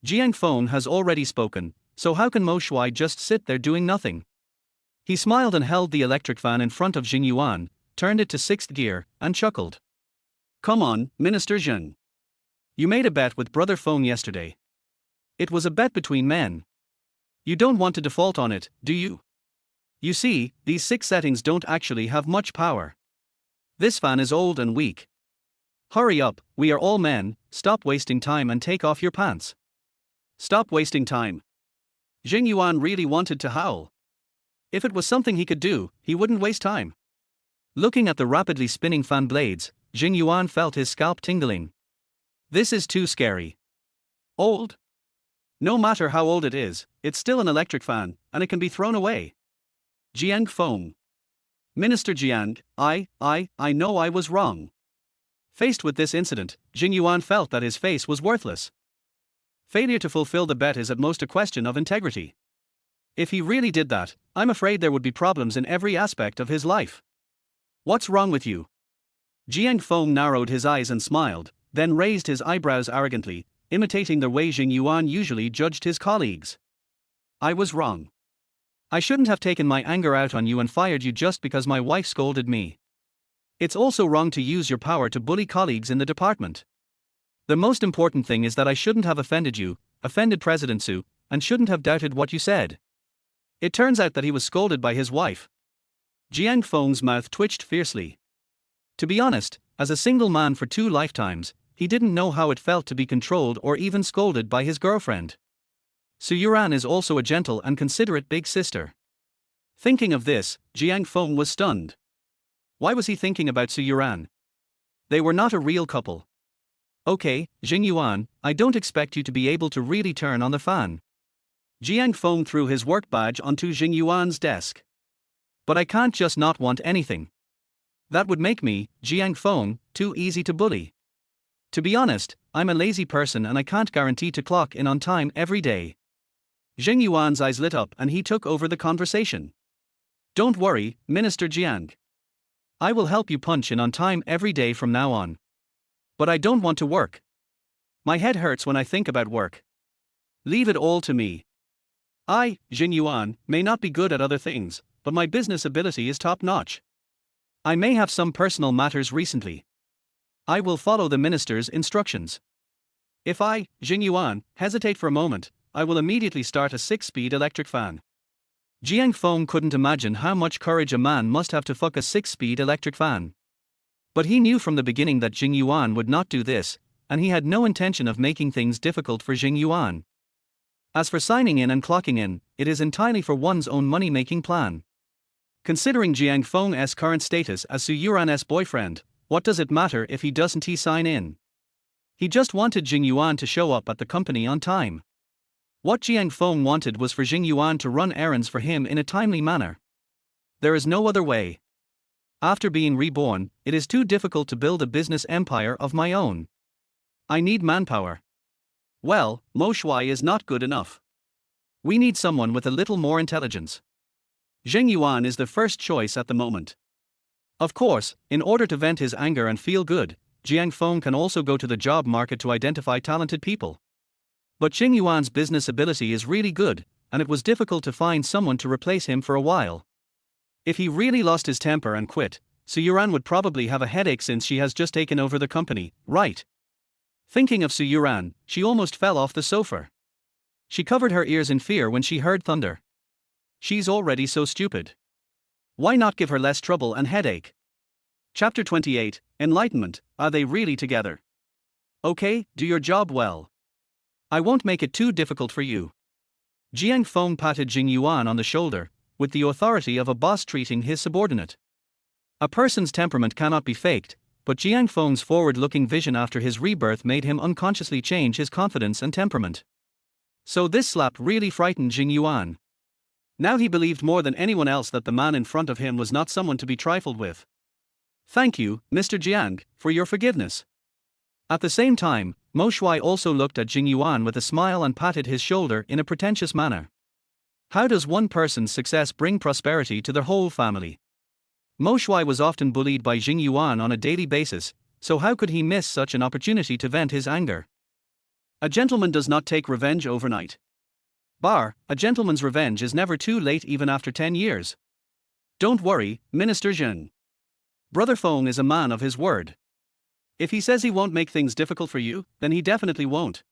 Jiang Feng has already spoken, so how can Mo Shui just sit there doing nothing? He smiled and held the electric fan in front of Jiang Yuan, turned it to 6th gear, and chuckled. Come on, Minister Jiang. You made a bet with Brother Feng yesterday. It was a bet between men. You don't want to default on it, do you? You see, these 6 settings don't actually have much power. This fan is old and weak. Hurry up, we are all men, stop wasting time and take off your pants. Stop wasting time. Jiang Yuan really wanted to howl. If it was something he could do, he wouldn't waste time. Looking at the rapidly spinning fan blades, Jiang Yuan felt his scalp tingling. This is too scary. Old? No matter how old it is, it's still an electric fan, and it can be thrown away. Jiang Feng. Minister Jiang, I know I was wrong. Faced with this incident, Jiang Yuan felt that his face was worthless. Failure to fulfill the bet is at most a question of integrity. If he really did that, I'm afraid there would be problems in every aspect of his life. What's wrong with you? Jiang Feng narrowed his eyes and smiled, then raised his eyebrows arrogantly, imitating the way Jiang Yuan usually judged his colleagues. I was wrong. I shouldn't have taken my anger out on you and fired you just because my wife scolded me. It's also wrong to use your power to bully colleagues in the department. The most important thing is that I shouldn't have offended you, offended President Su, and shouldn't have doubted what you said. It turns out that he was scolded by his wife. Jiang Feng's mouth twitched fiercely. To be honest, as a single man for 2 lifetimes, he didn't know how it felt to be controlled or even scolded by his girlfriend. Su Youran is also a gentle and considerate big sister. Thinking of this, Jiang Feng was stunned. Why was he thinking about Su Youran? They were not a real couple. Okay, Jiang Yuan, I don't expect you to be able to really turn on the fan. Jiang Feng threw his work badge onto Jiang Yuan's desk. But I can't just not want anything. That would make me, Jiang Feng, too easy to bully. To be honest, I'm a lazy person and I can't guarantee to clock in on time every day. Jiang Yuan's eyes lit up and he took over the conversation. Don't worry, Minister Jiang. I will help you punch in on time every day from now on. But I don't want to work. My head hurts when I think about work. Leave it all to me. I, Jiang Yuan, may not be good at other things, but my business ability is top-notch. I may have some personal matters recently. I will follow the minister's instructions. If I, Jiang Yuan, hesitate for a moment, I will immediately start a 6-speed electric fan. Jiang Feng couldn't imagine how much courage a man must have to fuck a 6-speed electric fan. But he knew from the beginning that Jiang Yuan would not do this, and he had no intention of making things difficult for Jiang Yuan. As for signing in and clocking in, it is entirely for one's own money-making plan. Considering Jiang Feng's current status as Su Youran's boyfriend, what does it matter if he doesn't sign in? He just wanted Jiang Yuan to show up at the company on time. What Jiang Feng wanted was for Jiang Yuan to run errands for him in a timely manner. There is no other way. After being reborn, it is too difficult to build a business empire of my own. I need manpower. Well, Mo Shui is not good enough. We need someone with a little more intelligence. Jiang Yuan is the first choice at the moment. Of course, in order to vent his anger and feel good, Jiang Feng can also go to the job market to identify talented people. But Xing Yuan's business ability is really good, and it was difficult to find someone to replace him for a while. If he really lost his temper and quit, Su Youran would probably have a headache since she has just taken over the company, right? Thinking of Su Youran, she almost fell off the sofa. She covered her ears in fear when she heard thunder. She's already so stupid. Why not give her less trouble and headache? Chapter 28, Enlightenment, are they really together? Okay, do your job well. I won't make it too difficult for you. Jiang Feng patted Xing Yuan on the shoulder, with the authority of a boss treating his subordinate. A person's temperament cannot be faked, but Jiang Feng's forward-looking vision after his rebirth made him unconsciously change his confidence and temperament. So this slap really frightened Xing Yuan. Now he believed more than anyone else that the man in front of him was not someone to be trifled with. Thank you, Mr. Jiang, for your forgiveness. At the same time, Mo Shuai also looked at Xing Yuan with a smile and patted his shoulder in a pretentious manner. How does one person's success bring prosperity to their whole family? Mo Shuai was often bullied by Xing Yuan on a daily basis, so how could he miss such an opportunity to vent his anger? A gentleman does not take revenge overnight. A gentleman's revenge is never too late even after 10 years. Don't worry, Minister Zheng. Brother Feng is a man of his word. If he says he won't make things difficult for you, then he definitely won't.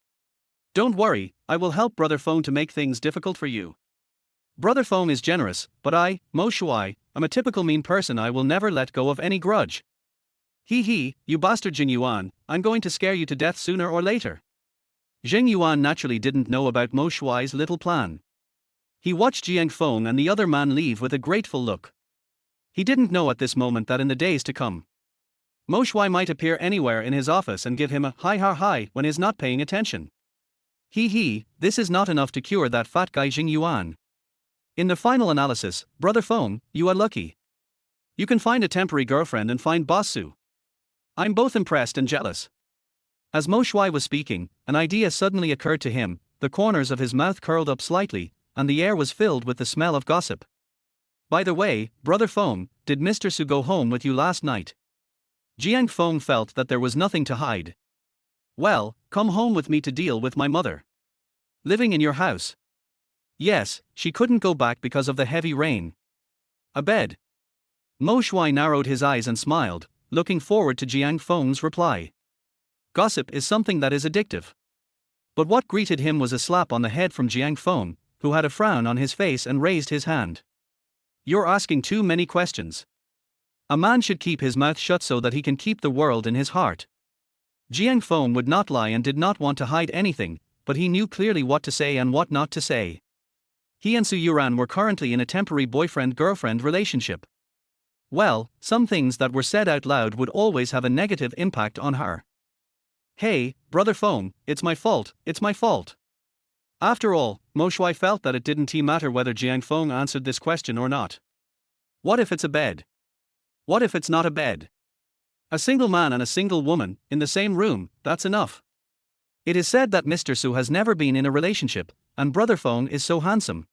Don't worry, I will help Brother Feng to make things difficult for you. Brother Feng is generous, but I, Mo Shuai, am a typical mean person. I will never let go of any grudge. He, you bastard Xing Yuan, I'm going to scare you to death sooner or later. Xing Yuan naturally didn't know about Mo Shuai's little plan. He watched Jiang Feng and the other man leave with a grateful look. He didn't know at this moment that in the days to come, Mo Shuai might appear anywhere in his office and give him a hi when he's not paying attention. This is not enough to cure that fat guy Xing Yuan. In the final analysis, Brother Feng, you are lucky. You can find a temporary girlfriend and find Boss Su. I'm both impressed and jealous. As Mo Shuai was speaking, an idea suddenly occurred to him, the corners of his mouth curled up slightly, and the air was filled with the smell of gossip. By the way, Brother Feng, did Mr. Su go home with you last night? Jiang Feng felt that there was nothing to hide. Well, come home with me to deal with my mother. Living in your house. Yes, she couldn't go back because of the heavy rain. A bed. Mo Shuai narrowed his eyes and smiled, looking forward to Jiang Feng's reply. Gossip is something that is addictive. But what greeted him was a slap on the head from Jiang Feng, who had a frown on his face and raised his hand. You're asking too many questions. A man should keep his mouth shut so that he can keep the world in his heart. Jiang Feng would not lie and did not want to hide anything, but he knew clearly what to say and what not to say. He and Su Youran were currently in a temporary boyfriend-girlfriend relationship. Well, some things that were said out loud would always have a negative impact on her. Hey, Brother Feng, it's my fault. After all, Mo Shuai felt that it didn't matter whether Jiang Feng answered this question or not. What if it's a bed? What if it's not a bed? A single man and a single woman, in the same room, that's enough. It is said that Mr. Su has never been in a relationship, and Brother Feng is so handsome.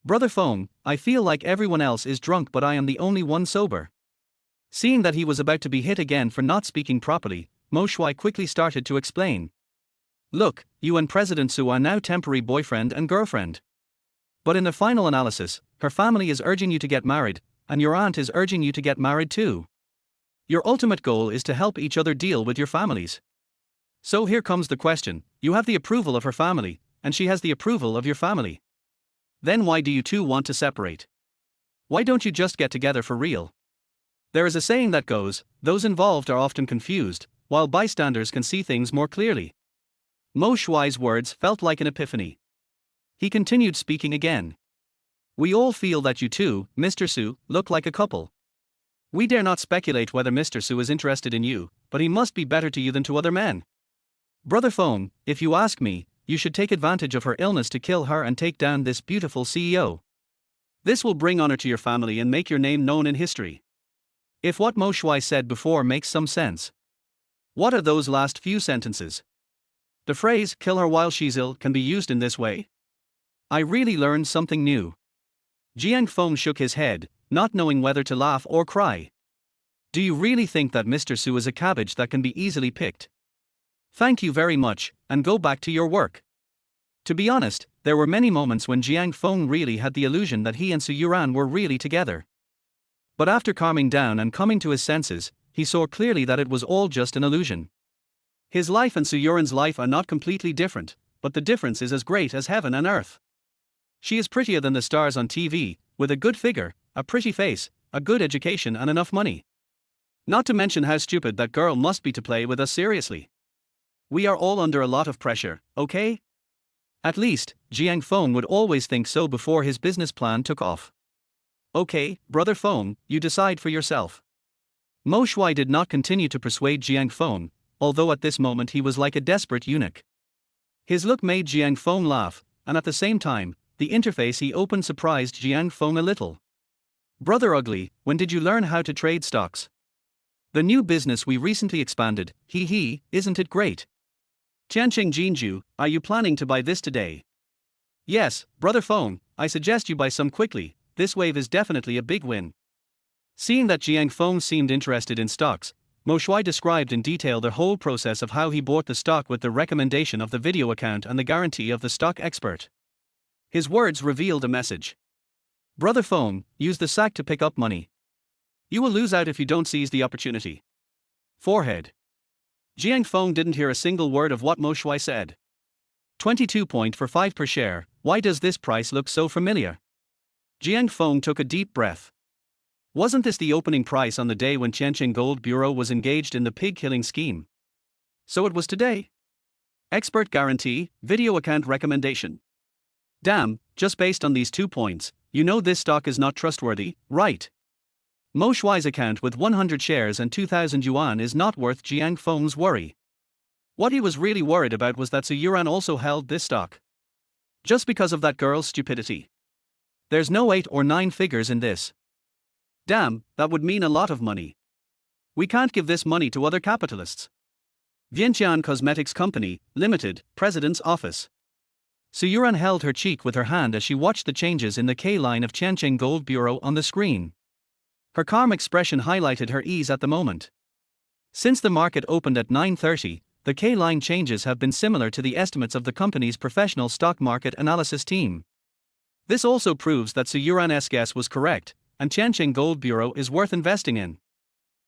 Brother Feng, I feel like everyone else is drunk but I am the only one sober. Seeing that he was about to be hit again for not speaking properly, Mo Shuai quickly started to explain. Look, you and President Su are now temporary boyfriend and girlfriend. But in the final analysis, her family is urging you to get married, and your aunt is urging you to get married too. Your ultimate goal is to help each other deal with your families. So here comes the question, you have the approval of her family, and she has the approval of your family. Then why do you two want to separate? Why don't you just get together for real? There is a saying that goes, those involved are often confused, while bystanders can see things more clearly. Mo Shuai's words felt like an epiphany. He continued speaking again. We all feel that you two, Mr. Su, look like a couple. We dare not speculate whether Mr. Su is interested in you, but he must be better to you than to other men. Brother Feng, if you ask me, you should take advantage of her illness to kill her and take down this beautiful CEO. This will bring honor to your family and make your name known in history. If what Mo Shuai said before makes some sense. What are those last few sentences? The phrase, kill her while she's ill, can be used in this way? I really learned something new. Jiang Feng shook his head, not knowing whether to laugh or cry. Do you really think that Mr. Su is a cabbage that can be easily picked? Thank you very much, and go back to your work. To be honest, there were many moments when Jiang Feng really had the illusion that he and Su Youran were really together. But after calming down and coming to his senses, he saw clearly that it was all just an illusion. His life and Su Youran's life are not completely different, but the difference is as great as heaven and earth. She is prettier than the stars on TV, with a good figure, a pretty face, a good education and enough money. Not to mention how stupid that girl must be to play with us seriously. We are all under a lot of pressure, okay? At least, Jiang Feng would always think so before his business plan took off. Okay, brother Feng, you decide for yourself. Mo Shui did not continue to persuade Jiang Feng, although at this moment he was like a desperate eunuch. His look made Jiang Feng laugh, and at the same time, the interface he opened surprised Jiang Feng a little. Brother Ugly, when did you learn how to trade stocks? The new business we recently expanded, isn't it great? Tianqing Jinju, are you planning to buy this today? Yes, brother Feng, I suggest you buy some quickly, this wave is definitely a big win. Seeing that Jiang Feng seemed interested in stocks, Mo Shui described in detail the whole process of how he bought the stock with the recommendation of the video account and the guarantee of the stock expert. His words revealed a message. Brother Feng, use the sack to pick up money. You will lose out if you don't seize the opportunity. Forehead. Jiang Feng didn't hear a single word of what Mo Shui said. 22.45 per share, why does this price look so familiar? Jiang Feng took a deep breath. Wasn't this the opening price on the day when Tianqing Gold Bureau was engaged in the pig-killing scheme? So it was today. Expert guarantee, video account recommendation. Damn, just based on these 2 points, you know this stock is not trustworthy, right? Mo Shui's account with 100 shares and 2,000 yuan is not worth Jiang Feng's worry. What he was really worried about was that Su Youran also held this stock. Just because of that girl's stupidity. There's no 8 or 9 figures in this. Damn, that would mean a lot of money. We can't give this money to other capitalists. Vientiane Cosmetics Company, Limited, President's Office. Su Youran held her cheek with her hand as she watched the changes in the K-line of Tianqing Gold Bureau on the screen. Her calm expression highlighted her ease at the moment. Since the market opened at 9:30, the K-line changes have been similar to the estimates of the company's professional stock market analysis team. This also proves that Su Youran's guess was correct, and Tianqing Gold Bureau is worth investing in.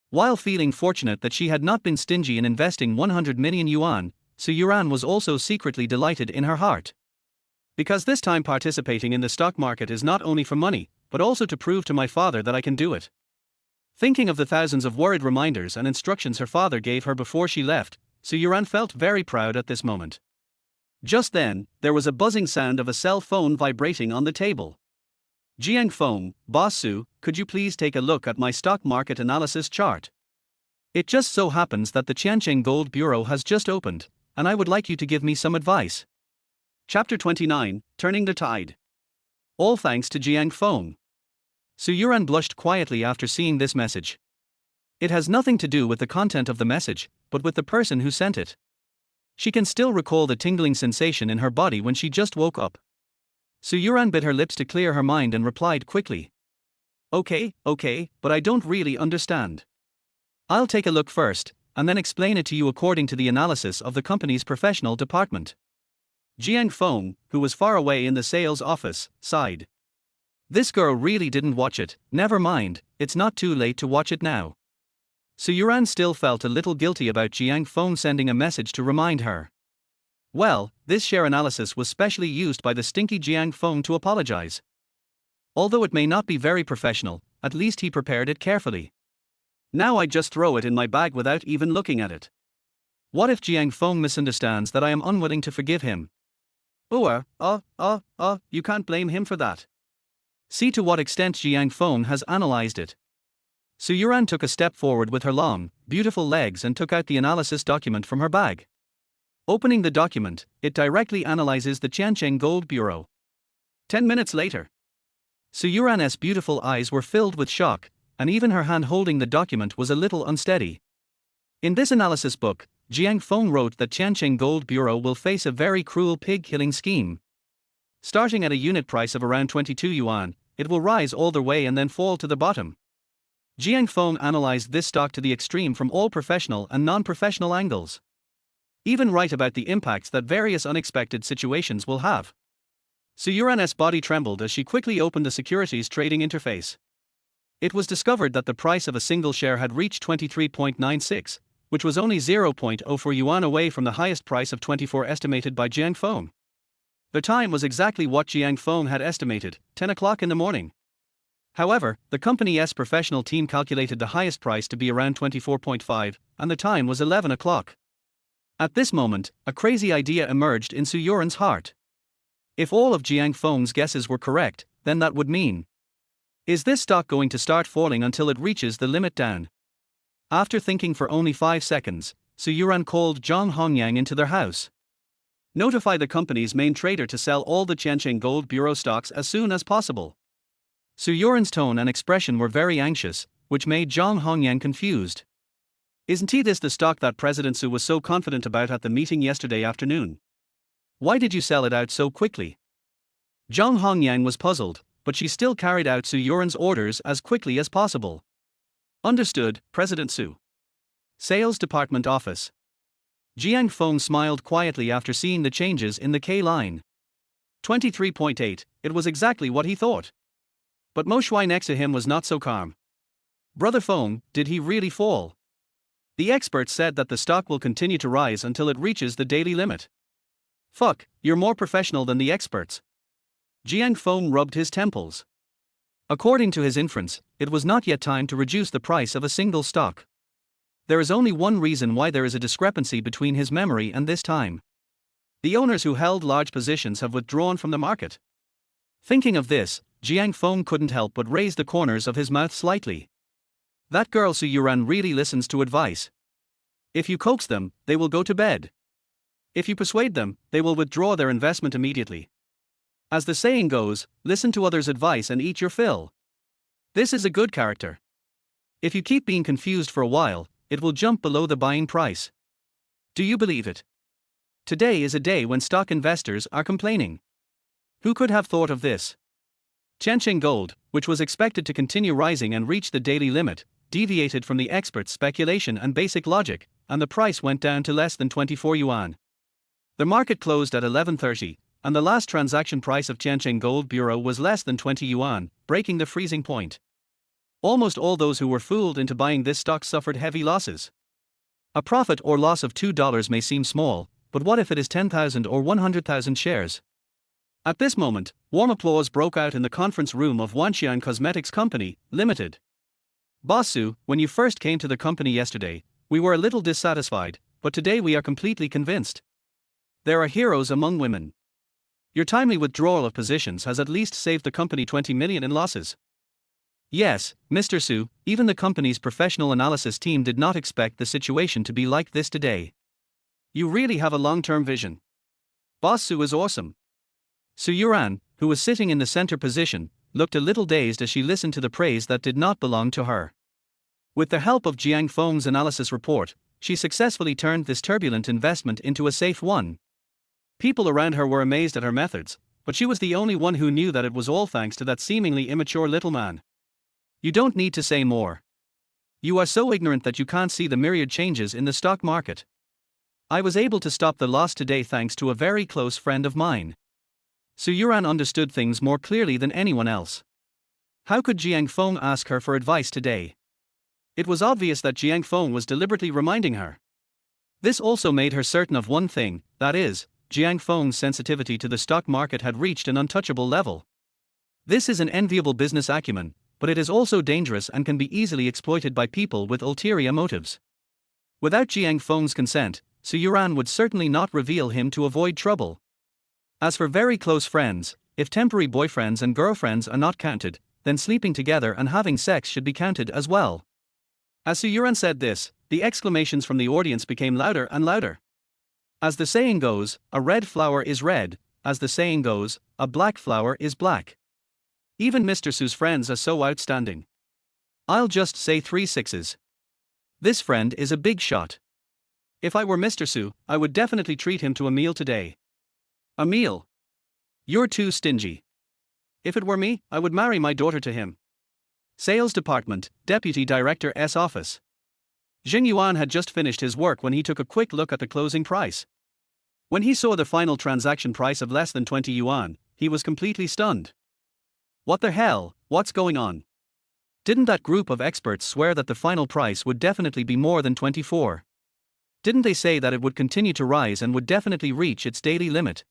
While feeling fortunate that she had not been stingy in investing 100 million yuan, Su Youran was also secretly delighted in her heart. Because this time participating in the stock market is not only for money, but also to prove to my father that I can do it. Thinking of the thousands of worried reminders and instructions her father gave her before she left, Su Youran felt very proud at this moment. Just then, there was a buzzing sound of a cell phone vibrating on the table. Jiang Feng, Boss Su, could you please take a look at my stock market analysis chart? It just so happens that the Tianqing Gold Bureau has just opened, and I would like you to give me some advice. Chapter 29, Turning the Tide. All thanks to Jiang Feng. Su Youran blushed quietly after seeing this message. It has nothing to do with the content of the message, but with the person who sent it. She can still recall the tingling sensation in her body when she just woke up. Su Youran bit her lips to clear her mind and replied quickly. Okay, but I don't really understand. I'll take a look first, and then explain it to you according to the analysis of the company's professional department. Jiang Feng, who was far away in the sales office, sighed. This girl really didn't watch it, never mind, it's not too late to watch it now. Su Youran still felt a little guilty about Jiang Feng sending a message to remind her. Well, this share analysis was specially used by the stinky Jiang Feng to apologize. Although it may not be very professional, at least he prepared it carefully. Now I just throw it in my bag without even looking at it. What if Jiang Feng misunderstands that I am unwilling to forgive him? You can't blame him for that. See to what extent Jiang Feng has analyzed it. Su Youran took a step forward with her long, beautiful legs and took out the analysis document from her bag. Opening the document, it directly analyzes the Tianqing Gold Bureau. 10 minutes later, Su Youran's beautiful eyes were filled with shock, and even her hand holding the document was a little unsteady. In this analysis book, Jiang Feng wrote that Tianqing Gold Bureau will face a very cruel pig-killing scheme. Starting at a unit price of around 22 yuan, it will rise all the way and then fall to the bottom. Jiang Feng analyzed this stock to the extreme from all professional and non-professional angles. Even right about the impacts that various unexpected situations will have. Su Youran's body trembled as she quickly opened the securities trading interface. It was discovered that the price of a single share had reached 23.96, which was only 0.04 yuan away from the highest price of 24 estimated by Jiang Feng. The time was exactly what Jiang Feng had estimated, 10 o'clock in the morning. However, the company's professional team calculated the highest price to be around 24.5, and the time was 11 o'clock. At this moment, a crazy idea emerged in Su Youran's heart. If all of Jiang Feng's guesses were correct, then that would mean, is this stock going to start falling until it reaches the limit down? After thinking for only 5 seconds, Su Youran called Zhang Hongyang into their house. Notify the company's main trader to sell all the Tianjin Gold Bureau stocks as soon as possible. Su Youran's tone and expression were very anxious, which made Zhang Hongyang confused. Isn't this the stock that President Su was so confident about at the meeting yesterday afternoon? Why did you sell it out so quickly? Zhang Hongyang was puzzled, but she still carried out Su Youran's orders as quickly as possible. Understood, President Su. Sales Department Office. Jiang Feng smiled quietly after seeing the changes in the K line. 23.8, it was exactly what he thought. But Mo Shui next to him was not so calm. Brother Feng, did he really fall? The experts said that the stock will continue to rise until it reaches the daily limit. Fuck, you're more professional than the experts. Jiang Feng rubbed his temples. According to his inference, it was not yet time to reduce the price of a single stock. There is only one reason why there is a discrepancy between his memory and this time. The owners who held large positions have withdrawn from the market. Thinking of this, Jiang Feng couldn't help but raise the corners of his mouth slightly. That girl Su Youran really listens to advice. If you coax them, they will go to bed. If you persuade them, they will withdraw their investment immediately. As the saying goes, listen to others' advice and eat your fill. This is a good character. If you keep being confused for a while, it will jump below the buying price. Do you believe it? Today is a day when stock investors are complaining. Who could have thought of this? Tianjin Gold, which was expected to continue rising and reach the daily limit, deviated from the experts' speculation and basic logic, and the price went down to less than 24 yuan. The market closed at 11:30, and the last transaction price of Tianjin Gold Bureau was less than 20 yuan, breaking the freezing point. Almost all those who were fooled into buying this stock suffered heavy losses. A profit or loss of $2 may seem small, but what if it is 10,000 or 100,000 shares? At this moment, warm applause broke out in the conference room of Wanxian Cosmetics Company, Limited. Boss Su, when you first came to the company yesterday, we were a little dissatisfied, but today we are completely convinced. There are heroes among women. Your timely withdrawal of positions has at least saved the company 20 million in losses. Yes, Mr. Su, even the company's professional analysis team did not expect the situation to be like this today. You really have a long-term vision. Boss Su is awesome. Su Youran, who was sitting in the center position, looked a little dazed as she listened to the praise that did not belong to her. With the help of Jiang Feng's analysis report, she successfully turned this turbulent investment into a safe one. People around her were amazed at her methods, but she was the only one who knew that it was all thanks to that seemingly immature little man. You don't need to say more. You are so ignorant that you can't see the myriad changes in the stock market. I was able to stop the loss today thanks to a very close friend of mine. Su Youran understood things more clearly than anyone else. How could Jiang Feng ask her for advice today? It was obvious that Jiang Feng was deliberately reminding her. This also made her certain of one thing, that is, Jiang Feng's sensitivity to the stock market had reached an untouchable level. This is an enviable business acumen, but it is also dangerous and can be easily exploited by people with ulterior motives. Without Jiang Feng's consent, Su Youran would certainly not reveal him to avoid trouble. As for very close friends, if temporary boyfriends and girlfriends are not counted, then sleeping together and having sex should be counted as well. As Su Youran said this, the exclamations from the audience became louder and louder. As the saying goes, a red flower is red, as the saying goes, a black flower is black. Even Mr. Su's friends are so outstanding. I'll just say 3 sixes. This friend is a big shot. If I were Mr. Su, I would definitely treat him to a meal today. A meal? You're too stingy. If it were me, I would marry my daughter to him. Sales Department, Deputy Director S Office. Jiang Yuan had just finished his work when he took a quick look at the closing price. When he saw the final transaction price of less than 20 yuan, he was completely stunned. What the hell, what's going on? Didn't that group of experts swear that the final price would definitely be more than 24? Didn't they say that it would continue to rise and would definitely reach its daily limit?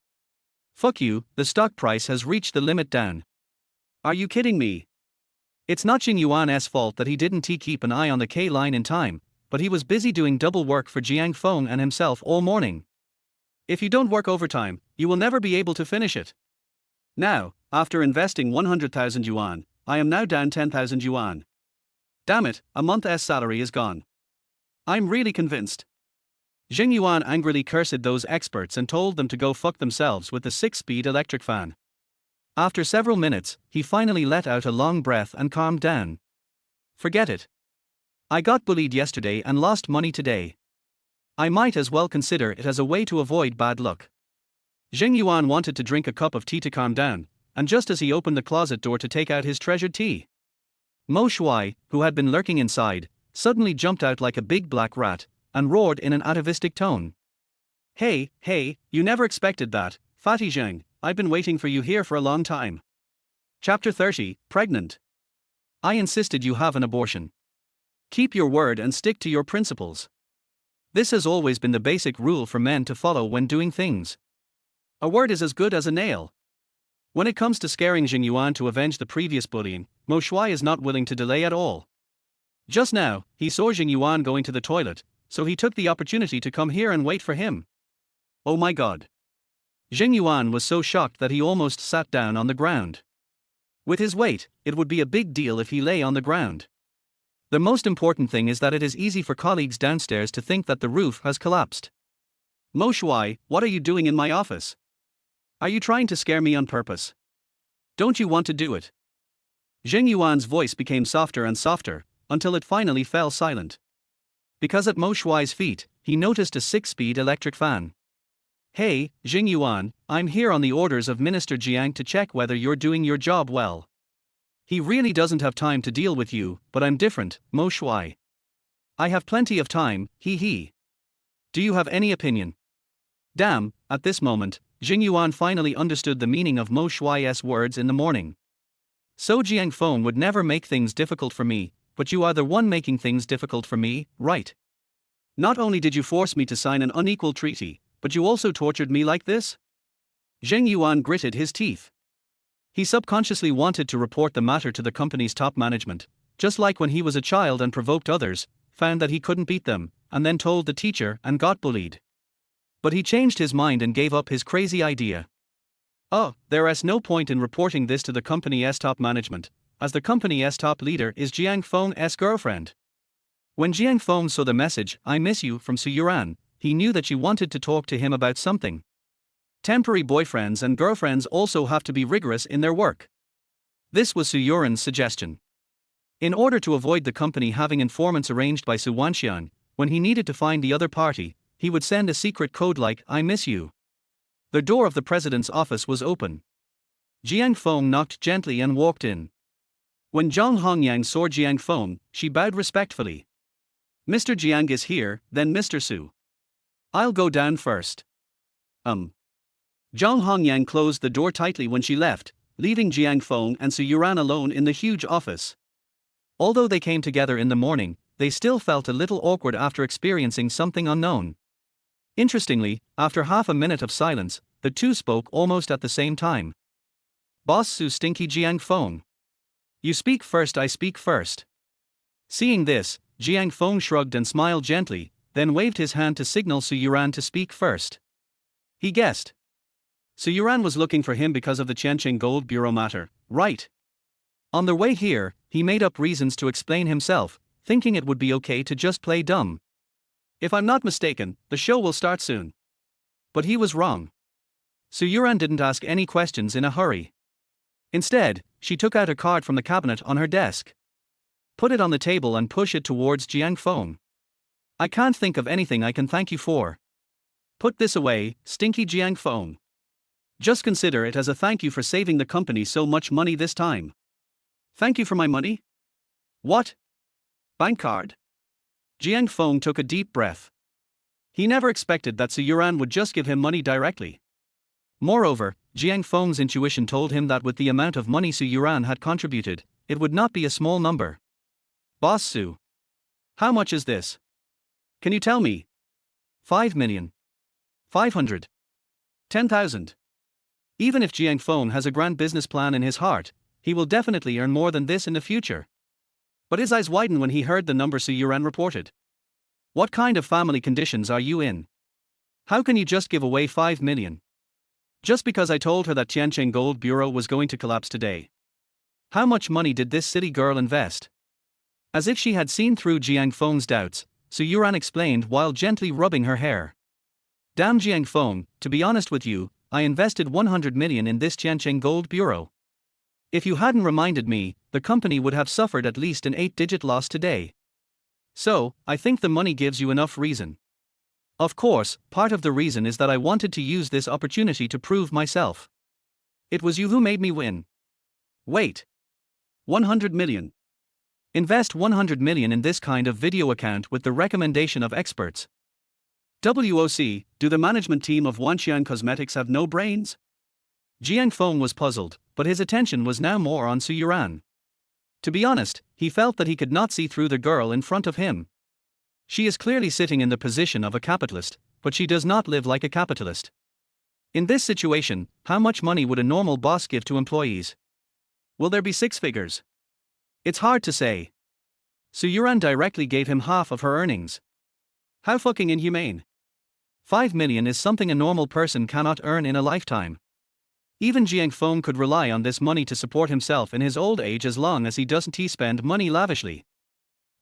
Fuck you, the stock price has reached the limit down. Are you kidding me? It's not Jiang Yuan's fault that he didn't keep an eye on the K line in time, but he was busy doing double work for Jiang Feng and himself all morning. If you don't work overtime, you will never be able to finish it. Now, after investing 100,000 yuan, I am now down 10,000 yuan. Damn it, a month's salary is gone. I'm really convinced. Jiang Yuan angrily cursed those experts and told them to go fuck themselves with the 6-speed electric fan. After several minutes, he finally let out a long breath and calmed down. Forget it. I got bullied yesterday and lost money today. I might as well consider it as a way to avoid bad luck. Jiang Yuan wanted to drink a cup of tea to calm down, and just as he opened the closet door to take out his treasured tea, Mo Shuai, who had been lurking inside, suddenly jumped out like a big black rat, and roared in an atavistic tone. Hey, you never expected that, Fatty Jiang, I've been waiting for you here for a long time. Chapter 30, Pregnant. I insisted you have an abortion. Keep your word and stick to your principles. This has always been the basic rule for men to follow when doing things. A word is as good as a nail. When it comes to scaring Jiang Yuan to avenge the previous bullying, Mo Shuai is not willing to delay at all. Just now, he saw Jiang Yuan going to the toilet, so he took the opportunity to come here and wait for him. Oh my god. Jiang Yuan was so shocked that he almost sat down on the ground. With his weight, it would be a big deal if he lay on the ground. The most important thing is that it is easy for colleagues downstairs to think that the roof has collapsed. Mo Shuai, what are you doing in my office? Are you trying to scare me on purpose? Don't you want to do it? Jiang Yuan's voice became softer and softer, until it finally fell silent. Because at Mo Shuai's feet, he noticed a 6-speed electric fan. Hey, Jiang Yuan, I'm here on the orders of Minister Jiang to check whether you're doing your job well. He really doesn't have time to deal with you, but I'm different, Mo Shuai. I have plenty of time, he. Do you have any opinion? Damn, at this moment, Jiang Yuan finally understood the meaning of Mo Shuai's words in the morning. So Jiang Feng would never make things difficult for me, but you are the one making things difficult for me, right? Not only did you force me to sign an unequal treaty, but you also tortured me like this? Jiang Yuan gritted his teeth. He subconsciously wanted to report the matter to the company's top management, just like when he was a child and provoked others, found that he couldn't beat them, and then told the teacher and got bullied. But he changed his mind and gave up his crazy idea. Oh, there is no point in reporting this to the company's top management, as the company's top leader is Jiang Feng's girlfriend. When Jiang Feng saw the message, I miss you, from Su Youran, he knew that she wanted to talk to him about something. Temporary boyfriends and girlfriends also have to be rigorous in their work. This was Su Youran's suggestion. In order to avoid the company having informants arranged by Su Wanxian, when he needed to find the other party, he would send a secret code like, I miss you. The door of the president's office was open. Jiang Feng knocked gently and walked in. When Zhang Hongyang saw Jiang Feng, she bowed respectfully. Mr. Jiang is here, then Mr. Su. I'll go down first. Zhang Hongyang closed the door tightly when she left, leaving Jiang Feng and Su Youran alone in the huge office. Although they came together in the morning, they still felt a little awkward after experiencing something unknown. Interestingly, after half a minute of silence, the two spoke almost at the same time. Boss Su Stinky Jiang Feng. You speak first, I speak first. Seeing this, Jiang Feng shrugged and smiled gently, then waved his hand to signal Su Youran to speak first. He guessed. Su Youran was looking for him because of the Qianqing Gold Bureau matter, right? On their way here, he made up reasons to explain himself, thinking it would be okay to just play dumb. If I'm not mistaken, the show will start soon. But he was wrong. Su Youran didn't ask any questions in a hurry. Instead, she took out a card from the cabinet on her desk. Put it on the table and pushed it towards Jiang Feng. I can't think of anything I can thank you for. Put this away, Stinky Jiang Feng. Just consider it as a thank you for saving the company so much money this time. Thank you for my money? What? Bank card? Jiang Feng took a deep breath. He never expected that Su Youran would just give him money directly. Moreover, Jiang Feng's intuition told him that with the amount of money Su Youran had contributed, it would not be a small number. Boss Su. How much is this? Can you tell me? 5 million. 500. 10,000. Even if Jiang Feng has a grand business plan in his heart, he will definitely earn more than this in the future. But his eyes widened when he heard the number Su Youran reported. What kind of family conditions are you in? How can you just give away 5 million? Just because I told her that Tiancheng Gold Bureau was going to collapse today. How much money did this city girl invest? As if she had seen through Jiang Feng's doubts, Su Youran explained while gently rubbing her hair. Damn Jiang Feng, to be honest with you, I invested 100 million in this Tiancheng Gold Bureau. If you hadn't reminded me, the company would have suffered at least an 8-digit loss today. So, I think the money gives you enough reason. Of course, part of the reason is that I wanted to use this opportunity to prove myself. It was you who made me win. Wait. 100 million. Invest 100 million in this kind of video account with the recommendation of experts. WOC, do the management team of Wanxian Cosmetics have no brains? Jiang Feng was puzzled, but his attention was now more on Su Youran. To be honest, he felt that he could not see through the girl in front of him. She is clearly sitting in the position of a capitalist, but she does not live like a capitalist. In this situation, how much money would a normal boss give to employees? Will there be 6 figures? It's hard to say. Su Youran directly gave him half of her earnings. How fucking inhumane. 5 million is something a normal person cannot earn in a lifetime. Even Jiang Feng could rely on this money to support himself in his old age as long as he doesn't spend money lavishly.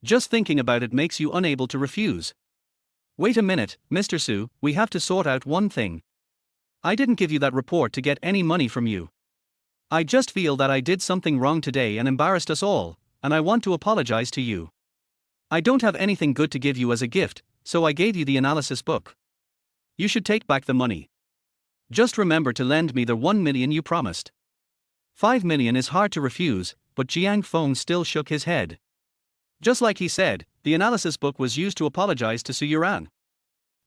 Just thinking about it makes you unable to refuse. Wait a minute, Mr. Su, we have to sort out one thing. I didn't give you that report to get any money from you. I just feel that I did something wrong today and embarrassed us all, and I want to apologize to you. I don't have anything good to give you as a gift, so I gave you the analysis book. You should take back the money. Just remember to lend me the 1 million you promised. 5 million is hard to refuse, but Jiang Feng still shook his head. Just like he said, the analysis book was used to apologize to Su Youran.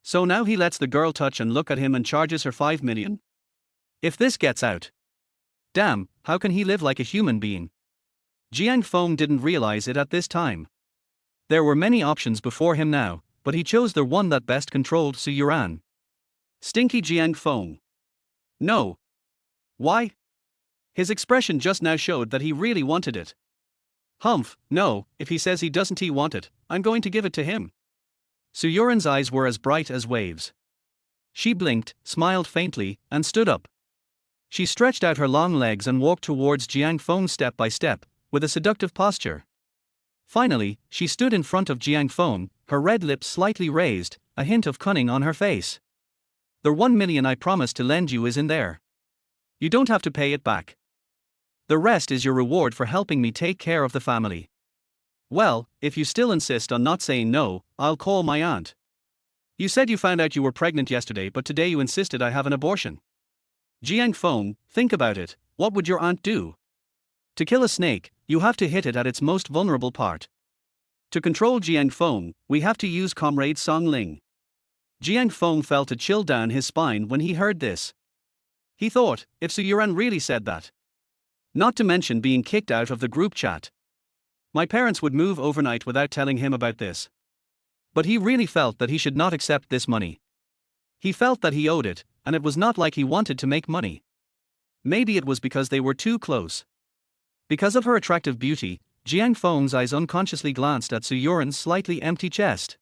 So now he lets the girl touch and look at him and charges her 5 million? If this gets out. Damn, how can he live like a human being? Jiang Feng didn't realize it at this time. There were many options before him now, but he chose the one that best controlled Su Youran. Stinky Jiang Feng. No. Why? His expression just now showed that he really wanted it. Humph, no, if he says he doesn't want it, I'm going to give it to him. Su Youran's eyes were as bright as waves. She blinked, smiled faintly, and stood up. She stretched out her long legs and walked towards Jiang Feng step by step, with a seductive posture. Finally, she stood in front of Jiang Feng, her red lips slightly raised, a hint of cunning on her face. The 1 million I promised to lend you is in there. You don't have to pay it back. The rest is your reward for helping me take care of the family. Well, if you still insist on not saying no, I'll call my aunt. You said you found out you were pregnant yesterday, but today you insisted I have an abortion. Jiang Feng, think about it, what would your aunt do? To kill a snake, you have to hit it at its most vulnerable part. To control Jiang Feng, we have to use Comrade Song Ling. Jiang Feng felt a chill down his spine when he heard this. He thought, if Su Youran really said that. Not to mention being kicked out of the group chat. My parents would move overnight without telling him about this. But he really felt that he should not accept this money. He felt that he owed it, and it was not like he wanted to make money. Maybe it was because they were too close. Because of her attractive beauty, Jiang Feng's eyes unconsciously glanced at Su Youran's slightly empty chest.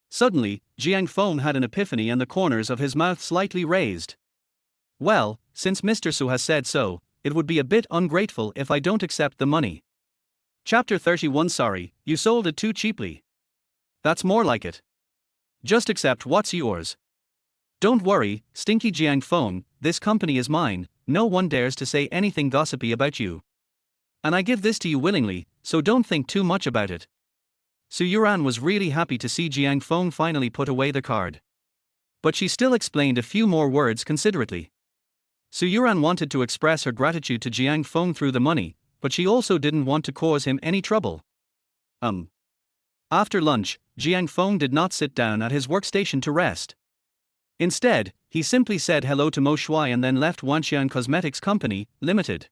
Suddenly, Jiang Feng had an epiphany and the corners of his mouth slightly raised. Well, since Mr. Su has said so, it would be a bit ungrateful if I don't accept the money. Chapter 31. Sorry, you sold it too cheaply. That's more like it. Just accept what's yours. Don't worry, Stinky Jiang Feng, this company is mine, no one dares to say anything gossipy about you. And I give this to you willingly, so don't think too much about it. Su Youran was really happy to see Jiang Feng finally put away the card. But she still explained a few more words considerately. Su Youran wanted to express her gratitude to Jiang Feng through the money, but she also didn't want to cause him any trouble. After lunch, Jiang Feng did not sit down at his workstation to rest. Instead, he simply said hello to Mo Shuai and then left Wanxian Cosmetics Company, Limited.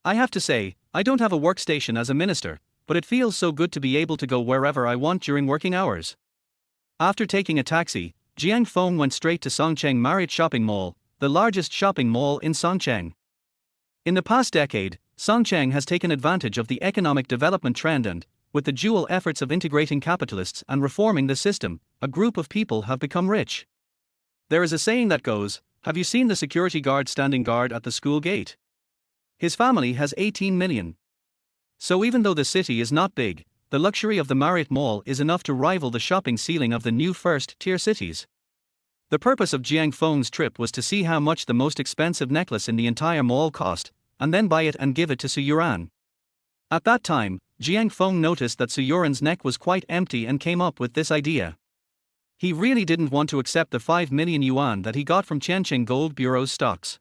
I have to say, I don't have a workstation as a minister, but it feels so good to be able to go wherever I want during working hours. After taking a taxi, Jiang Feng went straight to Songcheng Marriott Shopping Mall, the largest shopping mall in Songcheng. In the past decade, Songcheng has taken advantage of the economic development trend and, with the dual efforts of integrating capitalists and reforming the system, a group of people have become rich. There is a saying that goes, "Have you seen the security guard standing guard at the school gate?" His family has 18 million. So even though the city is not big, the luxury of the Marriott Mall is enough to rival the shopping ceiling of the new first-tier cities. The purpose of Jiang Feng's trip was to see how much the most expensive necklace in the entire mall cost, and then buy it and give it to Su Youran. At that time, Jiang Feng noticed that Su Youran's neck was quite empty and came up with this idea. He really didn't want to accept the 5 million yuan that he got from Tianqing Gold Bureau's stocks.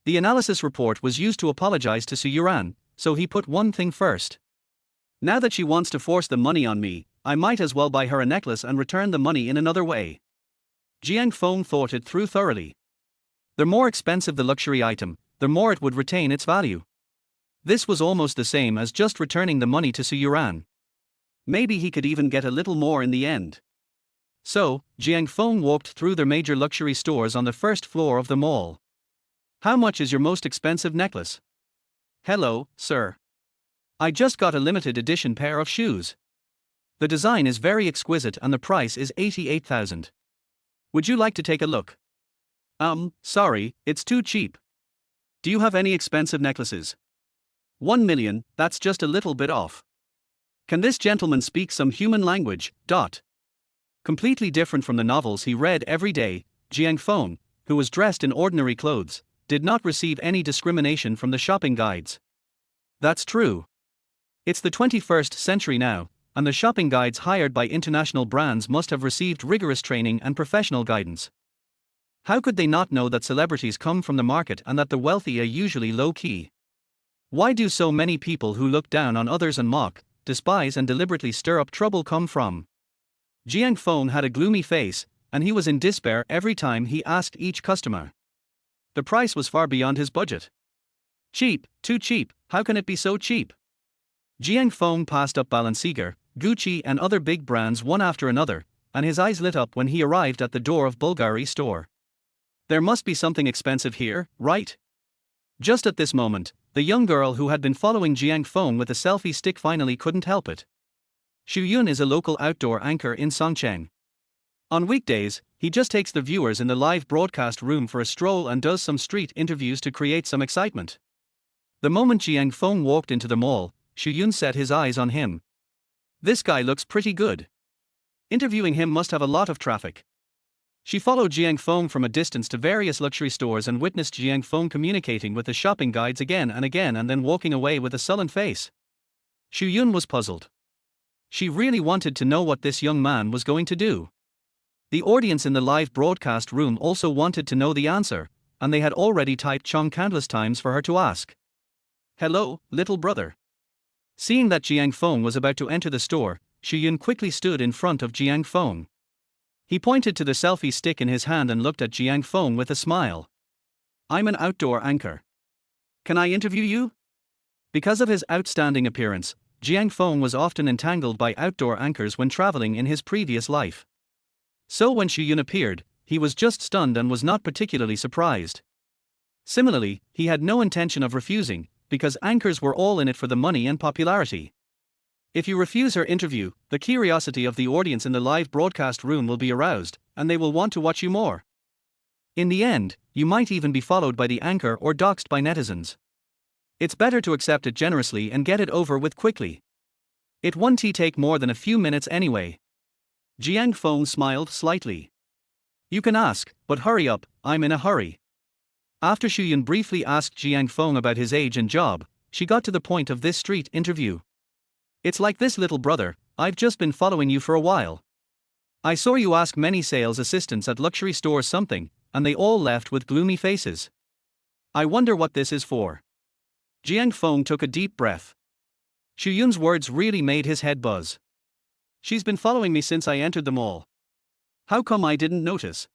The analysis report was used to apologize to Su Youran, so he put one thing first. Now that she wants to force the money on me, I might as well buy her a necklace and return the money in another way. Jiang Feng thought it through thoroughly. The more expensive the luxury item, the more it would retain its value. This was almost the same as just returning the money to Su Youran. Maybe he could even get a little more in the end. So, Jiang Feng walked through their major luxury stores on the first floor of the mall. "How much is your most expensive necklace?" "Hello, sir. I just got a limited edition pair of shoes. The design is very exquisite and the price is 88,000. Would you like to take a look?" Sorry, it's too cheap. Do you have any expensive necklaces?" 1 million, that's just a little bit off. Can this gentleman speak some human language? Completely different from the novels he read every day, Jiang Feng, who was dressed in ordinary clothes, did not receive any discrimination from the shopping guides. That's true. It's the 21st century now, and the shopping guides hired by international brands must have received rigorous training and professional guidance. How could they not know that celebrities come from the market and that the wealthy are usually low-key? Why do so many people who look down on others and mock, despise and deliberately stir up trouble come from? Jiang Feng had a gloomy face, and he was in despair every time he asked each customer. The price was far beyond his budget. Cheap, too cheap, how can it be so cheap? Jiang Feng passed up Balenciaga, Gucci and other big brands one after another, and his eyes lit up when he arrived at the door of Bulgari store. There must be something expensive here, right? Just at this moment, the young girl who had been following Jiang Feng with a selfie stick finally couldn't help it. Xu Yun is a local outdoor anchor in Songcheng. On weekdays, he just takes the viewers in the live broadcast room for a stroll and does some street interviews to create some excitement. The moment Jiang Feng walked into the mall, Xu Yun set his eyes on him. This guy looks pretty good. Interviewing him must have a lot of traffic. She followed Jiang Feng from a distance to various luxury stores and witnessed Jiang Feng communicating with the shopping guides again and then walking away with a sullen face. Xu Yun was puzzled. She really wanted to know what this young man was going to do. The audience in the live broadcast room also wanted to know the answer, and they had already typed Chong countless times for her to ask. "Hello, little brother." Seeing that Jiang Feng was about to enter the store, Xu Yun quickly stood in front of Jiang Feng. He pointed to the selfie stick in his hand and looked at Jiang Feng with a smile. "I'm an outdoor anchor. Can I interview you?" Because of his outstanding appearance, Jiang Feng was often entangled by outdoor anchors when traveling in his previous life. So when Xu Yun appeared, he was just stunned and was not particularly surprised. Similarly, he had no intention of refusing, because anchors were all in it for the money and popularity. If you refuse her interview, the curiosity of the audience in the live broadcast room will be aroused, and they will want to watch you more. In the end, you might even be followed by the anchor or doxed by netizens. It's better to accept it generously and get it over with quickly. It won't take more than a few minutes anyway. Jiang Feng smiled slightly. "You can ask, but hurry up, I'm in a hurry." After Xu Yun briefly asked Jiang Feng about his age and job, she got to the point of this street interview. "It's like this, little brother, I've just been following you for a while. I saw you ask many sales assistants at luxury stores something, and they all left with gloomy faces. I wonder what this is for." Jiang Feng took a deep breath. Su Yun's words really made his head buzz. She's been following me since I entered the mall. How come I didn't notice?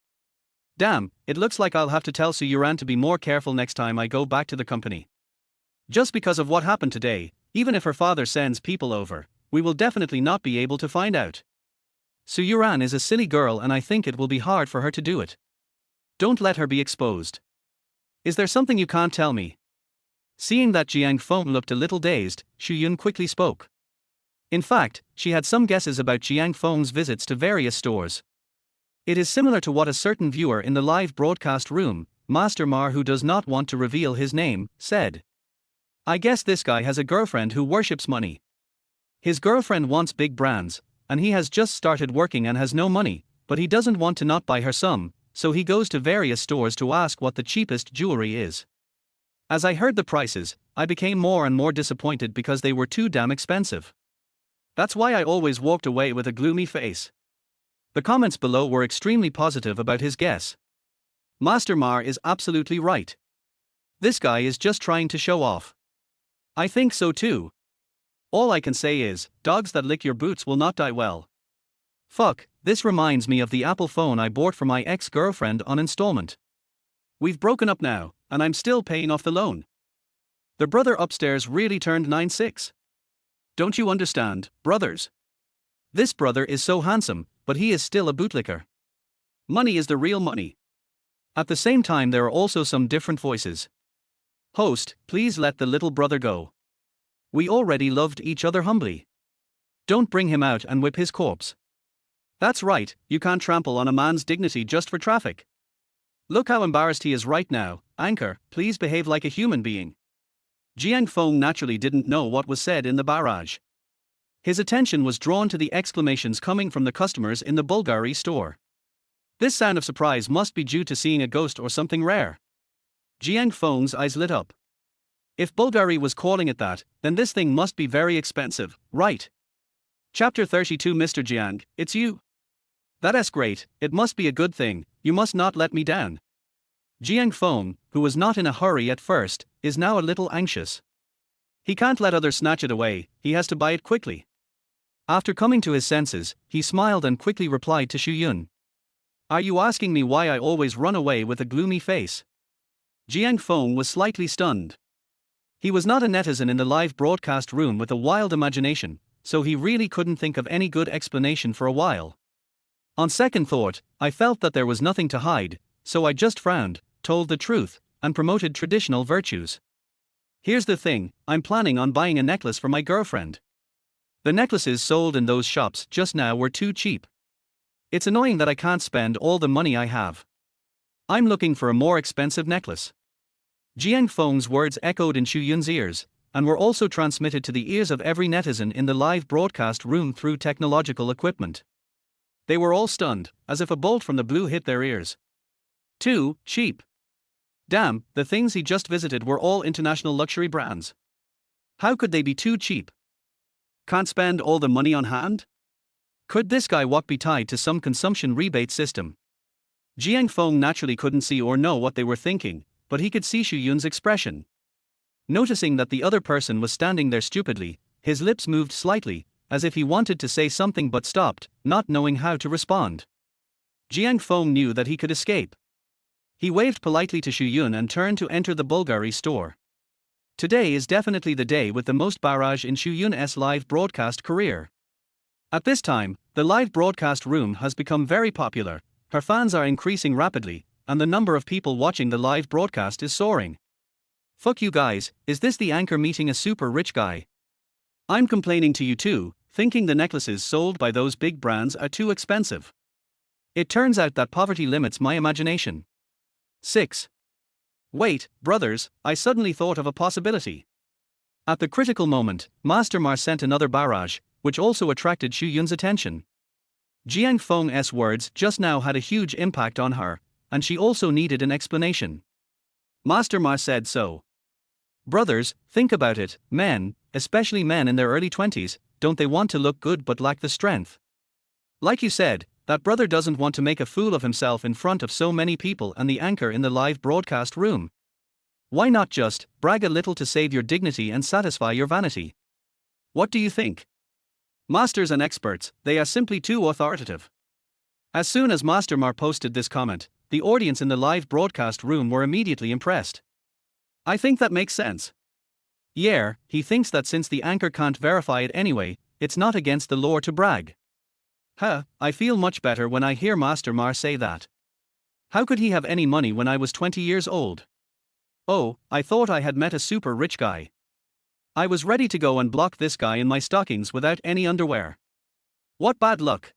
Damn, it looks like I'll have to tell Su Youran to be more careful next time I go back to the company. Just because of what happened today, even if her father sends people over, we will definitely not be able to find out. Su Youran is a silly girl and I think it will be hard for her to do it. Don't let her be exposed. Is there something you can't tell me? Seeing that Jiang Feng looked a little dazed, Su Yun quickly spoke. In fact, she had some guesses about Jiang Feng's visits to various stores. It is similar to what a certain viewer in the live broadcast room, Master Mar, who does not want to reveal his name, said. I guess this guy has a girlfriend who worships money. His girlfriend wants big brands, and he has just started working and has no money, but he doesn't want to not buy her some, so he goes to various stores to ask what the cheapest jewelry is. As I heard the prices, I became more and more disappointed because they were too damn expensive. That's why I always walked away with a gloomy face. The comments below were extremely positive about his guess. Master Mar is absolutely right. This guy is just trying to show off. I think so too. All I can say is, dogs that lick your boots will not die well. Fuck, this reminds me of the Apple phone I bought for my ex-girlfriend on installment. We've broken up now, and I'm still paying off the loan. The brother upstairs really turned 9-6. Don't you understand, brothers? This brother is so handsome, but he is still a bootlicker. Money is the real money. At the same time, there are also some different voices. Host, please let the little brother go. We already loved each other humbly. Don't bring him out and whip his corpse. That's right, you can't trample on a man's dignity just for traffic. Look how embarrassed he is right now. Anchor, please behave like a human being. Jiang Feng naturally didn't know what was said in the barrage. His attention was drawn to the exclamations coming from the customers in the Bulgari store. This sound of surprise must be due to seeing a ghost or something rare. Jiang Feng's eyes lit up. If Bulgari was calling it that, then this thing must be very expensive, right? Chapter 32. Mr. Jiang, it's you. That's great, it must be a good thing, you must not let me down. Jiang Feng, who was not in a hurry at first, is now a little anxious. He can't let others snatch it away, he has to buy it quickly. After coming to his senses, he smiled and quickly replied to Su Yun. Are you asking me why I always run away with a gloomy face? Jiang Feng was slightly stunned. He was not a netizen in the live broadcast room with a wild imagination, so he really couldn't think of any good explanation for a while. On second thought, I felt that there was nothing to hide, so I just frowned, told the truth, and promoted traditional virtues. Here's the thing, I'm planning on buying a necklace for my girlfriend. The necklaces sold in those shops just now were too cheap. It's annoying that I can't spend all the money I have. I'm looking for a more expensive necklace. Jiang Feng's words echoed in Su Yun's ears, and were also transmitted to the ears of every netizen in the live broadcast room through technological equipment. They were all stunned, as if a bolt from the blue hit their ears. Too cheap. Damn, the things he just visited were all international luxury brands. How could they be too cheap? Can't spend all the money on hand? Could this guy walk be tied to some consumption rebate system? Jiang Feng naturally couldn't see or know what they were thinking, but he could see Su Yun's expression. Noticing that the other person was standing there stupidly, his lips moved slightly, as if he wanted to say something but stopped, not knowing how to respond. Jiang Feng knew that he could escape. He waved politely to Su Yun and turned to enter the Bulgari store. Today is definitely the day with the most barrage in Su Yun's live broadcast career. At this time, the live broadcast room has become very popular, her fans are increasing rapidly, and the number of people watching the live broadcast is soaring. Fuck you guys, is this the anchor meeting a super rich guy? I'm complaining to you too, thinking the necklaces sold by those big brands are too expensive. It turns out that poverty limits my imagination. 6. Wait, brothers, I suddenly thought of a possibility. At the critical moment, Master Mar sent another barrage, which also attracted Su Yun's attention. Jiang Feng's words just now had a huge impact on her, and she also needed an explanation. Master Mar said so. Brothers, think about it, men, especially men in their early 20s, don't they want to look good but lack the strength? Like you said, that brother doesn't want to make a fool of himself in front of so many people and the anchor in the live broadcast room. Why not just brag a little to save your dignity and satisfy your vanity? What do you think? Masters and experts, they are simply too authoritative. As soon as Master Mar posted this comment, the audience in the live broadcast room were immediately impressed. I think that makes sense. Yeah, he thinks that since the anchor can't verify it anyway, it's not against the law to brag. I feel much better when I hear Master Mar say that. How could he have any money when I was 20 years old? Oh, I thought I had met a super rich guy. I was ready to go and block this guy in my stockings without any underwear. What bad luck.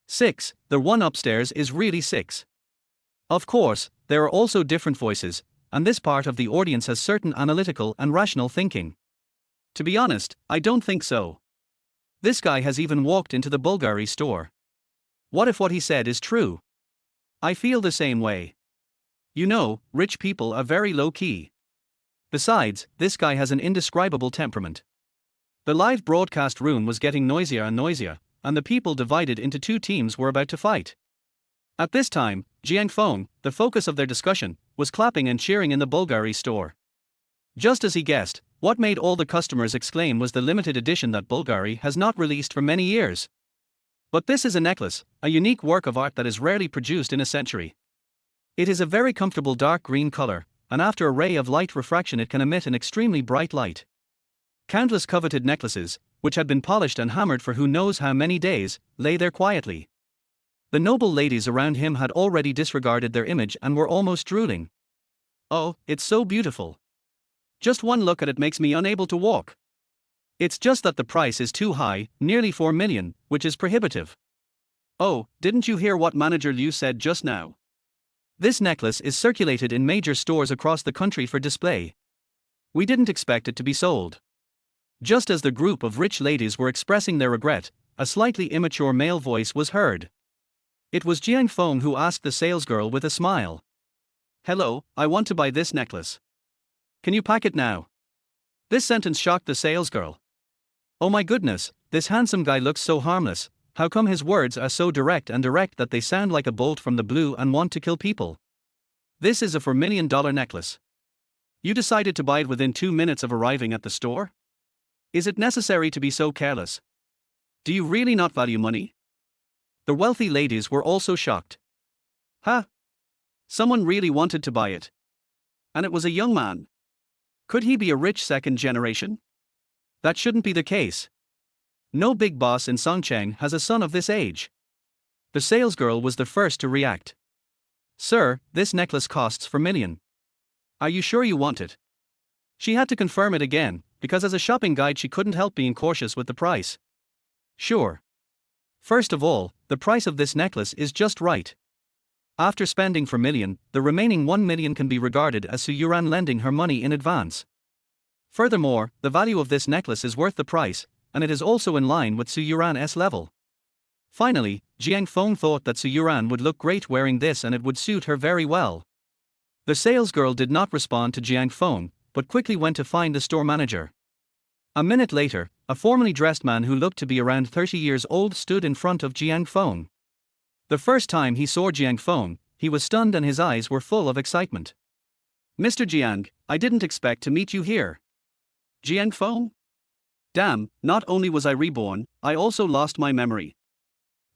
6. The one upstairs is really 6. Of course, there are also different voices, and this part of the audience has certain analytical and rational thinking. To be honest, I don't think so. This guy has even walked into the Bulgari store. What if what he said is true? I feel the same way. You know, rich people are very low-key. Besides, this guy has an indescribable temperament. The live broadcast room was getting noisier and noisier, and the people divided into two teams were about to fight. At this time, Jiang Feng, the focus of their discussion, was clapping and cheering in the Bulgari store. Just as he guessed, what made all the customers exclaim was the limited edition that Bulgari has not released for many years. But this is a necklace, a unique work of art that is rarely produced in a century. It is a very comfortable dark green color, and after a ray of light refraction it can emit an extremely bright light. Countless coveted necklaces, which had been polished and hammered for who knows how many days, lay there quietly. The noble ladies around him had already disregarded their image and were almost drooling. Oh, it's so beautiful. Just one look at it makes me unable to walk. It's just that the price is too high, nearly 4 million, which is prohibitive. Oh, didn't you hear what Manager Liu said just now? This necklace is circulated in major stores across the country for display. We didn't expect it to be sold. Just as the group of rich ladies were expressing their regret, a slightly immature male voice was heard. It was Jiang Feng who asked the salesgirl with a smile. Hello, I want to buy this necklace. Can you pack it now? This sentence shocked the salesgirl. Oh my goodness, this handsome guy looks so harmless. How come his words are so direct that they sound like a bolt from the blue and want to kill people? This is a $4 million necklace. You decided to buy it within 2 minutes of arriving at the store? Is it necessary to be so careless? Do you really not value money? The wealthy ladies were also shocked. Someone really wanted to buy it. And it was a young man. Could he be a rich second generation? That shouldn't be the case. No big boss in Songcheng has a son of this age. The salesgirl was the first to react. Sir, this necklace costs $4 million. Are you sure you want it? She had to confirm it again, because as a shopping guide she couldn't help being cautious with the price. Sure. First of all, the price of this necklace is just right. After spending $4 million, the remaining $1 million can be regarded as Su Youran lending her money in advance. Furthermore, the value of this necklace is worth the price, and it is also in line with Su Youran's level. Finally, Jiang Feng thought that Su Youran would look great wearing this and it would suit her very well. The salesgirl did not respond to Jiang Feng, but quickly went to find the store manager. A minute later, a formally dressed man who looked to be around 30 years old stood in front of Jiang Feng. The first time he saw Jiang Feng, he was stunned and his eyes were full of excitement. Mr. Jiang, I didn't expect to meet you here. Jiang Feng? Damn, not only was I reborn, I also lost my memory.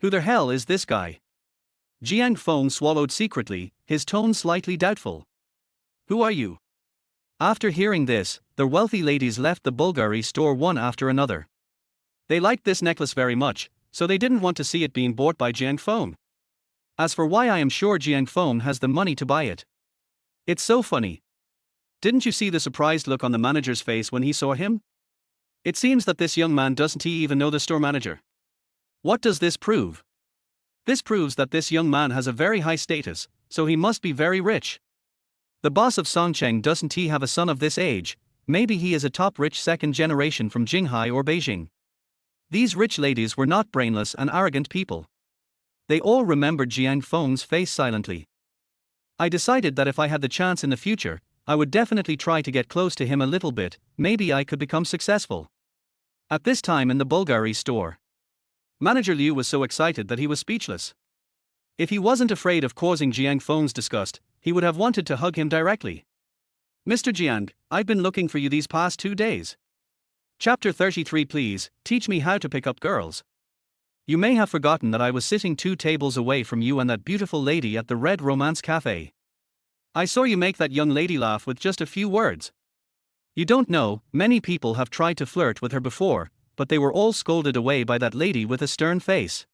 Who the hell is this guy? Jiang Feng swallowed secretly, his tone slightly doubtful. Who are you? After hearing this, the wealthy ladies left the Bulgari store one after another. They liked this necklace very much, so they didn't want to see it being bought by Jiang Feng. As for why, I am sure Jiang Feng has the money to buy it. It's so funny. Didn't you see the surprised look on the manager's face when he saw him? It seems that this young man doesn't even know the store manager. What does this prove? This proves that this young man has a very high status, so he must be very rich. The boss of Songcheng doesn't he have a son of this age? Maybe he is a top rich second generation from Jinghai or Beijing. These rich ladies were not brainless and arrogant people. They all remembered Jiang Feng's face silently. I decided that if I had the chance in the future, I would definitely try to get close to him a little bit, maybe I could become successful. At this time in the Bulgari store, Manager Liu was so excited that he was speechless. If he wasn't afraid of causing Jiang Feng's disgust, he would have wanted to hug him directly. Mr. Jiang, I've been looking for you these past 2 days. Chapter 33. Please, teach me how to pick up girls. You may have forgotten that I was sitting 2 tables away from you and that beautiful lady at the Red Romance Cafe. I saw you make that young lady laugh with just a few words. You don't know, many people have tried to flirt with her before, but they were all scolded away by that lady with a stern face.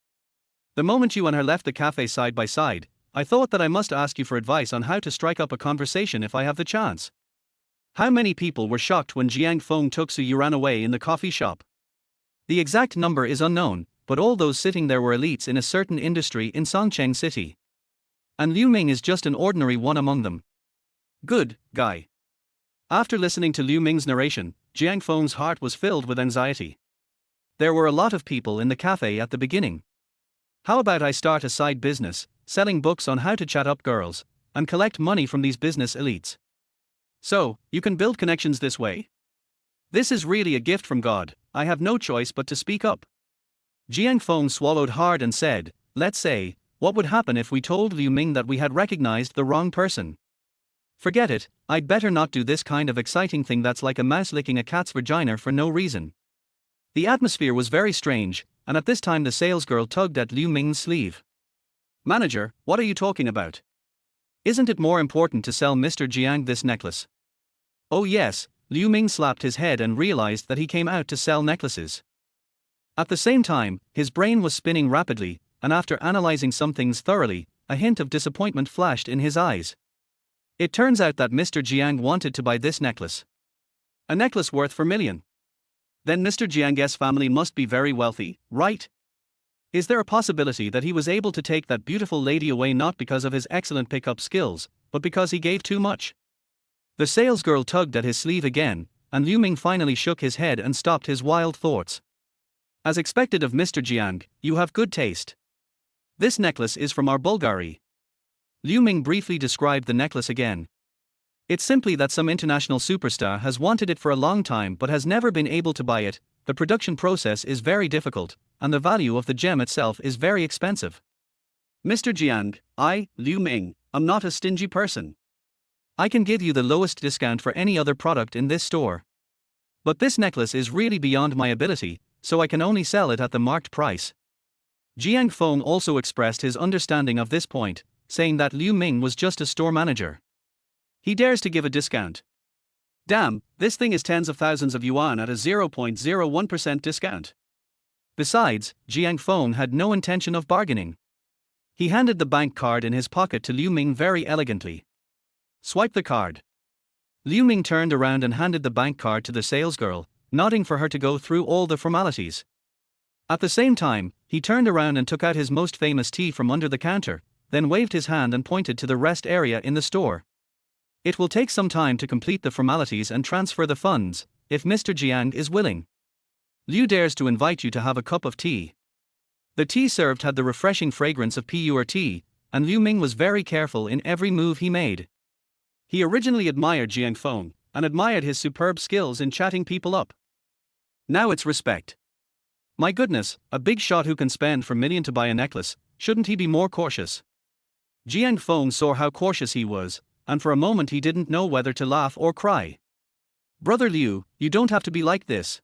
The moment you and her left the cafe side by side, I thought that I must ask you for advice on how to strike up a conversation if I have the chance. How many people were shocked when Jiang Feng took Su Youran away in the coffee shop? The exact number is unknown, but all those sitting there were elites in a certain industry in Songcheng City. And Liu Ming is just an ordinary one among them. Good, guy. After listening to Liu Ming's narration, Jiang Feng's heart was filled with anxiety. There were a lot of people in the cafe at the beginning. How about I start a side business, selling books on how to chat up girls, and collect money from these business elites? So, you can build connections this way? This is really a gift from God, I have no choice but to speak up. Jiang Feng swallowed hard and said, let's say, what would happen if we told Liu Ming that we had recognized the wrong person? Forget it, I'd better not do this kind of exciting thing that's like a mouse licking a cat's vagina for no reason. The atmosphere was very strange, and at this time the salesgirl tugged at Liu Ming's sleeve. Manager, what are you talking about? Isn't it more important to sell Mr. Jiang this necklace? Oh yes, Liu Ming slapped his head and realized that he came out to sell necklaces. At the same time, his brain was spinning rapidly, and after analyzing some things thoroughly, a hint of disappointment flashed in his eyes. It turns out that Mr. Jiang wanted to buy this necklace. A necklace worth $4 million. Then Mr. Jiang's family must be very wealthy, right? Is there a possibility that he was able to take that beautiful lady away not because of his excellent pickup skills, but because he gave too much? The salesgirl tugged at his sleeve again, and Liu Ming finally shook his head and stopped his wild thoughts. As expected of Mr. Jiang, you have good taste. This necklace is from our Bulgari. Liu Ming briefly described the necklace again. It's simply that some international superstar has wanted it for a long time but has never been able to buy it. The production process is very difficult, and the value of the gem itself is very expensive. Mr. Jiang, Liu Ming, am not a stingy person. I can give you the lowest discount for any other product in this store. But this necklace is really beyond my ability, so I can only sell it at the marked price. Jiang Feng also expressed his understanding of this point, saying that Liu Ming was just a store manager. He dares to give a discount. Damn, this thing is tens of thousands of yuan at a 0.01% discount. Besides, Jiang Feng had no intention of bargaining. He handed the bank card in his pocket to Liu Ming very elegantly. Swipe the card. Liu Ming turned around and handed the bank card to the salesgirl, nodding for her to go through all the formalities. At the same time, he turned around and took out his most famous tea from under the counter, then waved his hand and pointed to the rest area in the store. It will take some time to complete the formalities and transfer the funds, if Mr. Jiang is willing. Liu dares to invite you to have a cup of tea. The tea served had the refreshing fragrance of pure tea, and Liu Ming was very careful in every move he made. He originally admired Jiang Feng, and admired his superb skills in chatting people up. Now it's respect. My goodness, a big shot who can spend $4 million to buy a necklace, shouldn't he be more cautious? Jiang Feng saw how cautious he was, and for a moment he didn't know whether to laugh or cry. Brother Liu, you don't have to be like this.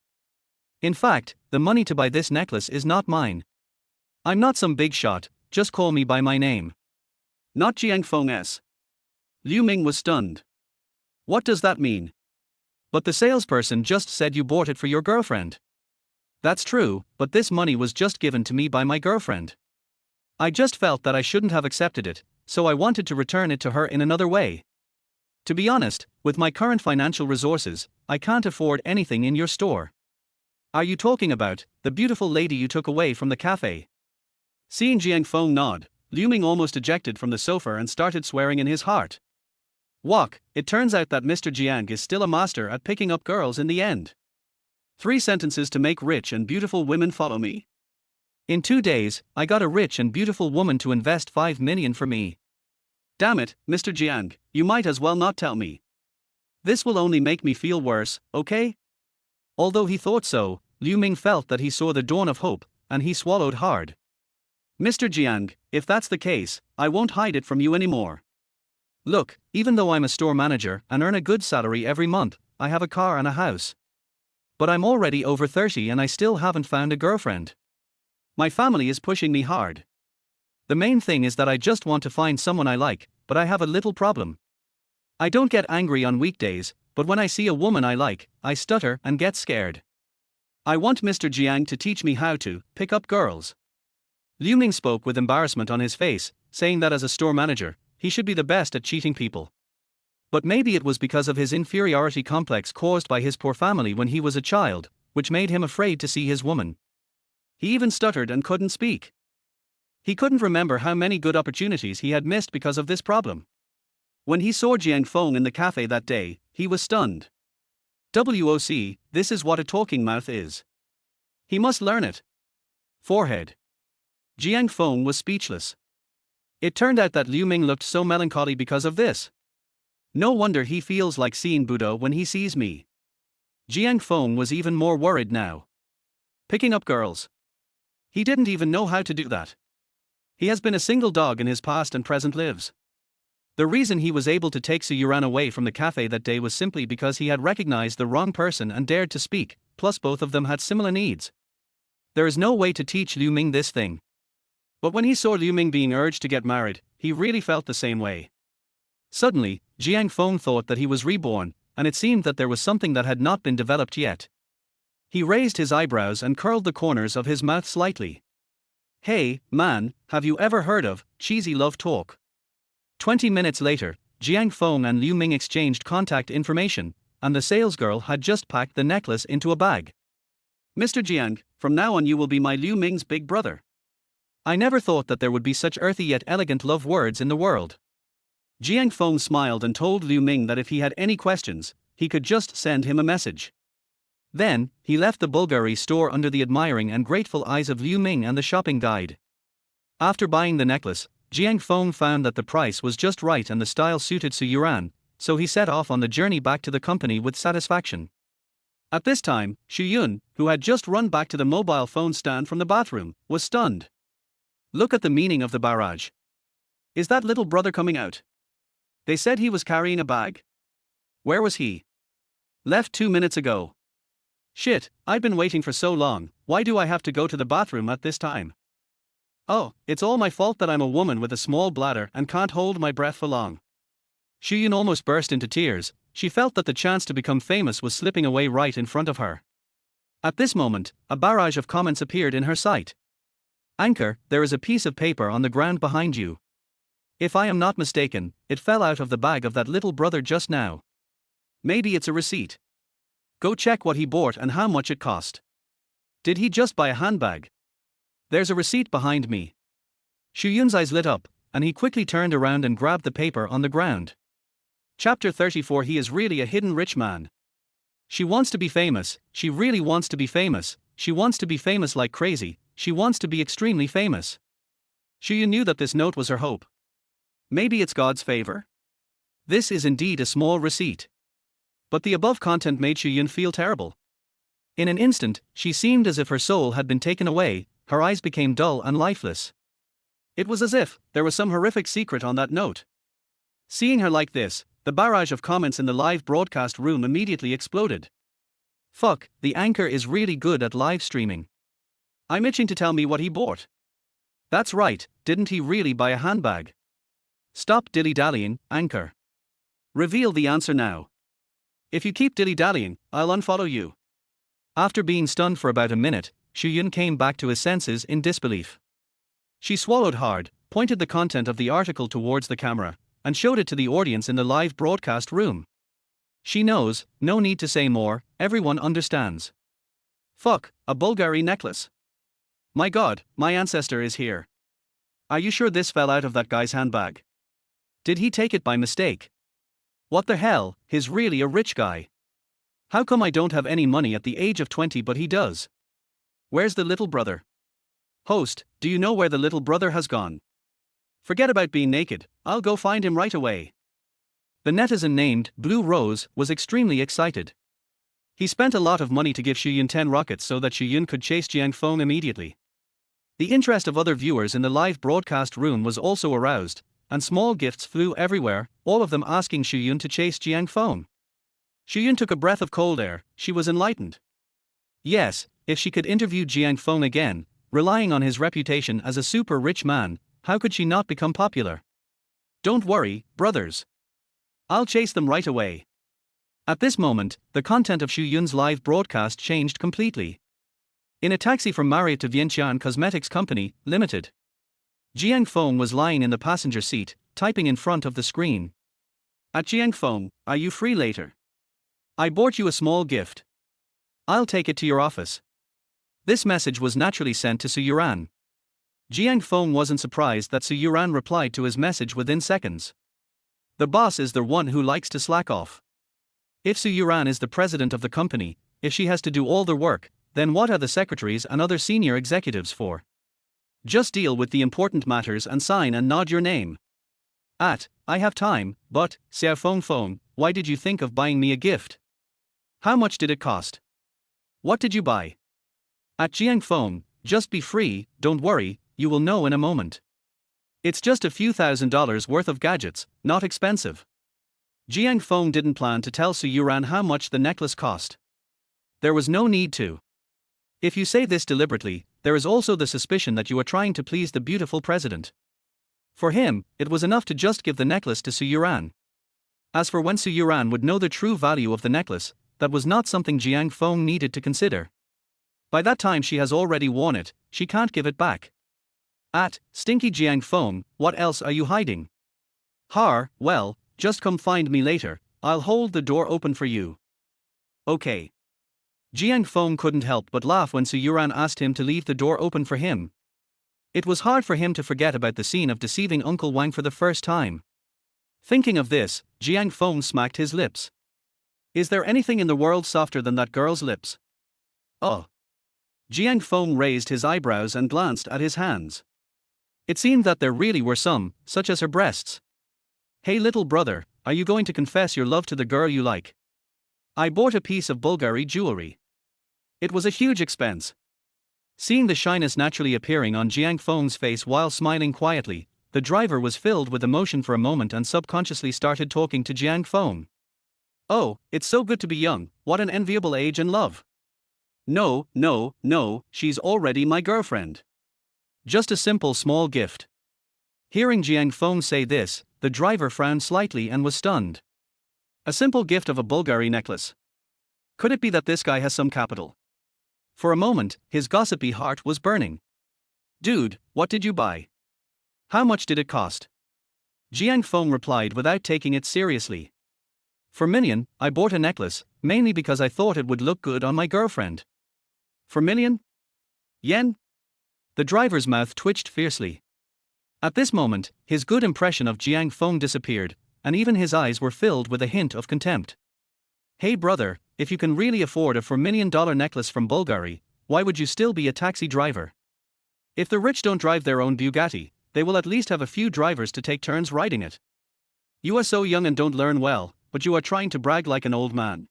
In fact, the money to buy this necklace is not mine. I'm not some big shot, just call me by my name. Not Jiang Feng's. Liu Ming was stunned. What does that mean? But the salesperson just said you bought it for your girlfriend. That's true, but this money was just given to me by my girlfriend. I just felt that I shouldn't have accepted it, so I wanted to return it to her in another way. To be honest, with my current financial resources, I can't afford anything in your store. Are you talking about the beautiful lady you took away from the cafe? Seeing Jiang Feng nod, Liu Ming almost ejected from the sofa and started swearing in his heart. Walk, it turns out that Mr. Jiang is still a master at picking up girls in the end. 3 sentences to make rich and beautiful women follow me. In 2 days, I got a rich and beautiful woman to invest $5 million for me. Damn it, Mr. Jiang, you might as well not tell me. This will only make me feel worse, okay? Although he thought so, Liu Ming felt that he saw the dawn of hope, and he swallowed hard. Mr. Jiang, if that's the case, I won't hide it from you anymore. Look, even though I'm a store manager and earn a good salary every month, I have a car and a house. But I'm already over 30 and I still haven't found a girlfriend. My family is pushing me hard. The main thing is that I just want to find someone I like, but I have a little problem. I don't get angry on weekdays, but when I see a woman I like, I stutter and get scared. I want Mr. Jiang to teach me how to pick up girls. Liu Ming spoke with embarrassment on his face, saying that as a store manager, he should be the best at cheating people. But maybe it was because of his inferiority complex caused by his poor family when he was a child, which made him afraid to see his woman. He even stuttered and couldn't speak. He couldn't remember how many good opportunities he had missed because of this problem. When he saw Jiang Feng in the cafe that day, he was stunned. WOC, this is what a talking mouth is. He must learn it. Forehead. Jiang Feng was speechless. It turned out that Liu Ming looked so melancholy because of this. No wonder he feels like seeing Buddha when he sees me. Jiang Feng was even more worried now. Picking up girls. He didn't even know how to do that. He has been a single dog in his past and present lives. The reason he was able to take Su Youran away from the cafe that day was simply because he had recognized the wrong person and dared to speak, plus both of them had similar needs. There is no way to teach Liu Ming this thing. But when he saw Liu Ming being urged to get married, he really felt the same way. Suddenly, Jiang Feng thought that he was reborn, and it seemed that there was something that had not been developed yet. He raised his eyebrows and curled the corners of his mouth slightly. Hey, man, have you ever heard of cheesy love talk? 20 minutes later, Jiang Feng and Liu Ming exchanged contact information, and the salesgirl had just packed the necklace into a bag. Mr. Jiang, from now on you will be my Liu Ming's big brother. I never thought that there would be such earthy yet elegant love words in the world. Jiang Feng smiled and told Liu Ming that if he had any questions, he could just send him a message. Then, he left the Bulgari store under the admiring and grateful eyes of Liu Ming and the shopping guide. After buying the necklace, Jiang Feng found that the price was just right and the style suited Su Youran, so he set off on the journey back to the company with satisfaction. At this time, Xu Yun, who had just run back to the mobile phone stand from the bathroom, was stunned. Look at the meaning of the barrage. Is that little brother coming out? They said he was carrying a bag. Where was he? Left 2 minutes ago. Shit, I've been waiting for so long, why do I have to go to the bathroom at this time? Oh, it's all my fault that I'm a woman with a small bladder and can't hold my breath for long. Xu Yun almost burst into tears. She felt that the chance to become famous was slipping away right in front of her. At this moment, a barrage of comments appeared in her sight. Anchor, there is a piece of paper on the ground behind you. If I am not mistaken, it fell out of the bag of that little brother just now. Maybe it's a receipt. Go check what he bought and how much it cost. Did he just buy a handbag? There's a receipt behind me. Xu Yun's eyes lit up, and he quickly turned around and grabbed the paper on the ground. Chapter 34. He is really a hidden rich man. She wants to be famous, she really wants to be famous, she wants to be famous like crazy, she wants to be extremely famous. Xu Yun knew that this note was her hope. Maybe it's God's favor? This is indeed a small receipt. But the above content made Xu Yun feel terrible. In an instant, she seemed as if her soul had been taken away, her eyes became dull and lifeless. It was as if there was some horrific secret on that note. Seeing her like this, the barrage of comments in the live broadcast room immediately exploded. Fuck, the anchor is really good at live streaming. I'm itching to tell me what he bought. That's right, didn't he really buy a handbag? Stop dilly-dallying, anchor. Reveal the answer now. If you keep dilly-dallying, I'll unfollow you. After being stunned for about a minute, Xu Yun came back to his senses in disbelief. She swallowed hard, pointed the content of the article towards the camera, and showed it to the audience in the live broadcast room. She knows, no need to say more, everyone understands. Fuck, a Bulgari necklace. My god, my ancestor is here. Are you sure this fell out of that guy's handbag? Did he take it by mistake? What the hell, he's really a rich guy. How come I don't have any money at the age of 20 but he does? Where's the little brother? Host, do you know where the little brother has gone? Forget about being naked, I'll go find him right away. The netizen named Blue Rose was extremely excited. He spent a lot of money to give Xu Yun 10 rockets so that Xu Yun could chase Jiang Feng immediately. The interest of other viewers in the live broadcast room was also aroused, and small gifts flew everywhere, all of them asking Xu Yun to chase Jiang Feng. Xu Yun took a breath of cold air, she was enlightened. Yes, if she could interview Jiang Feng again, relying on his reputation as a super rich man, how could she not become popular? Don't worry, brothers. I'll chase them right away. At this moment, the content of Su Yun's live broadcast changed completely. In a taxi from Marriott to Vientiane Cosmetics Company, Limited. Jiang Feng was lying in the passenger seat, typing in front of the screen. At Jiang Feng, are you free later? I bought you a small gift. I'll take it to your office. This message was naturally sent to Su Youran. Jiang Feng wasn't surprised that Su Youran replied to his message within seconds. The boss is the one who likes to slack off. If Su Youran is the president of the company, if she has to do all the work, then what are the secretaries and other senior executives for? Just deal with the important matters and sign and nod your name. I have time, but, Xiao Feng Feng, why did you think of buying me a gift? How much did it cost? What did you buy? At Jiang Feng, just be free, don't worry, you will know in a moment. It's just a few $1,000s worth of gadgets, not expensive. Jiang Feng didn't plan to tell Su Youran how much the necklace cost. There was no need to. If you say this deliberately, there is also the suspicion that you are trying to please the beautiful president. For him, it was enough to just give the necklace to Su Youran. As for when Su Youran would know the true value of the necklace, that was not something Jiang Feng needed to consider. By that time she has already worn it, she can't give it back. Stinky Jiang Feng, what else are you hiding? Well, just come find me later, I'll hold the door open for you. Okay. Jiang Feng couldn't help but laugh when Su Youran asked him to leave the door open for him. It was hard for him to forget about the scene of deceiving Uncle Wang for the first time. Thinking of this, Jiang Feng smacked his lips. Is there anything in the world softer than that girl's lips? Oh. Jiang Feng raised his eyebrows and glanced at his hands. It seemed that there really were some, such as her breasts. Hey little brother, are you going to confess your love to the girl you like? I bought a piece of Bulgari jewelry. It was a huge expense. Seeing the shyness naturally appearing on Jiang Feng's face while smiling quietly, the driver was filled with emotion for a moment and subconsciously started talking to Jiang Feng. Oh, it's so good to be young, what an enviable age and love. No, she's already my girlfriend. Just a simple small gift. Hearing Jiang Feng say this, the driver frowned slightly and was stunned. A simple gift of a Bulgari necklace. Could it be that this guy has some capital? For a moment, his gossipy heart was burning. Dude, what did you buy? How much did it cost? Jiang Feng replied without taking it seriously. For million, I bought a necklace, mainly because I thought it would look good on my girlfriend. For million? Yen? The driver's mouth twitched fiercely. At this moment, his good impression of Jiang Feng disappeared, and even his eyes were filled with a hint of contempt. Hey brother, if you can really afford a $4 million necklace from Bulgari, why would you still be a taxi driver? If the rich don't drive their own Bugatti, they will at least have a few drivers to take turns riding it. You are so young and don't learn well, but you are trying to brag like an old man.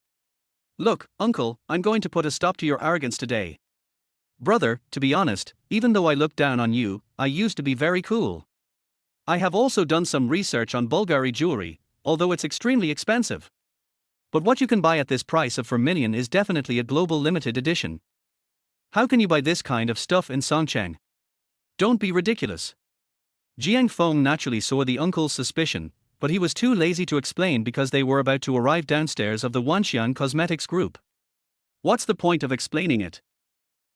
Look, uncle, I'm going to put a stop to your arrogance today. Brother, to be honest, even though I look down on you, I used to be very cool. I have also done some research on Bulgari jewelry, although it's extremely expensive. But what you can buy at this price of $4 million is definitely a global limited edition. How can you buy this kind of stuff in Songcheng? Don't be ridiculous. Jiang Feng naturally saw the uncle's suspicion, but he was too lazy to explain because they were about to arrive downstairs of the Wanxian Cosmetics Group. What's the point of explaining it?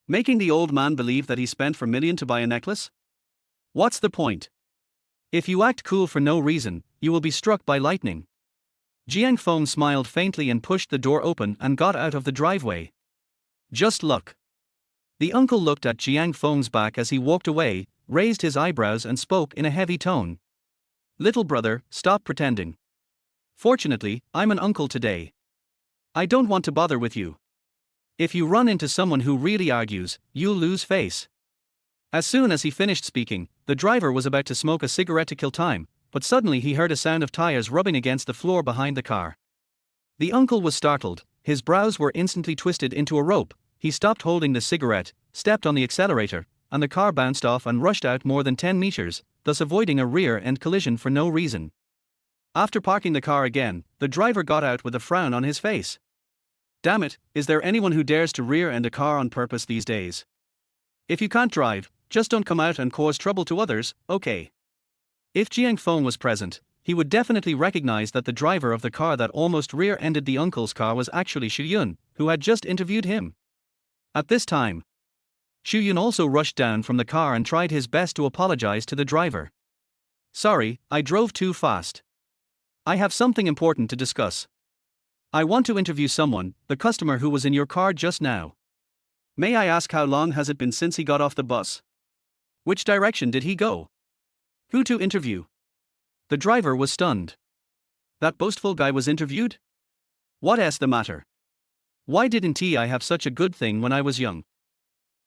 Making the old man believe that he spent $4 million to buy a necklace? What's the point? If you act cool for no reason, you will be struck by lightning. Jiang Feng smiled faintly and pushed the door open and got out of the driveway. Just luck. The uncle looked at Jiang Feng's back as he walked away, raised his eyebrows and spoke in a heavy tone. Little brother, stop pretending. Fortunately, I'm an uncle today. I don't want to bother with you. If you run into someone who really argues, you'll lose face. As soon as he finished speaking, the driver was about to smoke a cigarette to kill time, but suddenly he heard a sound of tires rubbing against the floor behind the car. The uncle was startled, his brows were instantly twisted into a rope, he stopped holding the cigarette, stepped on the accelerator, and the car bounced off and rushed out more than 10 meters, thus avoiding a rear-end collision for no reason. After parking the car again, the driver got out with a frown on his face. Damn it, is there anyone who dares to rear-end a car on purpose these days? If you can't drive, just don't come out and cause trouble to others, okay? If Jiang Feng was present, he would definitely recognize that the driver of the car that almost rear-ended the uncle's car was actually Su Yun, who had just interviewed him. At this time, Su Yun also rushed down from the car and tried his best to apologize to the driver. Sorry, I drove too fast. I have something important to discuss. I want to interview someone, the customer who was in your car just now. May I ask how long has it been since he got off the bus? Which direction did he go? Who to interview? The driver was stunned. That boastful guy was interviewed? What's the matter? Why didn't I have such a good thing when I was young?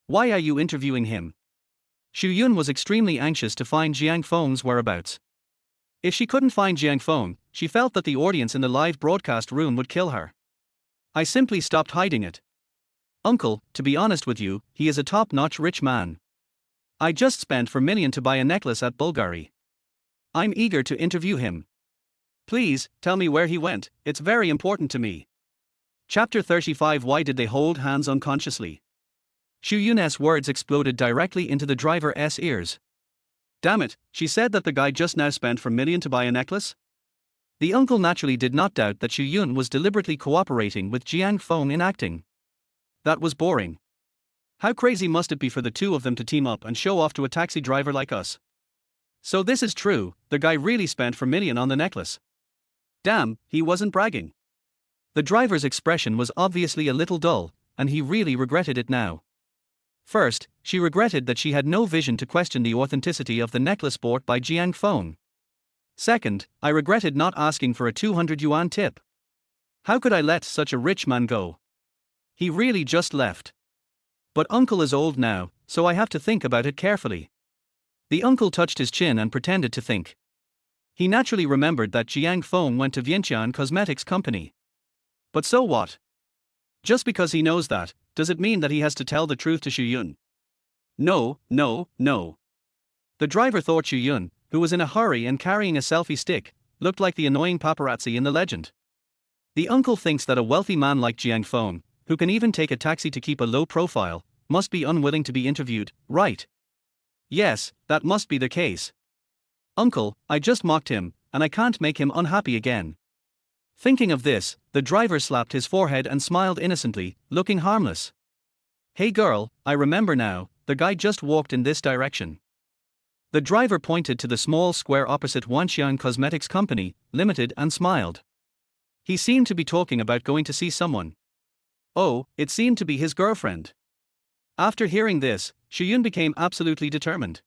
Why are you interviewing him? Su Yun was extremely anxious to find Jiang Feng's whereabouts. If she couldn't find Jiang Feng, she felt that the audience in the live broadcast room would kill her. I simply stopped hiding it. Uncle, to be honest with you, he is a top-notch rich man. I just spent $4 million to buy a necklace at Bulgari. I'm eager to interview him. Please, tell me where he went, it's very important to me. Chapter 35. Why did they hold hands unconsciously? Su Yun's words exploded directly into the driver's ears. Damn it, she said that the guy just now spent $4 million to buy a necklace? The uncle naturally did not doubt that Su Yun was deliberately cooperating with Jiang Feng in acting. That was boring. How crazy must it be for the two of them to team up and show off to a taxi driver like us? So this is true, the guy really spent $4 million on the necklace. Damn, he wasn't bragging. The driver's expression was obviously a little dull, and he really regretted it now. First, she regretted that she had no vision to question the authenticity of the necklace bought by Jiang Feng. Second, I regretted not asking for a 200 yuan tip. How could I let such a rich man go? He really just left. But uncle is old now, so I have to think about it carefully. The uncle touched his chin and pretended to think. He naturally remembered that Jiang Feng went to Vientiane Cosmetics Company. But so what? Just because he knows that, does it mean that he has to tell the truth to Su Yun? No, no, no. The driver thought Su Yun, who was in a hurry and carrying a selfie stick, looked like the annoying paparazzi in the legend. The uncle thinks that a wealthy man like Jiang Feng, who can even take a taxi to keep a low profile, must be unwilling to be interviewed, right? Yes, that must be the case. Uncle, I just mocked him, and I can't make him unhappy again. Thinking of this, the driver slapped his forehead and smiled innocently, looking harmless. Hey girl, I remember now, the guy just walked in this direction. The driver pointed to the small square opposite Vientiane Cosmetics Company, Limited, and smiled. He seemed to be talking about going to see someone. Oh, it seemed to be his girlfriend. After hearing this, Su Yun became absolutely determined.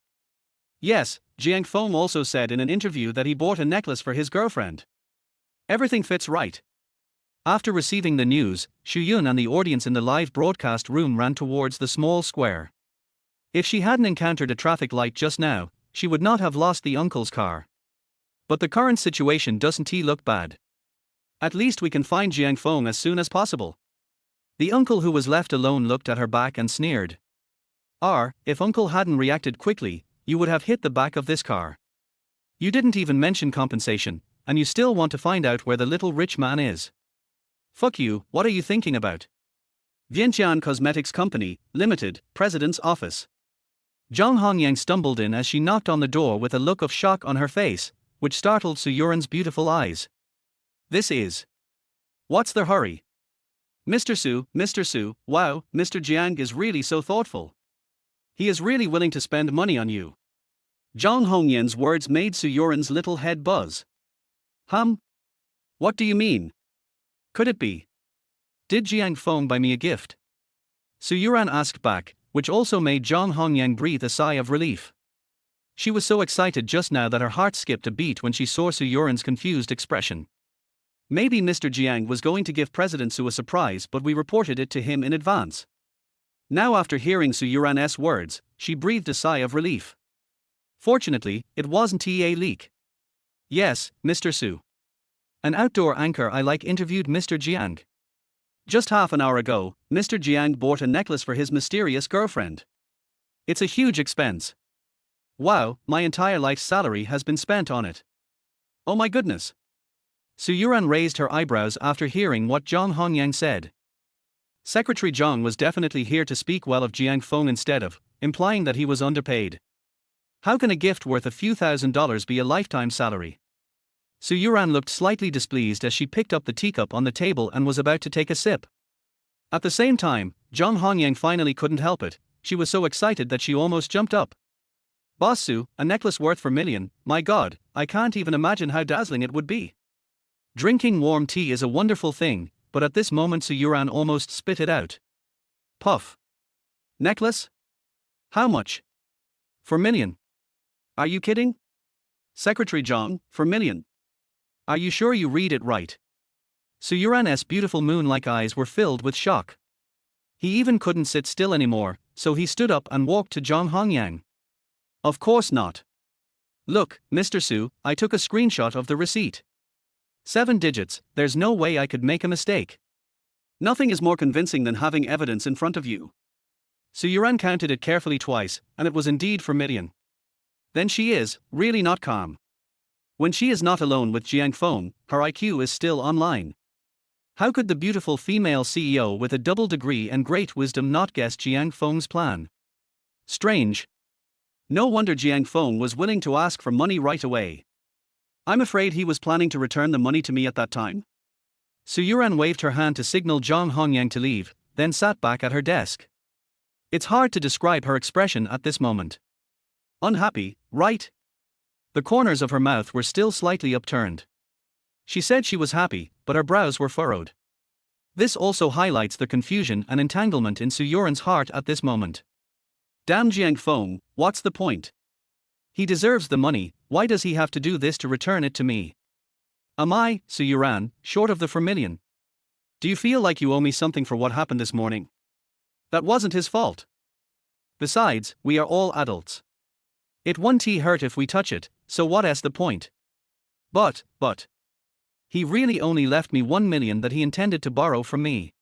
Yes, Jiang Feng also said in an interview that he bought a necklace for his girlfriend. Everything fits right. After receiving the news, Su Yun and the audience in the live broadcast room ran towards the small square. If she hadn't encountered a traffic light just now, she would not have lost the uncle's car. But the current situation doesn't look bad. At least we can find Jiang Feng as soon as possible. The uncle who was left alone looked at her back and sneered. If uncle hadn't reacted quickly, you would have hit the back of this car. You didn't even mention compensation, and you still want to find out where the little rich man is. Fuck you, what are you thinking about? Vientiane Cosmetics Company, Limited, President's Office. Zhang Hongyang stumbled in as she knocked on the door with a look of shock on her face, which startled Su Yuran's beautiful eyes. This is. What's the hurry? Mr. Su, wow, Mr. Jiang is really so thoughtful. He is really willing to spend money on you. Zhang Hongyang's words made Su Yuran's little head buzz. What do you mean? Could it be? Did Jiang Feng buy me a gift? Su Youran asked back, which also made Zhang Hongyang breathe a sigh of relief. She was so excited just now that her heart skipped a beat when she saw Su Yuran's confused expression. Maybe Mr. Jiang was going to give President Su a surprise, but we reported it to him in advance. Now after hearing Su Yuran's words, she breathed a sigh of relief. Fortunately, it wasn't a leak. Yes, Mr. Su. An outdoor anchor I like interviewed Mr. Jiang. Just half an hour ago, Mr. Jiang bought a necklace for his mysterious girlfriend. It's a huge expense. Wow, my entire life's salary has been spent on it. Oh my goodness. Su Youran raised her eyebrows after hearing what Zhang Hongyang said. Secretary Jiang was definitely here to speak well of Jiang Feng instead of, implying that he was underpaid. How can a gift worth a few $1,000s be a lifetime salary? Su Youran looked slightly displeased as she picked up the teacup on the table and was about to take a sip. At the same time, Zhang Hongyang finally couldn't help it. She was so excited that she almost jumped up. Boss Su, a necklace worth $4 million, my god, I can't even imagine how dazzling it would be. Drinking warm tea is a wonderful thing, but at this moment Su Youran almost spit it out. Puff. Necklace? How much? $4 million. Are you kidding? Secretary Jiang, $4 million. Are you sure you read it right? Su Youran's beautiful moon-like eyes were filled with shock. He even couldn't sit still anymore, so he stood up and walked to Zhang Hongyang. Of course not. Look, Mr. Su, I took a screenshot of the receipt. 7 digits, there's no way I could make a mistake. Nothing is more convincing than having evidence in front of you. Su Youran counted it carefully twice, and it was indeed $4 million. Then she is really not calm. When she is not alone with Jiang Feng, her IQ is still online. How could the beautiful female CEO with a double degree and great wisdom not guess Jiang Feng's plan? Strange. No wonder Jiang Feng was willing to ask for money right away. I'm afraid he was planning to return the money to me at that time. Su Youran waved her hand to signal Zhang Hongyang to leave, then sat back at her desk. It's hard to describe her expression at this moment. Unhappy, right? The corners of her mouth were still slightly upturned. She said she was happy, but her brows were furrowed. This also highlights the confusion and entanglement in Su Youran's heart at this moment. Damn Jiang Feng, what's the point? He deserves the money, why does he have to do this to return it to me? Am I, Su Youran, short of the $4 million? Do you feel like you owe me something for what happened this morning? That wasn't his fault. Besides, we are all adults. It won't hurt if we touch it, so what's the point? But. He really only left me $1 million that he intended to borrow from me.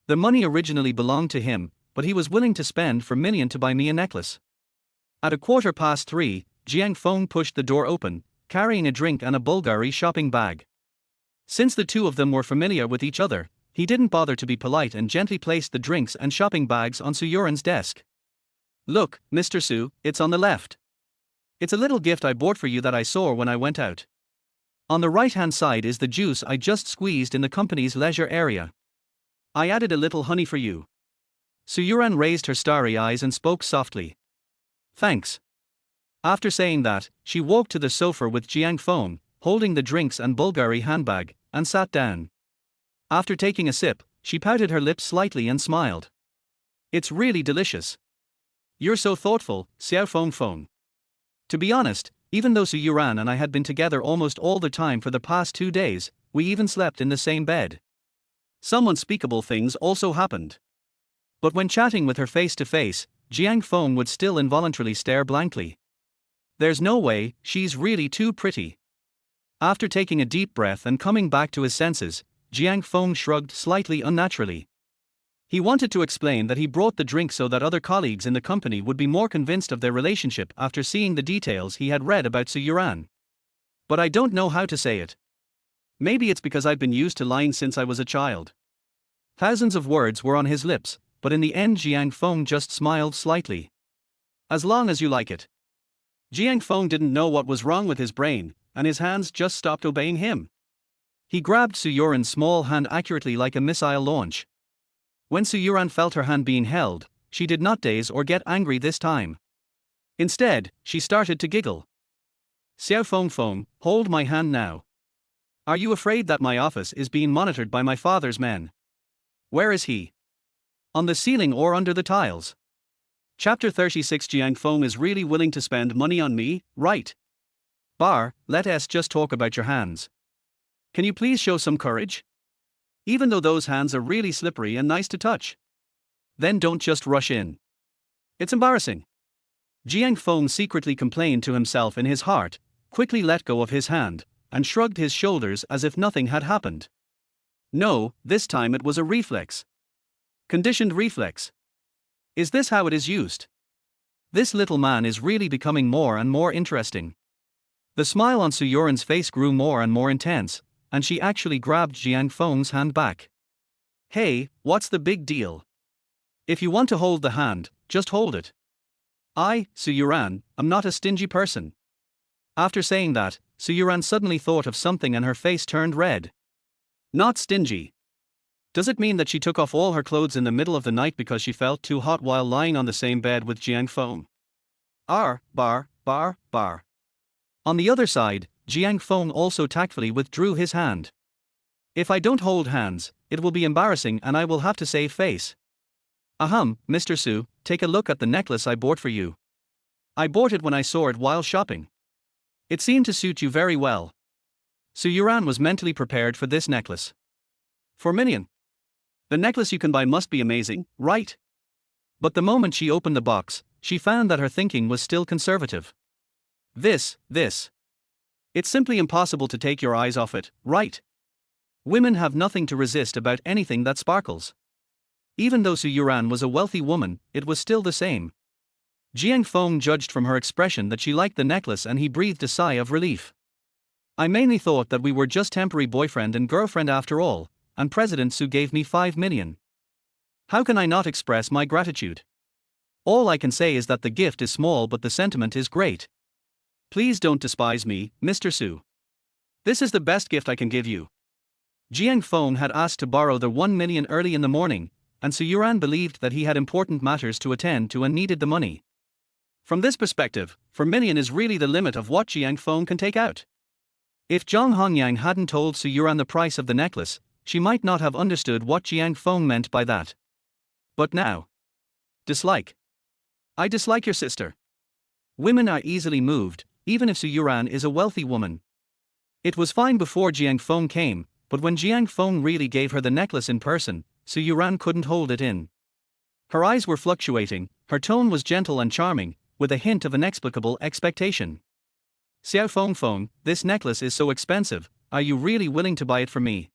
The money originally belonged to him, but he was willing to spend $4 million to buy me a necklace. At 3:15, Jiang Feng pushed the door open, carrying a drink and a Bulgari shopping bag. Since the two of them were familiar with each other, he didn't bother to be polite and gently placed the drinks and shopping bags on Su Youran's desk. Look, Mr. Su, it's on the left. It's a little gift I bought for you that I saw when I went out. On the right-hand side is the juice I just squeezed in the company's leisure area. I added a little honey for you. Su Youran raised her starry eyes and spoke softly. Thanks. After saying that, she walked to the sofa with Jiang Feng, holding the drinks and Bulgari handbag, and sat down. After taking a sip, she pouted her lips slightly and smiled. It's really delicious. You're so thoughtful, Xiao Feng. To be honest, even though Su Youran and I had been together almost all the time for the past 2 days, we even slept in the same bed. Some unspeakable things also happened. But when chatting with her face to face, Jiang Feng would still involuntarily stare blankly. There's no way, she's really too pretty. After taking a deep breath and coming back to his senses, Jiang Feng shrugged slightly unnaturally. He wanted to explain that he brought the drink so that other colleagues in the company would be more convinced of their relationship after seeing the details he had read about Su Youran. But I don't know how to say it. Maybe it's because I've been used to lying since I was a child. Thousands of words were on his lips, but in the end Jiang Feng just smiled slightly. As long as you like it. Jiang Feng didn't know what was wrong with his brain, and his hands just stopped obeying him. He grabbed Su Youran's small hand accurately like a missile launch. When Su Youran felt her hand being held, she did not daze or get angry this time. Instead, she started to giggle. Xiao Feng, hold my hand now. Are you afraid that my office is being monitored by my father's men? Where is he? On the ceiling or under the tiles? Chapter 36. Jiang Feng is really willing to spend money on me, right? Let's just talk about your hands. Can you please show some courage? Even though those hands are really slippery and nice to touch. Then don't just rush in. It's embarrassing. Jiang Feng secretly complained to himself in his heart, quickly let go of his hand, and shrugged his shoulders as if nothing had happened. No, this time it was a reflex. Conditioned reflex. Is this how it is used? This little man is really becoming more and more interesting. The smile on Su Youran's face grew more and more intense, and she actually grabbed Jiang Feng's hand back. Hey, what's the big deal? If you want to hold the hand, just hold it. Su Youran, am not a stingy person. After saying that, Su Youran suddenly thought of something and her face turned red. Not stingy. Does it mean that she took off all her clothes in the middle of the night because she felt too hot while lying on the same bed with Jiang Feng? Bar. On the other side, Jiang Feng also tactfully withdrew his hand. If I don't hold hands, it will be embarrassing and I will have to save face. Mr. Su, take a look at the necklace I bought for you. I bought it when I saw it while shopping. It seemed to suit you very well. Su Youran was mentally prepared for this necklace. For minion. The necklace you can buy must be amazing, right? But the moment she opened the box, she found that her thinking was still conservative. This. It's simply impossible to take your eyes off it, right? Women have nothing to resist about anything that sparkles. Even though Su Youran was a wealthy woman, it was still the same. Jiang Feng judged from her expression that she liked the necklace and he breathed a sigh of relief. I mainly thought that we were just temporary boyfriend and girlfriend after all, and President Su gave me 5 million. How can I not express my gratitude? All I can say is that the gift is small but the sentiment is great. Please don't despise me, Mr. Su. This is the best gift I can give you. Jiang Feng had asked to borrow the 1 million early in the morning, and Su Youran believed that he had important matters to attend to and needed the money. From this perspective, 4 million is really the limit of what Jiang Feng can take out. If Zhang Hongyang hadn't told Su Youran the price of the necklace, she might not have understood what Jiang Feng meant by that. But now. Dislike. I dislike your sister. Women are easily moved, even if Su Youran is a wealthy woman. It was fine before Jiang Feng came, but when Jiang Feng really gave her the necklace in person, Su Youran couldn't hold it in. Her eyes were fluctuating, her tone was gentle and charming, with a hint of inexplicable expectation. Xiao Feng, this necklace is so expensive, are you really willing to buy it for me?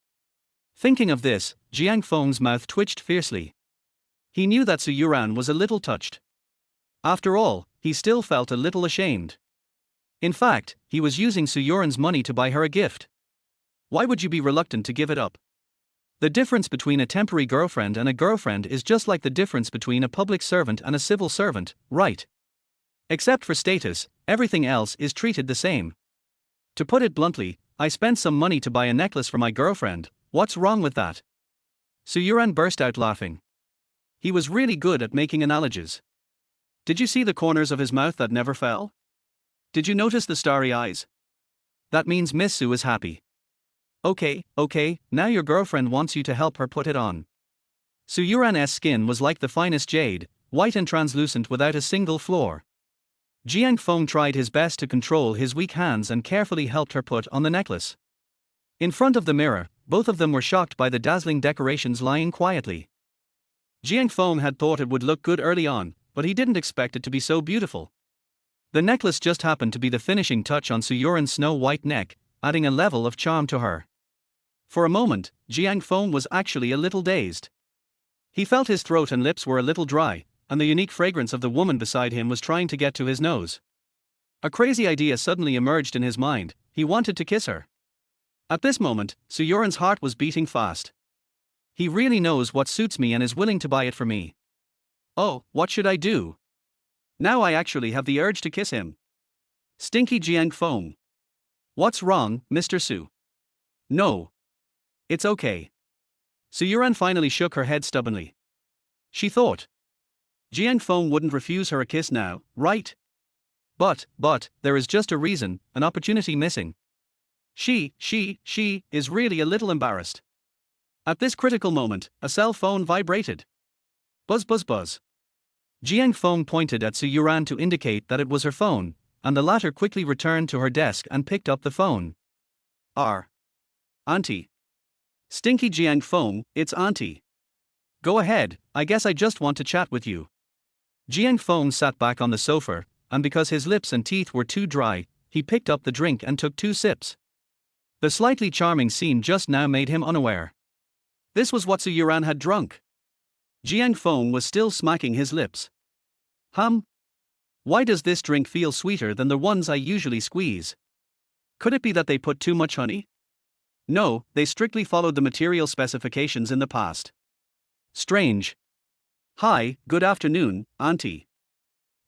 Thinking of this, Jiang Feng's mouth twitched fiercely. He knew that Su Youran was a little touched. After all, he still felt a little ashamed. In fact, he was using Su Youran's money to buy her a gift. Why would you be reluctant to give it up? The difference between a temporary girlfriend and a girlfriend is just like the difference between a public servant and a civil servant, right? Except for status, everything else is treated the same. To put it bluntly, I spent some money to buy a necklace for my girlfriend, what's wrong with that? Su Youran burst out laughing. He was really good at making analogies. Did you see the corners of his mouth that never fell? Did you notice the starry eyes? That means Miss Su is happy. Okay, now your girlfriend wants you to help her put it on. Su Youran's skin was like the finest jade, white and translucent without a single flaw. Jiang Feng tried his best to control his weak hands and carefully helped her put on the necklace. In front of the mirror, both of them were shocked by the dazzling decorations lying quietly. Jiang Feng had thought it would look good early on, but he didn't expect it to be so beautiful. The necklace just happened to be the finishing touch on Su Youran's snow-white neck, adding a level of charm to her. For a moment, Jiang Feng was actually a little dazed. He felt his throat and lips were a little dry, and the unique fragrance of the woman beside him was trying to get to his nose. A crazy idea suddenly emerged in his mind, he wanted to kiss her. At this moment, Su Youran's heart was beating fast. He really knows what suits me and is willing to buy it for me. Oh, what should I do? Now I actually have the urge to kiss him. Stinky Jiang Feng. What's wrong, Mr. Su? No. It's okay. Su Youran finally shook her head stubbornly. She thought. Jiang Feng wouldn't refuse her a kiss now, right? But, there is just a reason, an opportunity missing. She is really a little embarrassed. At this critical moment, a cell phone vibrated. Buzz. Jiang Feng pointed at Su Youran to indicate that it was her phone, and the latter quickly returned to her desk and picked up the phone. Auntie. Stinky Jiang Feng, it's Auntie. Go ahead, I guess I just want to chat with you. Jiang Feng sat back on the sofa, and because his lips and teeth were too dry, he picked up the drink and took 2 sips. The slightly charming scene just now made him unaware. This was what Su Youran had drunk. Jiang Feng was still smacking his lips. Why does this drink feel sweeter than the ones I usually squeeze? Could it be that they put too much honey? No, they strictly followed the material specifications in the past. Strange. Hi, good afternoon, Auntie.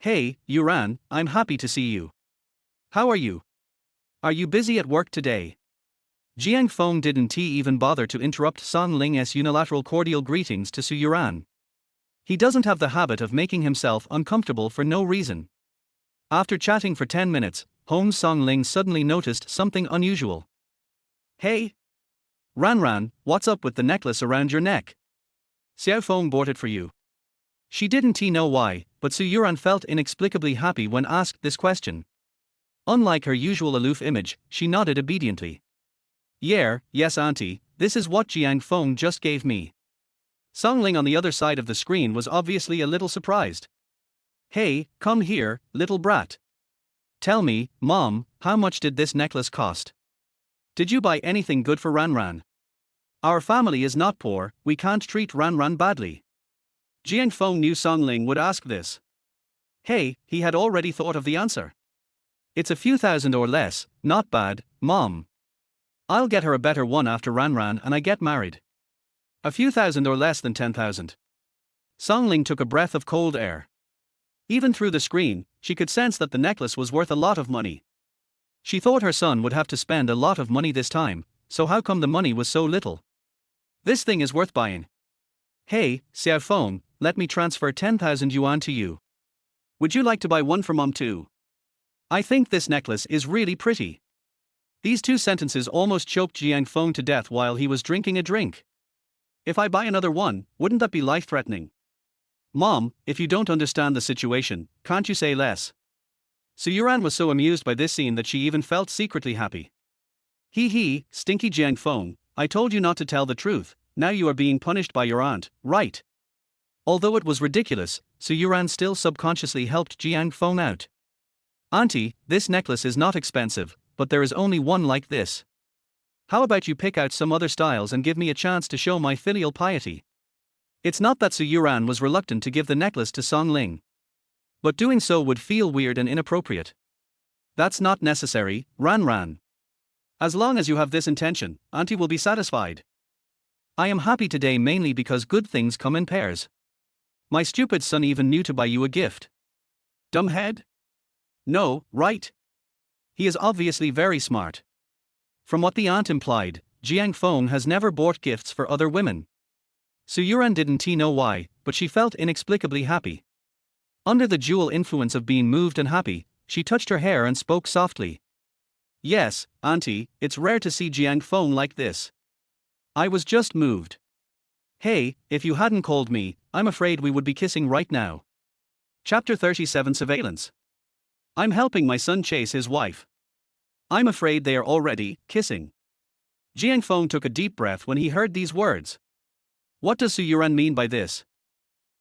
Hey, Yuran, I'm happy to see you. How are you? Are you busy at work today? Jiang Feng didn't even bother to interrupt Song Ling's unilateral cordial greetings to Su Youran. He doesn't have the habit of making himself uncomfortable for no reason. After chatting for 10 minutes, Home Song Ling suddenly noticed something unusual. Hey! Ran, what's up with the necklace around your neck? Xiao Feng bought it for you. She didn't know why, but Su Youran felt inexplicably happy when asked this question. Unlike her usual aloof image, she nodded obediently. Yes auntie, this is what Jiang Feng just gave me. Song Ling on the other side of the screen was obviously a little surprised. Hey, come here, little brat. Tell me, Mom, how much did this necklace cost? Did you buy anything good for Ran? Our family is not poor, we can't treat Ran badly. Jiang Feng knew Song Ling would ask this. Hey, he had already thought of the answer. It's a few thousand or less, not bad, Mom. I'll get her a better one after Ran and I get married. A few thousand or less than 10,000. Song Ling took a breath of cold air. Even through the screen, she could sense that the necklace was worth a lot of money. She thought her son would have to spend a lot of money this time, so how come the money was so little? This thing is worth buying. Hey, Xiao Feng, let me transfer 10,000 yuan to you. Would you like to buy one for Mom too? I think this necklace is really pretty. These two sentences almost choked Jiang Feng to death while he was drinking a drink. If I buy another one, wouldn't that be life-threatening? Mom, if you don't understand the situation, can't you say less? Su Youran was so amused by this scene that she even felt secretly happy. Stinky Jiang Feng, I told you not to tell the truth, now you are being punished by your aunt, right? Although it was ridiculous, Su Youran still subconsciously helped Jiang Feng out. Auntie, this necklace is not expensive, but there is only one like this. How about you pick out some other styles and give me a chance to show my filial piety? It's not that Su Youran was reluctant to give the necklace to Song Ling. But doing so would feel weird and inappropriate. That's not necessary, Ran. As long as you have this intention, Auntie will be satisfied. I am happy today mainly because good things come in pairs. My stupid son even knew to buy you a gift. Dumbhead? No, right? He is obviously very smart. From what the aunt implied, Jiang Feng has never bought gifts for other women. Su Youran didn't know why, but she felt inexplicably happy. Under the dual influence of being moved and happy, she touched her hair and spoke softly. Yes, Auntie, it's rare to see Jiang Feng like this. I was just moved. Hey, if you hadn't called me, I'm afraid we would be kissing right now. Chapter 37 Surveillance. I'm helping my son chase his wife. I'm afraid they are already kissing. Jiang Feng took a deep breath when he heard these words. What does Su Youran mean by this?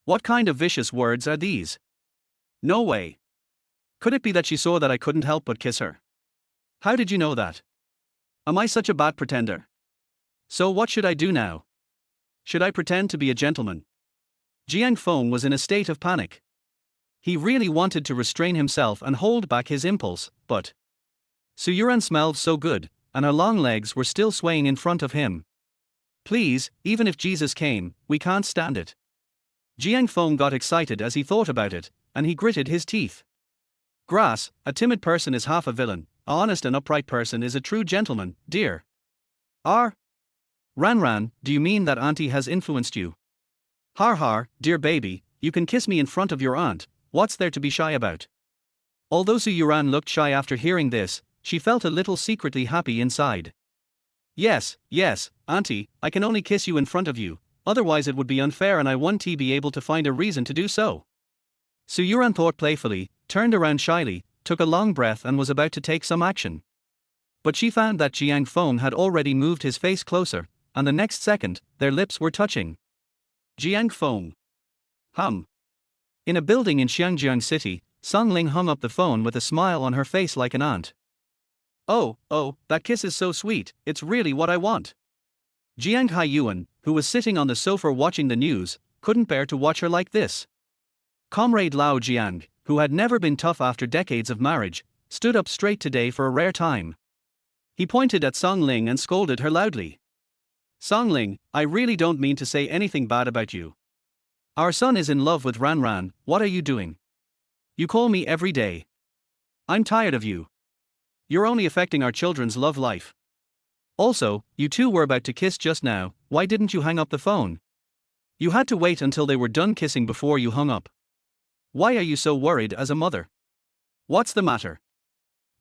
What kind of vicious words are these? No way. Could it be that she saw that I couldn't help but kiss her? How did you know that? Am I such a bad pretender? So what should I do now? Should I pretend to be a gentleman? Jiang Feng was in a state of panic. He really wanted to restrain himself and hold back his impulse, but Su Youran smelled so good, and her long legs were still swaying in front of him. Please, even if Jesus came, we can't stand it. Jiang Feng got excited as he thought about it, and he gritted his teeth. Grass, a timid person is half a villain, a honest and upright person is a true gentleman, dear. Ran, do you mean that Auntie has influenced you? Har, dear baby, you can kiss me in front of your aunt, what's there to be shy about? Although Su Youran looked shy after hearing this, she felt a little secretly happy inside. Yes, Auntie, I can only kiss you in front of you, otherwise it would be unfair and I won't be able to find a reason to do so. Su Youran thought playfully, turned around shyly, took a long breath and was about to take some action. But she found that Jiang Feng had already moved his face closer, and the next second, their lips were touching. Jiang Feng. In a building in Xiangjiang City, Song Ling hung up the phone with a smile on her face like an aunt. Oh, that kiss is so sweet, it's really what I want. Jiang Haiyuan, who was sitting on the sofa watching the news, couldn't bear to watch her like this. Comrade Lao Jiang, who had never been tough after decades of marriage, stood up straight today for a rare time. He pointed at Song Ling and scolded her loudly. Songling, I really don't mean to say anything bad about you. Our son is in love with Ran Ran, what are you doing? You call me every day. I'm tired of you. You're only affecting our children's love life. Also, you two were about to kiss just now, why didn't you hang up the phone? You had to wait until they were done kissing before you hung up. Why are you so worried as a mother? What's the matter?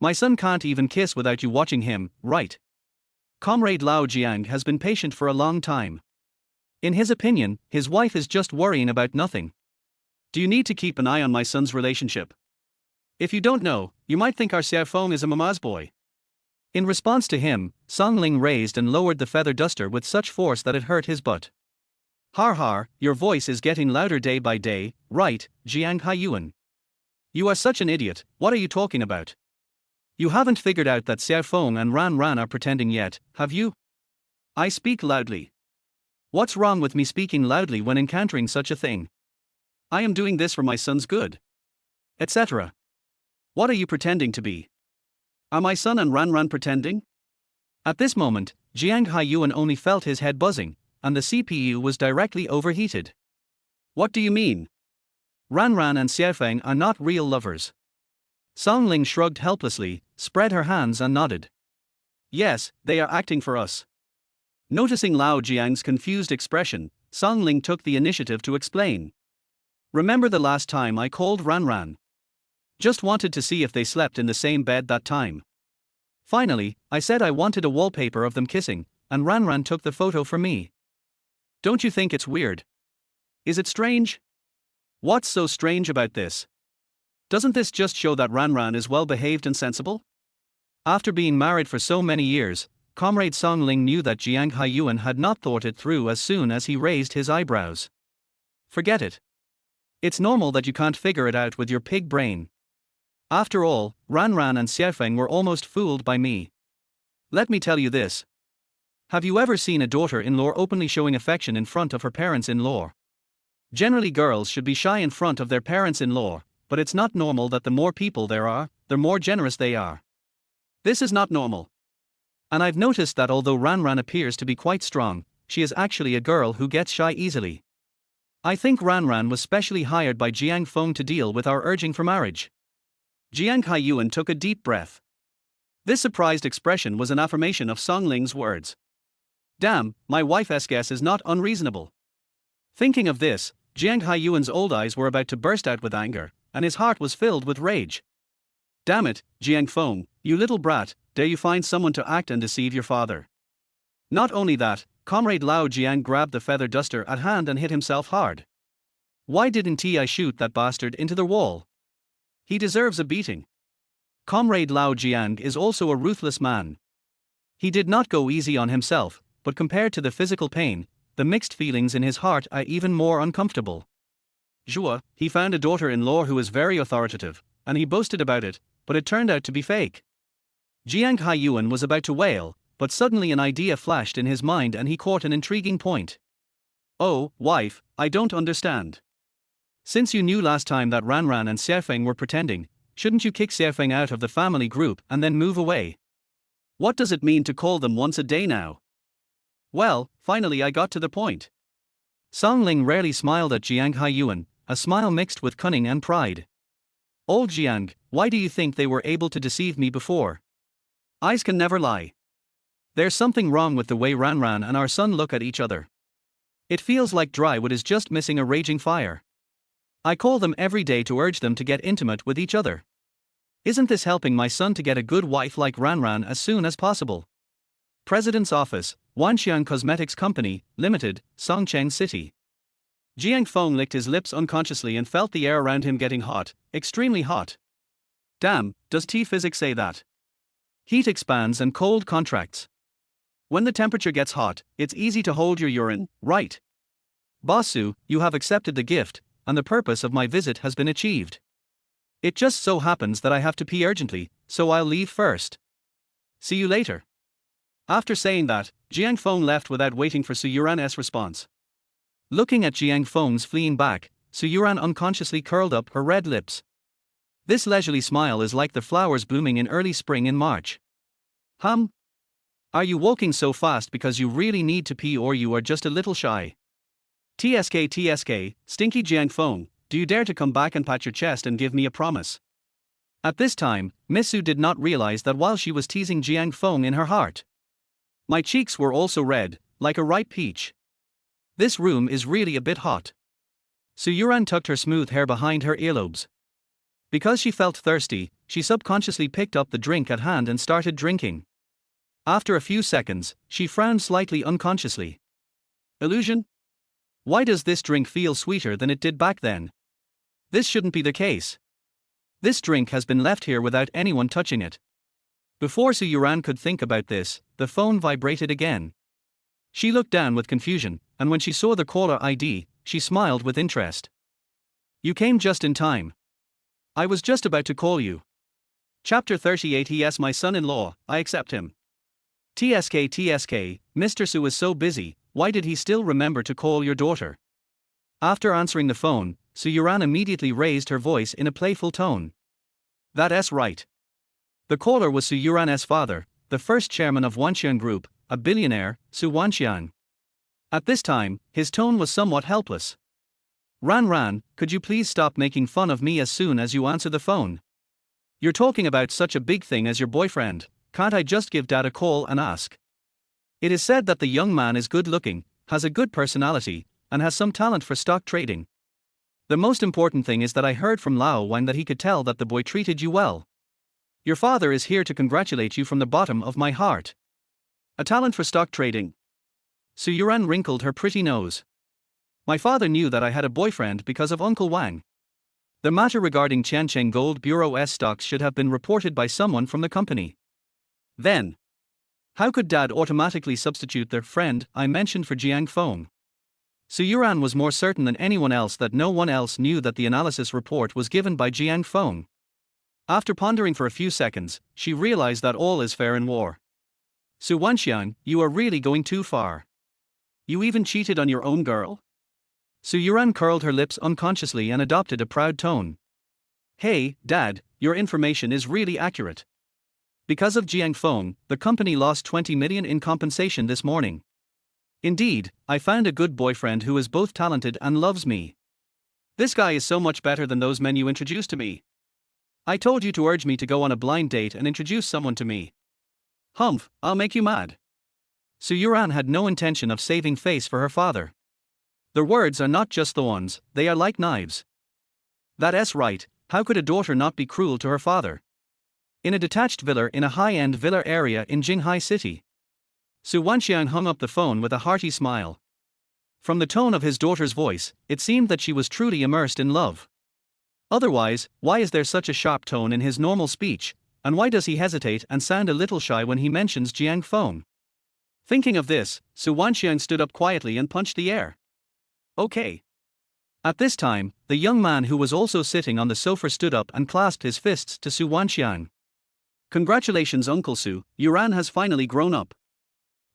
My son can't even kiss without you watching him, right? Comrade Lao Jiang has been patient for a long time. In his opinion, his wife is just worrying about nothing. Do you need to keep an eye on my son's relationship? If you don't know, you might think our Xiao Feng is a mama's boy. In response to him, Songling raised and lowered the feather duster with such force that it hurt his butt. Har har, your voice is getting louder day by day, right, Jiang Haiyuan? You are such an idiot, what are you talking about? You haven't figured out that Xiao Feng and Ran Ran are pretending yet, have you? I speak loudly. What's wrong with me speaking loudly when encountering such a thing? I am doing this for my son's good. Etc. What are you pretending to be? Are my son and Ran Ran pretending? At this moment, Jiang Haiyuan only felt his head buzzing, and the CPU was directly overheated. What do you mean? Ran Ran and Xiaofeng are not real lovers. Songling shrugged helplessly, spread her hands and nodded. Yes, they are acting for us. Noticing Lao Jiang's confused expression, Songling took the initiative to explain. Remember the last time I called Ran Ran? Just wanted to see if they slept in the same bed that time. Finally, I said I wanted a wallpaper of them kissing, and Ran Ran took the photo for me. Don't you think it's weird? Is it strange? What's so strange about this? Doesn't this just show that Ran Ran is well behaved and sensible? After being married for so many years, Comrade Songling knew that Jiang Haiyuan had not thought it through as soon as he raised his eyebrows. Forget it. It's normal that you can't figure it out with your pig brain. After all, Ran Ran and Xiaofeng were almost fooled by me. Let me tell you this. Have you ever seen a daughter-in-law openly showing affection in front of her parents-in-law? Generally girls should be shy in front of their parents-in-law, but it's not normal that the more people there are, the more generous they are. This is not normal. And I've noticed that although Ran Ran appears to be quite strong, she is actually a girl who gets shy easily. I think Ran Ran was specially hired by Jiang Feng to deal with our urging for marriage. Jiang Haiyuan took a deep breath. This surprised expression was an affirmation of Songling's words. Damn, my wife's guess is not unreasonable. Thinking of this, Jiang Haiyuan's old eyes were about to burst out with anger, and his heart was filled with rage. Damn it, Jiang Feng, you little brat, dare you find someone to act and deceive your father? Not only that, Comrade Lao Jiang grabbed the feather duster at hand and hit himself hard. Why didn't I shoot that bastard into the wall? He deserves a beating. Comrade Lao Jiang is also a ruthless man. He did not go easy on himself, but compared to the physical pain, the mixed feelings in his heart are even more uncomfortable. Zhua, he found a daughter-in-law who is very authoritative, and he boasted about it, but it turned out to be fake. Jiang Haiyuan was about to wail, but suddenly an idea flashed in his mind and he caught an intriguing point. Oh, wife, I don't understand. Since you knew last time that Ran Ran and Xiaofeng were pretending, shouldn't you kick Xiaofeng out of the family group and then move away? What does it mean to call them once a day now? Well, finally I got to the point. Songling rarely smiled at Jiang Haiyuan, a smile mixed with cunning and pride. Old Jiang, why do you think they were able to deceive me before? Eyes can never lie. There's something wrong with the way Ran Ran and our son look at each other. It feels like dry wood is just missing a raging fire. I call them every day to urge them to get intimate with each other. Isn't this helping my son to get a good wife like Ran Ran as soon as possible? President's Office, Wanxiang Cosmetics Company, Limited, Songcheng City. Jiang Feng licked his lips unconsciously and felt the air around him getting hot, extremely hot. Damn, does T-physics say that? Heat expands and cold contracts. When the temperature gets hot, it's easy to hold your urine, right? Bossu, you have accepted the gift, and the purpose of my visit has been achieved. It just so happens that I have to pee urgently, so I'll leave first. See you later. After saying that, Jiang Feng left without waiting for Su Youran's response. Looking at Jiang Feng's fleeing back, Su Youran unconsciously curled up her red lips. This leisurely smile is like the flowers blooming in early spring in March. Are you walking so fast because you really need to pee or you are just a little shy? TSK, Stinky Jiang Feng, do you dare to come back and pat your chest and give me a promise? At this time, Miss Su did not realize that while she was teasing Jiang Feng in her heart. My cheeks were also red, like a ripe peach. This room is really a bit hot. Su Youran tucked her smooth hair behind her earlobes. Because she felt thirsty, she subconsciously picked up the drink at hand and started drinking. After a few seconds, she frowned slightly unconsciously. Illusion? Why does this drink feel sweeter than it did back then? This shouldn't be the case. This drink has been left here without anyone touching it. Before Su Youran could think about this, the phone vibrated again. She looked down with confusion, and when she saw the caller ID, she smiled with interest. You came just in time. I was just about to call you. Chapter 38. Yes, my son-in-law, I accept him. TSK, Mr. Su is so busy, why did he still remember to call your daughter? After answering the phone, Su Youran immediately raised her voice in a playful tone. That's right. The caller was Su Youran's father, the first chairman of Wanxian Group, a billionaire, Su Wanxian. At this time, his tone was somewhat helpless. Ran, could you please stop making fun of me as soon as you answer the phone? You're talking about such a big thing as your boyfriend, can't I just give Dad a call and ask? It is said that the young man is good looking, has a good personality, and has some talent for stock trading. The most important thing is that I heard from Lao Wang that he could tell that the boy treated you well. Your father is here to congratulate you from the bottom of my heart. A talent for stock trading. Su Youran wrinkled her pretty nose. My father knew that I had a boyfriend because of Uncle Wang. The matter regarding Tiancheng Gold Bureau's stocks should have been reported by someone from the company. Then, how could Dad automatically substitute the friend I mentioned for Jiang Feng? Su Youran was more certain than anyone else that no one else knew that the analysis report was given by Jiang Feng. After pondering for a few seconds, she realized that all is fair in war. Su Wanxian, you are really going too far. You even cheated on your own girl? Su Youran curled her lips unconsciously and adopted a proud tone. Hey, Dad, your information is really accurate. Because of Jiang Feng, the company lost 20 million in compensation this morning. Indeed, I found a good boyfriend who is both talented and loves me. This guy is so much better than those men you introduced to me. I told you to urge me to go on a blind date and introduce someone to me. Humph, I'll make you mad. Su Youran had no intention of saving face for her father. Their words are not just thorns, they are like knives. That's right, how could a daughter not be cruel to her father? In a detached villa in a high-end villa area in Jinghai City. Su Wanxian hung up the phone with a hearty smile. From the tone of his daughter's voice, it seemed that she was truly immersed in love. Otherwise, why is there such a sharp tone in his normal speech, and why does he hesitate and sound a little shy when he mentions Jiang Feng? Thinking of this, Su Wanxian stood up quietly and punched the air. Okay. At this time, the young man who was also sitting on the sofa stood up and clasped his fists to Su Wanxian. Congratulations, Uncle Su, Youran has finally grown up.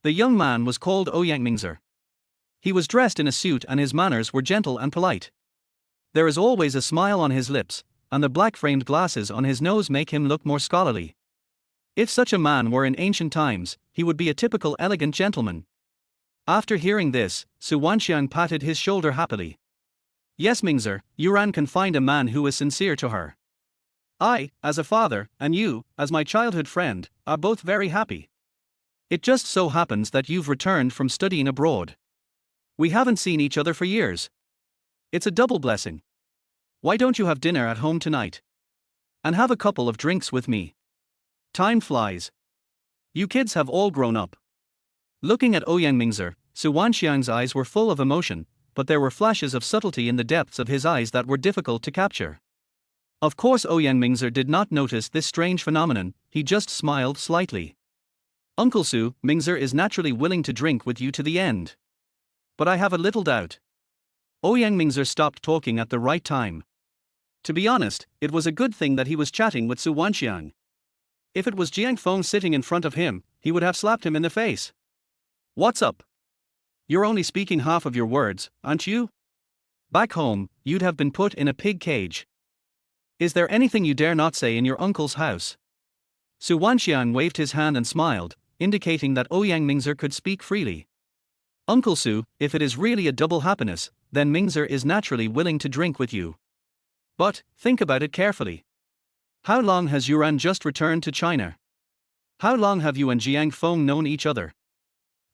The young man was called Ouyang Mingzer. He was dressed in a suit and his manners were gentle and polite. There is always a smile on his lips, and the black-framed glasses on his nose make him look more scholarly. If such a man were in ancient times, he would be a typical elegant gentleman. After hearing this, Su Wanxian patted his shoulder happily. Yes, Mingzer, Youran can find a man who is sincere to her. I, as a father, and you, as my childhood friend, are both very happy. It just so happens that you've returned from studying abroad. We haven't seen each other for years. It's a double blessing. Why don't you have dinner at home tonight? And have a couple of drinks with me. Time flies. You kids have all grown up. Looking at Ouyang Mingzer, Su Wanxian's eyes were full of emotion, but there were flashes of subtlety in the depths of his eyes that were difficult to capture. Of course Ouyang Mingzer did not notice this strange phenomenon, he just smiled slightly. Uncle Su, Mingzer is naturally willing to drink with you to the end. But I have a little doubt. Ouyang Mingzer stopped talking at the right time. To be honest, it was a good thing that he was chatting with Su Wanxian. If it was Jiang Feng sitting in front of him, he would have slapped him in the face. What's up? You're only speaking half of your words, aren't you? Back home, you'd have been put in a pig cage. Is there anything you dare not say in your uncle's house? Su Wanxian waved his hand and smiled, indicating that Ouyang Mingzer could speak freely. Uncle Su, if it is really a double happiness, then Mingzer is naturally willing to drink with you. But, think about it carefully. How long has Yuran just returned to China? How long have you and Jiang Feng known each other?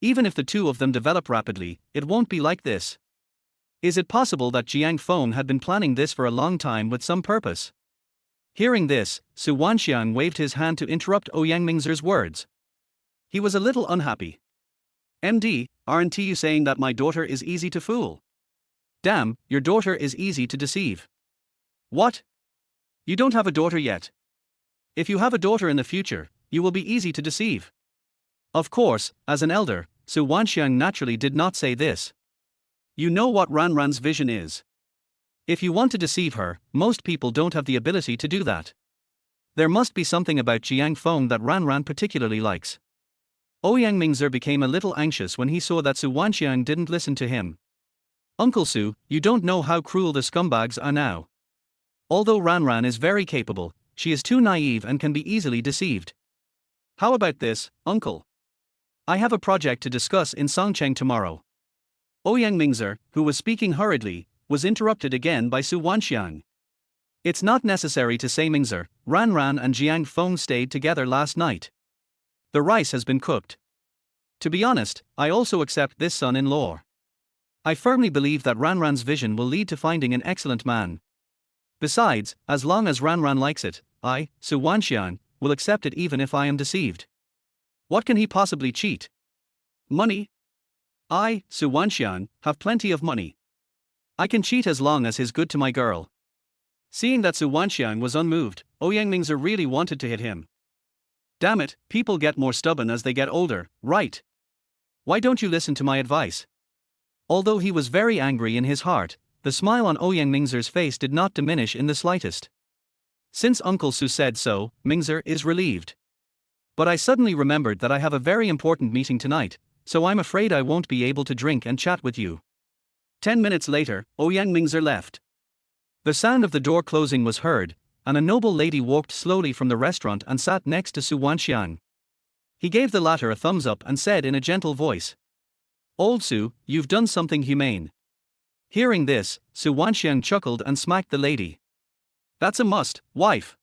Even if the two of them develop rapidly, it won't be like this. Is it possible that Jiang Feng had been planning this for a long time with some purpose? Hearing this, Su Wanxiang waved his hand to interrupt Ouyang Mingzer's words. He was a little unhappy. MD, aren't you saying that my daughter is easy to fool? Damn, your daughter is easy to deceive. What? You don't have a daughter yet. If you have a daughter in the future, you will be easy to deceive. Of course, as an elder, Su Wanxiang naturally did not say this. You know what Ranran's vision is. If you want to deceive her, most people don't have the ability to do that. There must be something about Jiang Feng that Ranran particularly likes. Ouyang Mingzer became a little anxious when he saw that Su Wanxiang didn't listen to him. Uncle Su, you don't know how cruel the scumbags are now. Although Ranran is very capable, she is too naive and can be easily deceived. How about this, uncle? I have a project to discuss in Songcheng tomorrow. Ouyang Mingzer, who was speaking hurriedly, was interrupted again by Su Wanxiang. It's not necessary to say Mingzer, Ranran and Jiang Feng stayed together last night. The rice has been cooked. To be honest, I also accept this son-in-law. I firmly believe that Ranran's vision will lead to finding an excellent man. Besides, as long as Ranran likes it, I, Su Wanxiang, will accept it even if I am deceived. What can he possibly cheat? Money? I, Su Wanxiang, have plenty of money. I can cheat as long as he's good to my girl. Seeing that Su Wanxiang was unmoved, Ouyang Mingzer really wanted to hit him. Damn it, people get more stubborn as they get older, right? Why don't you listen to my advice? Although he was very angry in his heart, the smile on Ouyang Mingzer's face did not diminish in the slightest. Since Uncle Su said so, Mingzer is relieved. But I suddenly remembered that I have a very important meeting tonight, so I'm afraid I won't be able to drink and chat with you. 10 minutes later, Ouyang Mingzer left. The sound of the door closing was heard, and a noble lady walked slowly from the restaurant and sat next to Su Wanxiang. He gave the latter a thumbs up and said in a gentle voice, Old Su, you've done something humane. Hearing this, Su Wanxiang chuckled and smacked the lady. That's a must, wife.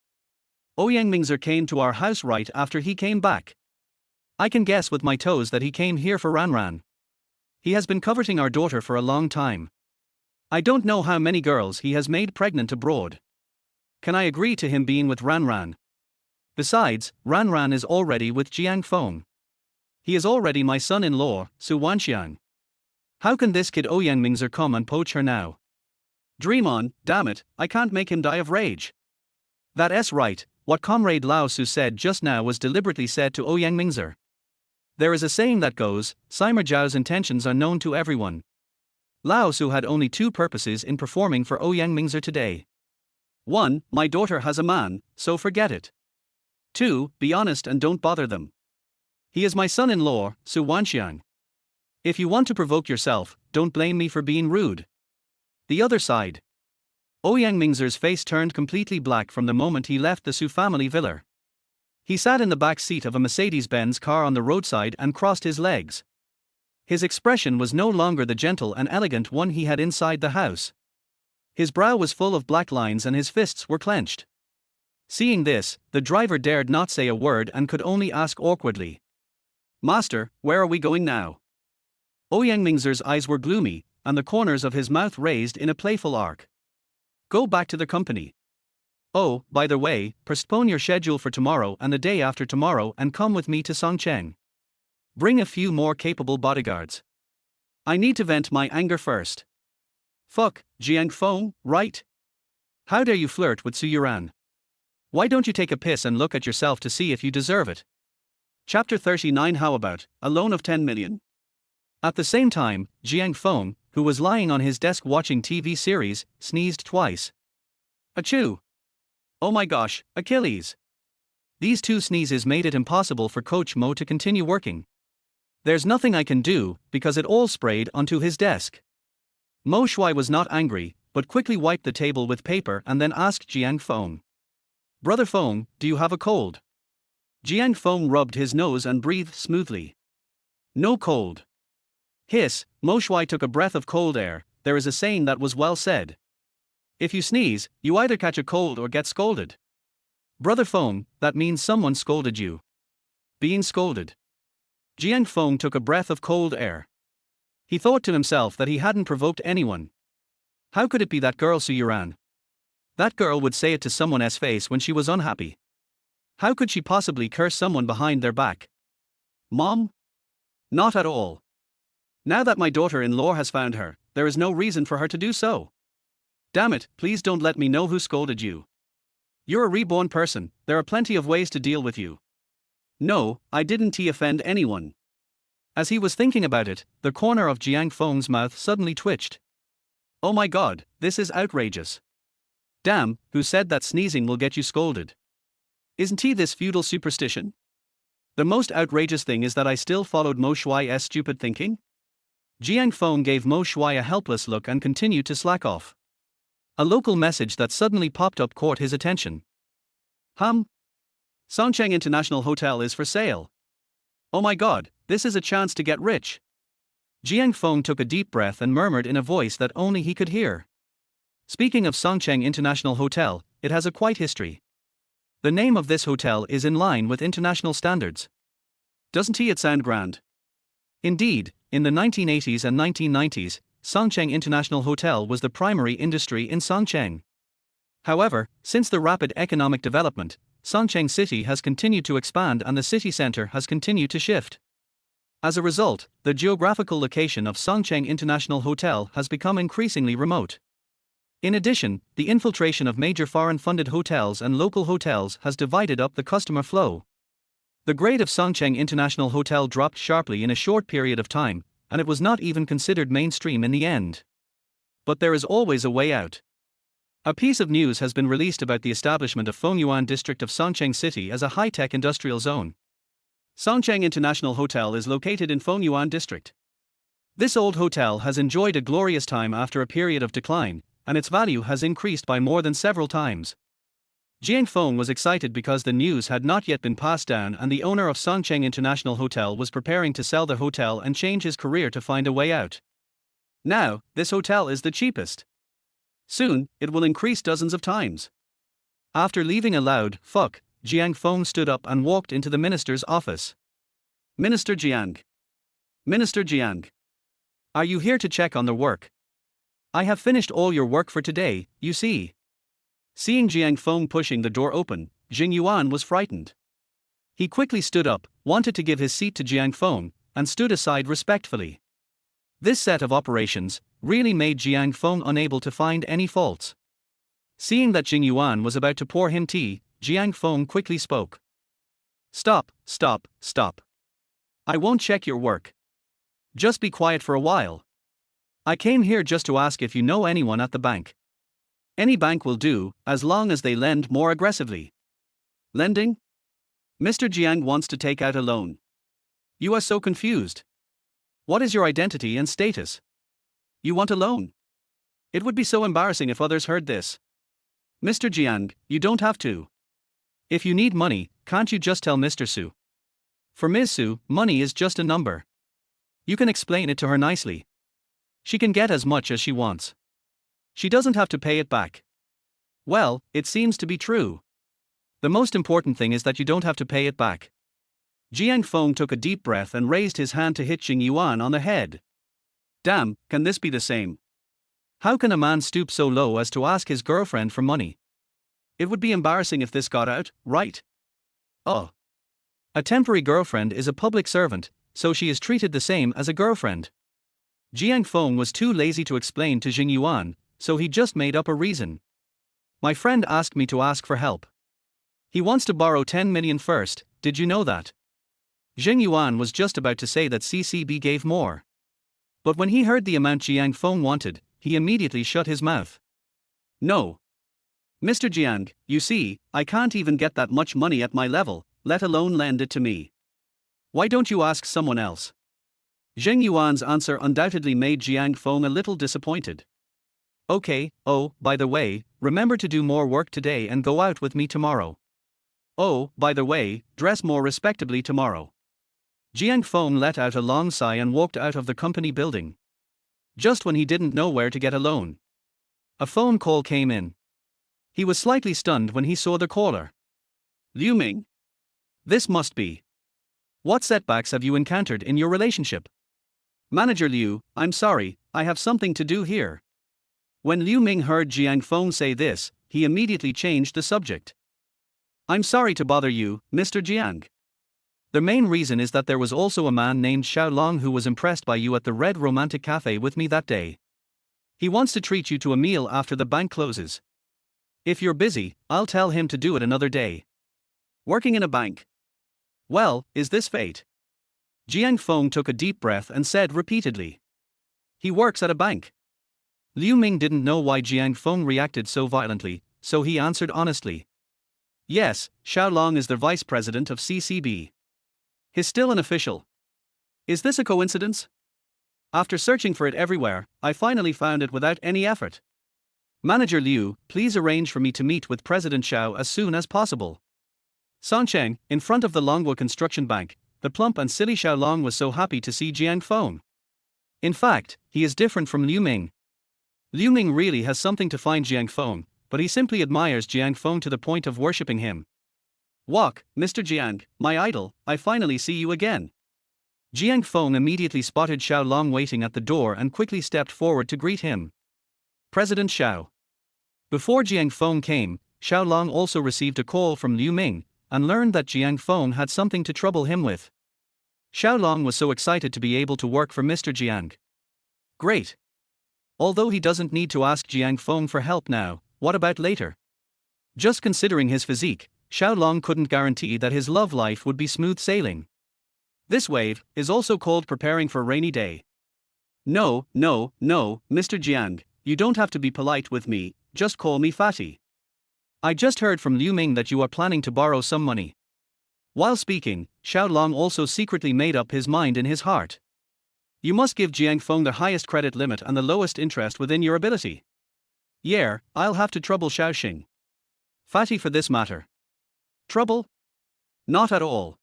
Ouyang Mingzer came to our house right after he came back. I can guess with my toes that he came here for Ranran. He has been coveting our daughter for a long time. I don't know how many girls he has made pregnant abroad. Can I agree to him being with Ranran? Besides, Ranran is already with Jiang Feng. He is already my son-in-law, Su Wanxiang. How can this kid Ouyang Mingzer come and poach her now? Dream on, damn it, I can't make him die of rage. That's right, what Comrade Lao Su said just now was deliberately said to Ouyang Mingzer. There is a saying that goes, Sima Zhao's intentions are known to everyone. Lao Su had only two purposes in performing for Ouyang Mingzer today. 1. My daughter has a man, so forget it. 2. Be honest and don't bother them. He is my son-in-law, Su Wanxiang. If you want to provoke yourself, don't blame me for being rude. The other side. Ouyang Mingzer's face turned completely black from the moment he left the Su family villa. He sat in the back seat of a Mercedes-Benz car on the roadside and crossed his legs. His expression was no longer the gentle and elegant one he had inside the house. His brow was full of black lines and his fists were clenched. Seeing this, the driver dared not say a word and could only ask awkwardly. Master, where are we going now? Ouyang Mingzer's eyes were gloomy, and the corners of his mouth raised in a playful arc. Go back to the company. Oh, by the way, postpone your schedule for tomorrow and the day after tomorrow and come with me to Songcheng. Bring a few more capable bodyguards. I need to vent my anger first. Fuck, Jiang Feng, right? How dare you flirt with Su Youran? Why don't you take a piss and look at yourself to see if you deserve it? Chapter 39. How about a loan of 10 million? At the same time, Jiang Feng, who was lying on his desk watching TV series, sneezed twice. Achoo! Oh my gosh, Achilles! These two sneezes made it impossible for Coach Mo to continue working. There's nothing I can do, because it all sprayed onto his desk. Mo Shui was not angry, but quickly wiped the table with paper and then asked Jiang Feng. Brother Feng, do you have a cold? Jiang Feng rubbed his nose and breathed smoothly. No cold. Hiss, Mo Shui took a breath of cold air. There is a saying that was well said. If you sneeze, you either catch a cold or get scolded. Brother Feng, that means someone scolded you. Being scolded. Jiang Feng took a breath of cold air. He thought to himself that he hadn't provoked anyone. How could it be that girl Su Youran? That girl would say it to someone else's face when she was unhappy. How could she possibly curse someone behind their back? Mom? Not at all. Now that my daughter-in-law has found her, there is no reason for her to do so. Damn it, please don't let me know who scolded you. You're a reborn person, there are plenty of ways to deal with you. No, I didn't offend anyone. As he was thinking about it, the corner of Jiang Feng's mouth suddenly twitched. Oh my god, this is outrageous. Damn, who said that sneezing will get you scolded? Isn't he this feudal superstition? The most outrageous thing is that I still followed Mo Shui's stupid thinking? Jiang Feng gave Mo Shui a helpless look and continued to slack off. A local message that suddenly popped up caught his attention. Songcheng International Hotel is for sale. Oh my god, this is a chance to get rich. Jiang Feng took a deep breath and murmured in a voice that only he could hear. Speaking of Songcheng International Hotel, it has a quite history. The name of this hotel is in line with international standards. Doesn't it sound grand? Indeed, in the 1980s and 1990s, Songcheng International Hotel was the primary industry in Songcheng. However, since the rapid economic development, Songcheng City has continued to expand and the city center has continued to shift. As a result, the geographical location of Songcheng International Hotel has become increasingly remote. In addition, the infiltration of major foreign-funded hotels and local hotels has divided up the customer flow. The grade of Songcheng International Hotel dropped sharply in a short period of time, and it was not even considered mainstream in the end. But there is always a way out. A piece of news has been released about the establishment of Fengyuan district of Songcheng City as a high-tech industrial zone. Songcheng International Hotel is located in Fengyuan district. This old hotel has enjoyed a glorious time after a period of decline, and its value has increased by more than several times. Jiang Feng was excited because the news had not yet been passed down and the owner of Songcheng International Hotel was preparing to sell the hotel and change his career to find a way out. Now, this hotel is the cheapest. Soon, it will increase dozens of times. After leaving a loud fuck, Jiang Feng stood up and walked into the minister's office. Minister Jiang. Minister Jiang. Are you here to check on the work? I have finished all your work for today, you see. Seeing Jiang Feng pushing the door open, Jing Yuan was frightened. He quickly stood up, wanted to give his seat to Jiang Feng, and stood aside respectfully. This set of operations really made Jiang Feng unable to find any faults. Seeing that Jing Yuan was about to pour him tea, Jiang Feng quickly spoke. Stop. I won't check your work. Just be quiet for a while. I came here just to ask if you know anyone at the bank. Any bank will do, as long as they lend more aggressively. Lending? Mr. Jiang wants to take out a loan. You are so confused. What is your identity and status? You want a loan? It would be so embarrassing if others heard this. Mr. Jiang, you don't have to. If you need money, can't you just tell Mr. Su? For Ms. Su, money is just a number. You can explain it to her nicely. She can get as much as she wants. She doesn't have to pay it back. Well, it seems to be true. The most important thing is that you don't have to pay it back. Jiang Feng took a deep breath and raised his hand to hit Jing Yuan on the head. Damn, can this be the same? How can a man stoop so low as to ask his girlfriend for money? It would be embarrassing if this got out, right? Oh. A temporary girlfriend is a public servant, so she is treated the same as a girlfriend. Jiang Feng was too lazy to explain to Jing Yuan, so he just made up a reason. My friend asked me to ask for help. He wants to borrow 10 million first, did you know that? Jing Yuan was just about to say that CCB gave more. But when he heard the amount Jiang Feng wanted, he immediately shut his mouth. No. Mr. Jiang, you see, I can't even get that much money at my level, let alone lend it to me. Why don't you ask someone else? Jing Yuan's answer undoubtedly made Jiang Feng a little disappointed. Okay, oh, by the way, remember to do more work today and go out with me tomorrow. Oh, by the way, dress more respectably tomorrow. Jiang Feng let out a long sigh and walked out of the company building. Just when he didn't know where to get a loan. A phone call came in. He was slightly stunned when he saw the caller. Liu Ming? This must be. What setbacks have you encountered in your relationship? Manager Liu, I'm sorry, I have something to do here. When Liu Ming heard Jiang Feng say this, he immediately changed the subject. I'm sorry to bother you, Mr. Jiang. The main reason is that there was also a man named Xiao Long who was impressed by you at the Red Romantic Cafe with me that day. He wants to treat you to a meal after the bank closes. If you're busy, I'll tell him to do it another day. Working in a bank. Well, is this fate? Jiang Feng took a deep breath and said repeatedly. He works at a bank. Liu Ming didn't know why Jiang Feng reacted so violently, so he answered honestly. Yes, Xiao Long is the vice president of CCB. He's still an official. Is this a coincidence? After searching for it everywhere, I finally found it without any effort. Manager Liu, please arrange for me to meet with President Xiao as soon as possible. Sancheng, in front of the Longwo Construction Bank, the plump and silly Xiao Long was so happy to see Jiang Feng. In fact, he is different from Liu Ming. Liu Ming really has something to find Jiang Feng, but he simply admires Jiang Feng to the point of worshipping him. Walk, Mr. Jiang, my idol, I finally see you again. Jiang Feng immediately spotted Xiao Long waiting at the door and quickly stepped forward to greet him. President Xiao. Before Jiang Feng came, Xiao Long also received a call from Liu Ming, and learned that Jiang Feng had something to trouble him with. Xiao Long was so excited to be able to work for Mr. Jiang. Great. Although he doesn't need to ask Jiang Feng for help now, what about later? Just considering his physique, Xiao Long couldn't guarantee that his love life would be smooth sailing. This wave is also called preparing for rainy day. No, Mr. Jiang, you don't have to be polite with me, just call me Fatty. I just heard from Liu Ming that you are planning to borrow some money. While speaking, Xiao Long also secretly made up his mind in his heart. You must give Jiang Feng the highest credit limit and the lowest interest within your ability. Yeah, I'll have to trouble Xiaoxing. Fatty for this matter. Trouble? Not at all.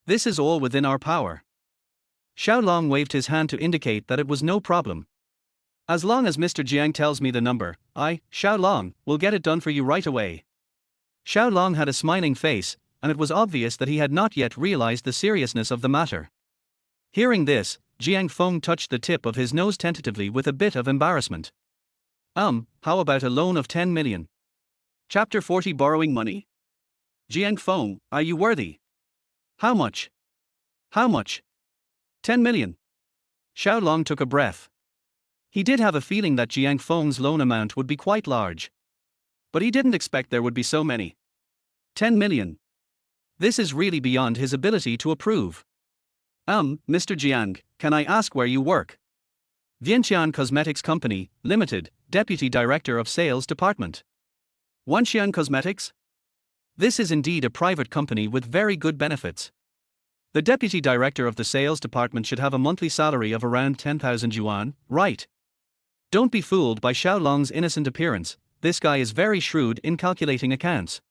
This is all within our power. Xiao Long waved his hand to indicate that it was no problem. As long as Mr. Jiang tells me the number, I, Xiao Long, will get it done for you right away. Xiao Long had a smiling face, and it was obvious that he had not yet realized the seriousness of the matter. Hearing this, Jiang Feng touched the tip of his nose tentatively with a bit of embarrassment. How about a loan of 10 million? Chapter 40 Borrowing Money? Jiang Feng, are you worthy? How much? How much? 10 million. Xiao Long took a breath. He did have a feeling that Jiang Feng's loan amount would be quite large. But he didn't expect there would be so many. 10 million. This is really beyond his ability to approve. Mr. Jiang, can I ask where you work? Vientiane Cosmetics Company, Limited, Deputy Director of Sales Department. Wanxian Cosmetics? This is indeed a private company with very good benefits. The Deputy Director of the Sales Department should have a monthly salary of around 10,000 yuan, right? Don't be fooled by Xiao Long's innocent appearance, this guy is very shrewd in calculating accounts.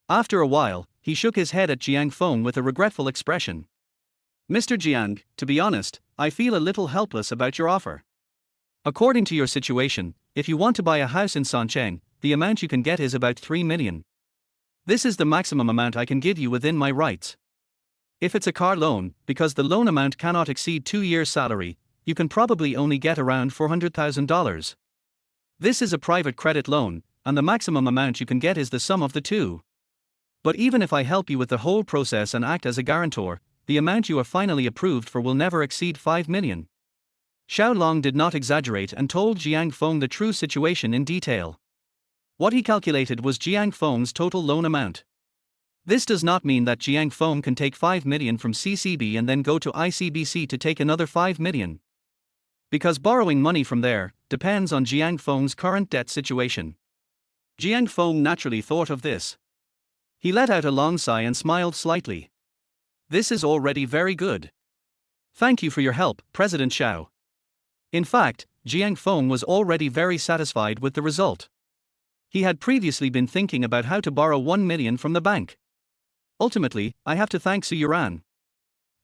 After a while, he shook his head at Jiang Feng with a regretful expression. Mr. Jiang, to be honest, I feel a little helpless about your offer. According to your situation, if you want to buy a house in Sancheng, the amount you can get is about 3 million. This is the maximum amount I can give you within my rights. If it's a car loan, because the loan amount cannot exceed 2 years' salary, you can probably only get around $400,000. This is a private credit loan, and the maximum amount you can get is the sum of the two. But even if I help you with the whole process and act as a guarantor, the amount you are finally approved for will never exceed 5 million. Xiao Long did not exaggerate and told Jiang Feng the true situation in detail. What he calculated was Jiang Feng's total loan amount. This does not mean that Jiang Feng can take 5 million from CCB and then go to ICBC to take another 5 million. Because borrowing money from there depends on Jiang Feng's current debt situation. Jiang Feng naturally thought of this. He let out a long sigh and smiled slightly. This is already very good. Thank you for your help, President Xiao. In fact, Jiang Feng was already very satisfied with the result. He had previously been thinking about how to borrow 1 million from the bank. Ultimately, I have to thank Su Youran.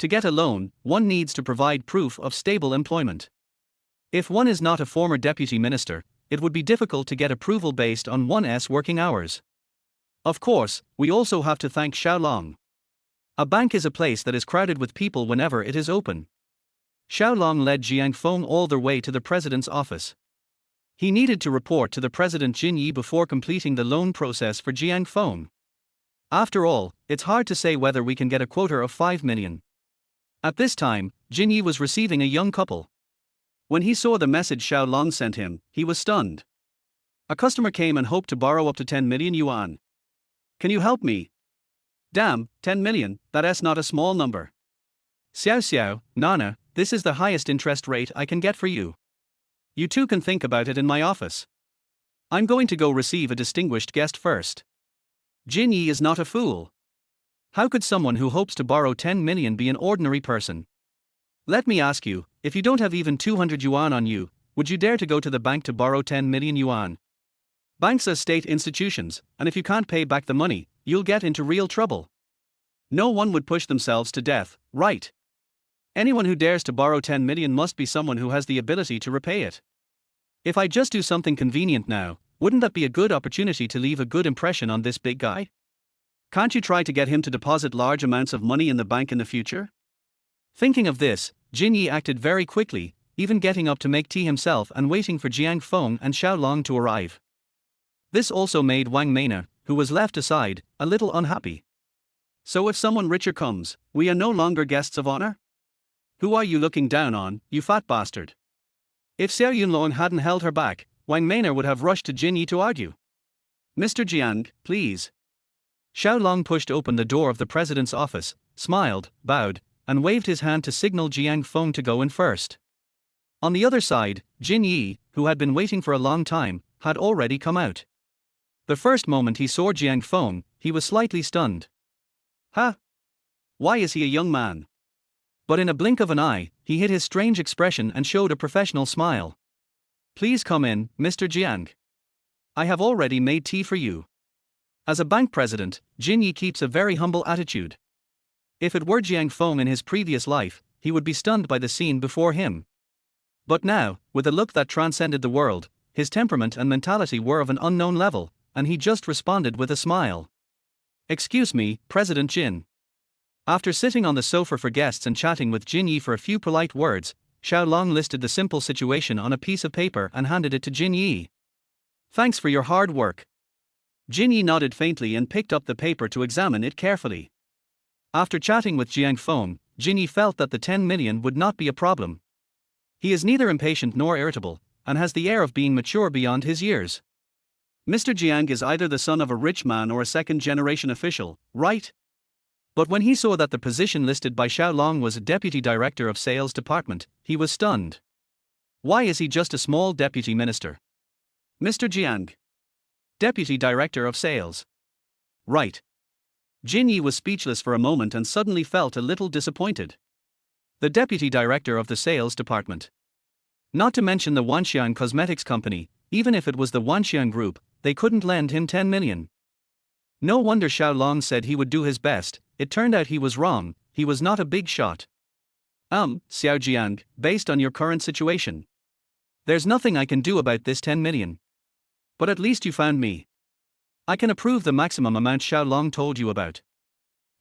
To get a loan, one needs to provide proof of stable employment. If one is not a former deputy minister, it would be difficult to get approval based on one's working hours. Of course, we also have to thank Xiaolong. A bank is a place that is crowded with people whenever it is open. Xiaolong led Jiang Feng all the way to the president's office. He needed to report to the president Jin Yi before completing the loan process for Jiang Feng. After all, it's hard to say whether we can get a quota of 5 million. At this time, Jin Yi was receiving a young couple. When he saw the message Xiaolong sent him, he was stunned. A customer came and hoped to borrow up to 10 million yuan. Can you help me? Damn, 10 million, that's not a small number. Xiao Xiao, Nana, this is the highest interest rate I can get for you. You two can think about it in my office. I'm going to go receive a distinguished guest first. Jin Yi is not a fool. How could someone who hopes to borrow 10 million be an ordinary person? Let me ask you, if you don't have even 200 yuan on you, would you dare to go to the bank to borrow 10 million yuan? Banks are state institutions, and if you can't pay back the money, you'll get into real trouble. No one would push themselves to death, right? Anyone who dares to borrow 10 million must be someone who has the ability to repay it. If I just do something convenient now, wouldn't that be a good opportunity to leave a good impression on this big guy? Can't you try to get him to deposit large amounts of money in the bank in the future? Thinking of this, Jin Yi acted very quickly, even getting up to make tea himself and waiting for Jiang Feng and Xiaolong to arrive. This also made Wang Meina, who was left aside, a little unhappy. So if someone richer comes, we are no longer guests of honor? Who are you looking down on, you fat bastard? If Xiao Yunlong hadn't held her back, Wang Meina would have rushed to Jin Yi to argue. Mr. Jiang, please. Xiaolong pushed open the door of the president's office, smiled, bowed, and waved his hand to signal Jiang Feng to go in first. On the other side, Jin Yi, who had been waiting for a long time, had already come out. The first moment he saw Jiang Feng, he was slightly stunned. Huh? Why is he a young man? But in a blink of an eye, he hid his strange expression and showed a professional smile. Please come in, Mr. Jiang. I have already made tea for you. As a bank president, Jin Yi keeps a very humble attitude. If it were Jiang Feng in his previous life, he would be stunned by the scene before him. But now, with a look that transcended the world, his temperament and mentality were of an unknown level, and he just responded with a smile. Excuse me, President Jin. After sitting on the sofa for guests and chatting with Jin Yi for a few polite words, Xiaolong listed the simple situation on a piece of paper and handed it to Jin Yi. Thanks for your hard work. Jin Yi nodded faintly and picked up the paper to examine it carefully. After chatting with Jiang Feng, Jin Yi felt that the 10 million would not be a problem. He is neither impatient nor irritable, and has the air of being mature beyond his years. Mr. Jiang is either the son of a rich man or a second-generation official, right? But when he saw that the position listed by Xiaolong was Deputy Director of Sales Department, he was stunned. Why is he just a small deputy minister? Mr. Jiang. Deputy Director of Sales. Right. Jin Yi was speechless for a moment and suddenly felt a little disappointed. The Deputy Director of the Sales Department. Not to mention the Wanxian Cosmetics Company, even if it was the Wanxian Group, they couldn't lend him 10 million. No wonder Xiaolong said he would do his best. It turned out he was wrong, he was not a big shot. Xiao Jiang, based on your current situation, there's nothing I can do about this 10 million. But at least you found me. I can approve the maximum amount Xiaolong told you about.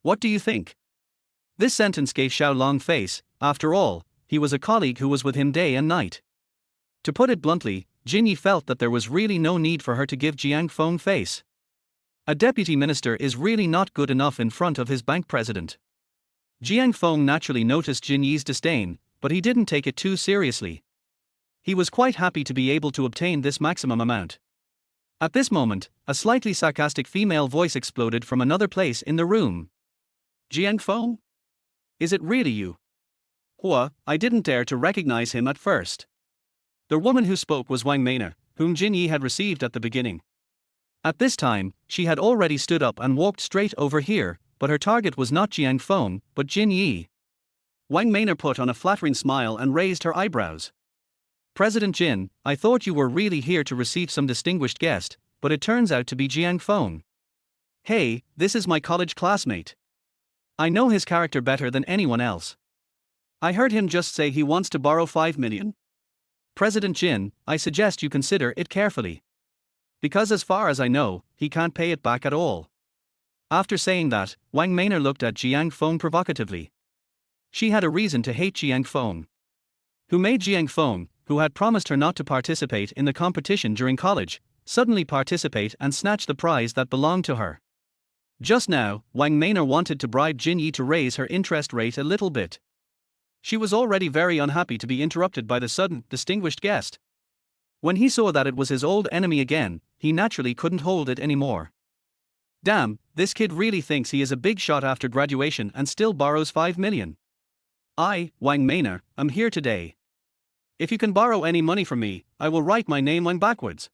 What do you think? This sentence gave Xiaolong face. After all, he was a colleague who was with him day and night. To put it bluntly, Jin Yi felt that there was really no need for her to give Jiang Feng face. A deputy minister is really not good enough in front of his bank president. Jiang Feng naturally noticed Jin Yi's disdain, but he didn't take it too seriously. He was quite happy to be able to obtain this maximum amount. At this moment, a slightly sarcastic female voice exploded from another place in the room. Jiang Feng? Is it really you? I didn't dare to recognize him at first. The woman who spoke was Wang Meina, whom Jin Yi had received at the beginning. At this time, she had already stood up and walked straight over here, but her target was not Jiang Feng, but Jin Yi. Wang Meina put on a flattering smile and raised her eyebrows. President Jin, I thought you were really here to receive some distinguished guest, but it turns out to be Jiang Feng. Hey, this is my college classmate. I know his character better than anyone else. I heard him just say he wants to borrow 5 million. President Jin, I suggest you consider it carefully. Because as far as I know, he can't pay it back at all. After saying that, Wang Meiner looked at Jiang Feng provocatively. She had a reason to hate Jiang Feng. Who made Jiang Feng, who had promised her not to participate in the competition during college, suddenly participate and snatch the prize that belonged to her. Just now, Wang Meiner wanted to bribe Jin Yi to raise her interest rate a little bit. She was already very unhappy to be interrupted by the sudden, distinguished guest. When he saw that it was his old enemy again, he naturally couldn't hold it anymore. Damn, this kid really thinks he is a big shot after graduation and still borrows 5 million. I, Wang Meiner, am here today. If you can borrow any money from me, I will write my name on backwards.